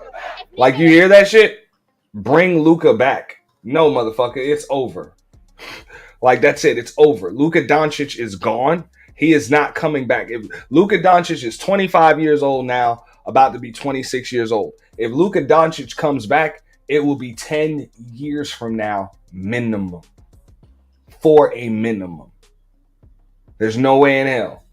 Like, you hear that shit? Bring Luka back. No, motherfucker, it's over. Like, that's it. It's over. Luka Doncic is gone. He is not coming back. If Luka Doncic is 25 years old now, about to be 26 years old. If Luka Doncic comes back, it will be 10 years from now, minimum. For a minimum. There's no way in hell.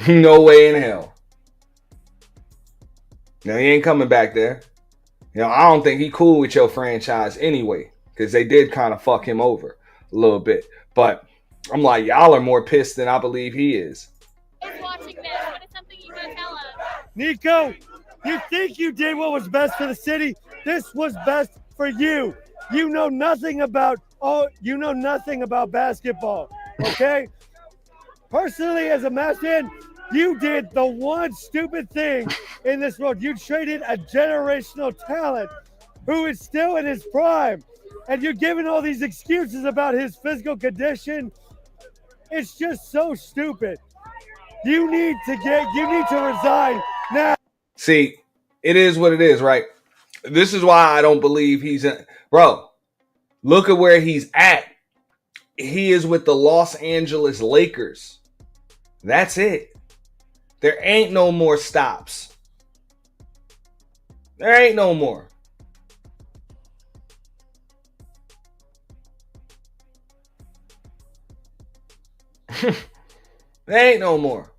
No way in hell. Now, he ain't coming back there. I don't think he cool with your franchise anyway, because they did kind of fuck him over a little bit. But I'm like, y'all are more pissed than I believe he is. Watching this, what is something you can tell us? Nico, you think you did what was best for the city? This was best for you. You know nothing about basketball, okay? Personally, as a Mavs fan, you did the one stupid thing in this world. You traded a generational talent who is still in his prime, and you're giving all these excuses about his physical condition. It's just so stupid. You need to resign now. See, it is what it is, right? This is why I don't believe he's in. Bro, look at where he's at. He is with the Los Angeles Lakers. That's it. There ain't no more stops. There ain't no more. There ain't no more.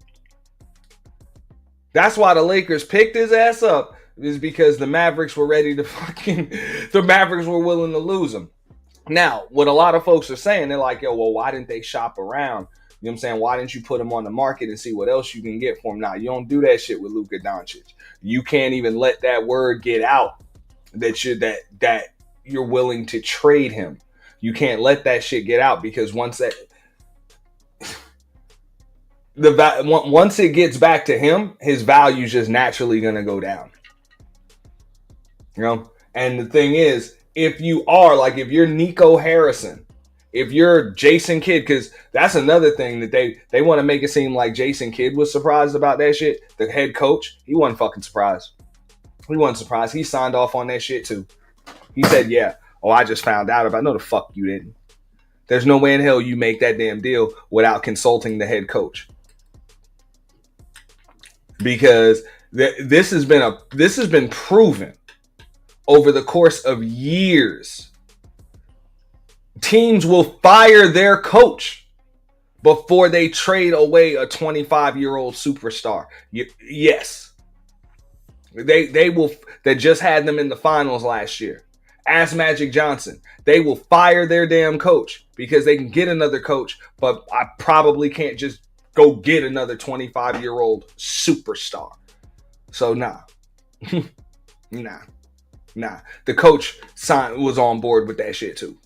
That's why the Lakers picked his ass up, is because the Mavericks were ready to the Mavericks were willing to lose him. Now, what a lot of folks are saying, they're like, yo, well, why didn't they shop around? You know what I'm saying? Why didn't you put him on the market and see what else you can get for him? Now, you don't do that shit with Luka Doncic. You can't even let that word get out that you're willing to trade him. You can't let that shit get out, because once it gets back to him, his value is just naturally going to go down. You know? And the thing is, if you're Nico Harrison, if you're Jason Kidd, because that's another thing that they want to make it seem like Jason Kidd was surprised about that shit. The head coach, he wasn't fucking surprised. He wasn't surprised. He signed off on that shit too. He said, yeah, I just found out about it. No, the fuck you didn't. There's no way in hell you make that damn deal without consulting the head coach. Because this has been proven over the course of years. Teams will fire their coach before they trade away a 25-year-old superstar. Yes. They will. That just had them in the finals last year. Ask Magic Johnson. They will fire their damn coach because they can get another coach, but I probably can't just go get another 25-year-old superstar. So nah. Nah. The coach was on board with that shit too.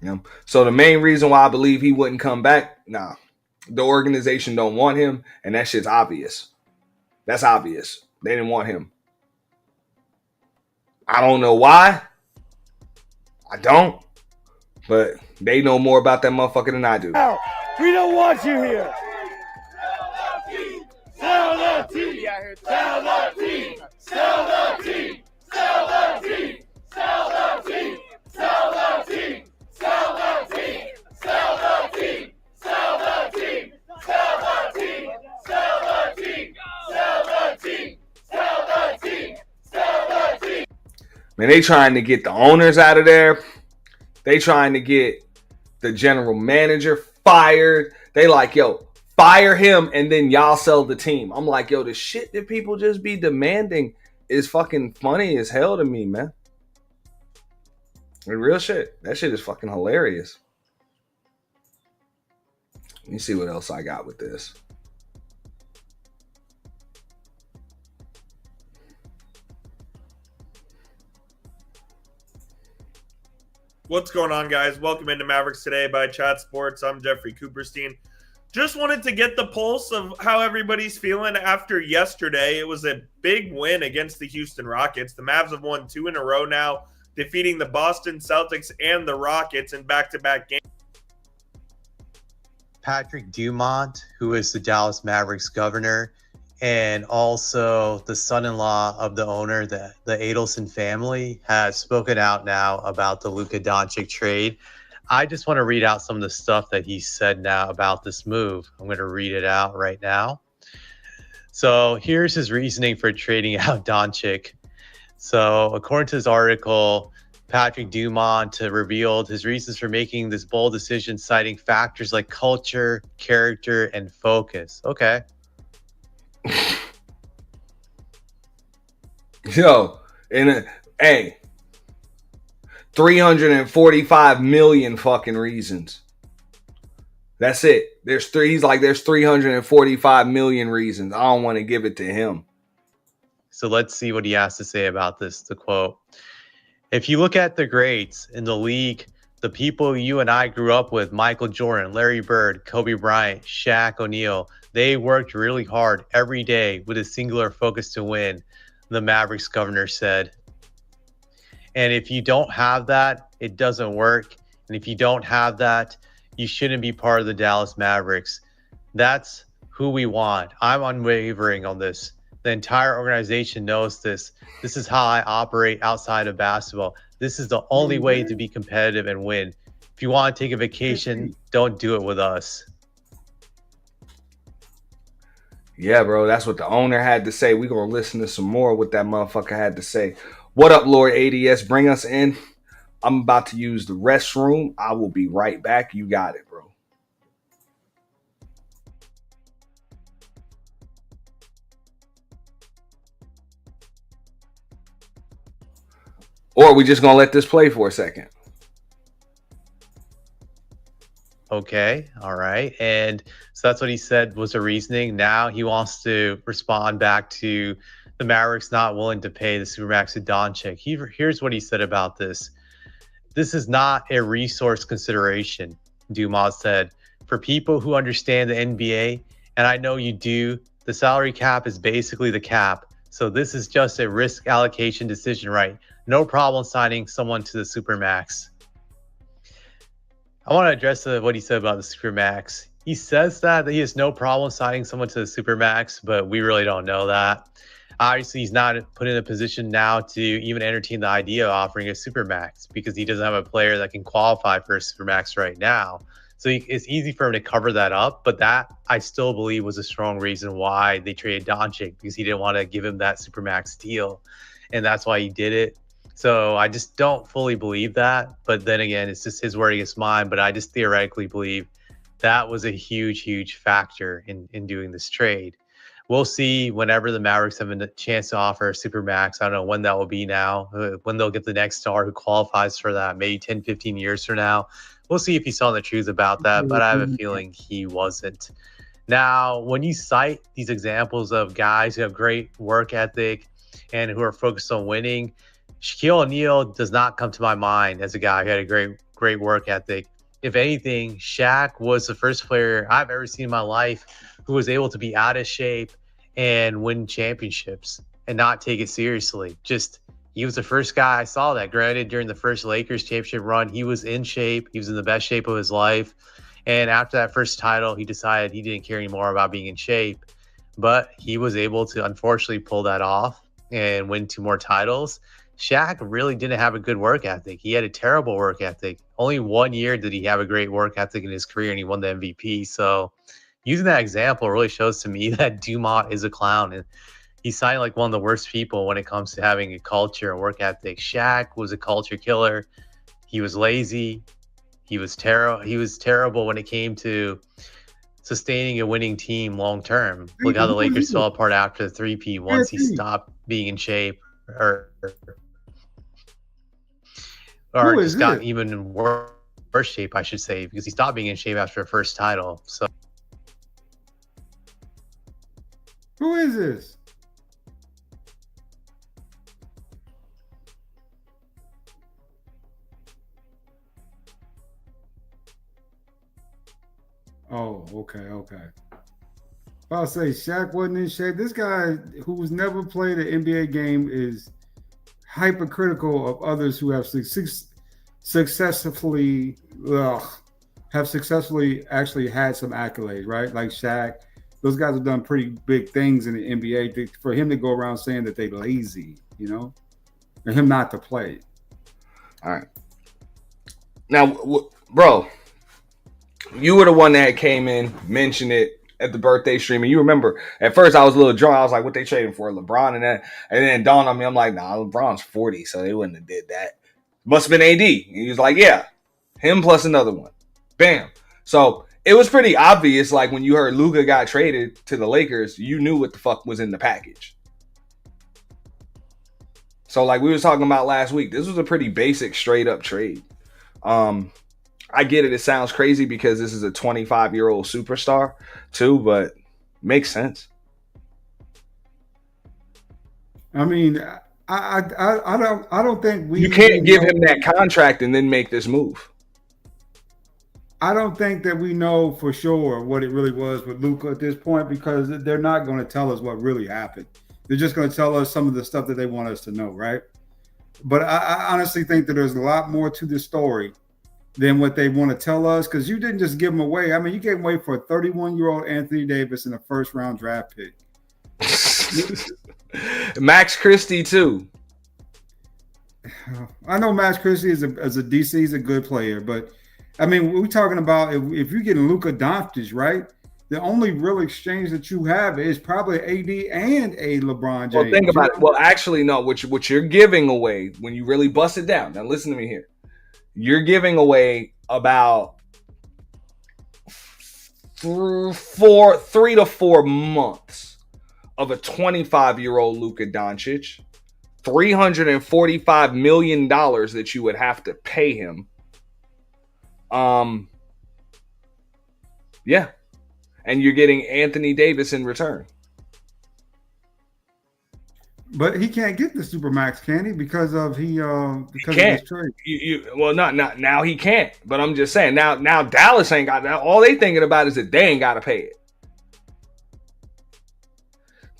You know? So the main reason why I believe he wouldn't come back, nah. The organization don't want him, and that shit's obvious. That's obvious. They didn't want him. I don't know why. I don't. But they know more about that motherfucker than I do. We don't want you here. Sell the team. Sell the team. Sell the team. Sell the team. Sell the team. Sell the team. Sell the team. Sell the team. Sell the team. Sell the team. Sell the team. Sell the team. Sell the team. Sell the team. Man, they trying to get the owners out of there. They trying to get the general manager fired. They like, yo, fire him and then y'all sell the team. I'm like, yo, the shit that people just be demanding is fucking funny as hell to me, man. Real shit. That shit is fucking hilarious. Let me see what else I got with this. What's going on, guys? Welcome into Mavericks Today by Chat Sports. I'm Jeffrey Cooperstein. Just wanted to get the pulse of how everybody's feeling after yesterday. It was a big win against the Houston Rockets. The Mavs have won 2 in a row now, defeating the Boston Celtics and the Rockets in back-to-back games. Patrick Dumont, who is the Dallas Mavericks governor, and also the son-in-law of the owner, the Adelson family, has spoken out now about the Luka Doncic trade. I just want to read out some of the stuff that he said now about this move. I'm going to read it out right now. So here's his reasoning for trading out Doncic. So according to this article, Patrick Dumont revealed his reasons for making this bold decision, citing factors like culture, character, and focus. Okay. Yo, hey, 345 million fucking reasons. That's it. There's 345 million reasons. I don't want to give it to him. So let's see what he has to say about this. The quote: if you look at the greats in the league, the people you and I grew up with, Michael Jordan, Larry Bird, Kobe Bryant, Shaq O'Neal, they worked really hard every day with a singular focus to win, the Mavericks governor said. And if you don't have that, it doesn't work. And if you don't have that, you shouldn't be part of the Dallas Mavericks. That's who we want. I'm unwavering on this. The entire organization knows this. This is how I operate outside of basketball. This is the only way to be competitive and win. If you want to take a vacation, don't do it with us. Yeah, bro, that's what the owner had to say. We're going to listen to some more what that motherfucker had to say. What up, Lord ADS? Bring us in. I'm about to use the restroom. I will be right back. You got it, bro. Or are we just going to let this play for a second? Okay, all right. And so that's what he said was the reasoning. Now he wants to respond back to the Mavericks not willing to pay the Supermax to Doncic. Here's what he said about this. This is not a resource consideration, Dumas said. For people who understand the NBA, and I know you do, the salary cap is basically the cap. So this is just a risk allocation decision, right? No problem signing someone to the Supermax. I want to address what he said about the Supermax. He says that he has no problem signing someone to the Supermax, but we really don't know that. Obviously, he's not put in a position now to even entertain the idea of offering a Supermax because he doesn't have a player that can qualify for a Supermax right now. So it's easy for him to cover that up, but that I still believe was a strong reason why they traded Doncic, because he didn't want to give him that Supermax deal, and that's why he did it. So I just don't fully believe that. But then again, it's just his word against mine. But I just theoretically believe that was a huge, huge factor in doing this trade. We'll see whenever the Mavericks have a chance to offer a Supermax. I don't know when that will be now, when they'll get the next star who qualifies for that, maybe 10, 15 years from now. We'll see if he's telling the truth about that, but I have a feeling he wasn't. Now, when you cite these examples of guys who have great work ethic and who are focused on winning, Shaquille O'Neal does not come to my mind as a guy who had a great work ethic. If anything, Shaq was the first player I've ever seen in my life who was able to be out of shape and win championships and not take it seriously. He was the first guy I saw that. Granted, during the first Lakers championship run, he was in shape. He was in the best shape of his life. And after that first title, he decided he didn't care anymore about being in shape. But he was able to, unfortunately, pull that off and win 2 more titles. Shaq really didn't have a good work ethic. He had a terrible work ethic. Only 1 year did he have a great work ethic in his career, and he won the MVP. So using that example really shows to me that Dumont is a clown. And he signed like one of the worst people when it comes to having a culture and work ethic. Shaq was a culture killer. He was lazy. He was terrible when it came to sustaining a winning team long term. Look how the Lakers fell apart after the 3P once he stopped being in shape or just got even in worse shape, I should say, because he stopped being in shape after a first title. So who is this? Oh, okay. I'll say Shaq wasn't in shape. This guy who's never played an NBA game is hypercritical of others who have successfully actually had some accolades, right? Like Shaq. Those guys have done pretty big things in the NBA. For him to go around saying that they lazy, and him not to play. All right. Now, bro, you were the one that came in, mentioned it at the birthday stream, and you remember at first I was a little drunk. I was like, "What they trading for, LeBron?" And then it dawned on me, I'm like, "Nah, LeBron's 40, so they wouldn't have did that. Must have been AD." And he was like, "Yeah, him plus another one." Bam. So it was pretty obvious. Like when you heard Luka got traded to the Lakers, you knew what the fuck was in the package. So like we were talking about last week, this was a pretty basic, straight up trade. I get it. It sounds crazy because this is a 25-year-old superstar too, but makes sense. I mean, I don't think you can't give him that contract and then make this move. I don't think that we know for sure what it really was with Luka at this point, because they're not going to tell us what really happened. They're just going to tell us some of the stuff that they want us to know, right? But I honestly think that there's a lot more to this story than what they want to tell us, because you didn't just give him away. I mean, you gave him away for a 31-year-old Anthony Davis in a first-round draft pick. Max Christie too. I know Max Christie as a DC, he's a good player, but I mean, we're talking about if you're getting Luka Doncic, right? The only real exchange that you have is probably AD and a LeBron James. Well, think about it. Well, actually, no. What you're giving away when you really bust it down. Now, listen to me here. You're giving away about 3 to 4 months of a 25-year-old Luka Doncic, $345 million that you would have to pay him. Yeah. And you're getting Anthony Davis in return. But he can't get the Supermax, can he? Because of he of can't. his trade. Well, not now he can't. But I'm just saying now Dallas ain't got that. All they thinking about is that they ain't got to pay it.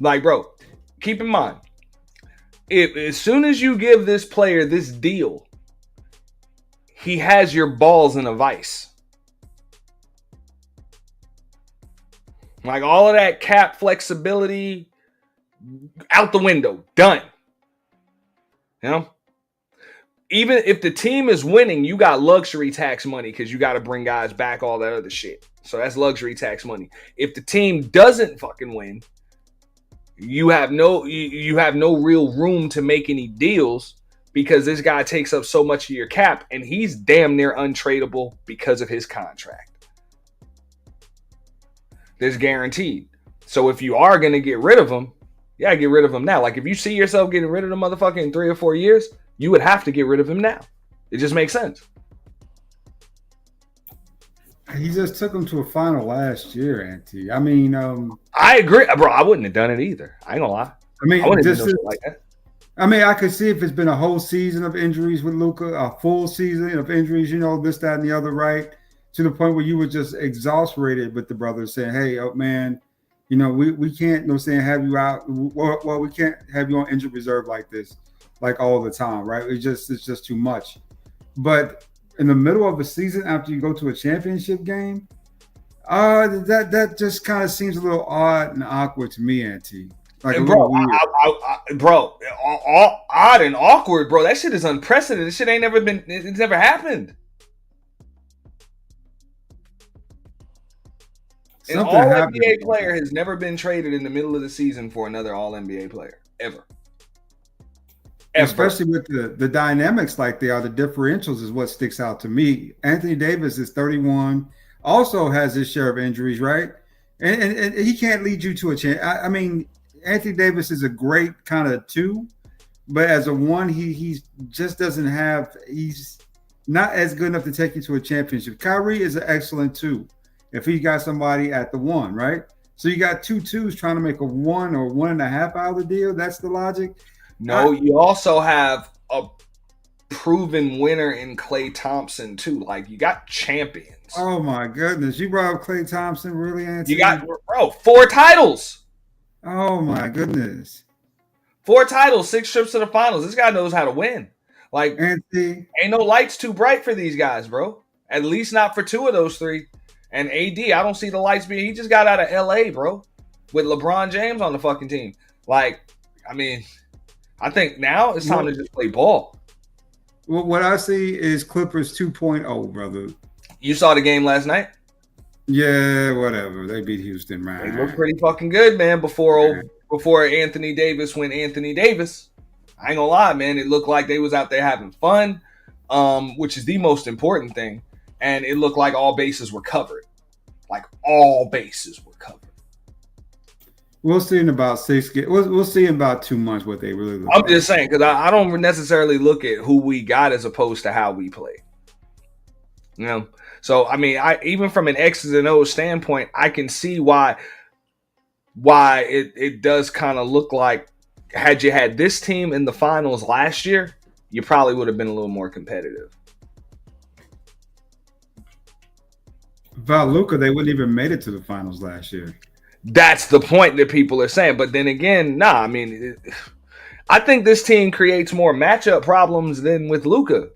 Like, bro, keep in mind, if as soon as you give this player this deal, he has your balls in a vice. Like all of that cap flexibility out the window, done. You know? Even if the team is winning, you got luxury tax money because you got to bring guys back, all that other shit. So that's luxury tax money. If the team doesn't fucking win, you have no real room to make any deals because this guy takes up so much of your cap and he's damn near untradeable because of his contract. That's guaranteed. So if you are going to get rid of him, yeah, get rid of him now. Like if you see yourself getting rid of the motherfucker in 3 or 4 years, you would have to get rid of him now. It just makes sense. He just took him to a final last year, Auntie. I mean, I agree, bro. I wouldn't have done it either. I ain't gonna lie. I mean, I wouldn't have done like that. I mean, I could see if it's been a whole season of injuries with Luka, a full season of injuries, this, that, and the other, right? To the point where you were just exasperated with the brothers saying, hey, oh, man, we can't, have you out. Well, we can't have you on injured reserve like this, like all the time, right? It's just too much. But in the middle of the season, after you go to a championship game, that just kind of seems a little odd and awkward to me, Auntie. Like and bro, odd and awkward, bro. That shit is unprecedented. This shit ain't never been. It's never happened. An All-NBA player has never been traded in the middle of the season for another All-NBA player, ever. Especially with the dynamics like they are, the differentials is what sticks out to me. Anthony Davis is 31, also has his share of injuries, right? And he can't lead you to a chance. I mean, Anthony Davis is a great kind of 2, but as a 1, he just doesn't have – he's not as good enough to take you to a championship. Kyrie is an excellent 2. If he got somebody at the 1, right? So you got 2 2s trying to make a 1 or 1.5 out of the deal. That's the logic. No, you also have a proven winner in Klay Thompson too. Like you got champions. Oh my goodness, you brought up Klay Thompson, really, Anthony? You got 4 titles. Oh my goodness, 4 titles, 6 trips to the finals. This guy knows how to win. Like Anthony, ain't no lights too bright for these guys, bro. At least not for 2 of those 3. And AD, I don't see the lights being. He just got out of LA, bro, with LeBron James on the fucking team. Like, I mean, I think now it's time to just play ball. Well, what I see is Clippers 2.0, brother. You saw the game last night? Yeah, whatever. They beat Houston, man. They looked pretty fucking good, man. Before Anthony Davis went Anthony Davis, I ain't gonna lie, man. It looked like they was out there having fun, which is the most important thing. And it looked like all bases were covered. Like all bases were covered. We'll see in about 6 games. We'll see in about 2 months what they really look I'm like. just saying, because I don't necessarily look at who we got as opposed to how we play. So I mean, even from an X's and O's standpoint, I can see why it does kind of look like had you had this team in the finals last year, you probably would have been a little more competitive. Without Luka, they wouldn't even made it to the finals last year. That's the point that people are saying. But then again, I mean, I think this team creates more matchup problems than with Luka.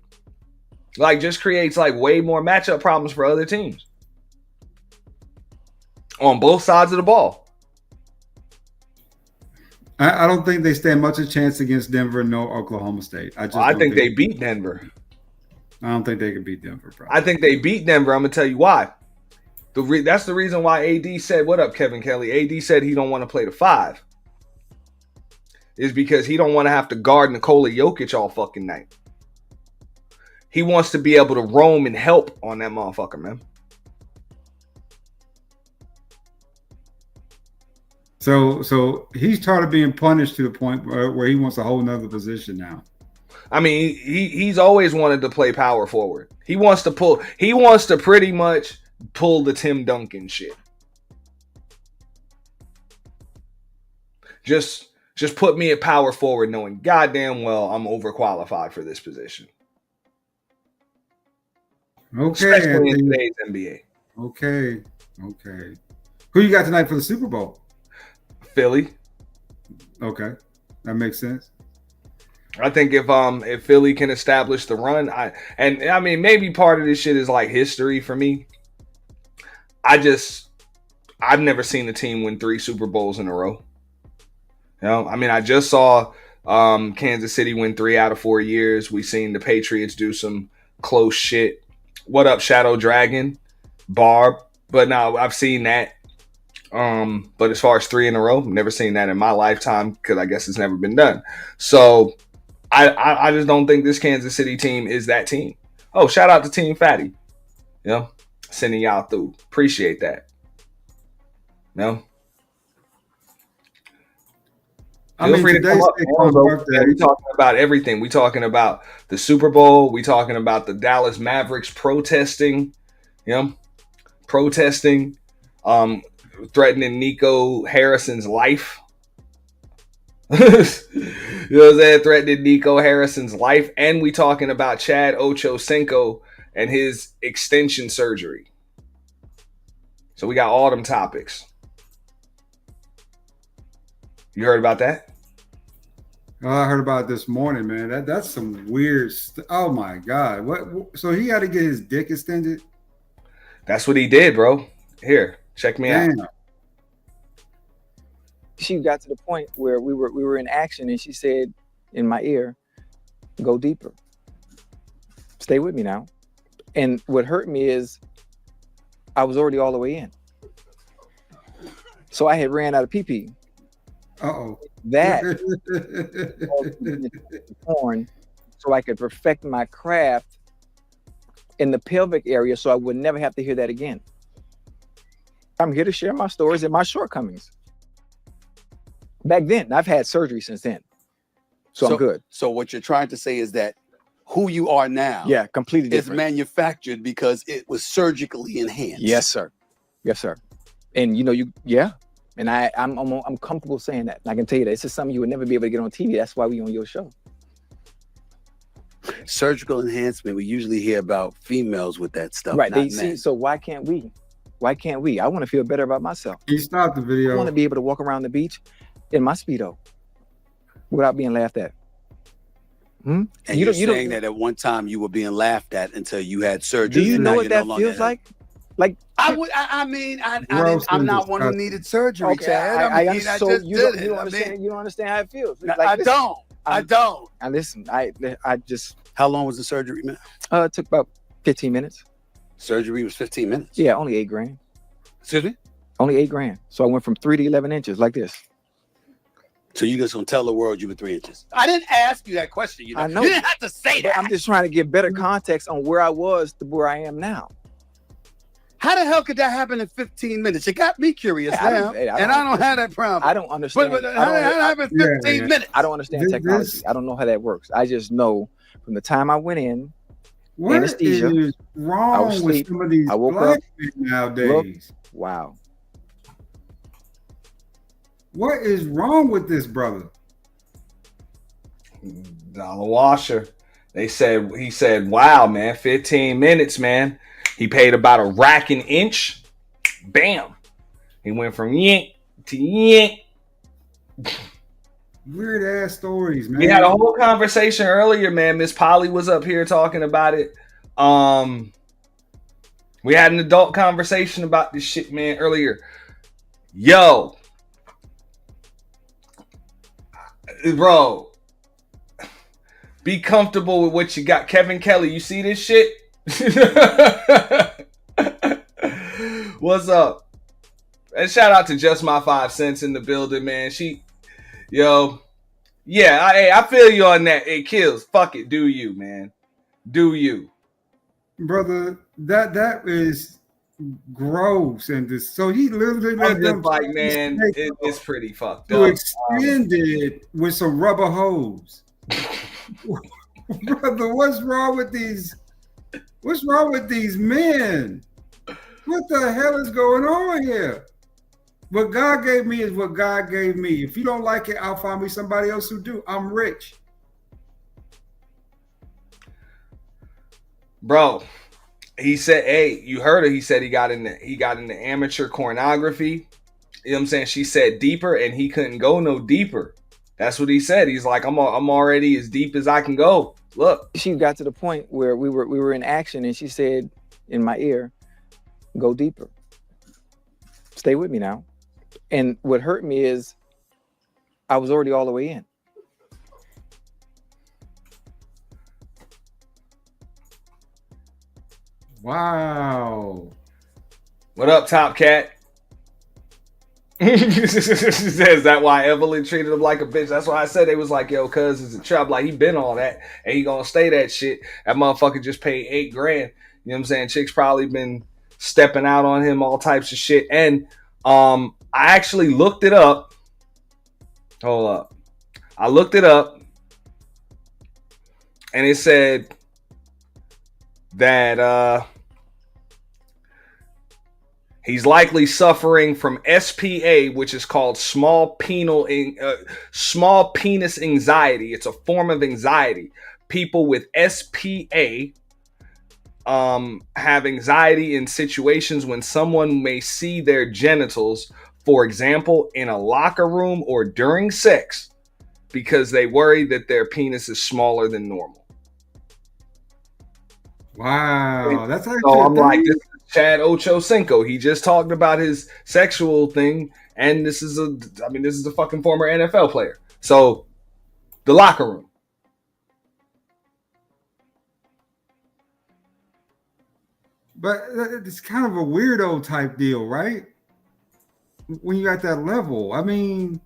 Like, just creates like way more matchup problems for other teams on both sides of the ball. I don't think they stand much a chance against Denver, no Oklahoma State. I think they beat Denver. I don't think they can beat Denver. Probably. I think they beat Denver. I'm gonna tell you why. That's the reason why AD said, "What up, Kevin Kelly?" AD said he don't want to play the 5. Is because he don't want to have to guard Nikola Jokic all fucking night. He wants to be able to roam and help on that motherfucker, man. So he's tired of being punished to the point where he wants a whole nother position now. I mean, he's always wanted to play power forward. He wants to pretty much pull the Tim Duncan shit. Just put me at power forward, knowing goddamn well I'm overqualified for this position. Okay, especially in today's NBA. Okay. Who you got tonight for the Super Bowl? Philly. Okay, that makes sense. I think if Philly can establish the run, I mean maybe part of this shit is like history for me. I've never seen a team win 3 Super Bowls in a row. You know, I mean, I just saw Kansas City win 3 out of 4 years. We've seen the Patriots do some close shit. What up, Shadow Dragon? Barb. But no, I've seen that. But as far as 3 in a row, never seen that in my lifetime because I guess it's never been done. So I just don't think this Kansas City team is that team. Oh, shout out to Team Fatty. You know, sending y'all through. Appreciate that. No. Feel free to come up. We're talking about everything. We're talking about the Super Bowl. We're talking about the Dallas Mavericks protesting. You know, protesting, threatening Nico Harrison's life. You know what I'm saying? Threatening Nico Harrison's life. And we talking about Chad OchoCinco and his extension surgery. So we got all them topics. You heard about that? Oh, I heard about it this morning, man. That's some weird oh my God. What? So he had to get his dick extended? That's what he did, bro. Here, check me out. She got to the point where we were in action and she said in my ear, "Go deeper. Stay with me now." And what hurt me is I was already all the way in. So I had ran out of pee-pee. Uh-oh. That porn, so I could perfect my craft in the pelvic area so I would never have to hear that again. I'm here to share my stories and my shortcomings. Back then, I've had surgery since then. So I'm good. So what you're trying to say is that who you are now completely different. Is manufactured because it was surgically enhanced. Yes, sir. Yes, sir. And and I'm comfortable saying that. And I can tell you that it's just something you would never be able to get on TV. That's why we on your show. Surgical enhancement. We usually hear about females with that stuff. Right. So why can't we? Why can't we? I want to feel better about myself. Can you stop the video? I want to be able to walk around the beach in my Speedo without being laughed at. And you're saying that at one time you were being laughed at until you had surgery. Do you know what that feels like? Like I'm not one who needed surgery, okay, Chad. You don't understand how it feels. Like, I don't. And listen, I just. How long was the surgery, man? It took about 15 minutes. Surgery was 15 minutes? Yeah, only $8,000. Excuse me? Only $8,000. So I went from 3 to 11 inches like this. So you just gonna tell the world you were 3 inches? I didn't ask you that question. I know. You didn't have to say that. I'm just trying to get better context on where I was to where I am now. How the hell could that happen in 15 minutes? It got me curious now, and I don't have that problem. I don't understand. But how did that happen in 15 minutes? I don't understand technology. I don't know how that works. I just know from the time I went in, anesthesia. What is wrong with some of these black men nowadays? Wow. What is wrong with this brother? Dollar Washer. He said, wow, man, 15 minutes, man. He paid about a rack an inch. Bam. He went from yank to yank. Weird ass stories, man. We had a whole conversation earlier, man. Miss Polly was up here talking about it. We had an adult conversation about this shit, man, earlier. Yo, bro, be comfortable with what you got. Kevin Kelly, you see this shit? What's up? And shout out to Just My 5 Cents in the building, man. I feel you on that. It kills. Fuck it. Do you, man? Do you? Brother, that is gross. And this, so he literally let them like, man, it's pretty fucked to up. extend it with some rubber hose. Brother, what's wrong with these? What's wrong with these men? What the hell is going on here? What God gave me is what God gave me. If you don't like it, I'll find me somebody else who do. I'm rich. Bro, he said, hey, you heard her. He said he got into amateur pornography. You know what I'm saying? She said deeper, and he couldn't go no deeper. That's what he said. He's like, I'm already as deep as I can go. Look. She got to the point where we were in action, and she said in my ear, go deeper. Stay with me now. And what hurt me is I was already all the way in. Wow. What up, Top Cat? She says that why Evelyn treated him like a bitch. That's why I said they was like, yo, cuz is a trap. Like, he been all that and he gonna stay that shit. That motherfucker just paid $8 grand. You know what I'm saying? Chicks probably been stepping out on him, all types of shit. And I actually looked it up. Hold up. I looked it up and it said that he's likely suffering from SPA, which is called small penis anxiety. It's a form of anxiety. People with SPA have anxiety in situations when someone may see their genitals, for example, in a locker room or during sex, because they worry that their penis is smaller than normal. Wow, that's actually. So I'm like, this is Chad OchoCinco. He just talked about his sexual thing, and this is a fucking former NFL player. So, the locker room. But it's kind of a weirdo type deal, right? When you at that level, I mean,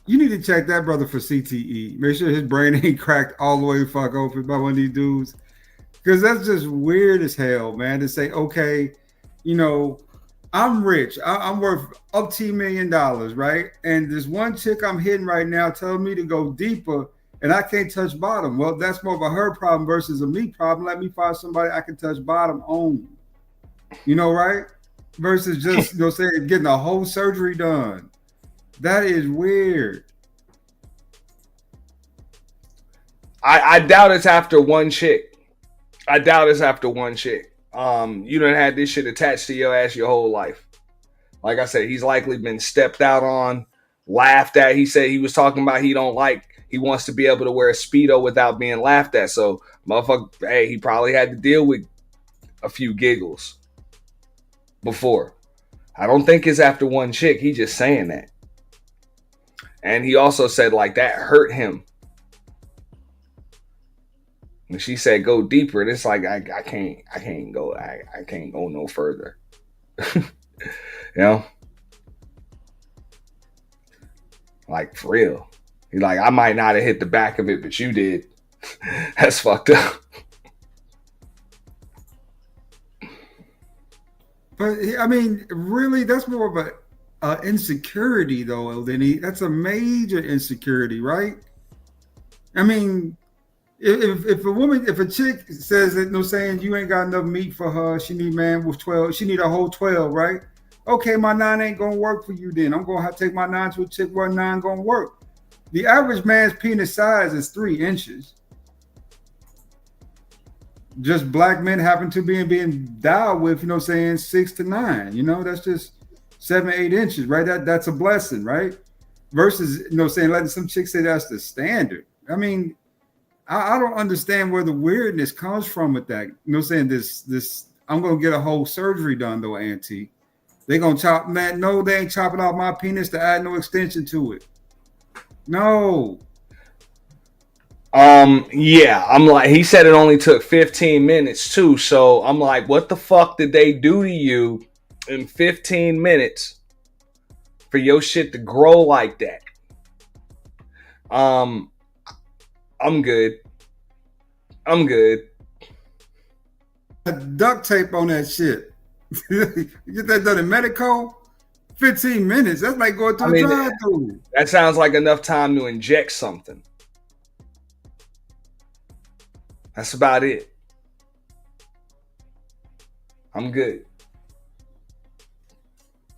you need to check that brother for CTE. Make sure his brain ain't cracked all the way fuck open by one of these dudes. Because that's just weird as hell, man, to say, okay, you know, I'm rich. I'm worth up to $1 million, right? And this one chick I'm hitting right now telling me to go deeper and I can't touch bottom. Well, that's more of a her problem versus a me problem. Let me find somebody I can touch bottom on. You know, right? Versus just, you know, saying getting a whole surgery done. That is weird. I doubt it's after one chick. You done had this shit attached to your ass your whole life. Like I said, he's likely been stepped out on, laughed at. He said he was talking about he wants to be able to wear a Speedo without being laughed at. So, motherfucker, hey, he probably had to deal with a few giggles before. I don't think it's after one chick. He just saying that. And he also said like that hurt him. And she said go deeper. And it's like I can't go no further. You know? Like for real. He's like, I might not have hit the back of it, but you did. That's fucked up. But I mean, really, that's more of a insecurity, though. That's a major insecurity, right? I mean, if a chick says that, no, saying you ain't got enough meat for her, she need man with 12, she need a whole 12, right? Okay, my 9 ain't gonna work for you. Then I'm gonna have to take my 9 to a chick where 9 gonna work. The average man's penis size is 3 inches. Just black men happen to be being dialed with, 6 to 9. That's just 7, 8 inches, right? That's a blessing, right? Versus, letting some chicks say that's the standard. I mean, I don't understand where the weirdness comes from with that. You know what I'm saying? This I'm gonna get a whole surgery done though, Auntie. They gonna chop man. No, they ain't chopping off my penis to add no extension to it. No. Yeah, I'm like, he said it only took 15 minutes too. So I'm like, what the fuck did they do to you in 15 minutes for your shit to grow like that? I'm good. I'm good. Duct tape on that shit. You get that done in Medico? 15 minutes. That's like going to a drive-through. That sounds like enough time to inject something. That's about it. I'm good.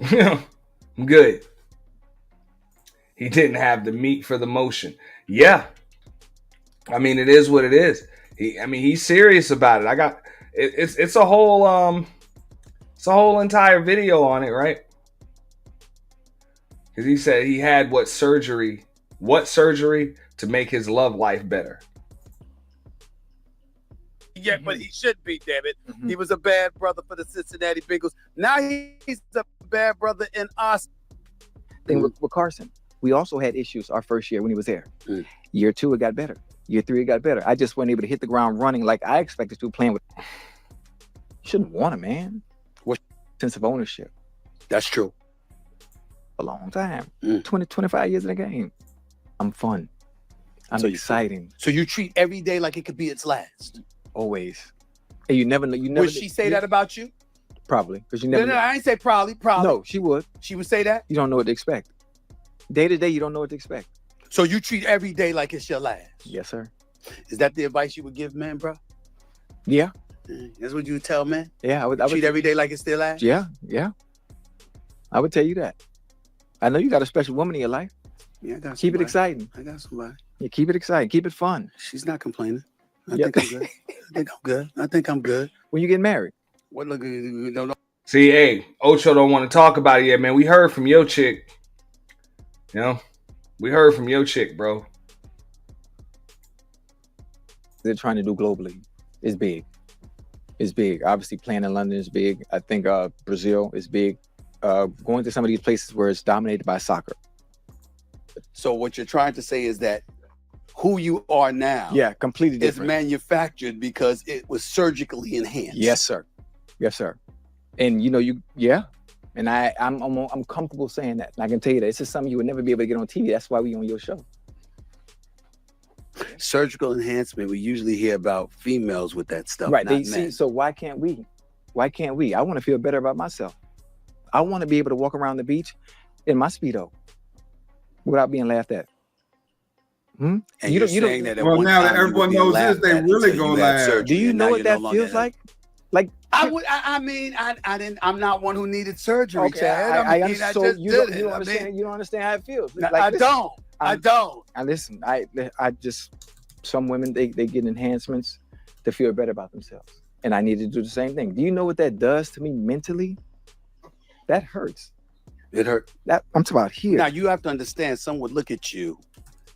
I'm good. He didn't have the meat for the motion. Yeah. I mean, it is what it is. He's serious about it. It's a whole entire video on it, right? Because he said he had what surgery to make his love life better. Yeah, but he should be, damn it. He was a bad brother for the Cincinnati Bengals. Now he's a bad brother in us. Thing with Carson, we also had issues our first year when he was there. Year 2, it got better. Year 3, it got better. I just wasn't able to hit the ground running like I expected to, playing with. Shouldn't want him, man. What sense of ownership? That's true. A long time. 20, 25 years in the game. I'm fun. I'm exciting. So you treat every day like it could be its last. Always. And you never know. Would she say that about you? Probably. Because you never No, I ain't say probably. No, she would. She would say that? You don't know what to expect. Day to day, you don't know what to expect. So you treat every day like it's your last? Yes, sir. Is that the advice you would give men, bro? Yeah. That's what you would tell men? Yeah, I would treat every day like it's their last? Yeah. I would tell you that. I know you got a special woman in your life. Yeah, I got Keep it somebody. exciting. I got somebody. Yeah, keep it exciting. Keep it fun. She's not complaining. I think I'm good. When you get married? What look? No. See, hey, Ocho don't want to talk about it yet, man. We heard from your chick. We heard from your chick, bro. They're trying to do globally. It's big. It's big. Obviously, playing in London is big. I think Brazil is big. Going to some of these places where it's dominated by soccer. So what you're trying to say is that who you are now, completely different, is manufactured because it was surgically enhanced. Yes, sir. And and I'm comfortable saying that. And I can tell you that this is something you would never be able to get on TV. That's why we on your show. Surgical enhancement. We usually hear about females with that stuff, right? Not men. So why can't we? I want to feel better about myself. I want to be able to walk around the beach in my Speedo without being laughed at. And you're saying that well, now that everyone knows this, they really gonna laugh. Do you know what that feels like? Like I'm not one who needed surgery, okay, Chad. You don't understand how it feels. No, I don't. And listen, I just, some women they get enhancements to feel better about themselves, and I need to do the same thing. Do you know what that does to me mentally? That hurts. It hurt. That I'm talking about here. Now you have to understand. Some would look at you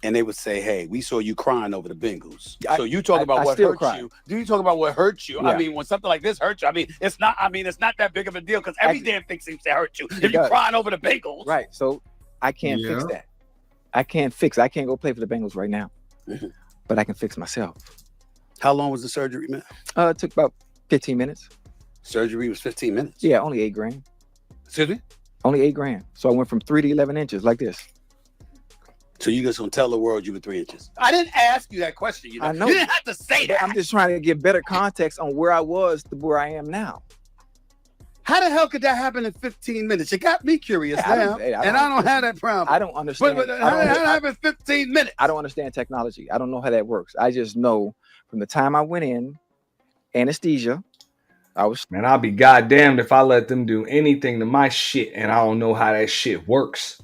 and they would say, "Hey, we saw you crying over the Bengals." So you talk about what hurt you. Do you talk about what hurt you? Yeah. I mean, when something like this hurts you, it's not that big of a deal because every damn thing seems to hurt you. If you're crying over the Bengals, right? So I can't fix that. I can't go play for the Bengals right now, but I can fix myself. How long was the surgery, man? It took about 15 minutes. Surgery was 15 minutes. Yeah, only $8,000. Excuse me? Only $8,000. So I went from 3 to 11 inches like this. So you just gonna tell the world you were 3 inches? I didn't ask you that question. I know. You didn't have to say that. I'm just trying to get better context on where I was to where I am now. How the hell could that happen in 15 minutes? It got me curious now, and I don't have that problem. I don't understand. But how did that happen in 15 minutes? I don't understand technology. I don't know how that works. I just know from the time I went in, anesthesia, Man, I'll be goddamned if I let them do anything to my shit and I don't know how that shit works.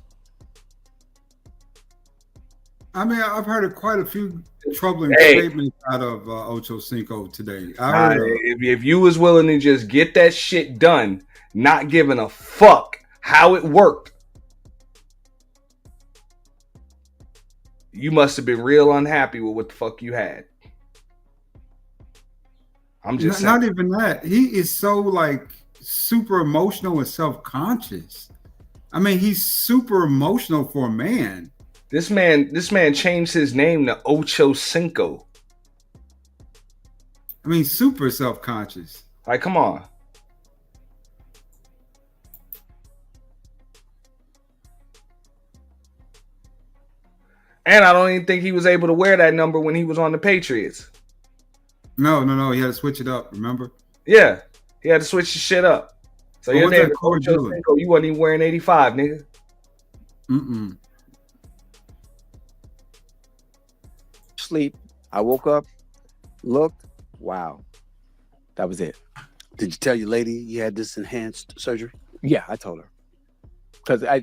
I mean, I've heard quite a few troubling statements out of OchoCinco today. If you was willing to just get that shit done, not giving a fuck how it worked, you must have been real unhappy with what the fuck you had. I'm just saying. Not even that. He is so like super emotional and self-conscious. I mean, he's super emotional for a man. This man changed his name to OchoCinco. I mean, super self-conscious. Like, come on. And I don't even think he was able to wear that number when he was on the Patriots. No. He had to switch it up, remember? Yeah. He had to switch the shit up. So your name is OchoCinco. You wasn't even wearing 85, nigga. Sleep. I woke up, looked. Wow. That was it. Did you tell your lady you had this enhanced surgery? Yeah, I told her. Because I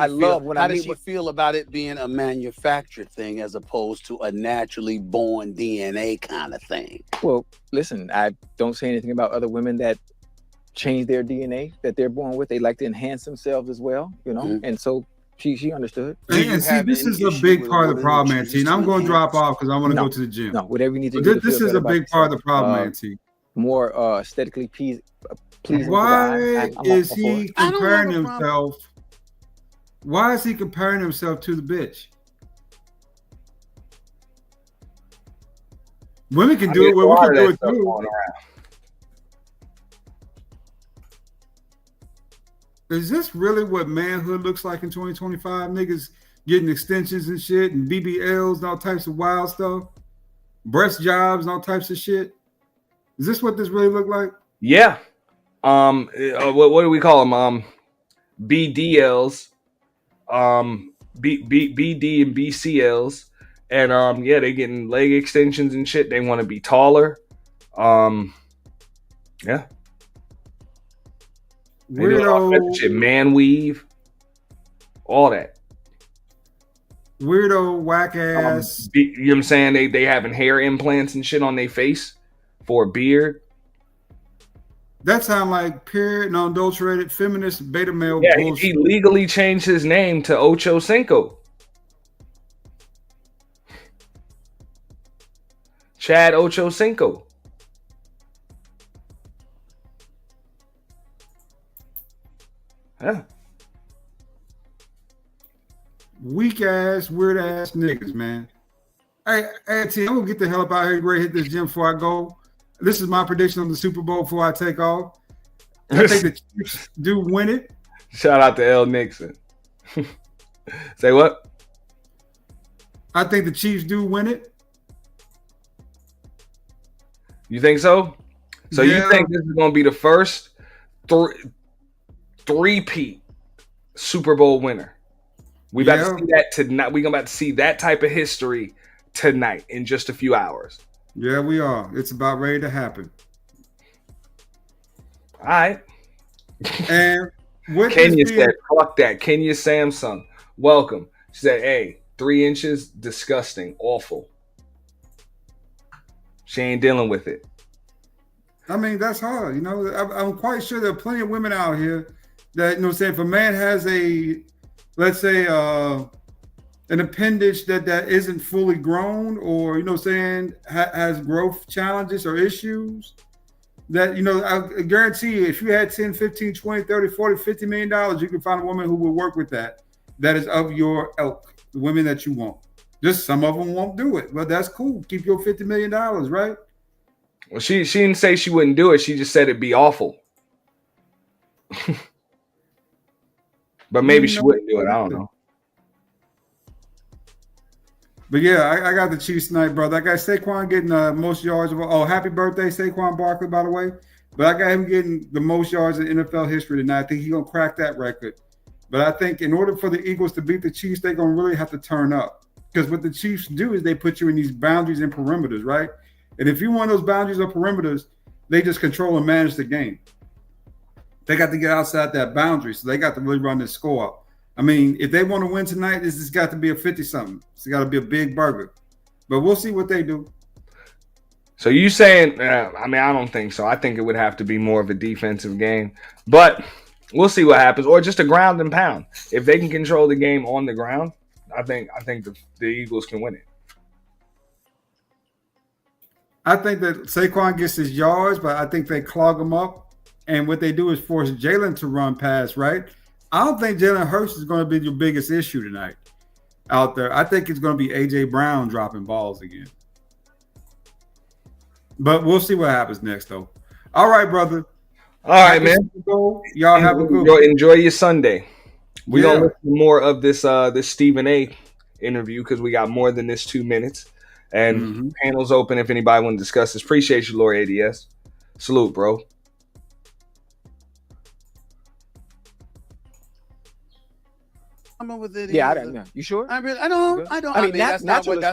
love when I meet. How does she feel about it being a manufactured thing as opposed to a naturally born DNA kind of thing? Well, listen, I don't say anything about other women that change their DNA that they're born with. They like to enhance themselves as well, you know. Mm-hmm. And so she understood. And see, this is a big part of the problem, Antine. I'm going to drop off because I want to go to the gym. No, whatever you need to do. This is a big part of the problem, Antine. More aesthetically pleasing. Why is he comparing himself? Why is he comparing himself to the bitch? Women can do it. Well, we can do it too. Is this really what manhood looks like in 2025? Niggas getting extensions and shit and BBLs and all types of wild stuff, breast jobs and all types of shit. Is this what this really look like? Yeah. What do we call them? BDLs, BD and BCLs, and yeah, they getting leg extensions and shit. They want to be taller. Yeah. Weirdo shit, man weave, all that. Weirdo whack ass. You know what I'm saying? They having hair implants and shit on their face for a beard. That sound like pure and unadulterated feminist beta male Yeah, bullshit. he legally changed his name to OchoCinco. Chad OchoCinco. Yeah. Weak ass, weird ass niggas, man. Hey, T, I'm gonna get the hell up out here, ready to hit this gym before I go. This is my prediction on the Super Bowl before I take off. I think the Chiefs do win it. Shout out to L. Nixon. Say what? I think the Chiefs do win it. You think so? So Yeah. you think this is gonna be the first three-peat Super Bowl winner? We about to see that tonight. We're about to see that type of history tonight in just a few hours. Yeah, we are. It's about ready to happen. All right. And what Kenya said, fuck that. Kenya Samsung, welcome. She said, hey, 3 inches, disgusting, awful. She ain't dealing with it. I mean, that's hard. You know, I'm quite sure there are plenty of women out here that, you know, say if a man has a, let's say, an appendage that isn't fully grown, or, you know, saying has growth challenges or issues, that, you know, I guarantee you, if you had 10, 15, 20, 30, 40, $50 million, you can find a woman who will work with that is of your ilk, the women that you want. Just some of them won't do it, but that's cool. Keep your $50 million, right? Well, she didn't say she wouldn't do it. She just said it'd be awful. But maybe she wouldn't do it. I don't know. But yeah, I got the Chiefs tonight, brother. I got Saquon getting most yards of happy birthday, Saquon Barkley, by the way. But I got him getting the most yards in NFL history tonight. I think he's gonna crack that record. But I think in order for the Eagles to beat the Chiefs, they're gonna really have to turn up. Because what the Chiefs do is they put you in these boundaries and perimeters, right? And if you want those boundaries or perimeters, they just control and manage the game. They got to get outside that boundary, so they got to really run this score up. I mean, if they want to win tonight, this has got to be a 50-something. It's got to be a big burger. But we'll see what they do. So you saying, I mean, I don't think so. I think it would have to be more of a defensive game. But we'll see what happens. Or just a ground and pound. If they can control the game on the ground, I think the Eagles can win it. I think that Saquon gets his yards, but I think they clog him up. And what they do is force Jalen to run past, right? I don't think Jalen Hurts is going to be your biggest issue tonight out there. I think it's going to be A.J. Brown dropping balls again. But we'll see what happens next, though. All right, brother. All right, man. Y'all have a good one. Enjoy your Sunday. We're Yeah. gonna listen to more of this Stephen A interview because we got more than this 2 minutes. And panel's open if anybody want to discuss this. Appreciate you, Lord ADS. Salute, bro. With it Yeah, I either. don't know. You sure? I mean, I don't. I mean, that's not what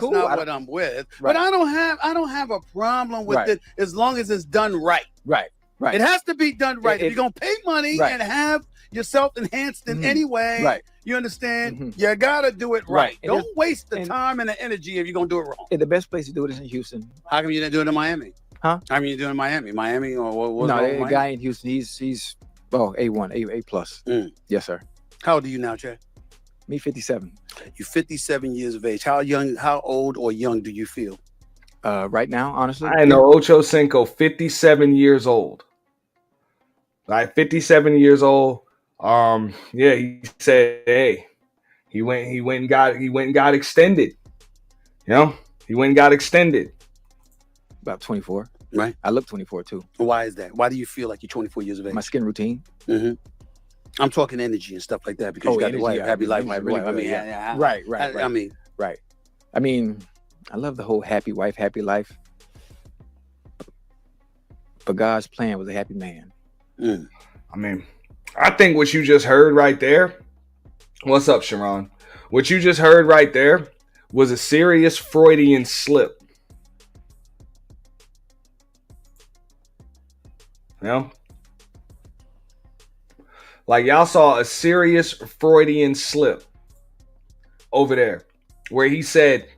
I'm with. Right. But I don't have a problem with Right. it as long as it's done right. Right. Right. It has to be done right. If you're gonna pay money Right. and have yourself enhanced in any way, Right. you understand? You gotta do it right. And Don't waste the time and the energy if you're gonna do it wrong. The best place to do it is in Houston. How come you didn't do it in Miami? Huh? How come you didn't do it in Miami? Miami or what? No, the guy in Houston, he's A1, A plus. Yes, sir. How old are you now, Chad? Me, 57. You're 57 years of age. How old or young do you feel? Right now, honestly, I know OchoCinco, 57 years old. Like 57 years old. Yeah, he said, hey, he went and got extended. You know, he went and got extended. about 24. Right. I look 24 too. Why is that? Why do you feel like you're 24 years of age? My skin routine. Mm-hmm. I'm talking energy and stuff like that because you got the wife, happy life. Right. I mean, I love the whole happy wife, happy life. But God's plan was a happy man. I mean, I think what you just heard right there. What's up, Sharon? What you just heard right there was a serious Freudian slip. You know? Like y'all saw a serious Freudian slip over there where he said,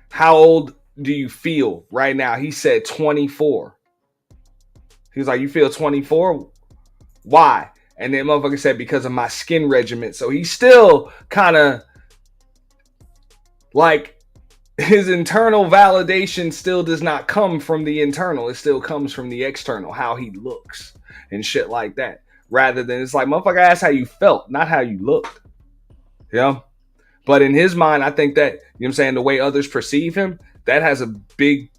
how old do you feel right now? He said 24. He was like, you feel 24? Why? And then motherfucker said, because of my skin regimen. So he's still kind of like his internal validation still does not come from the internal. It still comes from the external, how he looks and shit like that. Rather than it's like, motherfucker, ask how you felt, not how you looked. Yeah. But in his mind, I think that, you know what I'm saying, the way others perceive him, that has a big,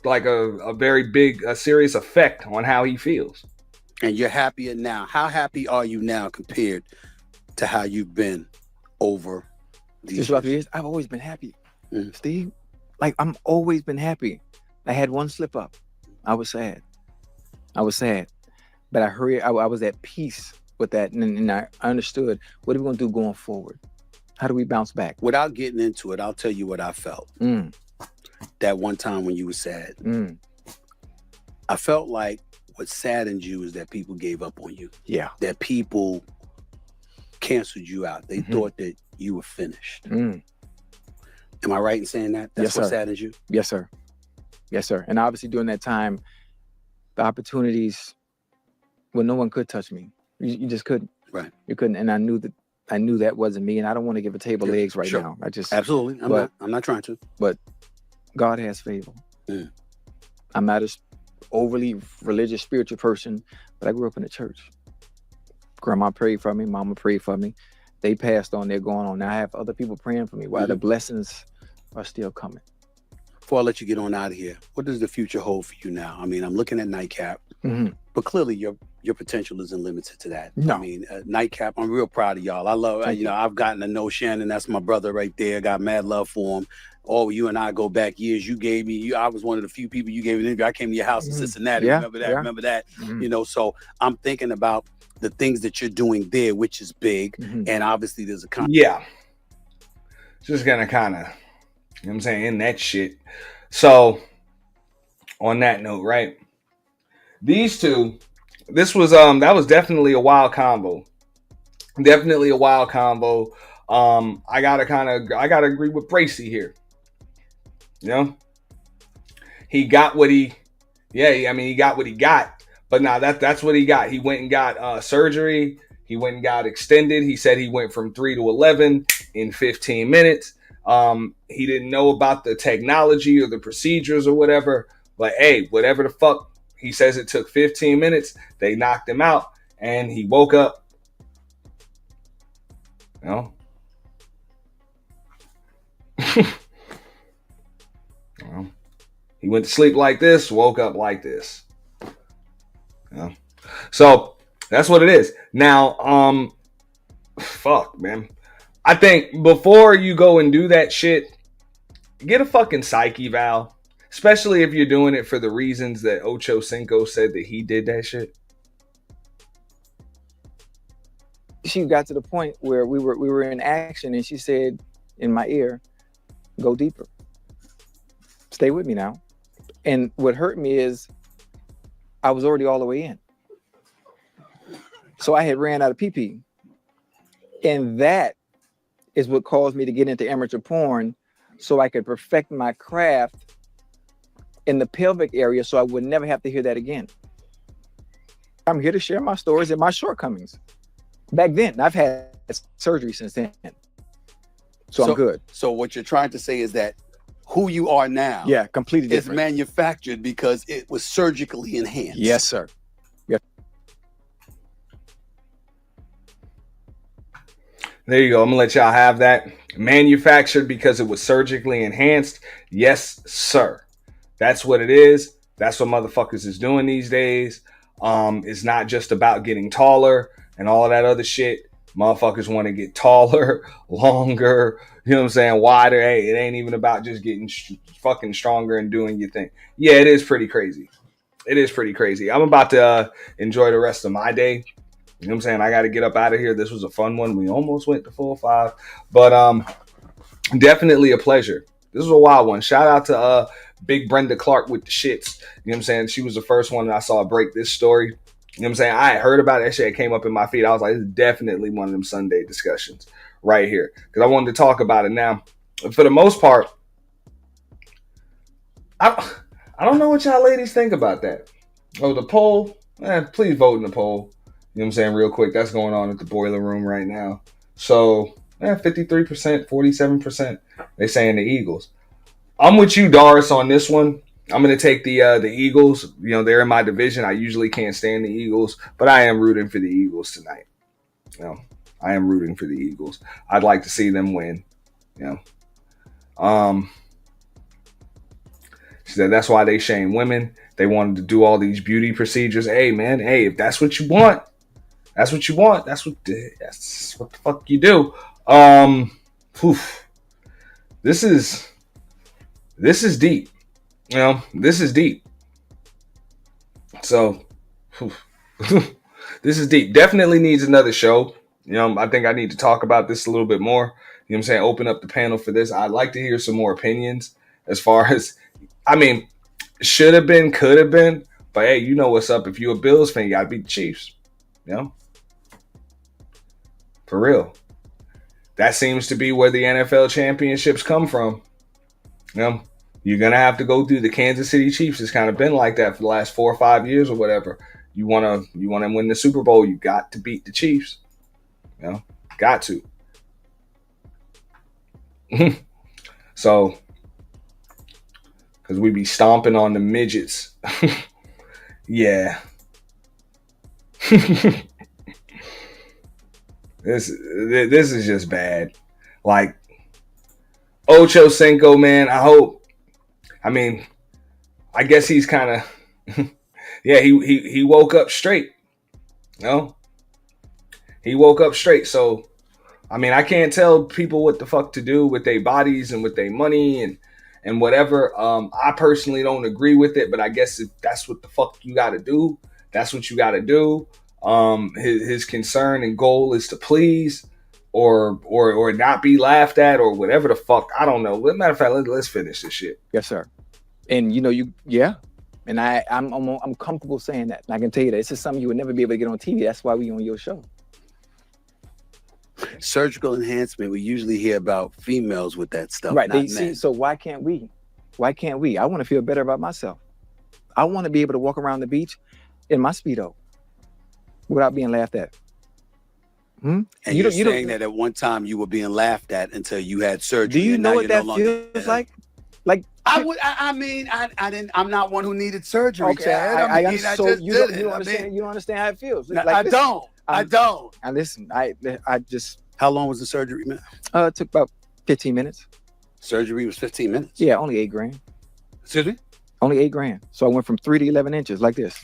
like a very big, a serious effect on how he feels. And you're happier now. How happy are you now compared to how you've been over these years? I've always been happy, Steve. Like, I'm always been happy. I had one slip up. I was sad. But I was at peace with that. And I understood, what are we going to do going forward? How do we bounce back? Without getting into it, I'll tell you what I felt. That one time when you were sad. I felt like what saddened you is that people gave up on you. Yeah. That people canceled you out. They thought that you were finished. Am I right in saying that? That's what saddened you? Yes, sir. Yes, sir. And obviously during that time, the opportunities, well, no one could touch me. You just couldn't. Right. You couldn't. And I knew that wasn't me. And I don't want to give a table legs right now. I just absolutely. I'm not trying to. But God has favor. I'm not as overly religious, spiritual person, but I grew up in the church. Grandma prayed for me. Mama prayed for me. They passed on. They're going on. Now I have other people praying for me while the blessings are still coming. Before I let you get on out of here, what does the future hold for you now? I mean, I'm looking at Nightcap, but clearly your potential isn't limited to that. No. I mean, Nightcap, I'm real proud of y'all. I love, I've gotten to know Shannon. That's my brother right there. Got mad love for him. Oh, you and I go back years. You gave me, I was one of the few people you gave an interview. I came to your house in Cincinnati. Yeah, Remember that? yeah. Remember that? You know, so I'm thinking about the things that you're doing there, which is big. And obviously there's a Yeah. Just gonna kind of, you know what I'm saying, in that shit. So on that note, right? These two, this was that was definitely a wild combo. Definitely a wild combo. I gotta agree with Bracy here. You know? He got what he got what he got. But now that's what he got. He went and got surgery. He went and got extended. He said he went from 3 to 11 in 15 minutes. He didn't know about the technology or the procedures or whatever, But hey, whatever the fuck, he says it took 15 minutes. They knocked him out, and he woke up. You know? He went to sleep like this, woke up like this. Yeah. So that's what it is. Now, fuck, man. I think before you go and do that shit, get a fucking psych eval, especially if you're doing it for the reasons that OchoCinco's said that he did that shit. She got to the point where we were in action, and she said in my ear, "Go deeper. Stay with me now." And what hurt me is I was already all the way in. So I had ran out of PP. And that is what caused me to get into amateur porn, so I could perfect my craft in the pelvic area so I would never have to hear that again. I'm here to share my stories and my shortcomings. Back then, I've had surgery since then. So I'm good. So what you're trying to say is that who you are now, Yeah, completely is different. manufactured because it was surgically enhanced. Yes, sir. Yes. There you go. I'm gonna let y'all have that. Manufactured because it was surgically enhanced. Yes, sir. That's what it is. That's what motherfuckers is doing these days. It's not just about getting taller and all of that other shit. Motherfuckers want to get taller, longer, you know what I'm saying, wider. Hey, it ain't even about just getting fucking stronger and doing your thing. Yeah, it is pretty crazy. It is pretty crazy. I'm about to enjoy the rest of my day. You know what I'm saying? I got to get up out of here. This was a fun one. We almost went to full 5, but definitely a pleasure. This was a wild one. Shout out to Big Brenda Clark with the shits. You know what I'm saying? She was the first one that I saw break this story. You know what I'm saying? I had heard about that shit. It came up in my feed. I was like, this is definitely one of them Sunday discussions right here, because I wanted to talk about it. Now, for the most part, I don't know what y'all ladies think about that. Oh, the poll. Please vote in the poll. You know what I'm saying? Real quick. That's going on at the boiler room right now. So, 53%, 47%. They saying the Eagles. I'm with you, Doris, on this one. I'm going to take the Eagles. You know, they're in my division. I usually can't stand the Eagles, but I am rooting for the Eagles tonight. You know, I am rooting for the Eagles. I'd like to see them win. You know, she said that's why they shame women. They wanted to do all these beauty procedures. Hey, man, hey, if that's what you want, that's what you want. That's what the fuck you do. This is deep. You know, this is deep. So, this is deep. Definitely needs another show. You know, I think I need to talk about this a little bit more. You know what I'm saying? Open up the panel for this. I'd like to hear some more opinions as far as, I mean, should have been, could have been. But hey, you know what's up. If you're a Bills fan, you got to beat the Chiefs. You know? For real. That seems to be where the NFL championships come from. You know? You're going to have to go through the Kansas City Chiefs. It's kind of been like that for the last 4 or 5 years or whatever. You want to win the Super Bowl, you got to beat the Chiefs. You know, got to. So, because we be stomping on the midgets. Yeah. This is just bad. Like, OchoCinco, man, I guess he's kind of, yeah, he woke up straight. You know? He woke up straight. So, I mean, I can't tell people what the fuck to do with their bodies and with their money and whatever. I personally don't agree with it, but I guess if that's what the fuck you got to do, that's what you got to do. His concern and goal is to please or not be laughed at or whatever the fuck. I don't know. Matter of fact, let's finish this shit. Yes, sir. And you know, and I'm comfortable saying that. And I can tell you that this is something you would never be able to get on TV. That's why we on your show. Surgical enhancement, we usually hear about females with that stuff. Right. Not See, men. so why can't we? Why can't we? I want to feel better about myself. I want to be able to walk around the beach in my Speedo without being laughed at. And you're saying that at one time you were being laughed at until you had surgery. Do you and know now what you're that no longer, feels like? Like I mean, I didn't. I'm not one who needed surgery, okay, Chad. I I so just you did don't, it. you don't understand. You don't understand how it feels. No, Like, I listen, don't. I don't. And listen, I just. How long was the surgery, man? It took about 15 minutes. Surgery was 15 minutes. Yeah, only $8,000. Excuse me? Only $8,000. So I went from 3 to 11 inches like this.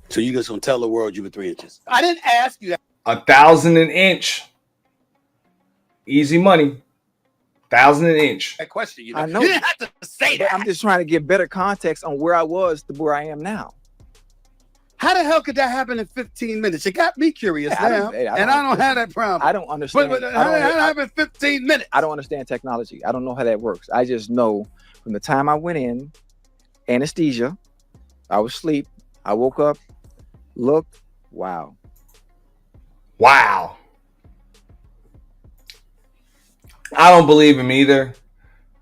So you just gonna tell the world you were 3 inches? I didn't ask you that. 1,000 an inch. Easy money. 1,000 an inch. That question, I know. You didn't have to say that. I'm just trying to get better context on where I was to where I am now. How the hell could that happen in 15 minutes? It got me curious I now, don't and I don't have that problem. I don't understand. But how did that happen in 15 minutes? I don't understand technology. I don't know how that works. I just know from the time I went in, anesthesia, I was asleep, I woke up, looked, wow. Wow. I don't believe him either.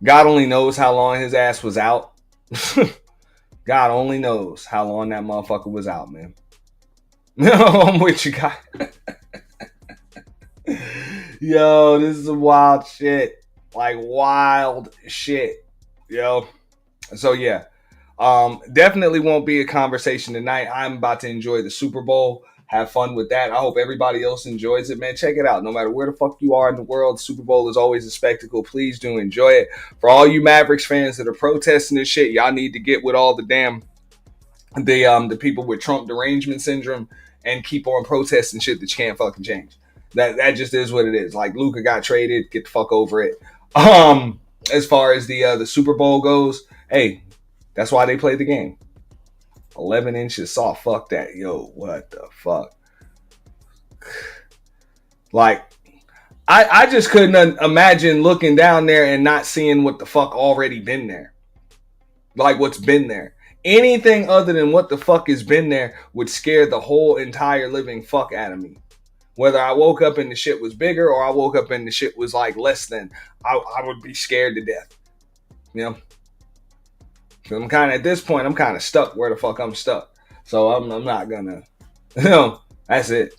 God only knows how long his ass was out. God only knows how long that motherfucker was out, man. No, I'm with you, guys. Yo, this is some wild shit. Like wild shit. Yo. So yeah. Definitely won't be a conversation tonight. I'm about to enjoy the Super Bowl. Have fun with that. I hope everybody else enjoys it, man. Check it out. No matter where the fuck you are in the world, the Super Bowl is always a spectacle. Please do enjoy it. For all you Mavericks fans that are protesting this shit, y'all need to get with all the the people with Trump derangement syndrome and keep on protesting shit that you can't fucking change. That just is what it is. Like Luka got traded, get the fuck over it. As far as the Super Bowl goes, hey, that's why they play the game. 11 inches soft. Fuck that. Yo, what the fuck? Like, I just couldn't imagine looking down there and not seeing what the fuck already been there. Like, what's been there. Anything other than what the fuck has been there would scare the whole entire living fuck out of me. Whether I woke up and the shit was bigger or I woke up and the shit was like less than, I would be scared to death. You know? I'm kind of, at this point, I'm kind of stuck where the fuck I'm stuck. So I'm not gonna, that's it.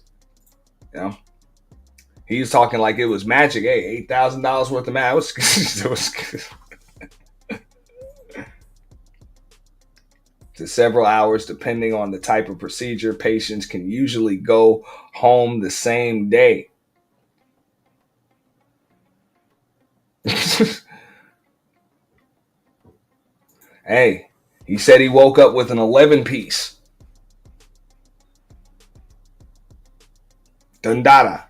You know, he was talking like it was magic. Hey, $8,000 worth of magic. It was to several hours, depending on the type of procedure. Patients can usually go home the same day. Hey, he said he woke up with an 11-piece. Dundada.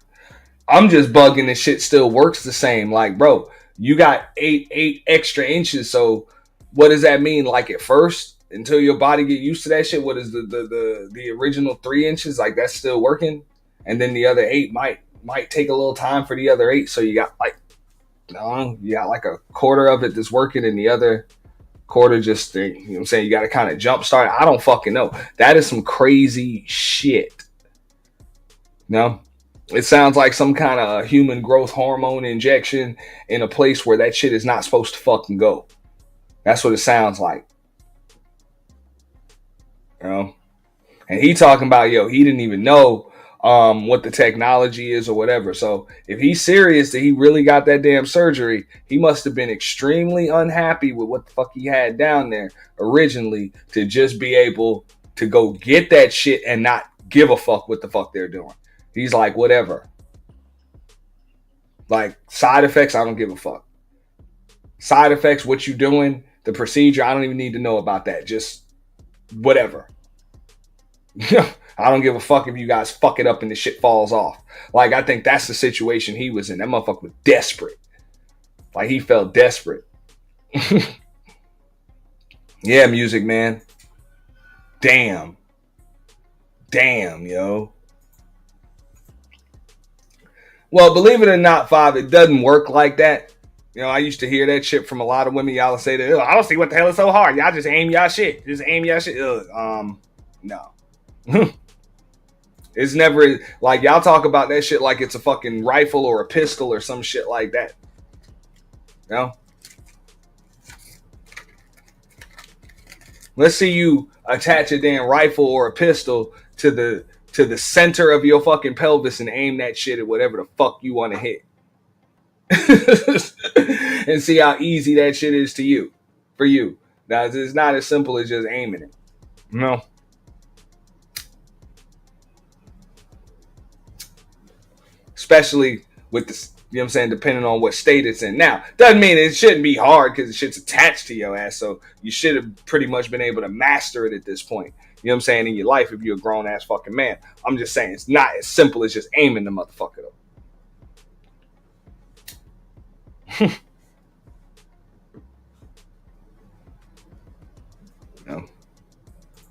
I'm just bugging this shit still works the same. Like, bro, you got eight extra inches. So what does that mean? Like at first, until your body get used to that shit, what is the original 3 inches? Like that's still working. And then the other 8 might take a little time for the other 8. So you got like, you got like a quarter of it that's working and the other quarter just, you know what I'm saying? You got to kind of jump start. I don't fucking know. That is some crazy shit. No, it sounds like some kind of human growth hormone injection in a place where that shit is not supposed to fucking go. That's what it sounds like. You know? And he talking about, he didn't even know what the technology is or whatever. So if he's serious that he really got that damn surgery, he must have been extremely unhappy with what the fuck he had down there originally to just be able to go get that shit and not give a fuck what the fuck they're doing. He's like, whatever. Like side effects, I don't give a fuck. Side effects, what you doing, the procedure, I don't even need to know about that. Just whatever. I don't give a fuck if you guys fuck it up and the shit falls off. Like, I think that's the situation he was in. That motherfucker was desperate. Like, he felt desperate. Yeah, music, man. Damn, yo. Well, believe it or not, Five, it doesn't work like that. I used to hear that shit from a lot of women. Y'all say that, I don't see what the hell is so hard. Y'all just aim y'all shit. No. It's never like y'all talk about that shit like it's a fucking rifle or a pistol or some shit like that. Let's see you attach a damn rifle or a pistol to the center of your fucking pelvis and aim that shit at whatever the fuck you want to hit. and see how easy that shit is to you, for you. Now, it's not as simple as just aiming it. No. Especially with the, you know what I'm saying, depending on what state it's in. Now, doesn't mean it shouldn't be hard because the shit's attached to your ass. So you should have pretty much been able to master it at this point. You know what I'm saying, in your life if you're a grown ass fucking man. I'm just saying it's not as simple as just aiming the motherfucker though. No.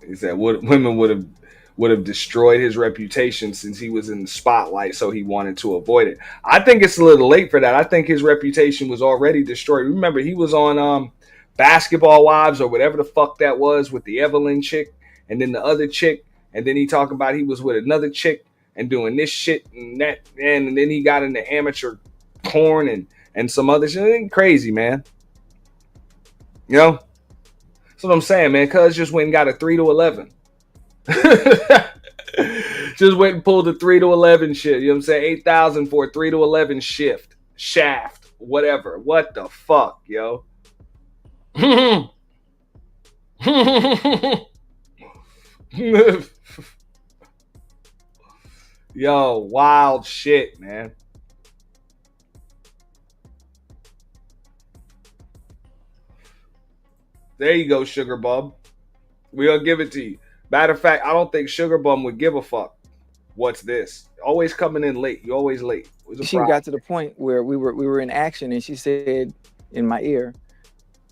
He said women would have destroyed his reputation since he was in the spotlight, so he wanted to avoid it. I think it's a little late for that. I think his reputation was already destroyed. Remember, he was on Basketball Wives or whatever the fuck that was with the Evelyn chick and then the other chick, and then he talked about he was with another chick and doing this shit and that, and then he got into amateur porn and some other shit. It ain't crazy, man. You know? That's what I'm saying, man. Cuz just went and got a 3-11. Just went and pulled a 3-11 shit. You know what I'm saying? 8,000 for a 3-11 shaft, whatever. What the fuck, yo? Yo, wild shit, man. There you go, Sugar Bum. We'll give it to you. Matter of fact, I don't think Sugar Bum would give a fuck. What's this? Always coming in late. You always late. She got to the point where we were in action, and she said in my ear,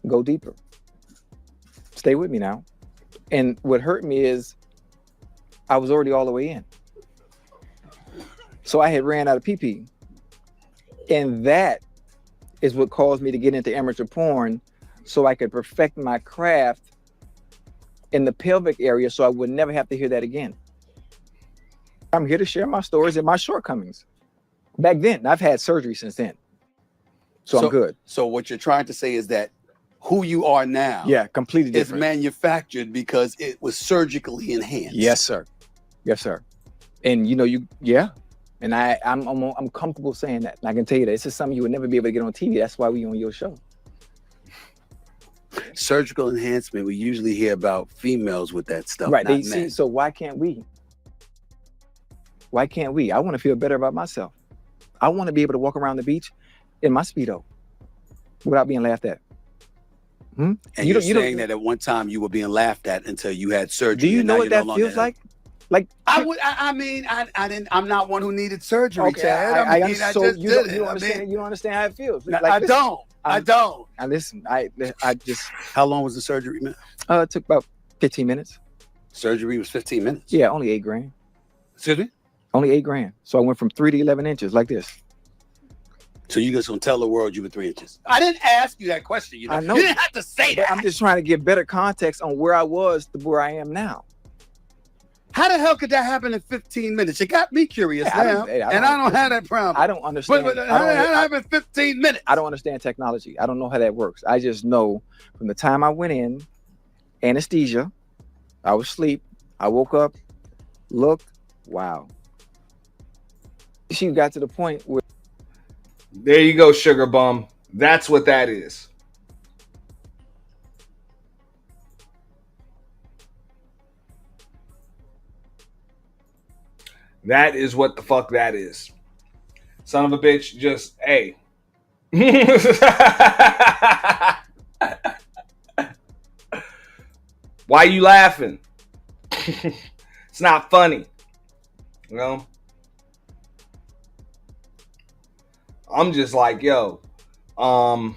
"Go deeper. Stay with me now." And what hurt me is I was already all the way in. So I had ran out of pee-pee. And that is what caused me to get into amateur porn so I could perfect my craft in the pelvic area so I would never have to hear that again. I'm here to share my stories and my shortcomings. Back then, I've had surgery since then. So I'm good. So what you're trying to say is that who you are now, yeah, completely is different. manufactured because it was surgically enhanced. Yes, sir. Yes, sir. And you know, and I'm comfortable saying that. And I can tell you that this is something you would never be able to get on TV. That's why we on your show. Surgical enhancement, we usually hear about females with that stuff. Right. Not See, men. so why can't we? Why can't we? I want to feel better about myself. I want to be able to walk around the beach in my Speedo without being laughed at. And you're saying that at one time you were being laughed at until you had surgery. Do you and know now what you that no longer feels like? Like I'm not one who needed surgery. Okay, Chad. I just so did you don't, it. you don't I understand. mean, You don't understand how it feels. I don't. I don't. I listen. I just. How long was the surgery, man? It took about 15 minutes. Surgery was 15 minutes. Yeah, only $8,000. Excuse me? Only $8,000. So I went from 3 to 11 inches like this. So you just gonna tell the world you were 3 inches? I didn't ask you that question. You know, I know. You didn't have to say that. I'm just trying to get better context on where I was to where I am now. How the hell could that happen in 15 minutes? It got me curious now, and I don't have that problem. I don't understand. But how did that happen in 15 minutes? I don't understand technology. I don't know how that works. I just know from the time I went in, anesthesia, I was asleep, I woke up, looked, wow. She got to the point where. There you go, Sugar Bum. That's what that is. That is what the fuck that is. Son of a bitch, just, hey. Why you laughing? It's not funny. You know? I'm just like, yo. I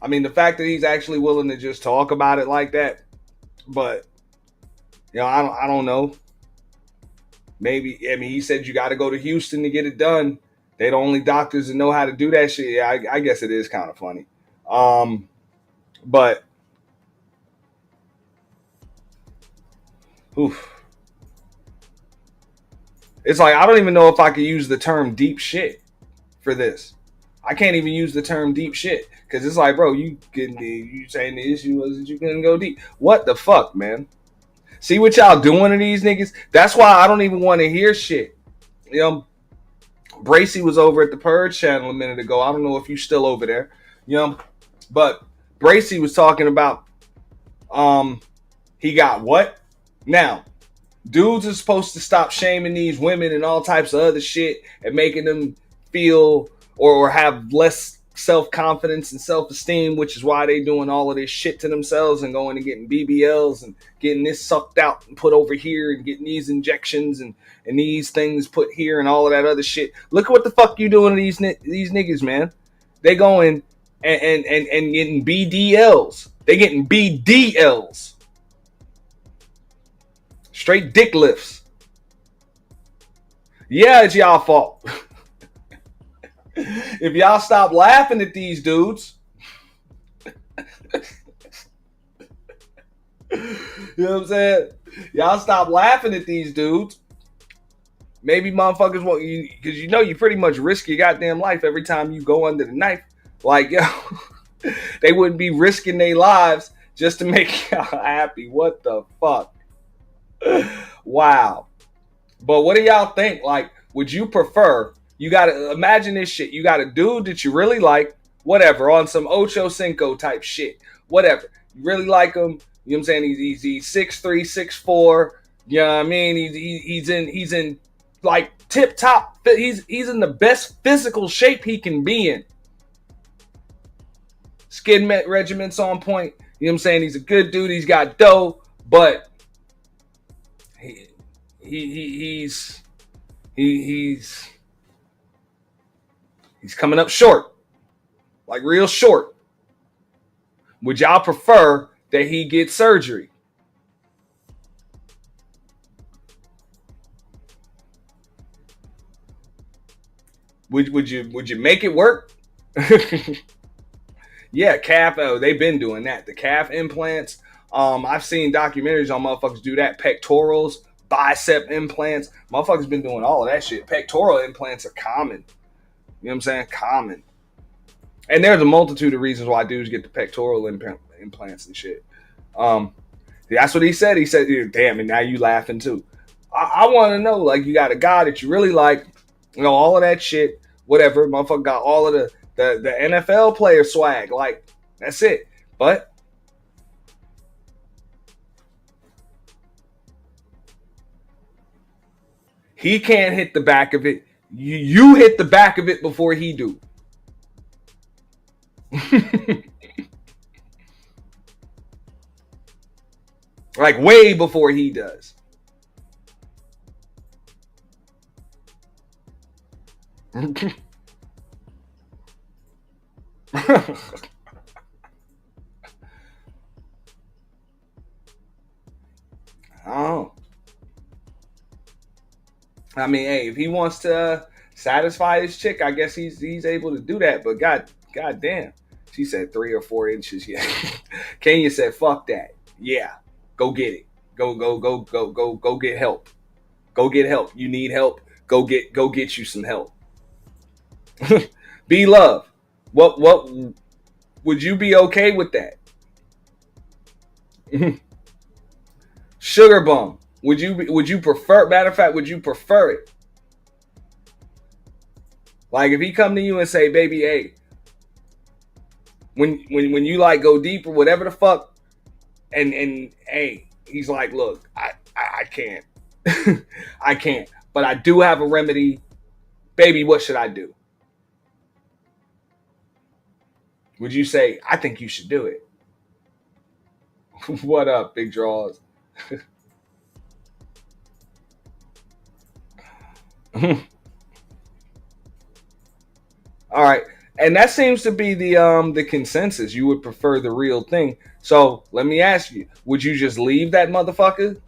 mean, the fact that he's actually willing to just talk about it like that, but, you know, I don't know. Maybe, I mean, he said you got to go to Houston to get it done. They're the only doctors that know how to do that shit. Yeah, I guess it is kind of funny. But, oof. It's like, I don't even know if I could use the term deep shit for this. I can't even use the term deep shit. Because it's like, bro, you saying the issue was that you couldn't go deep. What the fuck, man? See what y'all doing to these niggas? That's why I don't even want to hear shit. You know, Bracy was over at the Purge channel a minute ago. I don't know if you're still over there, you know, but Bracy was talking about he got what? Now, dudes are supposed to stop shaming these women and all types of other shit and making them feel or have less self-confidence and self-esteem, which is why they doing all of this shit to themselves and going and getting BBLs and getting this sucked out and put over here and getting these injections and these things put here and all of that other shit. Look at what the fuck you doing to these niggas, man. They going and getting BDLs. They getting BDLs. Straight dick lifts. Yeah, it's y'all fault. If y'all stop laughing at these dudes, you know what I'm saying? Y'all stop laughing at these dudes. Maybe motherfuckers won't, because you know you pretty much risk your goddamn life every time you go under the knife. Like, yo, they wouldn't be risking their lives just to make y'all happy. What the fuck? Wow. But what do y'all think? Like, would you prefer, you gotta imagine this shit, you got a dude that you really like, whatever, on some OchoCinco type shit, whatever, you really like him, you know what I'm saying, he's 6'3", 6'4", you know what I mean, he's in like tip top, he's in the best physical shape he can be in, skin regiment's on point, you know what I'm saying, he's a good dude, he's got dough, but he's coming up short, like real short. Would y'all prefer that he get surgery? Would you make it work? Yeah, calf. Oh, they've been doing that. The calf implants. I've seen documentaries on motherfuckers do that. Pectorals, bicep implants. Motherfuckers been doing all of that shit. Pectoral implants are common. You know what I'm saying? Common. And there's a multitude of reasons why dudes get the pectoral implants and shit. That's what he said. He said, damn, and now you laughing too. I want to know, like, you got a guy that you really like, you know, all of that shit, whatever. Motherfucker got all of the NFL player swag. Like, that's it. But he can't hit the back of it. You hit the back of it before he do. Like way before he does. Oh. I mean, hey, if he wants to satisfy his chick, I guess he's able to do that. But god damn, she said 3 or 4 inches. Yeah, Kenya said, "Fuck that." Yeah, go get it. Go get help. Go get help. You need help. Go get you some help. Be love. What would you be okay with that? Sugar bum. Would you prefer? Matter of fact, would you prefer it? Like if he come to you and say, "Baby, hey, when you like go deep or whatever the fuck," and hey, he's like, "Look, I can't, I can't, but I do have a remedy, baby. What should I do?" Would you say, "I think you should do it"? What up, big draws? All right, and that seems to be the consensus. You would prefer the real thing. So let me ask you: would you just leave that motherfucker?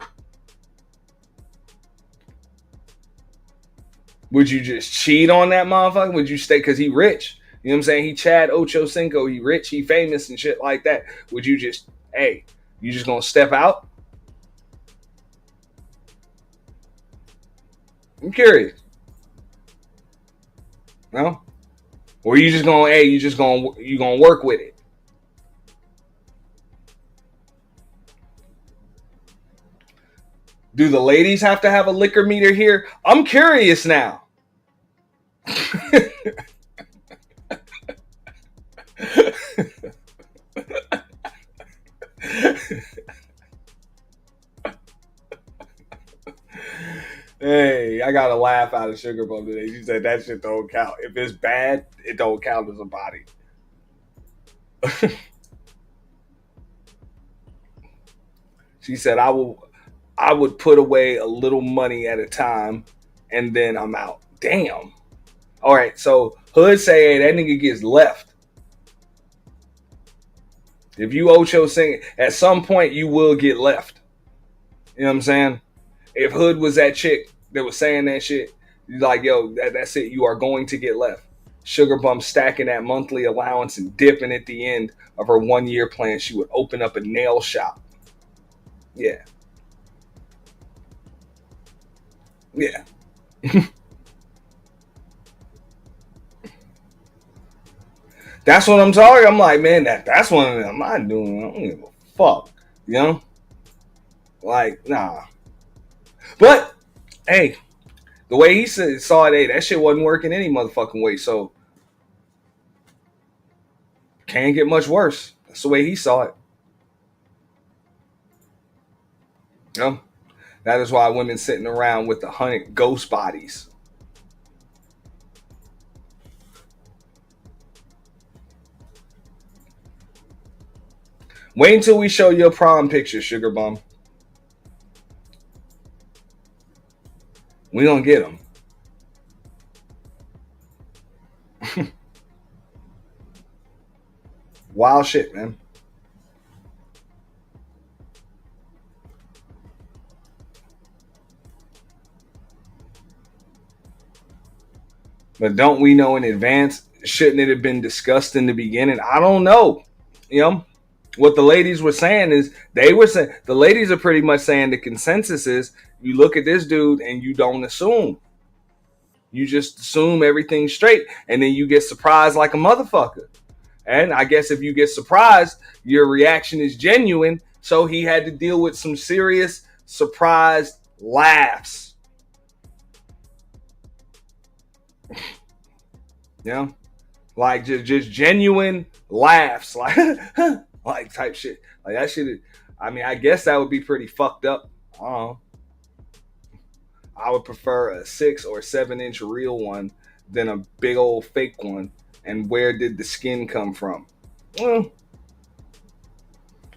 Would you just cheat on that motherfucker? Would you stay because he rich? You know what I'm saying? He Chad OchoCinco. He rich. He famous and shit like that. Would you just, hey, you just gonna step out? I'm curious. No? Or you just gonna, hey, you gonna work with it? Do the ladies have to have a liquor meter here? I'm curious now. Hey, I got a laugh out of Sugar Bum today. She said that shit don't count. If it's bad, it don't count as a body. She said, I would put away a little money at a time and then I'm out. Damn. All right, so Hood say, hey, that nigga gets left. If you Ocho sing, at some point you will get left. You know what I'm saying? If Hood was that chick that was saying that shit, you're like, yo, that's it. You are going to get left. Sugar Bum stacking that monthly allowance and dipping at the end of her 1 year plan. She would open up a nail shop. Yeah. Yeah. That's what I'm talking. I'm like, man, that's one of them. I'm not doing. I don't give a fuck. You know? Like, nah. But, hey, the way he saw it, hey, that shit wasn't working any motherfucking way. So, can't get much worse. That's the way he saw it. You know? That is why women sitting around with 100 ghost bodies. Wait until we show your prom picture, Sugar Bum. We gonna get them. Wild shit, man. But don't we know in advance? Shouldn't it have been discussed in the beginning? I don't know. You know, what the ladies were saying is the ladies are pretty much saying the consensus is you look at this dude and you don't assume. You just assume everything's straight and then you get surprised like a motherfucker. And I guess if you get surprised, your reaction is genuine. So he had to deal with some serious surprised laughs. You know, like just genuine laughs, like type shit. Like that shit. I mean, I guess that would be pretty fucked up. I don't know. I would prefer a 6 or 7 inch real one than a big old fake one. And where did the skin come from? Well,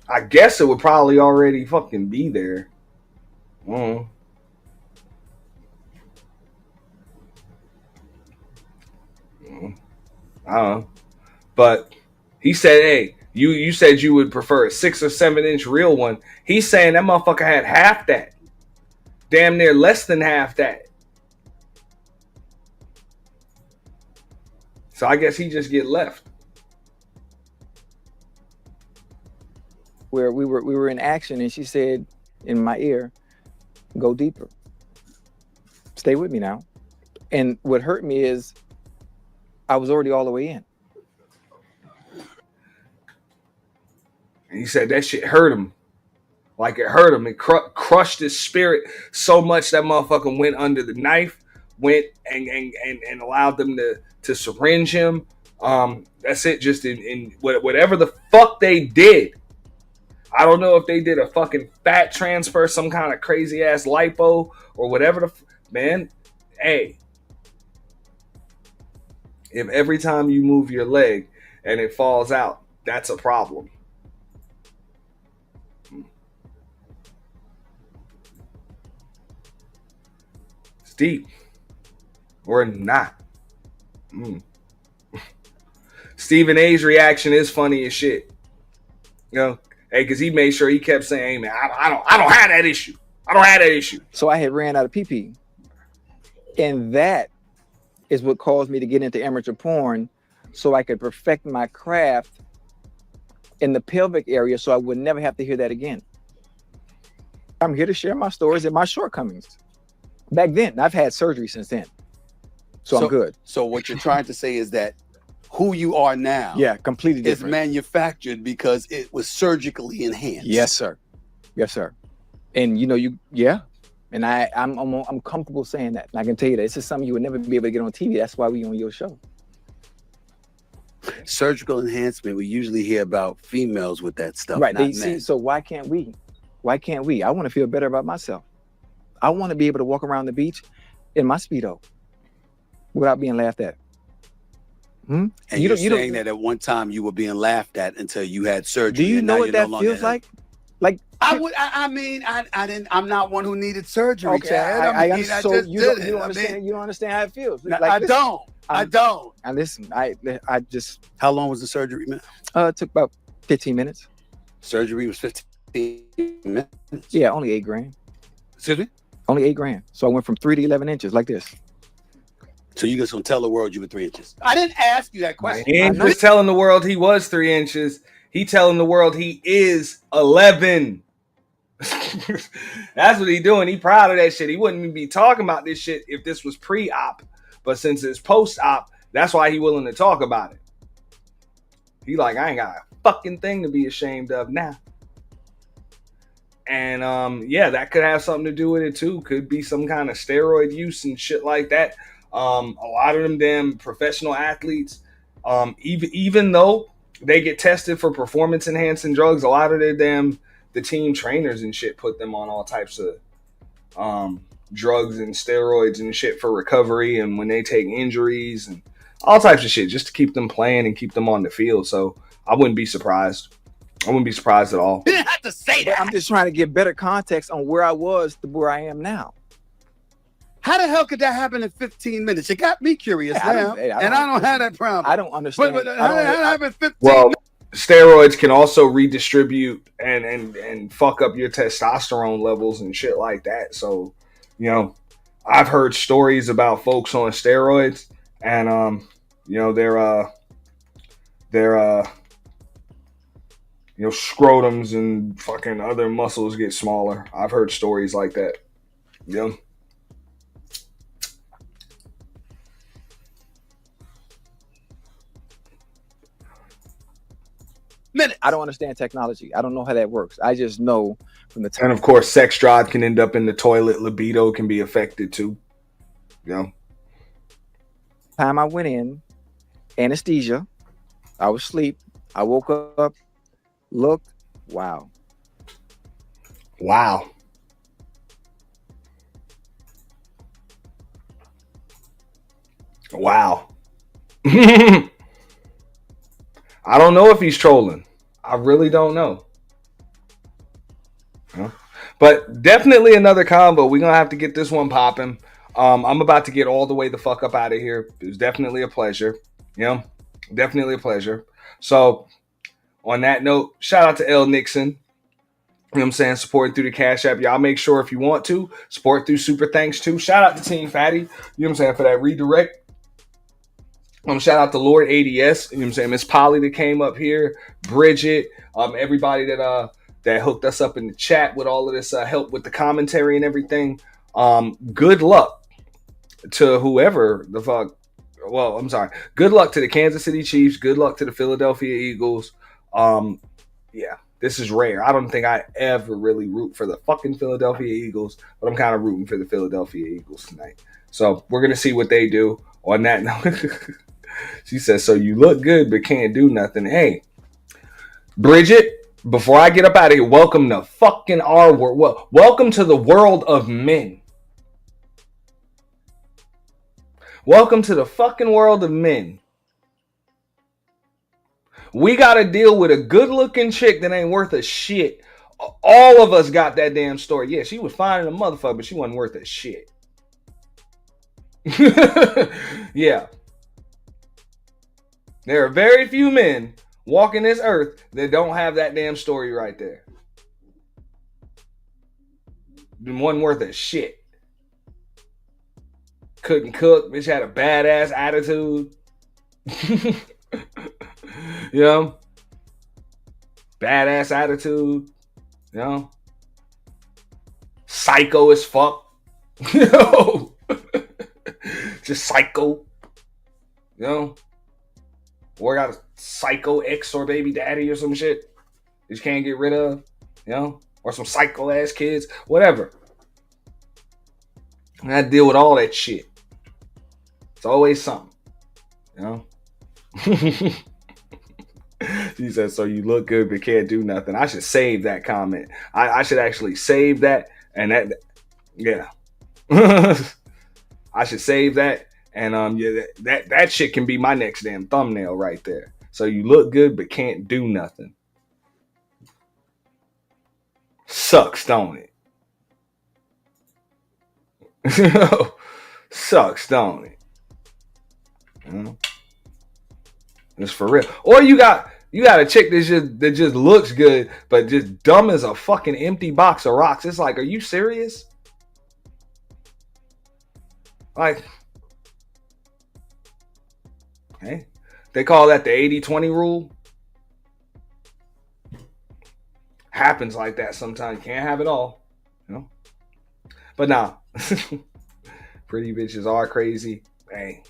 I guess it would probably already fucking be there. I don't know. But he said, hey, you said you would prefer a 6 or 7 inch real one. He's saying that motherfucker had half that. Damn near less than half that. So I guess he just get left. Where we were in action and she said in my ear, go deeper. Stay with me now. And what hurt me is I was already all the way in. And he said that shit hurt him. Like it hurt him. It crushed his spirit so much that motherfucker went under the knife, went and allowed them to syringe him. That's it. Just in whatever the fuck they did. I don't know if they did a fucking fat transfer, some kind of crazy ass lipo or whatever man. Hey, if every time you move your leg and it falls out, that's a problem. It's deep. Or not. Stephen A's reaction is funny as shit. You know, hey, because he made sure he kept saying, hey, man, I don't have that issue. I don't have that issue. So I had ran out of PP. And that is what caused me to get into amateur porn so I could perfect my craft in the pelvic area so I would never have to hear that again. I'm here to share my stories and my shortcomings. Back then, I've had surgery since then. So I'm good. So what you're trying to say is that who you are now completely different. Is manufactured because it was surgically enhanced. Yes, sir. Yes, sir. And you know, And I'm comfortable saying that. And I can tell you that this is something you would never be able to get on TV. That's why we on your show. Surgical enhancement, we usually hear about females with that stuff, Right. not They men. see, so why can't we? Why can't we? I want to feel better about myself. I want to be able to walk around the beach in my Speedo without being laughed at. And you're saying that at one time you were being laughed at until you had surgery. Do you and know now what you're that no longer feels like? Like I mean, I didn't. I'm not one who needed surgery, okay, Chad. I mean, so just you did don't, you don't understand. You don't understand how it feels. No, Like, I listen, don't. I don't. And listen, I just. How long was the surgery, man? It took about 15 minutes. Surgery was 15 minutes. Yeah, only $8,000. Excuse me? Only $8,000. So I went from 3 to 11 inches like this. So you just gonna tell the world you were 3 inches? I didn't ask you that question. He ain't just telling the world he was 3 inches. He telling the world he is 11. That's what he doing. He proud of that shit. He wouldn't even be talking about this shit if this was pre-op. But since it's post-op, that's why he willing to talk about it. He like, I ain't got a fucking thing to be ashamed of now. And yeah, that could have something to do with it too. Could be some kind of steroid use and shit like that. A lot of them damn professional athletes, even though they get tested for performance enhancing drugs, a lot of the team trainers and shit put them on all types of drugs and steroids and shit for recovery, and when they take injuries and all types of shit just to keep them playing and keep them on the field. So I wouldn't be surprised. I wouldn't be surprised at all. You didn't have to say that. I'm just trying to get better context on where I was to where I am now. How the hell could that happen in 15 minutes? It got me curious now, and I don't have that problem. I don't understand. But how did that happen in 15 Well, minutes? steroids can also redistribute and fuck up your testosterone levels and shit like that. So, you know, I've heard stories about folks on steroids, and you know, their you know, scrotums and fucking other muscles get smaller. I've heard stories like that. Yeah. I don't understand technology. I don't know how that works. I just know from the time. And of course, sex drive can end up in the toilet. Libido can be affected too. Yeah. Time I went in, anesthesia, I was asleep. I woke up, looked, wow. Wow. Wow. I don't know if he's trolling. I really don't know. Huh? But definitely another combo. We're going to have to get this one popping. I'm about to get all the way the fuck up out of here. It was definitely a pleasure. You know, definitely a pleasure. So on that note, shout out to L. Nixon. You know what I'm saying? Support through the Cash App. Y'all make sure if you want to, support through Super Thanks too. Shout out to Team Fatty. You know what I'm saying? For that redirect. Shout out to Lord ADS. You know what I'm saying? Miss Polly that came up here. Bridget. Everybody that hooked us up in the chat with all of this help with the commentary and everything. Good luck to whoever the fuck. Well, I'm sorry. Good luck to the Kansas City Chiefs. Good luck to the Philadelphia Eagles. Yeah, this is rare. I don't think I ever really root for the fucking Philadelphia Eagles, but I'm kind of rooting for the Philadelphia Eagles tonight. So we're going to see what they do. On that note, she says, so you look good but can't do nothing. Hey, Bridget, before I get up out of here, welcome to fucking our world. Welcome to the world of men. Welcome to the fucking world of men. We got to deal with a good-looking chick that ain't worth a shit. All of us got that damn story. Yeah, she was fine in a motherfucker, but she wasn't worth a shit. Yeah. There are very few men walking this earth that don't have that damn story right there. Wasn't worth a shit. Couldn't cook. Bitch had a badass attitude. You know? Badass attitude. You know? Psycho as fuck. You know? Just psycho. You know? Or got a psycho ex or baby daddy or some shit that you can't get rid of. You know? Or some psycho ass kids. Whatever. I had to deal with all that shit. It's always something, you know. She said, "So you look good but can't do nothing." I should save that comment. I should actually save that, and that, yeah. I should save that, and yeah, that shit can be my next damn thumbnail right there. So you look good but can't do nothing. Sucks, don't it? Sucks, don't it? It's for real. Or you got a chick that just looks good, but just dumb as a fucking empty box of rocks. It's like, are you serious? Like, hey, they call that the 80-20 rule. Happens like that sometimes. You can't have it all, you know. But nah, pretty bitches are crazy. Hey,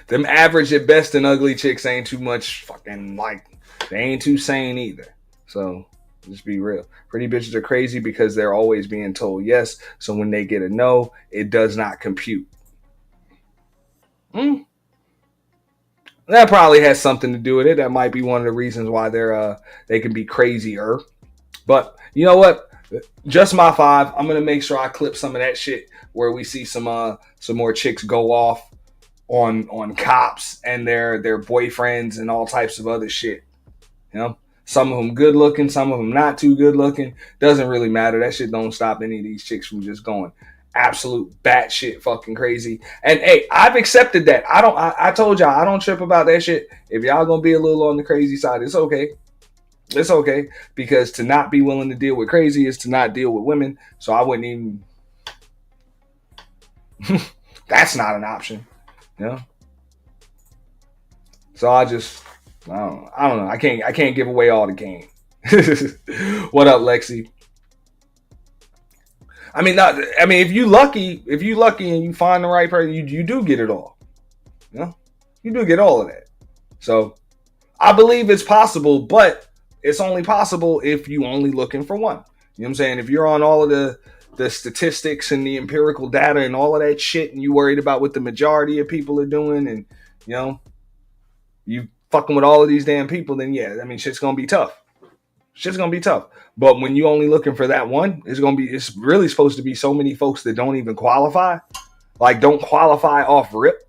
them average at best and ugly chicks ain't too much fucking, like, they ain't too sane either. So just be real. Pretty bitches are crazy because they're always being told yes. So when they get a no, it does not compute. That probably has something to do with it. That might be one of the reasons why they can be crazier. But you know what? Just my 5. I'm gonna make sure I clip some of that shit where we see some more chicks go off on cops and their boyfriends and all types of other shit. You know, some of them good looking, some of them not too good looking. Doesn't really matter. That shit don't stop any of these chicks from just going absolute batshit fucking crazy. And hey, I've accepted that. I told y'all I don't trip about that shit. If y'all gonna be a little on the crazy side, it's okay. It's okay, because to not be willing to deal with crazy is to not deal with women. So I wouldn't even. That's not an option, you know. So I don't know. I can't give away all the game. What up, Lexi? I mean, if you lucky and you find the right person, you do get it all. You know, you do get all of that. So I believe it's possible, but it's only possible if you only looking for one. You know what I'm saying? If you're on all of the statistics and the empirical data and all of that shit, and you worried about what the majority of people are doing, and you know, you fucking with all of these damn people, then yeah, I mean, shit's gonna be tough. Shit's gonna be tough. But when you only looking for that one, it's really supposed to be so many folks that don't even qualify. Like, don't qualify off rip.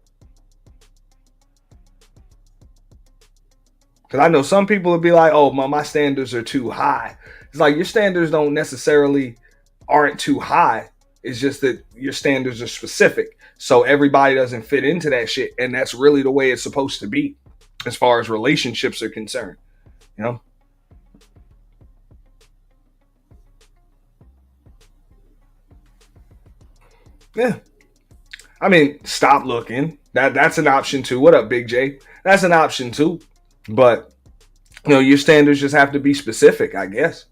Because I know some people would be like, oh, my standards are too high. It's like, your standards aren't too high. It's just that your standards are specific. So everybody doesn't fit into that shit. And that's really the way it's supposed to be as far as relationships are concerned. You know? Yeah. I mean, stop looking. That's an option too. What up, Big J? That's an option too. But, you know, your standards just have to be specific, I guess.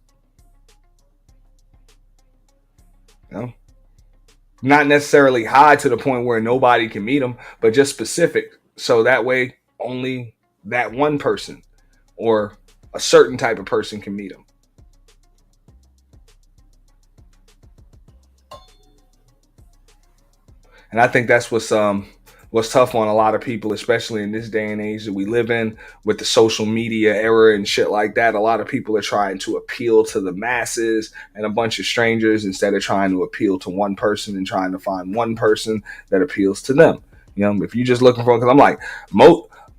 You know? Not necessarily high to the point where nobody can meet them, but just specific. So that way only that one person or a certain type of person can meet them. And I think that's what's tough on a lot of people, especially in this day and age that we live in with the social media era and shit like that. A lot of people are trying to appeal to the masses and a bunch of strangers instead of trying to appeal to one person and trying to find one person that appeals to them. You know, if you're just looking for, because I'm like,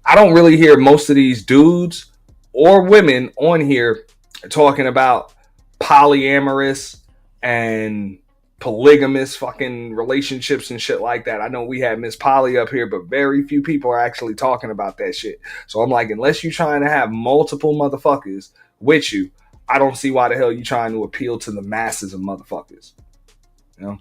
I don't really hear most of these dudes or women on here talking about polyamorous and polygamous fucking relationships and shit like that. I know we had Miss Polly up here, but very few people are actually talking about that shit. So I'm like, unless you're trying to have multiple motherfuckers with you, I don't see why the hell you're trying to appeal to the masses of motherfuckers. You know?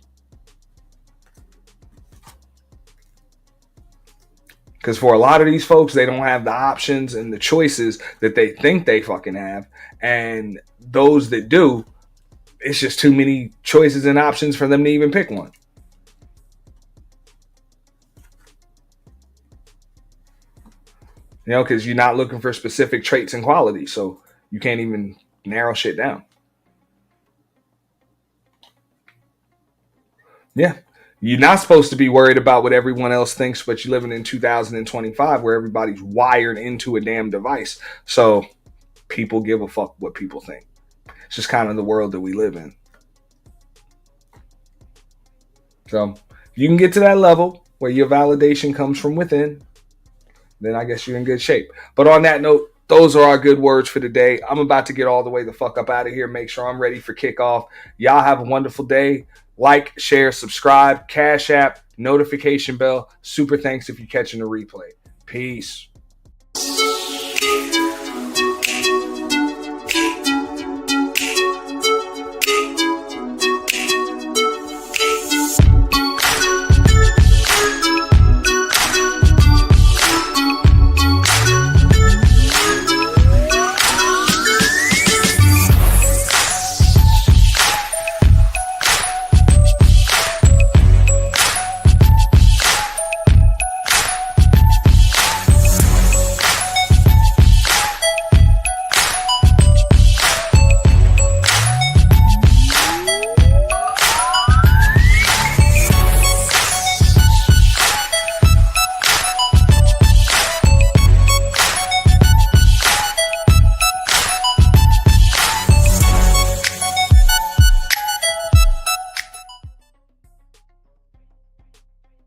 Because for a lot of these folks, they don't have the options and the choices that they think they fucking have. And those that do, it's just too many choices and options for them to even pick one. You know, because you're not looking for specific traits and qualities. So you can't even narrow shit down. Yeah. You're not supposed to be worried about what everyone else thinks, but you're living in 2025 where everybody's wired into a damn device. So people give a fuck what people think. It's just kind of the world that we live in. So if you can get to that level where your validation comes from within, then I guess you're in good shape. But on that note, those are our good words for today. I'm about to get all the way the fuck up out of here. Make sure I'm ready for kickoff. Y'all have a wonderful day. Like, share, subscribe, Cash App, notification bell. Super thanks if you're catching the replay. Peace.